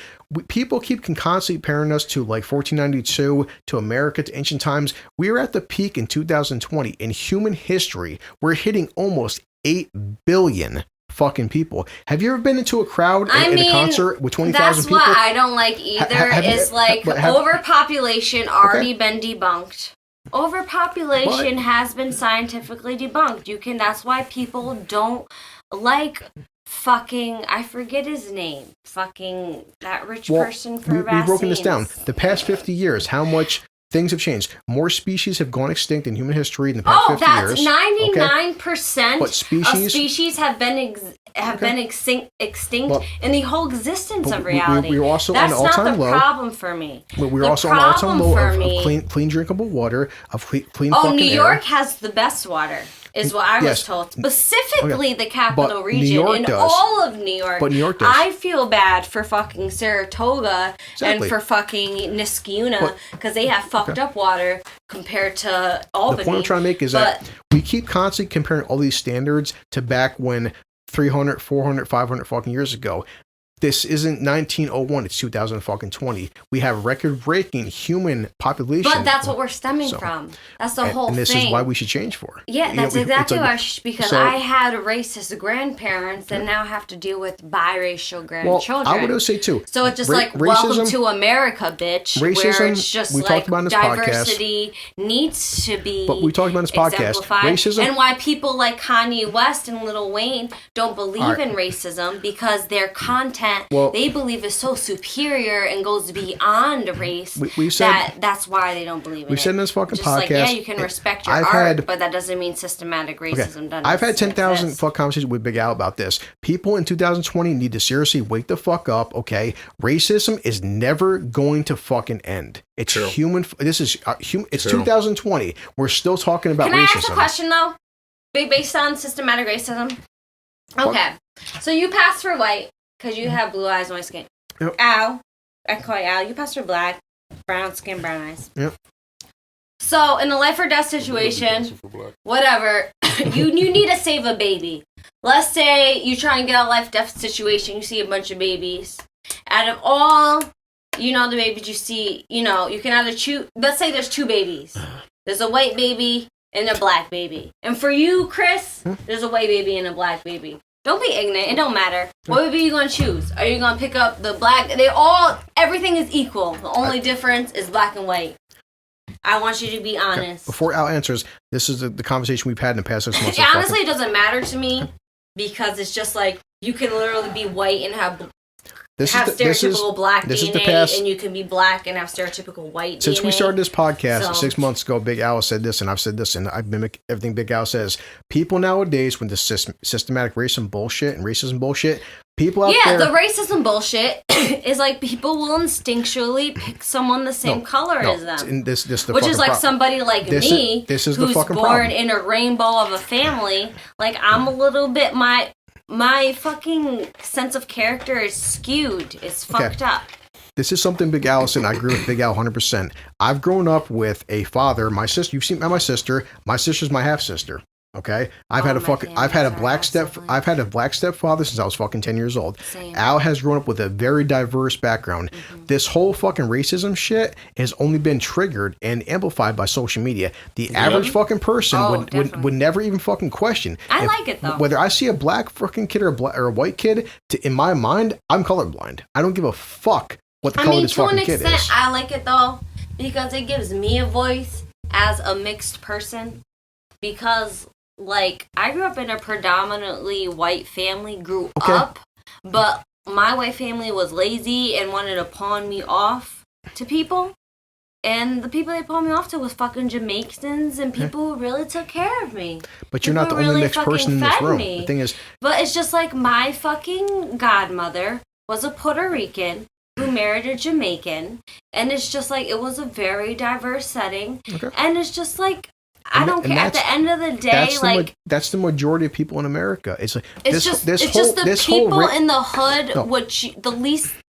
people can constantly comparing us to like 1492, to America, to ancient times. We are at the peak in 2020 in human history. We're hitting almost 8 billion fucking people. Have you ever been into a crowd in a concert with 20,000 people? That's what I don't like either. Overpopulation already been debunked. Overpopulation has been scientifically debunked. That's why people don't like fucking, I forget his name, fucking that rich person for vaccines. We've broken this down. The past 50 years, how much things have changed. More species have gone extinct in human history in the past 50 years. 99% of species have been extinct in the whole existence of reality. We were also That's on an all-time not the low. problem for me. We were also on an all-time low of clean drinkable water, of clean fucking New air. York has the best water. is what I was told. Specifically the capital region in all of New York. But New York does. I feel bad for fucking Saratoga and for fucking Niskayuna because they have fucked up water compared to Albany. The point I'm trying to make is that we keep constantly comparing all these standards to back when 300, 400, 500 fucking years ago. This isn't 1901, it's 2020. We have record-breaking human population. But that's what we're stemming from. That's the whole thing. And this is why we should change for. Yeah, that's exactly why. Because I had racist grandparents and now have to deal with biracial grandchildren. I would say too. So it's just welcome to America, bitch. Racism, where it's just diversity needs to be But we talked about in this podcast. Racism. And why people like Kanye West and Lil Wayne don't believe in racism because their content they believe is so superior and goes beyond race that's why they don't believe in it. We said in this fucking just podcast. You can respect your art, but that doesn't mean systematic racism doesn't I've had 10,000 fuck conversations with Big Al about this. People in 2020 need to seriously wake the fuck up, okay? Racism is never going to fucking end. It's human. This is human. It's 2020. We're still talking about racism. Can I ask a question, though? Based on systematic racism? Okay. So you pass for white. Because you have blue eyes, white skin. Yep. Al, I call you Al. You pass for black, brown skin, brown eyes. Yep. So, in a life or death situation, whatever, you need to save a baby. Let's say you try and get a life death situation, you see a bunch of babies. Out of all, the babies you see, you can either choose, let's say there's two babies. There's a white baby and a black baby. And for you, Chris, there's a white baby and a black baby. Don't be ignorant. It don't matter. What baby are you going to choose? Are you going to pick up the black? Everything is equal. The only difference is black and white. I want you to be honest. Before Al answers, this is the conversation we've had in the past 6 months. Honestly, it doesn't matter to me because it's just like you can literally be white and have stereotypical black DNA, and you can be black and have stereotypical white Since DNA. We started this podcast 6 months ago, Big Al said this, and I've said this, and I mimic everything Big Al says. People nowadays, with the systematic racism bullshit, people out there... the racism bullshit is like people will instinctually pick someone the same color as them. Which is like somebody like me, who's born in a rainbow of a family. Like, I'm a little bit... My fucking sense of character is skewed. It's fucked up. This is something Big Al said, and I agree with Big Al 100%. I've grown up with a father, my sister. You've seen my sister. My sister's my half sister. Okay, I've had a black stepfather since I was fucking 10 years old. Same. Al has grown up with a very diverse background. Mm-hmm. This whole fucking racism shit has only been triggered and amplified by social media. The average fucking person would never even fucking question. I like it though. Whether I see a black fucking kid or a white kid, in my mind, I'm colorblind. I don't give a fuck what the color of this fucking kid is. To an extent, I like it though because it gives me a voice as a mixed person because. Like, I grew up in a predominantly white family, but my white family was lazy and wanted to pawn me off to people. And the people they pawned me off to was fucking Jamaicans and people who really took care of me. But you're not the only mixed person in this room. The thing is... But it's just like my fucking godmother was a Puerto Rican who married a Jamaican. And it's just like, it was a very diverse setting. Okay. And it's just like... I don't care. At the end of the day, that's the majority of people in America. It's like the people in the hood.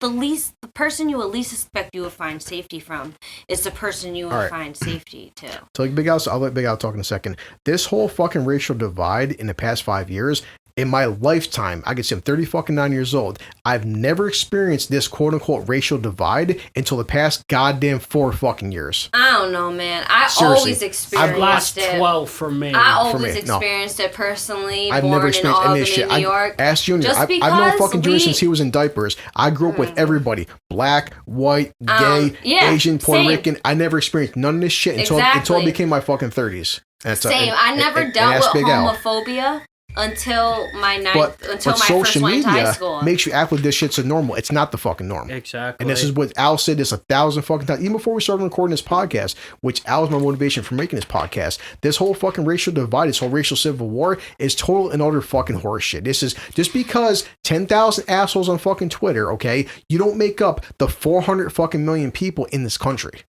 The person you would least expect you would find safety from is the person you would find safety to. So I'll let Big Al talk in a second. This whole fucking racial divide in the past 5 years. In my lifetime, I could say I'm 39 years old. I've never experienced this quote unquote racial divide until the past goddamn 4 fucking years. I don't know, man. Always experienced it. 12 for me. I always experienced it personally. I've never experienced any shit. New York. Ask Junior. I've known fucking Junior since he was in diapers. I grew up with everybody. Black, white, gay, Asian, Puerto Rican. I never experienced none of this shit until it became my fucking 30s. I never dealt with homophobia. Until my first went to high school. Social media makes you act like this shit's a normal. It's not the fucking norm. Exactly. And this is what Al said this 1,000 fucking times. Even before we started recording this podcast, which Al was my motivation for making this podcast, this whole fucking racial divide, this whole racial civil war is total and utter fucking horseshit. This is just because 10,000 assholes on fucking Twitter, okay, you don't make up the 400 fucking million people in this country.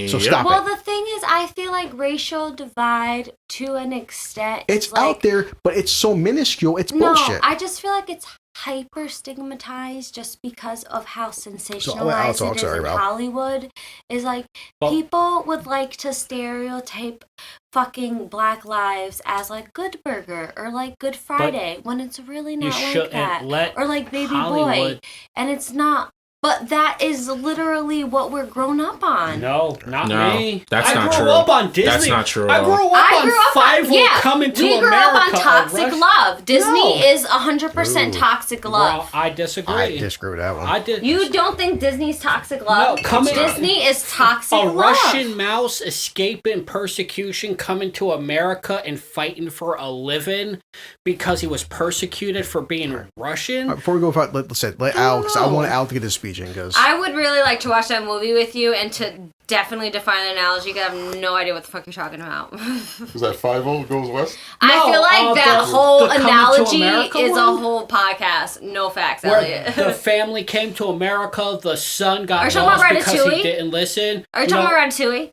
So stop Well, the thing is, I feel like racial divide to an extent. It's out there, but it's so minuscule. It's bullshit. I just feel like it's hyper stigmatized just because of how sensationalized it is in Hollywood. Is like people would like to stereotype fucking Black lives as like Good Burger or like Good Friday when it's really not like that. Or like Baby Boy, and it's not. But that is literally what we're grown up on. No, not me. That's not true. I grew up on Disney. That's not true. I grew up on Five-O Coming to America. We grew up on toxic love. Disney is 100% toxic love. Well, I disagree. I disagree with that one. You don't think Disney's toxic love? No, Disney is toxic love. A Russian mouse escaping persecution, coming to America and fighting for a living because he was persecuted for being Russian. Before we go, let Al, because I want Al to get his speech. I would really like to watch that movie with you and to definitely define an analogy because I have no idea what the fuck you're talking about. Is that 5-0 goes west? I feel like that whole analogy is a whole podcast. No facts, Elliot. The family came to America, the son got lost because he didn't listen. Are you talking about Ratatouille?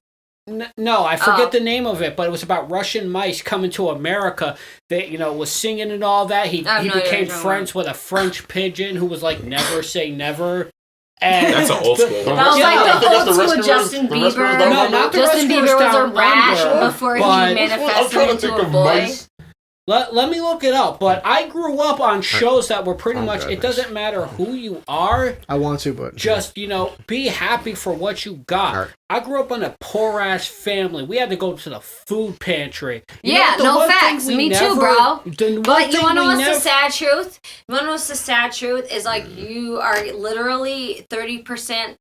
No, I forget the name of it, but it was about Russian mice coming to America. They, was singing and all that. He became friends with a French pigeon who was like, never say never. And that's an old school. That was like the old school Justin Bieber. No, not Justin Bieber was a rat before he manifested into a boy. Let me look it up, but I grew up on shows that were pretty much, it doesn't matter who you are. I want to, but... Just, be happy for what you got. Right. I grew up in a poor-ass family. We had to go to the food pantry. No facts. Me too, bro. But you want to know what's the sad truth? You want to know what's the sad truth? Is like you are literally 30%...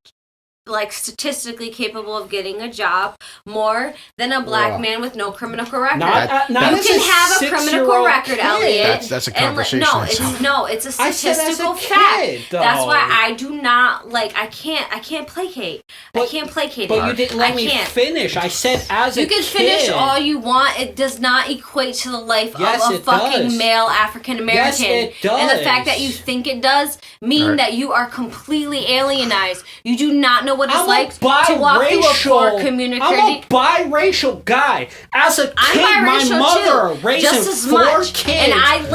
like statistically capable of getting a job more than a black man with no criminal record. You can have a criminal record, Elliot. That's a conversation. It's a statistical fact. That's why I do not I can't placate. I can't placate. But you didn't let me finish. I said as a kid. You can finish all you want. It does not equate to the life of a fucking male African American. Yes, it does. And the fact that you think it does mean that you are completely alienized. You do not know what it's like to walk through a poor community. I'm a biracial guy. As a kid, my mother raised 4 kids. And I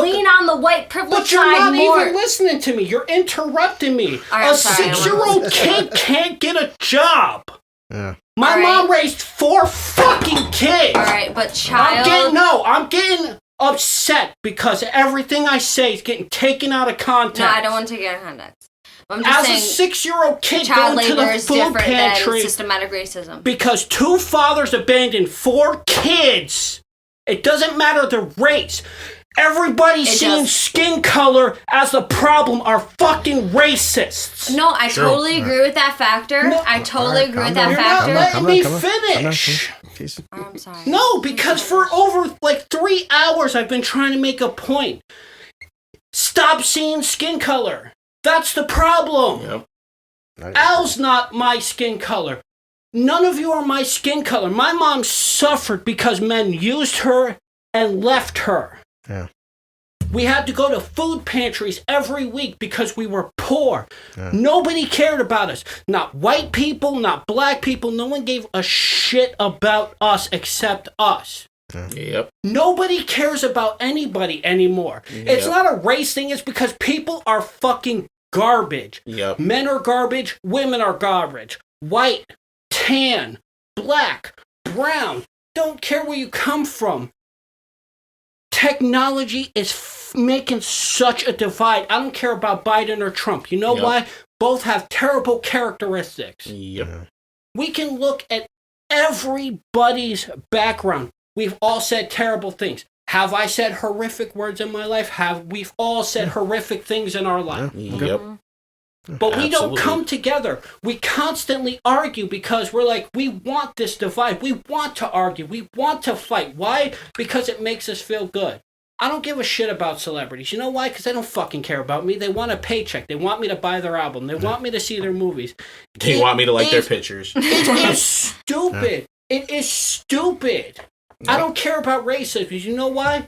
lean on the white privilege side more. But you're not even listening to me. You're interrupting me. A 6-year-old kid can't get a job. Yeah. My mom raised 4 fucking kids. All right, but I'm getting upset because everything I say is getting taken out of context. No, I don't want to take it out of context. I'm just saying, a 6-year-old kid child going to labor the is food different pantry than systematic racism. Because 2 fathers abandoned 4 kids. It doesn't matter the race. Everybody's seeing skin color as the problem are fucking racists. No, I totally agree with that factor. I totally agree with that factor. You're not letting me finish. I'm sorry. No, because for over 3 hours I've been trying to make a point. Stop seeing skin color. That's the problem. Yep. Al's not my skin color. None of you are my skin color. My mom suffered because men used her and left her. Yeah. We had to go to food pantries every week because we were poor. Yeah. Nobody cared about us. Not white people, not black people. No one gave a shit about us except us. Yep. Nobody cares about anybody anymore. Yep. It's not a race thing. It's because people are fucking garbage. Yep. Men are garbage. Women are garbage. White, tan, black, brown. Don't care where you come from. Technology is making such a divide. I don't care about Biden or Trump. You know why? Both have terrible characteristics. Yep. We can look at everybody's background. We've all said terrible things. Have I said horrific words in my life? We've all said horrific things in our life. Yep. But we don't come together. We constantly argue because we're like, we want this divide. We want to argue. We want to fight. Why? Because it makes us feel good. I don't give a shit about celebrities. You know why? Because they don't fucking care about me. They want a paycheck. They want me to buy their album. They want me to see their movies. They want me to like their pictures. It is stupid. It is stupid. I don't care about racism because you know why?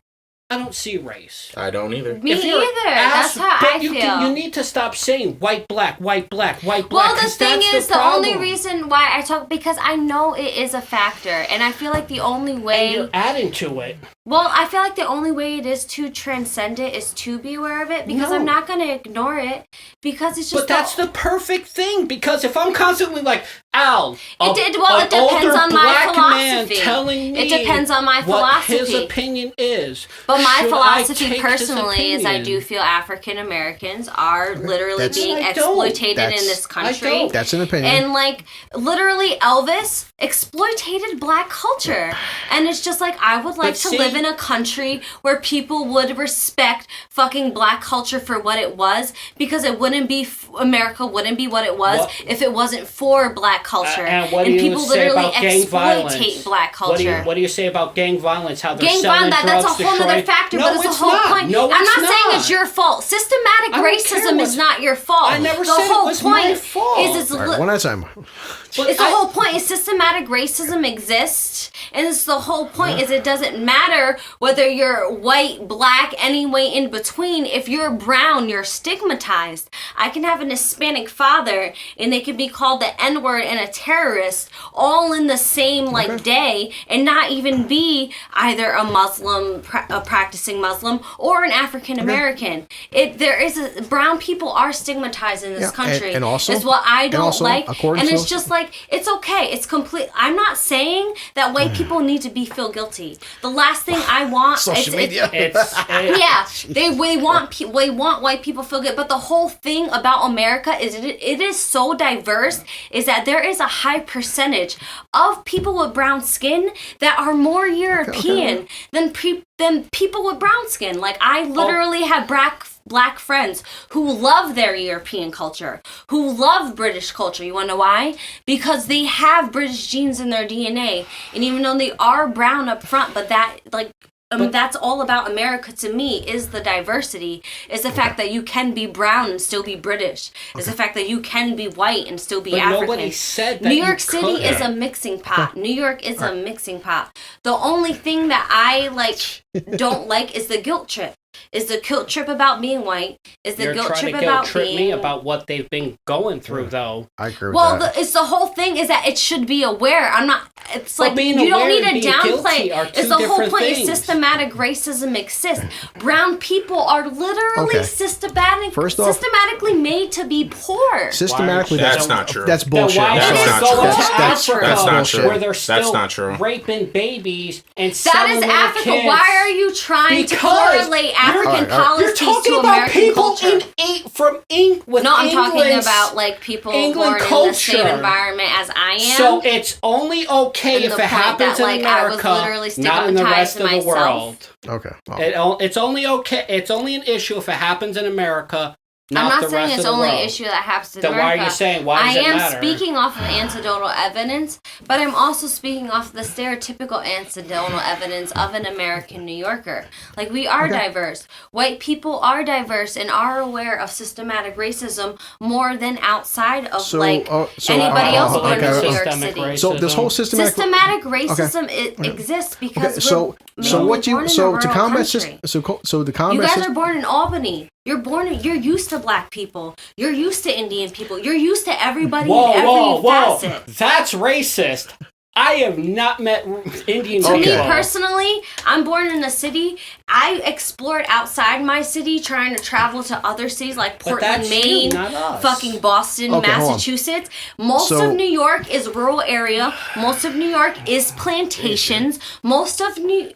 I don't see race. I don't either. Me either. That's how I feel. You need to stop saying white, black, white, black, white, black. Well, the thing is, the only reason why I talk, because I know it is a factor, and I feel like the only way... And you're adding to it. Well, I feel like the only way it is to transcend it is to be aware of it, because I'm not going to ignore it, because it's just... But that's the perfect thing, because if I'm constantly like, Al, it depends on my philosophy. Telling me it depends on my philosophy. What his opinion is. But my philosophy personally is I do feel African Americans are literally being exploited in this country. That's an opinion. And like literally Elvis exploited black culture. And it's just like I would like to live in a country where people would respect fucking black culture for what it was, because it wouldn't be America wouldn't be what it was if it wasn't for black culture. And people literally exploitate black culture. What do you say about gang violence? How they're gang selling violence, that's a whole other factor, but it's the whole point. No, I'm not saying it's your fault. Systematic racism is not your fault. I never said it was my fault. One at a time. It's the whole point is systematic racism exists, and it's the whole point is it doesn't matter whether you're white, black, any way in between. If you're brown, you're stigmatized. I can have an Hispanic father, and they can be called the N-word and a terrorist all in the same day, and not even be either a Muslim, a practicing Muslim, or an African American. Brown people are stigmatized in this country. And also, is what I don't like, and it's just like it's okay. It's complete. I'm not saying that white people need to feel guilty. The last thing I want social media. They want white people to feel good. But the whole thing about America is it is so diverse. Is that there is a high percentage of people with brown skin that are more European than people with brown skin. Like I literally have black friends who love their European culture, who love British culture. You want to know why? Because they have British genes in their DNA, and even though they are brown up front, but that's all about America to me, is the diversity, is the fact that you can be brown and still be British, is the fact that you can be white and still be African. Nobody said that. New York City is a mixing pot. New York is a mixing pot. The only thing that I don't like is the guilt trip. Is the guilt trip about being white? Is the guilt trip about being... me about what they've been going through, though. I agree with that. It's the whole thing is that it should be aware. I'm not... It's like, you don't need to downplay. It's the whole point is systematic racism exists. Brown people are literally systematically made to be poor. Systematically, that's not true. That's bullshit. That's not true. Where they're still raping babies and selling little Africa. kids. Why are you trying to correlate African policies You're talking to about American people culture? I'm talking about people born in the same environment as I am. So it's only okay if it happens in America, not in the rest of the world. Okay. Well. It's only okay. It's only an issue if it happens in America. I'm not saying it's only an issue that happens in America. Then why are you saying, why does it matter? I am speaking off of anecdotal evidence, but I'm also speaking off of the stereotypical anecdotal evidence of an American New Yorker. Like, we are diverse. White people are diverse and are aware of systematic racism more than outside of, anybody else born in New York City. Racism. So this whole systematic racism exists because to combat you guys are born in Albany. You're used to black people. You're used to Indian people. You're used to everybody in every facet. That's racist. I have not met Indian people. To me personally, I'm born in a city. I explored outside my city, trying to travel to other cities like Portland, Maine, fucking Boston, Massachusetts. Most of New York is rural area. Most of New York is plantations. Most of New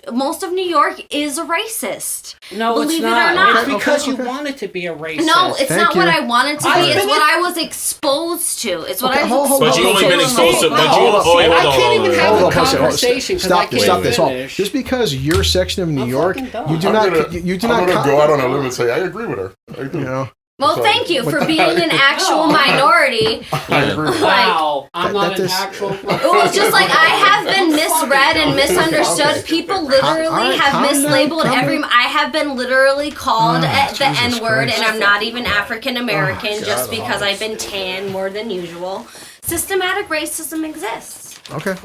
York is racist. No, Believe it's not. It or not. It's because you want it to be a racist. No, it's not what I wanted to be. It's what I was exposed to. It's what I was exposed to. But you only been exposed to. I can't even have a conversation. Stop this. Just because your section of New York, you do not. I'm gonna go out on a limb and say I agree with her. I do. Well, thank you for being an actual minority. I agree. Wow, I'm not an actual. It was just like I have been misread and misunderstood. People literally have mislabeled every. I have been literally called the N-word, and I'm not even African American just because I've been tan more than usual. Systematic racism exists. Okay.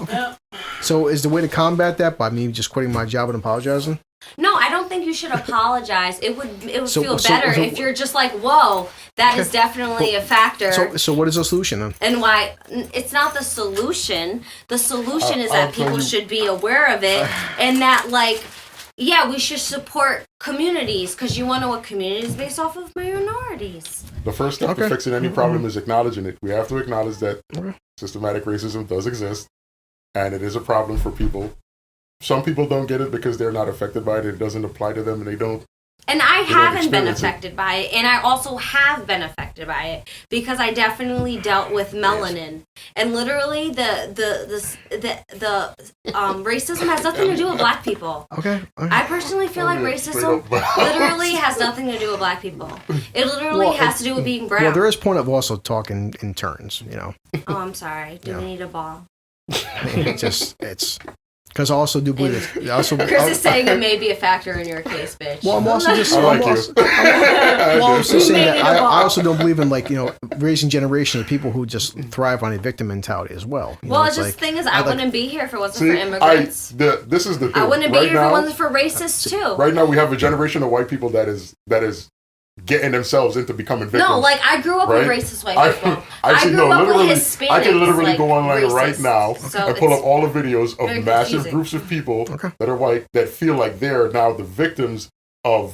So is the way to combat that by me just quitting my job and apologizing? No, I don't think you should apologize. It would feel better if you're just like, whoa, that is definitely a factor. So what is the solution then? And why it's not the solution. The solution is that people should be aware of it, and that like, yeah, we should support communities, because you want to know what community is based off of minorities. The first step to fixing any problem is acknowledging it. We have to acknowledge that systematic racism does exist, and it is a problem for people. Some people don't get it because they're not affected by it. It doesn't apply to them, and they don't. And I haven't been affected by it, and I also have been affected by it because I definitely dealt with melanin, and literally the racism has nothing to do with black people. Okay. I personally feel like racism literally has nothing to do with black people. It literally has to do with being brown. Well, there is point of also talking in turns, you know. Oh, I'm sorry. Do we need a ball? It's. Because I also do believe it. Chris is saying it may be a factor in your case, bitch. Well, I'm also just. I'm also saying that I also don't believe in raising generation of people who just thrive on a victim mentality as well. Well, the thing is, I wouldn't be here if it wasn't for immigrants. This is the thing. I wouldn't be here if it wasn't for racists too. Right now, we have a generation of white people that is getting themselves into becoming victims. No, I grew up with racist white people. I grew up with Hispanics. I can literally go online racist. right now and pull up all the videos of massive groups of people that are white that feel like they're now the victims they're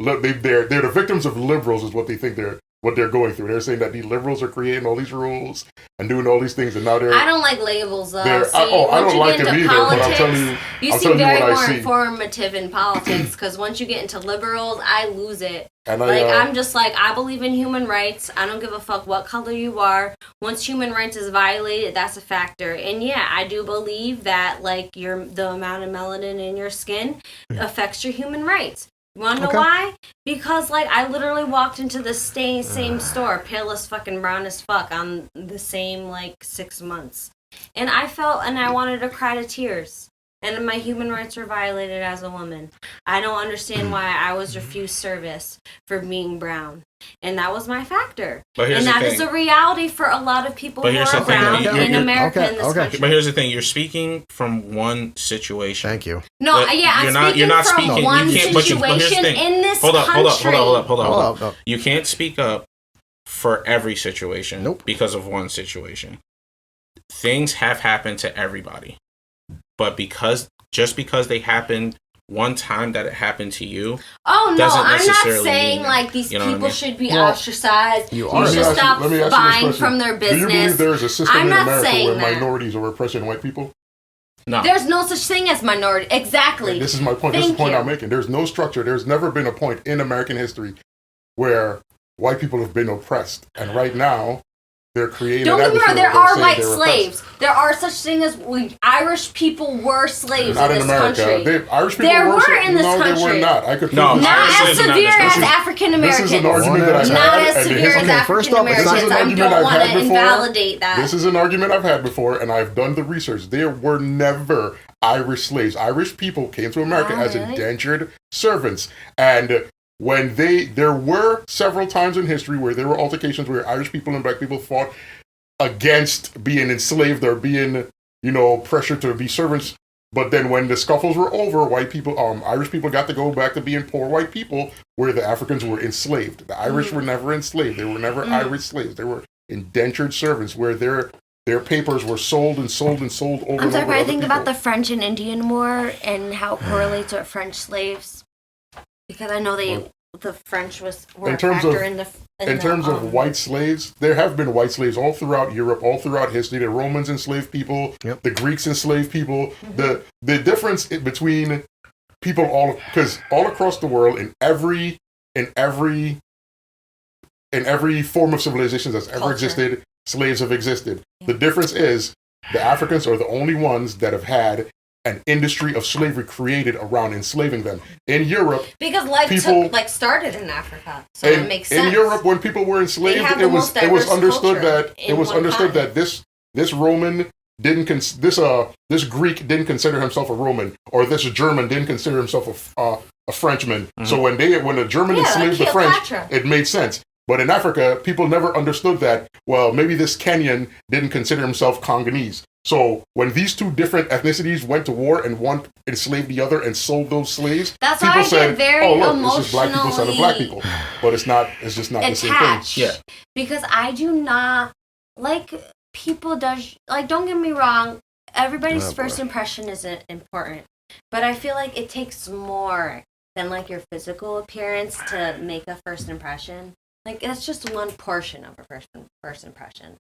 the victims of liberals is what they think what they're going through. They're saying that the liberals are creating all these rules and doing all these things, and now they're. I don't like labels though. I don't like them either. But I'm telling you, you seem very more informative in politics, because once you get into liberals, I lose it. And I'm just I believe in human rights. I don't give a fuck what color you are. Once human rights is violated, that's a factor. And yeah, I do believe that the amount of melanin in your skin affects your human rights. You want to know why? Because, I literally walked into the same store, pale as fucking brown as fuck, on the same, 6 months. And I wanted to cry to tears. And my human rights were violated as a woman. I don't understand why I was refused service for being brown. And that was my factor. And that is a reality for a lot of people who are brown in America in this country. But here's the thing. You're speaking from one situation. Thank you. No, I'm speaking from one situation in this country. Hold up. You can't speak up for every situation because of one situation. Things have happened to everybody. But just because they happened one time that it happened to you. Oh no, I'm not saying these people should be ostracized. You should stop buying from their business. Do you believe there is a system in America where minorities are oppressing white people? No. There's no such thing as minority. Exactly. This is my point. This is the point I'm making. There's no structure. There's never been a point in American history where white people have been oppressed. And right now, they're creating. Don't get me wrong. There are white slaves. There are such things as Irish people were slaves in this country. Irish people were in this country. No, they were not. I could not as severe as African Americans. This is an argument that I've had. Not as severe as African Americans. I don't want to invalidate that. This is an argument I've had before, and I've done the research. There were never Irish slaves. Irish people came to America as indentured servants, and there were several times in history where there were altercations where Irish people and black people fought against being enslaved or being, pressured to be servants. But then when the scuffles were over, Irish people got to go back to being poor white people where the Africans were enslaved. The Irish were never enslaved. They were never Irish slaves. They were indentured servants where their papers were sold and sold and sold over and over. I'm sorry, but I think about the French and Indian War and how it correlates with French slaves. Because I know the French were a factor in terms of white slaves, there have been white slaves all throughout Europe, all throughout history. The Romans enslaved people, the Greeks enslaved people. Mm-hmm. The difference between people all across the world in every form of civilization that's ever existed, slaves have existed. Yeah. The difference is the Africans are the only ones that have had an industry of slavery created around enslaving them. In Europe, because life started in Africa, so it makes sense. In Europe, when people were enslaved, it was understood that this Roman this Greek didn't consider himself a Roman, or this German didn't consider himself a Frenchman. Mm-hmm. So when the German enslaved the French, it made sense. But in Africa, people never understood that, well, maybe this Kenyan didn't consider himself Congolese. So when these two different ethnicities went to war and one enslaved the other and sold those slaves, that's people why I said, get very "Oh, look, emotionally it's just black people selling black people." But it's not. It's just not attached, the same thing. Yeah. Because I do not like people. Don't get me wrong. Everybody's first impression isn't important, but I feel like it takes more than like your physical appearance to make a first impression. Like that's just one portion of a first impression.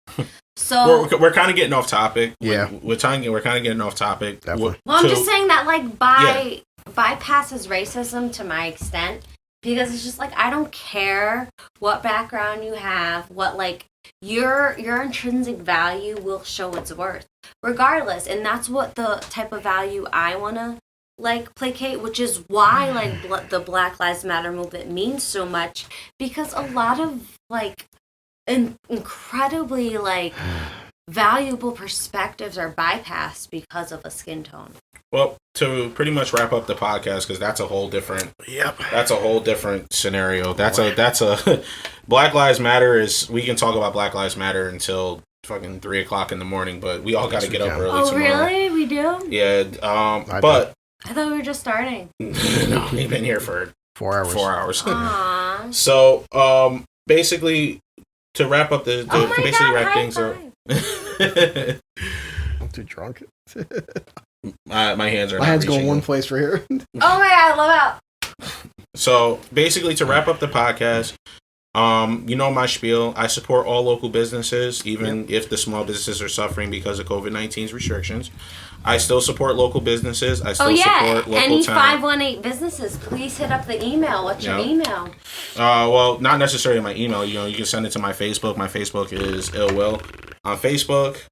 So we're kind of getting off topic. Yeah, we're kind of getting off topic. Definitely. Well, I'm just saying that like bypasses racism to my extent because it's just like I don't care what background you have, what like your intrinsic value will show its worth regardless, and that's what the type of value I want to like placate, which is why like the Black Lives Matter movement means so much, because a lot of like incredibly like valuable perspectives are bypassed because of a skin tone. Well, to pretty much wrap up the podcast, because that's a whole different scenario. That's a Black Lives Matter is, we can talk about Black Lives Matter until fucking 3 o'clock in the morning, but we all got to get up early tomorrow. Really? We do? Yeah. But I thought we were just starting. No, we've been here for 4 hours. 4 hours. Aww. So, basically, to wrap up wrap things up. I'm too drunk. My hands are. My hands going one place for here. Oh my god, I love it. So basically, to wrap up the podcast, you know my spiel. I support all local businesses, even if the small businesses are suffering because of COVID-19's restrictions. I still support local businesses. I still support local any talent. 518 businesses, please hit up the email. What's your email? Well, not necessarily my email. You know, you can send it to my Facebook. My Facebook is Ill Will. On Facebook,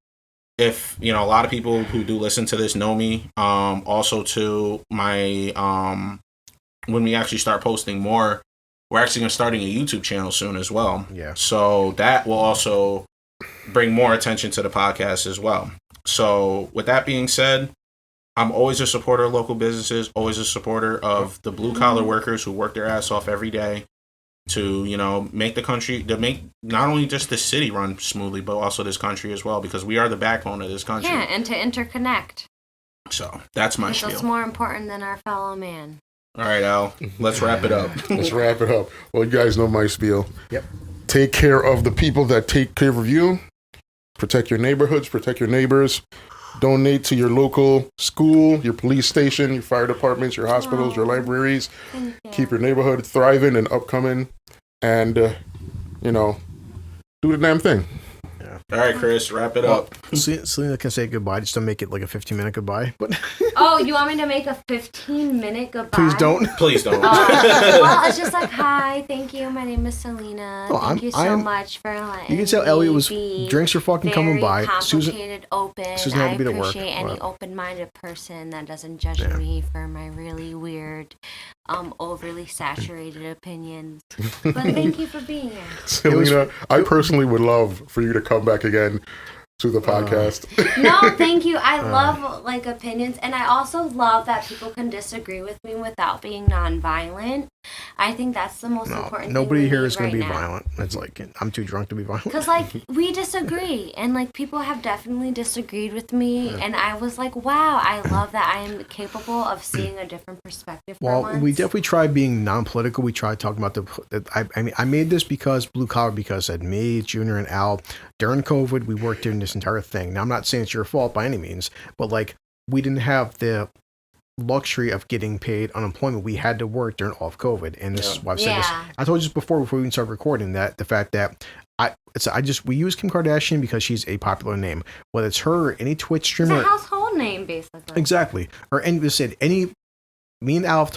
if you know, a lot of people who do listen to this know me. Also, to my when we actually start posting more, we're actually starting a YouTube channel soon as well. Yeah. So that will also bring more attention to the podcast as well. So with that being said, I'm always a supporter of local businesses, always a supporter of the blue collar workers who work their ass off every day to, you know, make the country, to make not only just the city run smoothly, but also this country as well, because we are the backbone of this country. Yeah, and to interconnect. So that's my spiel. That's more important than our fellow man. All right, Al, let's wrap it up. Let's wrap it up. Well, you guys know my spiel. Yep. Take care of the people that take care of you. Protect your neighborhoods, protect your neighbors. Donate to your local school, your police station, your fire departments, your hospitals, your libraries. Keep your neighborhood thriving and upcoming. And, you know, do the damn thing. Yeah. All right, Chris, wrap it up. Selena can say goodbye. Just don't make it like a 15-minute goodbye. But oh, you want me to make a 15-minute goodbye? Please don't. Please don't. Well, it's just like, hi, thank you. My name is Selena. Thank you so much for letting You can tell Elliot was drinks are fucking very coming by. Complicated, open. Susan had to be to work. I appreciate any open-minded person that doesn't judge me for my really weird, overly saturated opinions. But thank you for being here. Selena, I personally would love for you to come back again to the podcast. No, thank you. I love like opinions, and I also love that people can disagree with me without being nonviolent. I think that's the most important thing. Nobody here is going to be violent. It's like, I'm too drunk to be violent. Because like we disagree, and like people have definitely disagreed with me, and I was like, wow, I love that I am capable of seeing a different perspective. Well, we definitely tried being non-political. We tried talking about I made this because blue collar, because I said me, Junior, and Al during COVID, we worked during this entire thing. Now, I'm not saying it's your fault by any means, but like we didn't have the luxury of getting paid unemployment. We had to work during all of COVID, and this is why I've said this. I told you this before we even started recording, that the fact that we use Kim Kardashian because she's a popular name. Whether it's her or any Twitch streamer, it's a household name basically. Exactly. Or any said any. Me and Al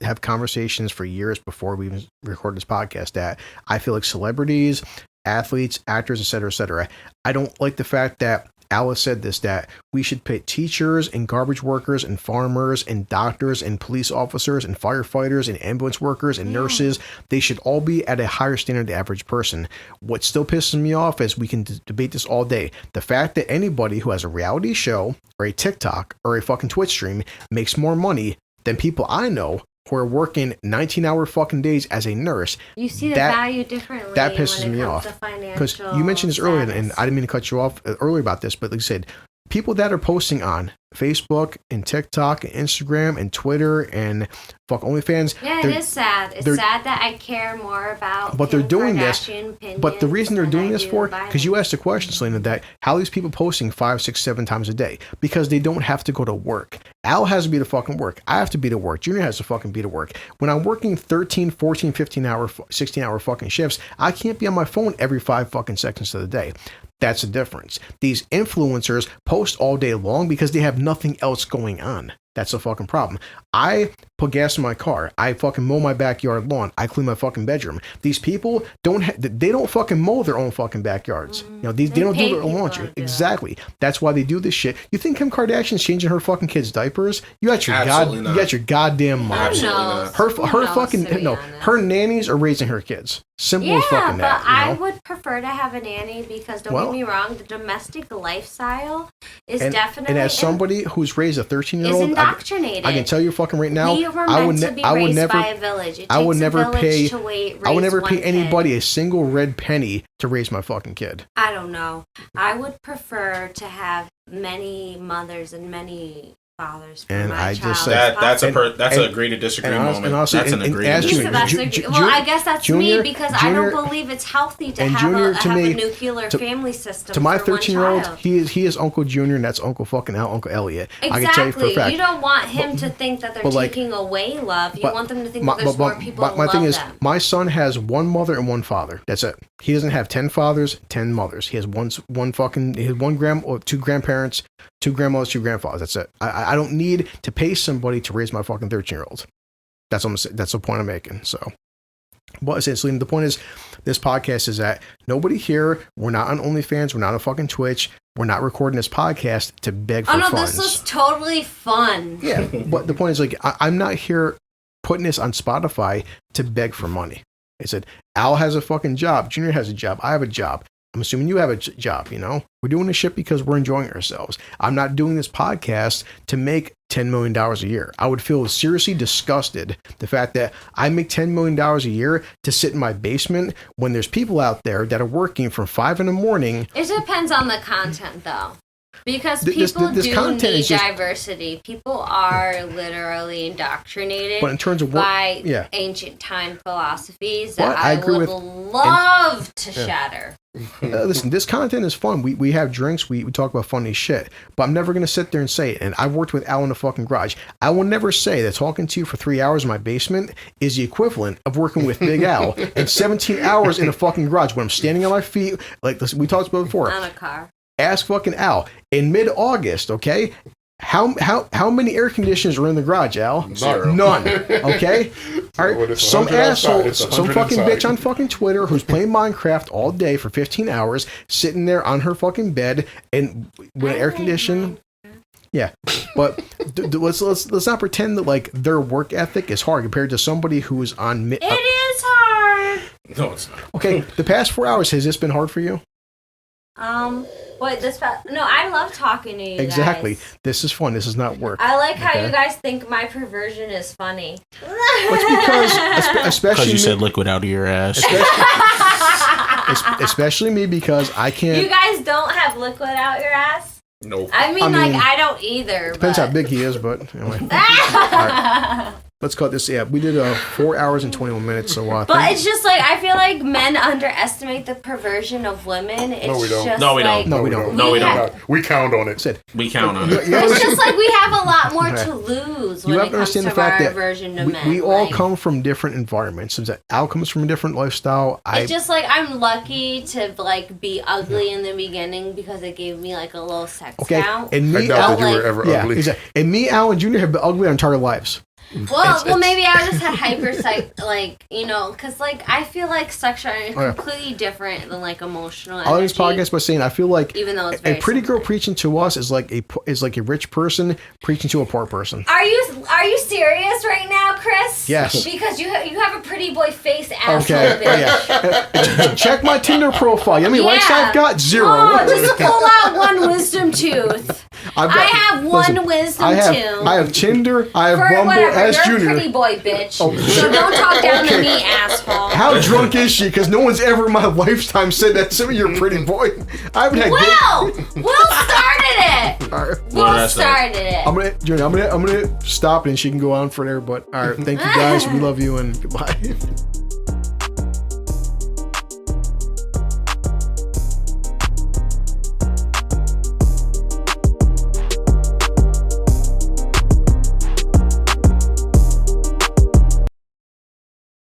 have conversations for years before we even record this podcast that I feel like celebrities, athletes, actors, etc. I don't like the fact that Alice said this, that we should pay teachers and garbage workers and farmers and doctors and police officers and firefighters and ambulance workers and nurses. They should all be at a higher standard than the average person. What still pisses me off is we can debate this all day. The fact that anybody who has a reality show or a TikTok or a fucking Twitch stream makes more money than people I know who are working 19-hour fucking days as a nurse. You see the value differently. That pisses me off. Because you mentioned this earlier, and I didn't mean to cut you off earlier about this, but like you said, people that are posting on Facebook and TikTok and Instagram and Twitter and fuck OnlyFans. Yeah, it is sad. It's sad that I care more about. But they're doing this. But the reason they're doing this for, because you asked the question, Salena, that how are these people posting 5, 6, 7 times a day? Because they don't have to go to work. Al has to be to fucking work. I have to be to work. Junior has to fucking be to work. When I'm working 13, 14, 15 hour, 16 hour fucking shifts, I can't be on my phone every 5 fucking seconds of the day. That's the difference. These influencers post all day long because they have nothing else going on. That's a fucking problem. I put gas in my car. I fucking mow my backyard lawn. I clean my fucking bedroom. These people they don't fucking mow their own fucking backyards. You know, they don't do their own laundry. Exactly. That's why they do this shit. You think Kim Kardashian's changing her fucking kids' diapers? You got your goddamn mind. Her nannies are raising her kids. Simple as fucking that. But I would prefer to have a nanny because don't get me wrong, the domestic lifestyle is definitely. And as somebody who's raised a 13-year-old, indoctrinated. I can tell you fucking right now, I would never pay anybody a single red penny to raise my fucking kid. I don't know. I would prefer to have many mothers and many fathers. And I just say that's an agree to disagree moment. And also, that's an agree to disagree. Well, I guess that's me because I don't believe it's healthy to have a nuclear family system. To my 13-year-old, he is Uncle Junior, and that's Uncle fucking Uncle Elliot. Exactly. I can tell you for a fact. You don't want him to think that they're taking away love. You want them to think that there's more people who love them. My thing is, my son has one mother and one father. That's it. He doesn't have 10 fathers, 10 mothers. He has two grandparents, 2 grandmothers, 2 grandfathers. That's it. I don't need to pay somebody to raise my fucking 13-year-old. That's the point I'm making. So, but essentially, the point is, this podcast is that nobody here, we're not on OnlyFans, we're not on fucking Twitch, we're not recording this podcast to beg for funds. Oh no, this was totally fun. Yeah, but the point is, like, I'm not here putting this on Spotify to beg for money. I said, Al has a fucking job, Junior has a job, I have a job. I'm assuming you have a job, you know? We're doing this shit because we're enjoying ourselves. I'm not doing this podcast to make $10 million a year. I would feel seriously disgusted the fact that I make $10 million a year to sit in my basement when there's people out there that are working from 5 in the morning. It depends on the content, though. Because people do need diversity. People are literally indoctrinated by ancient time philosophies that I would love to shatter. Listen, this content is fun. We have drinks. We talk about funny shit. But I'm never going to sit there and say it. And I've worked with Al in the fucking garage. I will never say that talking to you for 3 hours in my basement is the equivalent of working with Big Al and 17 hours in a fucking garage when I'm standing on my feet. Like we talked about before. On a car. Ask fucking Al. In mid-August, okay? How many air conditioners are in the garage, Al? 0. None. Okay? All right. Some asshole, some fucking bitch on fucking Twitter who's playing Minecraft all day for 15 hours, sitting there on her fucking bed and with air conditioning. Yeah, but let's not pretend that like their work ethic is hard compared to somebody who is on. It is hard. No, it's not. Okay, the past 4 hours, has this been hard for you? I love talking to you Exactly. guys. This is fun. This is not work. I like how you guys think my perversion is funny. It's because you said liquid out of your ass. Especially me, because I can't. You guys don't have liquid out your ass? Nope. I mean, I don't either. Depends how big he is, but anyway. All right. Let's cut this. Yeah, we did 4 hours and 21 minutes. So, but it's just like I feel like men underestimate the perversion of women. No, we don't. No, we don't. We count on it. We count on it. It's just like we have a lot more to lose when it comes to our aversion to men. We all come from different environments. Al comes from a different lifestyle. It's just like I'm lucky to like be ugly in the beginning because it gave me like a little sex count. And me, I doubt that you were ever ugly. Exactly. And me, Al, and Junior have been ugly our entire lives. Well, maybe I just had because like I feel like sexuality is completely different than like emotional energy. I'll end this podcast by saying I feel like even though it's a pretty girl preaching to us is like a rich person preaching to a poor person. Are you serious right now, Chris? Yes. Because you have a pretty boy face, asshole. Okay. Yeah. Check my Tinder profile. You know how many likes I've got? 0. Oh, just pull out one wisdom tooth. I have one wisdom too. I have Tinder. I have Bumble as You're Junior. A pretty boy, bitch. Oh, so don't talk down to me, asshole. How drunk is she? Because no one's ever in my lifetime said that to me. You're a pretty boy. I haven't had. Will started it. All right. Will started it. I'm gonna stop and she can go on for there. But all right, thank you guys. We love you and goodbye.